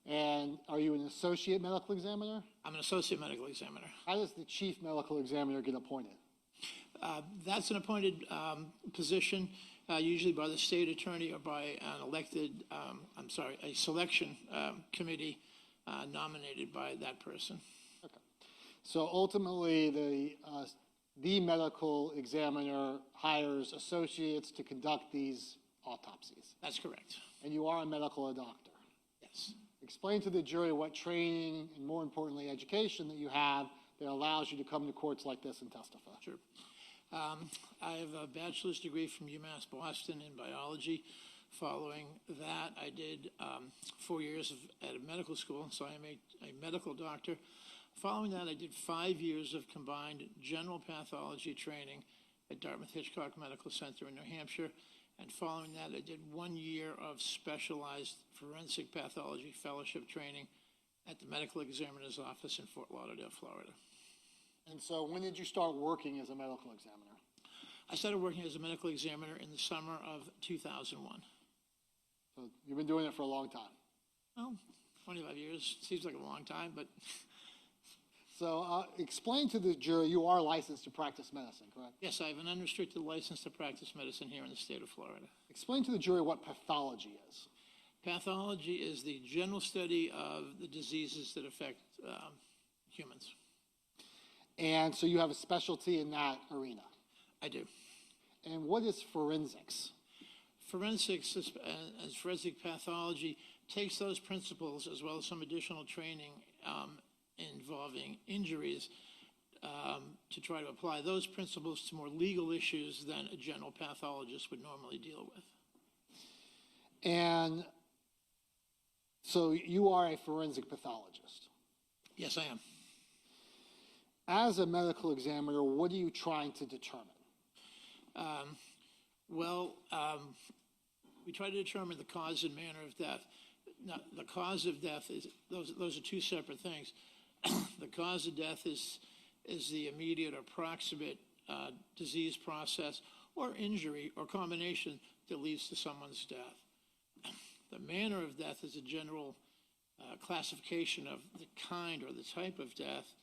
And are you an associate medical examiner? I'm an associate medical examiner. How does the chief medical examiner get appointed? That's an appointed position, usually by the state attorney or by an elected, a selection committee nominated by that person. Okay. So ultimately, the medical examiner hires associates to conduct these autopsies. That's correct. And you are a medical doctor. Yes. Explain to the jury what training and, more importantly, education that you have that allows you to come to courts like this and testify. Sure. I have a bachelor's degree from UMass Boston in biology. Following that, I did 4 years at a medical school, so I am a medical doctor. Following that, I did 5 years of combined general pathology training at Dartmouth-Hitchcock Medical Center in New Hampshire. And following that, I did 1 year of specialized forensic pathology fellowship training at the medical examiner's office in Fort Lauderdale, Florida. And so when did you start working as a medical examiner? I started working as a medical examiner in the summer of 2001. So you've been doing it for a long time. Oh, 25 years. Seems like a long time, but So explain to the jury, you are licensed to practice medicine, correct? yes, I have an unrestricted license to practice medicine here in the state of Florida. Explain to the jury what pathology is. Pathology is the general study of the diseases that affect humans. And so you have a specialty in that arena. I do. And what is forensics? Forensics as forensic pathology takes those principles as well as some additional training involving injuries to try to apply those principles to more legal issues than a general pathologist would normally deal with. And so you are a forensic pathologist. Yes, I am. As a medical examiner, what are you trying to determine? We try to determine the cause and manner of death. Now, the cause of death is, those are two separate things. The cause of death is the immediate or proximate disease process or injury or combination that leads to someone's death. The manner of death is a general classification of the kind or the type of death.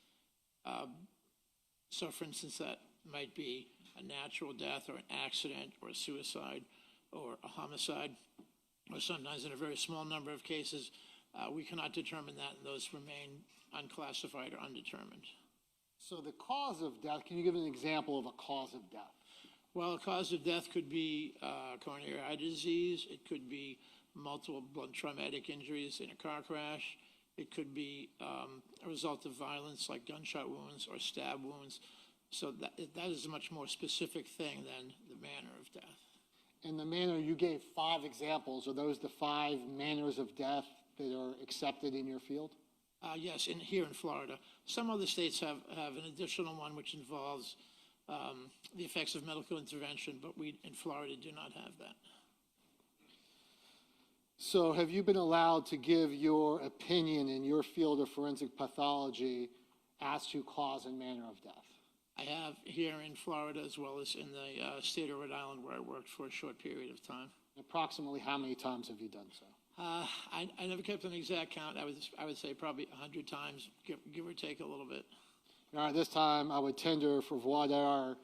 So, for instance, that might be a natural death or an accident or a suicide or a homicide, or sometimes in a very small number of cases, we cannot determine that, and those remain unclassified or undetermined. So the cause of death, can you give an example of a cause of death? Well, a cause of death could be coronary artery disease. It could be multiple blood traumatic injuries in a car crash. It could be a result of violence like gunshot wounds or stab wounds. So that is a much more specific thing than the manner of death. In the manner, you gave 5 examples. Are those the 5 manners of death that are accepted in your field? Yes, here in Florida. Some other states have an additional one which involves the effects of medical intervention, but we in Florida do not have that. So have you been allowed to give your opinion in your field of forensic pathology as to cause and manner of death? I have here in Florida as well as in the state of Rhode Island where I worked for a short period of time. Approximately how many times have you done so? I never kept an exact count. I would say probably 100 times, give or take a little bit. All right, this time I would tender for voir dire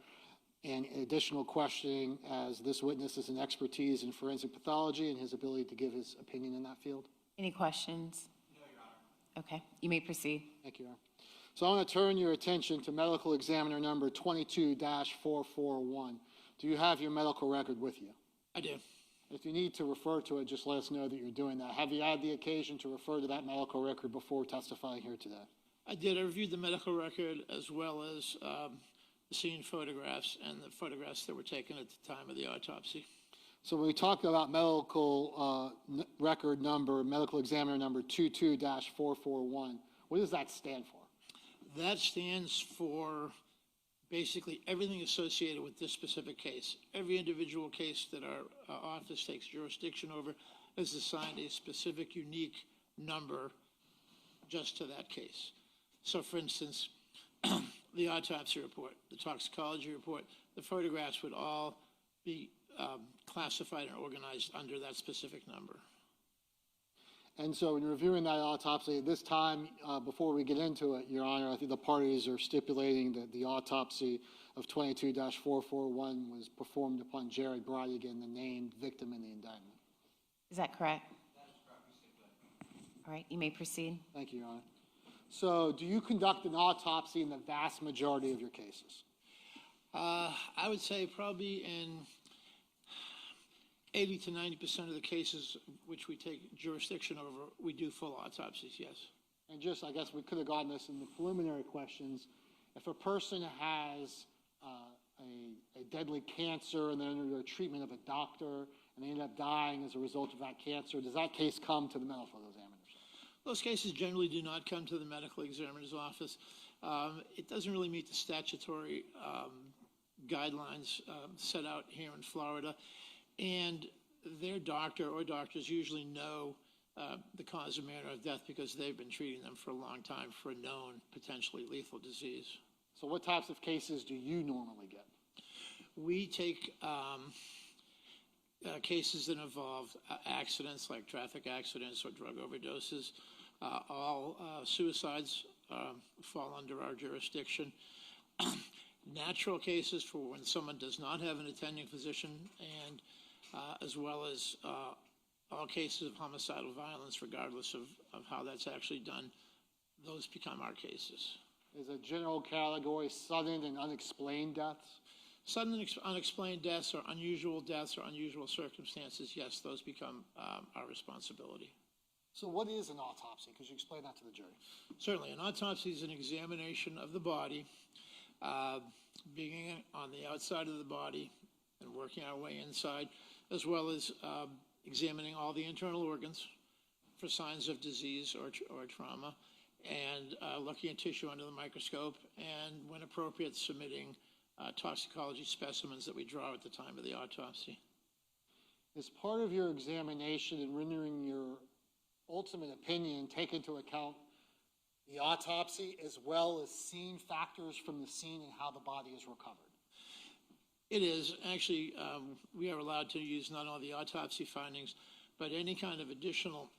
and additional questioning, as this witness is an expertise in forensic pathology and his ability to give his opinion in that field. Any questions? No, Your Honor. Okay, you may proceed. Thank you, Your Honor. So I want to turn your attention to medical examiner number 22-441. Do you have your medical record with you? I do. If you need to refer to it, just let us know that you're doing that. Have you had the occasion to refer to that medical record before testifying here today? I did. I reviewed the medical record as well as the scene photographs and the photographs that were taken at the time of the autopsy. So when we talk about medical record number, medical examiner number 22-441, what does that stand for? That stands for basically everything associated with this specific case. Every individual case that our office takes jurisdiction over is assigned a specific, unique number just to that case. So, for instance, the autopsy report, the toxicology report, the photographs would all be classified and organized under that specific number. And so in reviewing that autopsy, at this time, before we get into it, Your Honor, I think the parties are stipulating that the autopsy of 22-441 was performed upon Jared Bridegan, the named victim in the indictment. Is that correct? That is correct. We stipulate. All right, you may proceed. Thank you, Your Honor. So do you conduct an autopsy in the vast majority of your cases? I would say probably in 80 to 90% of the cases which we take jurisdiction over, we do full autopsies, yes. And just, I guess we could have gotten this in the preliminary questions. If a person has a deadly cancer and they're under the treatment of a doctor and they end up dying as a result of that cancer, does that case come to the medical examiner's office? Those cases generally do not come to the medical examiner's office. It doesn't really meet the statutory guidelines set out here in Florida. And their doctor or doctors usually know the cause and manner of death because they've been treating them for a long time for a known potentially lethal disease. So what types of cases do you normally get? We take cases that involve accidents like traffic accidents or drug overdoses. All suicides fall under our jurisdiction. Natural cases for when someone does not have an attending physician, and as well as all cases of homicidal violence, regardless of how that's actually done, those become our cases. Is a general category sudden and unexplained deaths? Sudden and unexplained deaths or unusual circumstances, yes, those become our responsibility. So what is an autopsy? Could you explain that to the jury? Certainly, an autopsy is an examination of the body, beginning on the outside of the body and working our way inside, as well as examining all the internal organs for signs of disease or trauma, and looking at tissue under the microscope, and when appropriate, submitting toxicology specimens that we draw at the time of the autopsy. As part of your examination and rendering your ultimate opinion, take into account the autopsy as well as scene factors from the scene and how the body is recovered? It is. Actually, we are allowed to use not only the autopsy findings, but any kind of additional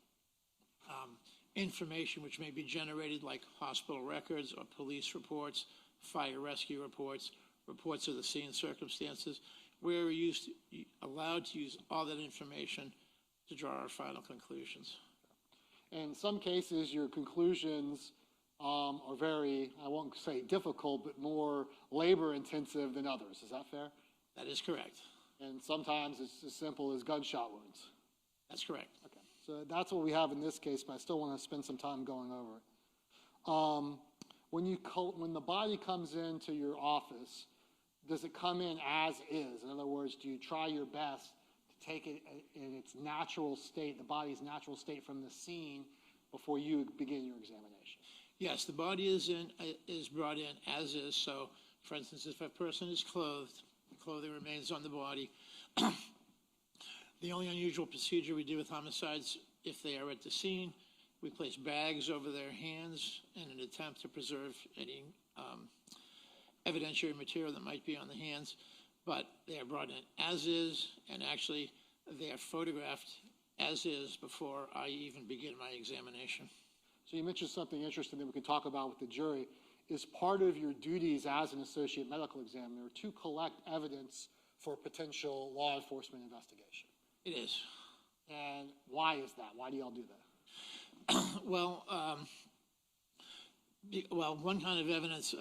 information which may be generated, like hospital records or police reports, fire rescue reports, reports of the scene circumstances. We're allowed to use all that information to draw our final conclusions. In some cases, your conclusions are very, I won't say difficult, but more labor intensive than others. Is that fair? That is correct. And sometimes it's as simple as gunshot wounds. That's correct. Okay. So that's what we have in this case, but I still want to spend some time going over it. When the body comes into your office, does it come in as is? In other words, do you try your best to take it in its natural state, the body's natural state from the scene before you begin your examination? Yes, the body is brought in as is. So, for instance, if a person is clothed, the clothing remains on the body. The only unusual procedure we do with homicides, if they are at the scene, we place bags over their hands in an attempt to preserve any evidentiary material that might be on the hands. But they are brought in as is, and actually they are photographed as is before I even begin my examination. So you mentioned something interesting that we can talk about with the jury. Is part of your duties as an associate medical examiner to collect evidence for potential law enforcement investigation? It is. And why is that? Why do y'all do that? Well, one kind of evidence,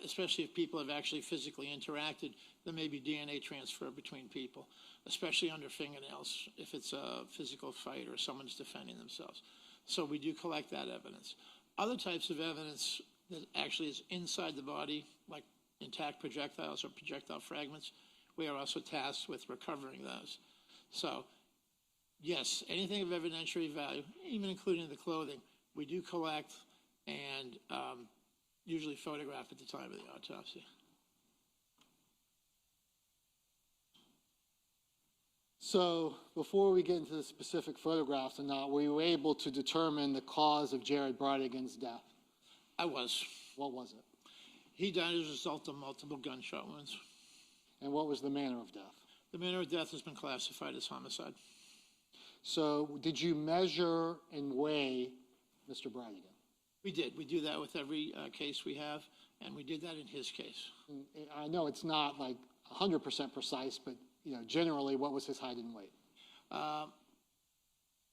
especially if people have actually physically interacted, there may be DNA transfer between people, especially under fingernails, if it's a physical fight or someone's defending themselves. So we do collect that evidence. Other types of evidence that actually is inside the body, like intact projectiles or projectile fragments, we are also tasked with recovering those. So, yes, anything of evidentiary value, even including the clothing, we do collect and usually photograph at the time of the autopsy. So before we get into the specific photographs and not, were you able to determine the cause of Jared Bridegan's death? I was. What was it? He died as a result of multiple gunshot wounds. And what was the manner of death? The manner of death has been classified as homicide. So did you measure and weigh Mr. Bridegan? We did. We do that with every case we have, and we did that in his case. And I know it's not like 100% precise, but generally, what was his height and weight?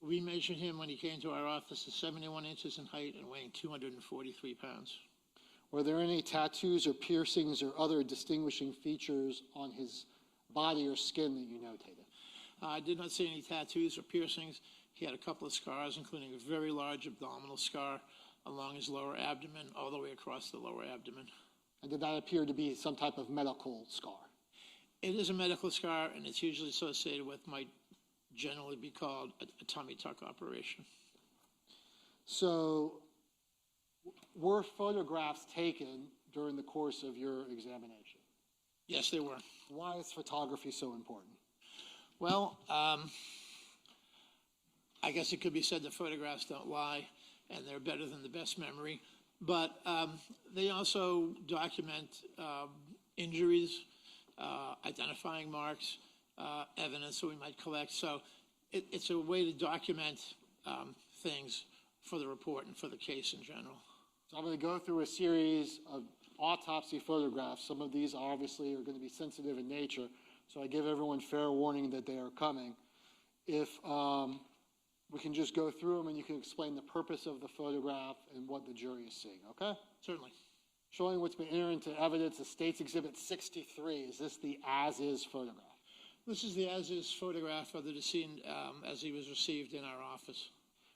We measured him when he came to our office at 71 inches in height and weighing 243 pounds. Were there any tattoos or piercings or other distinguishing features on his body or skin that you notated? I did not see any tattoos or piercings. He had a couple of scars, including a very large abdominal scar along his lower abdomen, all the way across the lower abdomen. And did that appear to be some type of medical scar? It is a medical scar, and it's usually associated with might generally be called a tummy tuck operation. So were photographs taken during the course of your examination? Yes, they were. Why is photography so important? Well, I guess it could be said that photographs don't lie, and they're better than the best memory. But they also document injuries, identifying marks, evidence that we might collect. So it's a way to document things for the report and for the case in general. So I'm going to go through a series of autopsy photographs. Some of these obviously are going to be sensitive in nature, so I give everyone fair warning that they are coming. If we can just go through them and you can explain the purpose of the photograph and what the jury is seeing, okay? Certainly. Showing what's been entered into evidence, the State's Exhibit 63. Is this the as-is photograph? This is the as-is photograph of the decedent as he was received in our office.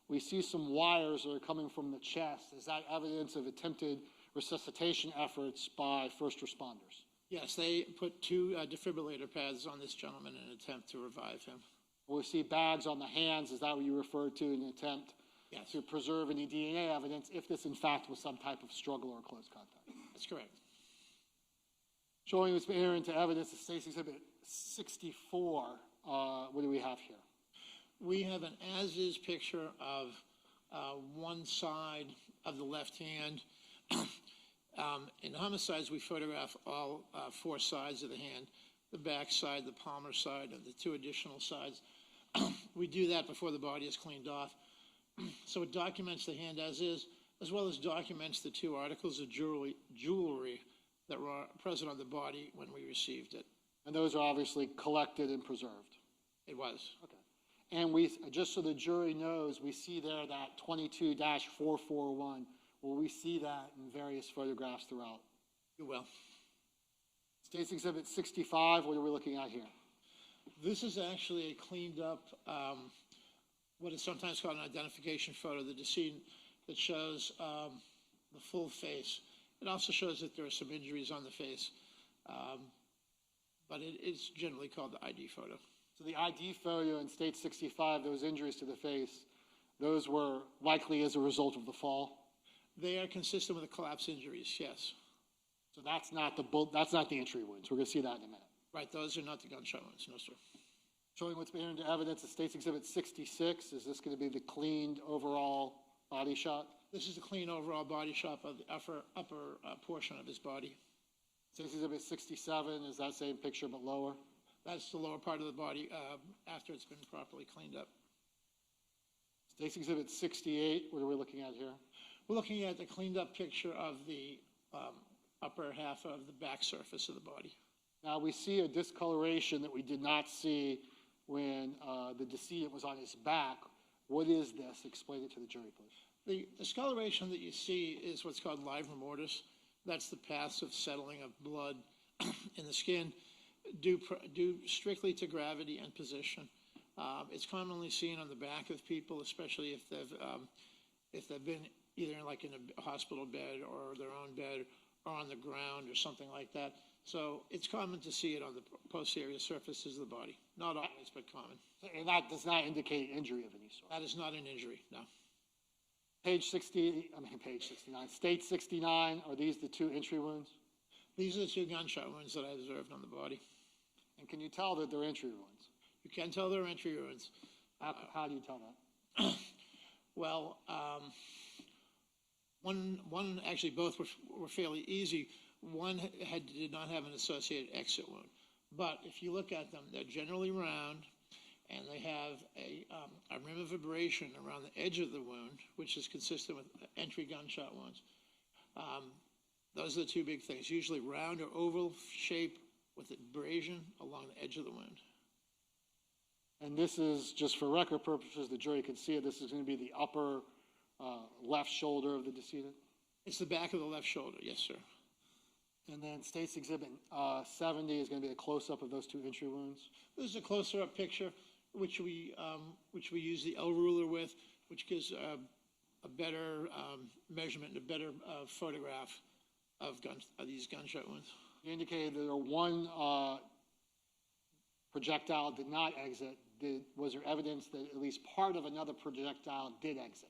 We see some wires that are coming from the chest. Is that evidence of attempted resuscitation efforts by first responders? Yes, they put 2 defibrillator pads on this gentleman in an attempt to revive him. We see bags on the hands. Is that what you referred to in an attempt to preserve any DNA evidence if this, in fact, was some type of struggle or close contact? That's correct. Showing what's been entered into evidence, the State's Exhibit 64. What do we have here? We have an as-is picture of one side of the left hand. In homicides, we photograph all 4 sides of the hand, the back side, the palmar side, and the 2 additional sides. We do that before the body is cleaned off. So it documents the hand as is, as well as documents the 2 articles of jewelry that were present on the body when we received it. And those are obviously collected and preserved. It was. Okay. And we, just so the jury knows, we see there that 22-441. Will we see that in various photographs throughout? You will. State's Exhibit 65, what are we looking at here? This is actually a cleaned up, what is sometimes called an identification photo of the decedent that shows the full face. It also shows that there are some injuries on the face, but it's generally called the ID photo. So the ID photo in State 65, those injuries to the face, those were likely as a result of the fall? They are consistent with the collapse injuries, yes. So that's not the entry wounds. We're going to see that in a minute. Right, those are not the gunshot wounds, no, sir. Showing what's been entered into evidence, the State's Exhibit 66. Is this going to be the cleaned overall body shot? This is the clean overall body shot of the upper portion of his body. State's Exhibit 67 is that same picture but lower? That's the lower part of the body after it's been properly cleaned up. State's Exhibit 68, what are we looking at here? We're looking at the cleaned up picture of the upper half of the back surface of the body. Now we see a discoloration that we did not see when the decedent was on his back. What is this? Explain it to the jury, please. The discoloration that you see is what's called livor mortis. That's the passive settling of blood in the skin due strictly to gravity and position. It's commonly seen on the back of people, especially if they've been either like in a hospital bed or their own bed or on the ground or something like that. So it's common to see it on the posterior surfaces of the body. Not always, but common. And that does not indicate injury of any sort? That is not an injury, no. Page 69. State 69, are these the 2 entry wounds? These are the 2 gunshot wounds that I observed on the body. And can you tell that they're entry wounds? You can tell they're entry wounds. How do you tell that? Well, one actually both were fairly easy. One did not have an associated exit wound. But if you look at them, they're generally round, and they have a rim of abrasion around the edge of the wound, which is consistent with entry gunshot wounds. Those are the 2 big things, usually round or oval shape with abrasion along the edge of the wound. And this is, just for record purposes, the jury can see it, this is going to be the upper left shoulder of the decedent? It's the back of the left shoulder, yes, sir. And then State's Exhibit 70 is going to be a close-up of those 2 entry wounds? This is a closer-up picture, which we use the L ruler with, which gives a better measurement and a better photograph of these gunshot wounds. You indicated that one projectile did not exit. Was there evidence that at least part of another projectile did exit?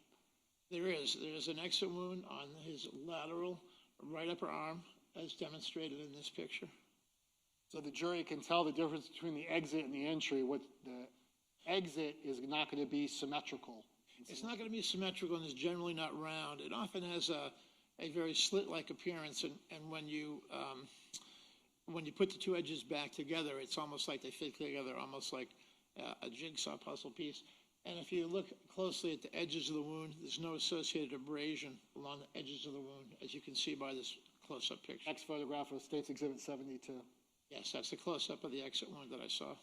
There is. There's an exit wound on his lateral right upper arm, as demonstrated in this picture. So the jury can tell the difference between the exit and the entry. What the exit is not going to be symmetrical. It's not going to be symmetrical and is generally not round. It often has a very slit-like appearance, and when you put the two edges back together, it's almost like they fit together, almost like a jigsaw puzzle piece. And if you look closely at the edges of the wound, there's no associated abrasion along the edges of the wound, as you can see by this close-up picture. Next photograph of State's Exhibit 72. Yes, that's the close-up of the exit wound that I saw.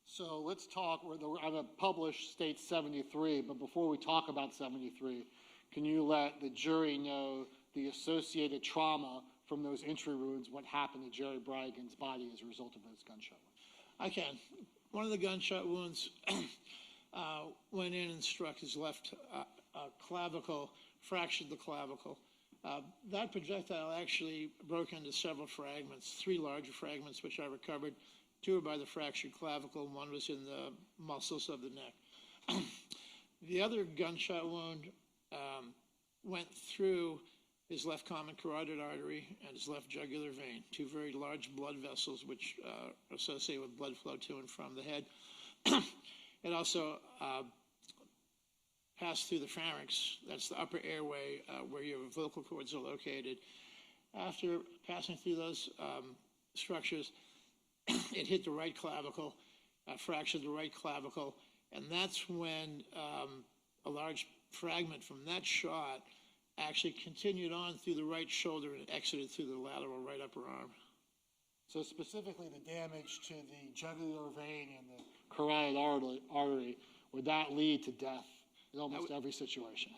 So let's talk, I'm going to publish State 73, but before we talk about 73, can you let the jury know the associated trauma from those entry wounds, what happened to Jared Bridegan's body as a result of those gunshot wounds? I can. One of the gunshot wounds went in and struck his left clavicle, fractured the clavicle. That projectile actually broke into several fragments, 3 larger fragments, which I recovered. 2 were by the fractured clavicle, 1 was in the muscles of the neck. The other gunshot wound went through his left common carotid artery and his left jugular vein, 2 very large blood vessels which are associated with blood flow to and from the head. It also passed through the pharynx, that's the upper airway where your vocal cords are located. After passing through those structures, it hit the right clavicle, fractured the right clavicle, and that's when a large fragment from that shot actually continued on through the right shoulder and exited through the lateral right upper arm. So specifically the damage to the jugular vein and the carotid artery, would that lead to death in almost every situation?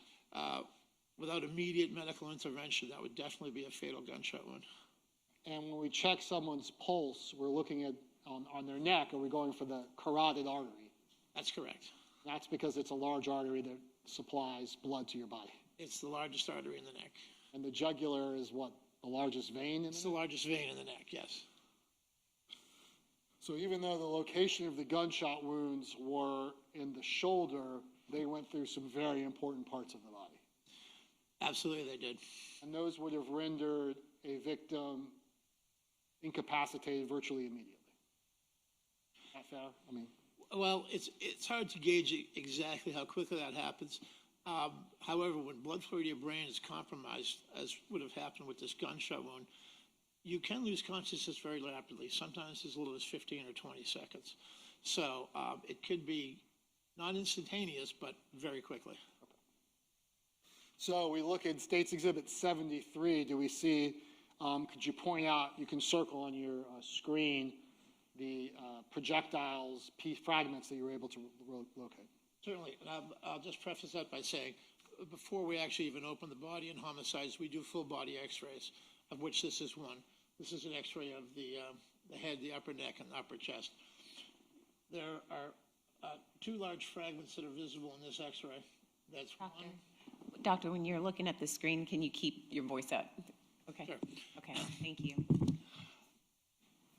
Without immediate medical intervention, that would definitely be a fatal gunshot wound. And when we check someone's pulse, we're looking at on their neck, are we going for the carotid artery? That's correct. That's because it's a large artery that supplies blood to your body. It's the largest artery in the neck. And the jugular is what, the largest vein in the neck? It's the largest vein in the neck, yes. So even though the location of the gunshot wounds were in the shoulder, they went through some very important parts of the body. Absolutely they did. And those would have rendered a victim incapacitated virtually immediately. Is that fair? I mean, well, it's hard to gauge exactly how quickly that happens. However, when blood flow to your brain is compromised, as would have happened with this gunshot wound, you can lose consciousness very rapidly, sometimes as little as 15 or 20 seconds. So it could be not instantaneous, but very quickly. Okay. So we look at State's Exhibit 73. Do we see, could you point out, you can circle on your screen, the projectiles, fragments that you were able to locate? Certainly, and I'll just preface that by saying, before we actually even open the body in homicides, we do full body x-rays, of which this is one. This is an x-ray of the head, the upper neck, and the upper chest. There are 2 large fragments that are visible in this x-ray. That's one. Doctor, when you're looking at the screen, can you keep your voice up? Okay. Sure. Okay, thank you.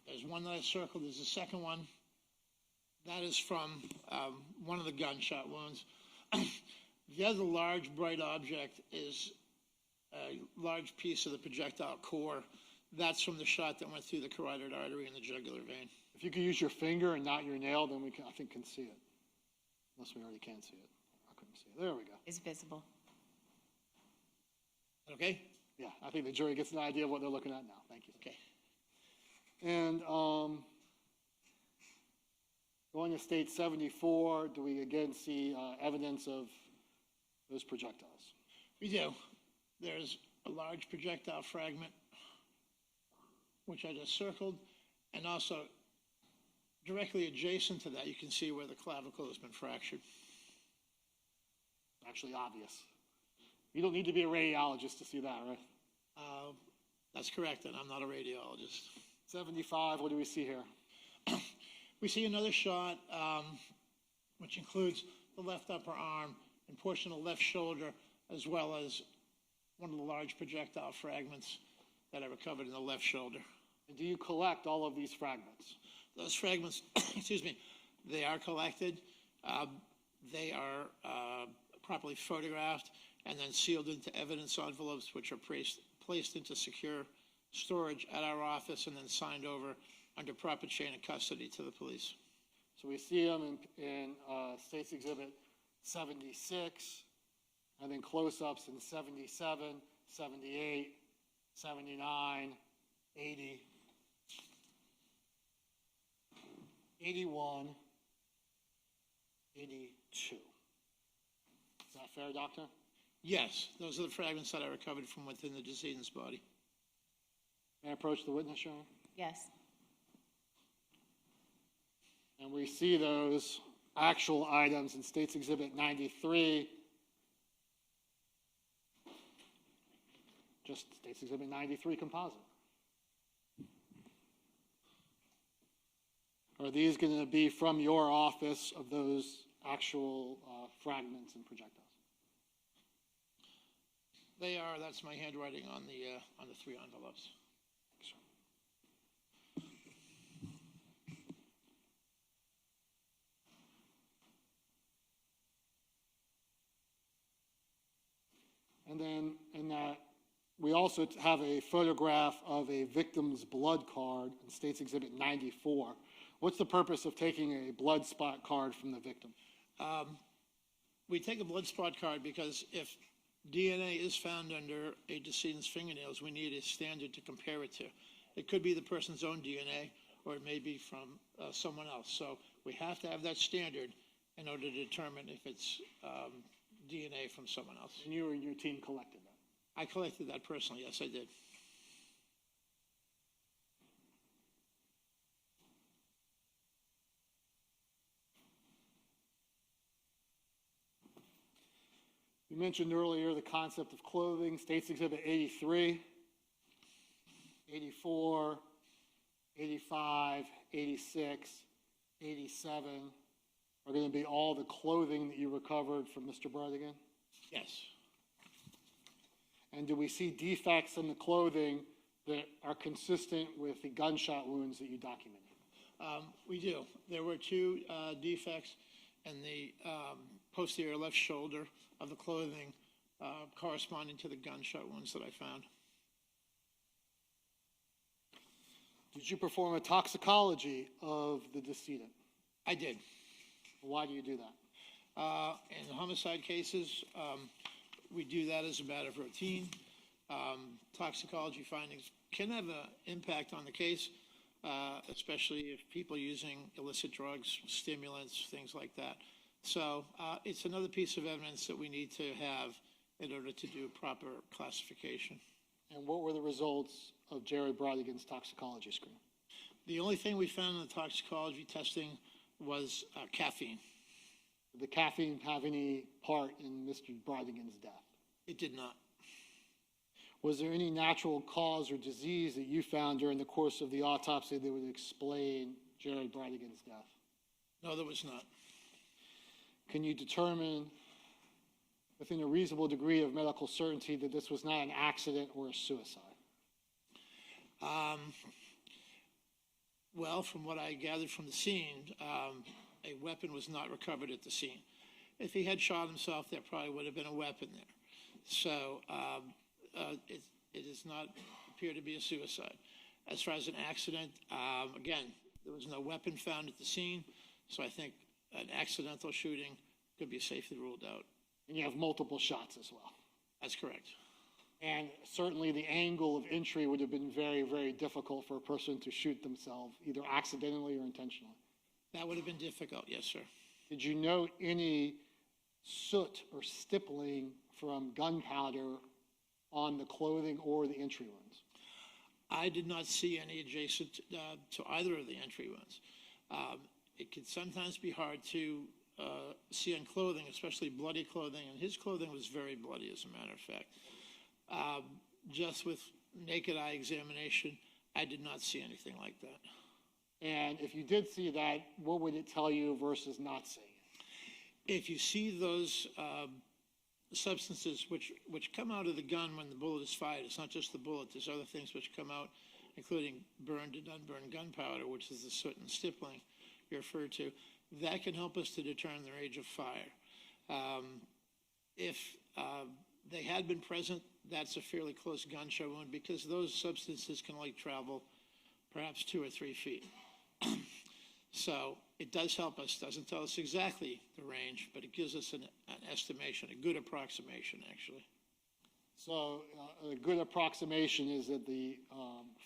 There's one that I circled. There's a second one. That is from one of the gunshot wounds. The other large, bright object is a large piece of the projectile core. That's from the shot that went through the carotid artery and the jugular vein. If you could use your finger and not your nail, then we can, I think, can see it. Unless we already can see it. I couldn't see it. There we go. It's visible. Okay? Yeah, I think the jury gets an idea of what they're looking at now. Thank you. Okay. And going to State 74, do we again see evidence of those projectiles? We do. There's a large projectile fragment, which I just circled, and also directly adjacent to that, you can see where the clavicle has been fractured. Actually obvious. You don't need to be a radiologist to see that, right? That's correct, and I'm not a radiologist. 75, what do we see here? We see another shot, which includes the left upper arm and portion of the left shoulder, as well as one of the large projectile fragments that I recovered in the left shoulder. And do you collect all of these fragments? Those fragments, excuse me, they are collected. They are properly photographed and then sealed into evidence envelopes, which are placed into secure storage at our office and then signed over under proper chain of custody to the police. So we see them in State's Exhibit 76, and then close-ups in 77, 78, 79, 80, 81, 82. Is that fair, Doctor? Yes, those are the fragments that I recovered from within the decedent's body. May I approach the witness, Sharon? Yes. And we see those actual items in State's Exhibit 93. Just State's Exhibit 93 composite. Are these going to be from your office of those actual fragments and projectiles? They are. That's my handwriting on the 3 envelopes. And then in that, we also have a photograph of a victim's blood card in State's Exhibit 94. What's the purpose of taking a blood spot card from the victim? We take a blood spot card because if DNA is found under a decedent's fingernails, we need a standard to compare it to. It could be the person's own DNA, or it may be from someone else. So we have to have that standard in order to determine if it's DNA from someone else. And you and your team collected that? I collected that personally, yes, I did. You mentioned earlier the concept of clothing, State's Exhibit 83, 84, 85, 86, 87 are going to be all the clothing that you recovered from Mr. Bridegan? Yes. And do we see defects in the clothing that are consistent with the gunshot wounds that you documented? We do. There were 2 defects in the posterior left shoulder of the clothing corresponding to the gunshot wounds that I found. Did you perform a toxicology of the decedent? I did. Why do you do that? In homicide cases, we do that as a matter of routine. Toxicology findings can have an impact on the case, especially if people using illicit drugs, stimulants, things like that. So it's another piece of evidence that we need to have in order to do proper classification. And what were the results of Jared Bridegan's toxicology screen? The only thing we found in the toxicology testing was caffeine. Did the caffeine have any part in Mr. Bridegan's death? It did not. Was there any natural cause or disease that you found during the course of the autopsy that would explain Jared Bridegan's death? No, there was not. Can you determine within a reasonable degree of medical certainty that this was not an accident or a suicide? Well, from what I gathered from the scene, a weapon was not recovered at the scene. If he had shot himself, there probably would have been a weapon there. So it does not appear to be a suicide. As far as an accident, again, there was no weapon found at the scene, so I think an accidental shooting could be safely ruled out. And you have multiple shots as well. That's correct. And certainly the angle of entry would have been very, very difficult for a person to shoot themselves, either accidentally or intentionally. That would have been difficult, yes, sir. Did you note any soot or stippling from gunpowder on the clothing or the entry wounds? I did not see any adjacent to either of the entry wounds. It can sometimes be hard to see on clothing, especially bloody clothing, and his clothing was very bloody, as a matter of fact. Just with naked eye examination, I did not see anything like that. And if you did see that, what would it tell you versus not seeing it? If you see those substances which come out of the gun when the bullet is fired, it's not just the bullet, there's other things which come out, including burned and unburned gunpowder, which is the soot and stippling you referred to, that can help us to determine the range of fire. If they had been present, that's a fairly close gunshot wound because those substances can only travel perhaps 2 or 3 feet. So it does help us, doesn't tell us exactly the range, but it gives us an estimation, a good approximation, actually. So a good approximation is that the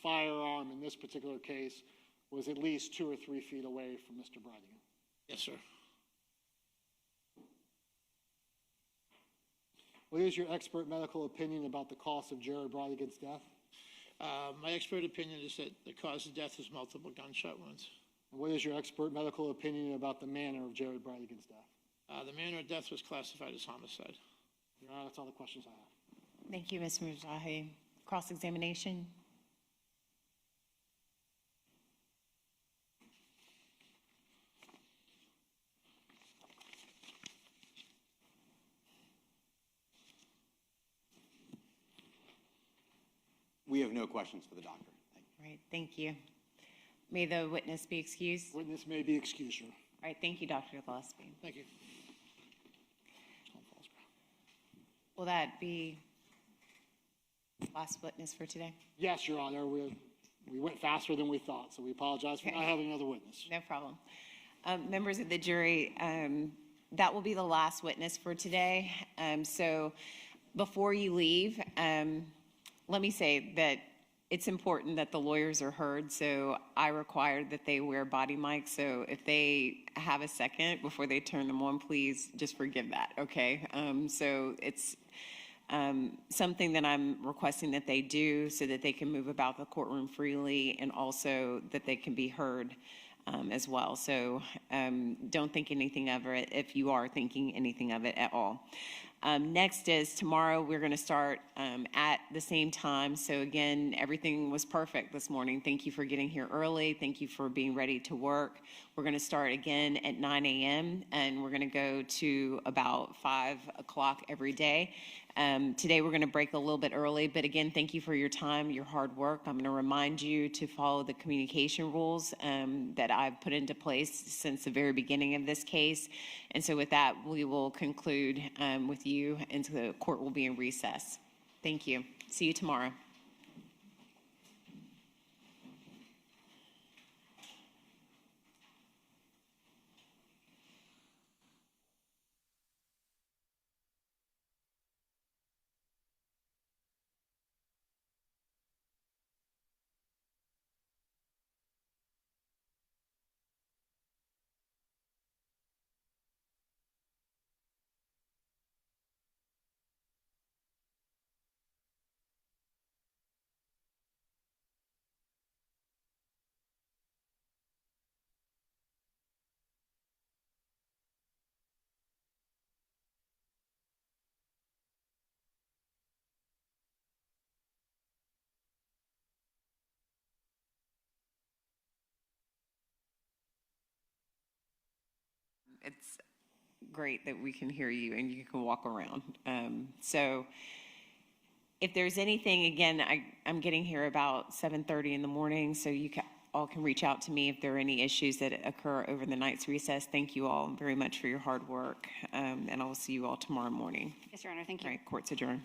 firearm in this particular case was at least 2 or 3 feet away from Mr. Bridegan. Yes, sir. What is your expert medical opinion about the cause of Jared Bridegan's death? My expert opinion is that the cause of death is multiple gunshot wounds. And what is your expert medical opinion about the manner of Jared Bridegan's death? The manner of death was classified as homicide. Your Honor, that's all the questions I have. Thank you, Mr. Mujahi. Cross-examination? We have no questions for the doctor. Thank you. Right, thank you. May the witness be excused. Witness may be excused, Your Honor. All right, thank you, Dr. Gillespie. Thank you. Will that be last witness for today? Yes, Your Honor. We went faster than we thought, so we apologize for not having another witness. No problem. Members of the jury, that will be the last witness for today. So before you leave, let me say that it's important that the lawyers are heard, so I require that they wear body mics. So if they have a second before they turn them on, please just forgive that, okay? So it's something that I'm requesting that they do so that they can move about the courtroom freely and also that they can be heard as well. So don't think anything of it if you are thinking anything of it at all. Next is tomorrow we're going to start at the same time. So again, everything was perfect this morning. Thank you for getting here early. Thank you for being ready to work. We're going to start again at 9 a.m. and we're going to go to about 5 o'clock every day. Today we're going to break a little bit early, but again, thank you for your time, your hard work. I'm going to remind you to follow the communication rules that I've put into place since the very beginning of this case. And so with that, we will conclude with you, and the court will be in recess. Thank you. See you tomorrow. It's great that we can hear you and you can walk around. So if there's anything, again, I'm getting here about 7:30 in the morning, so you all can reach out to me if there are any issues that occur over the night's recess. Thank you all very much for your hard work, and I will see you all tomorrow morning. Yes, Your Honor, thank you. All right, court's adjourned.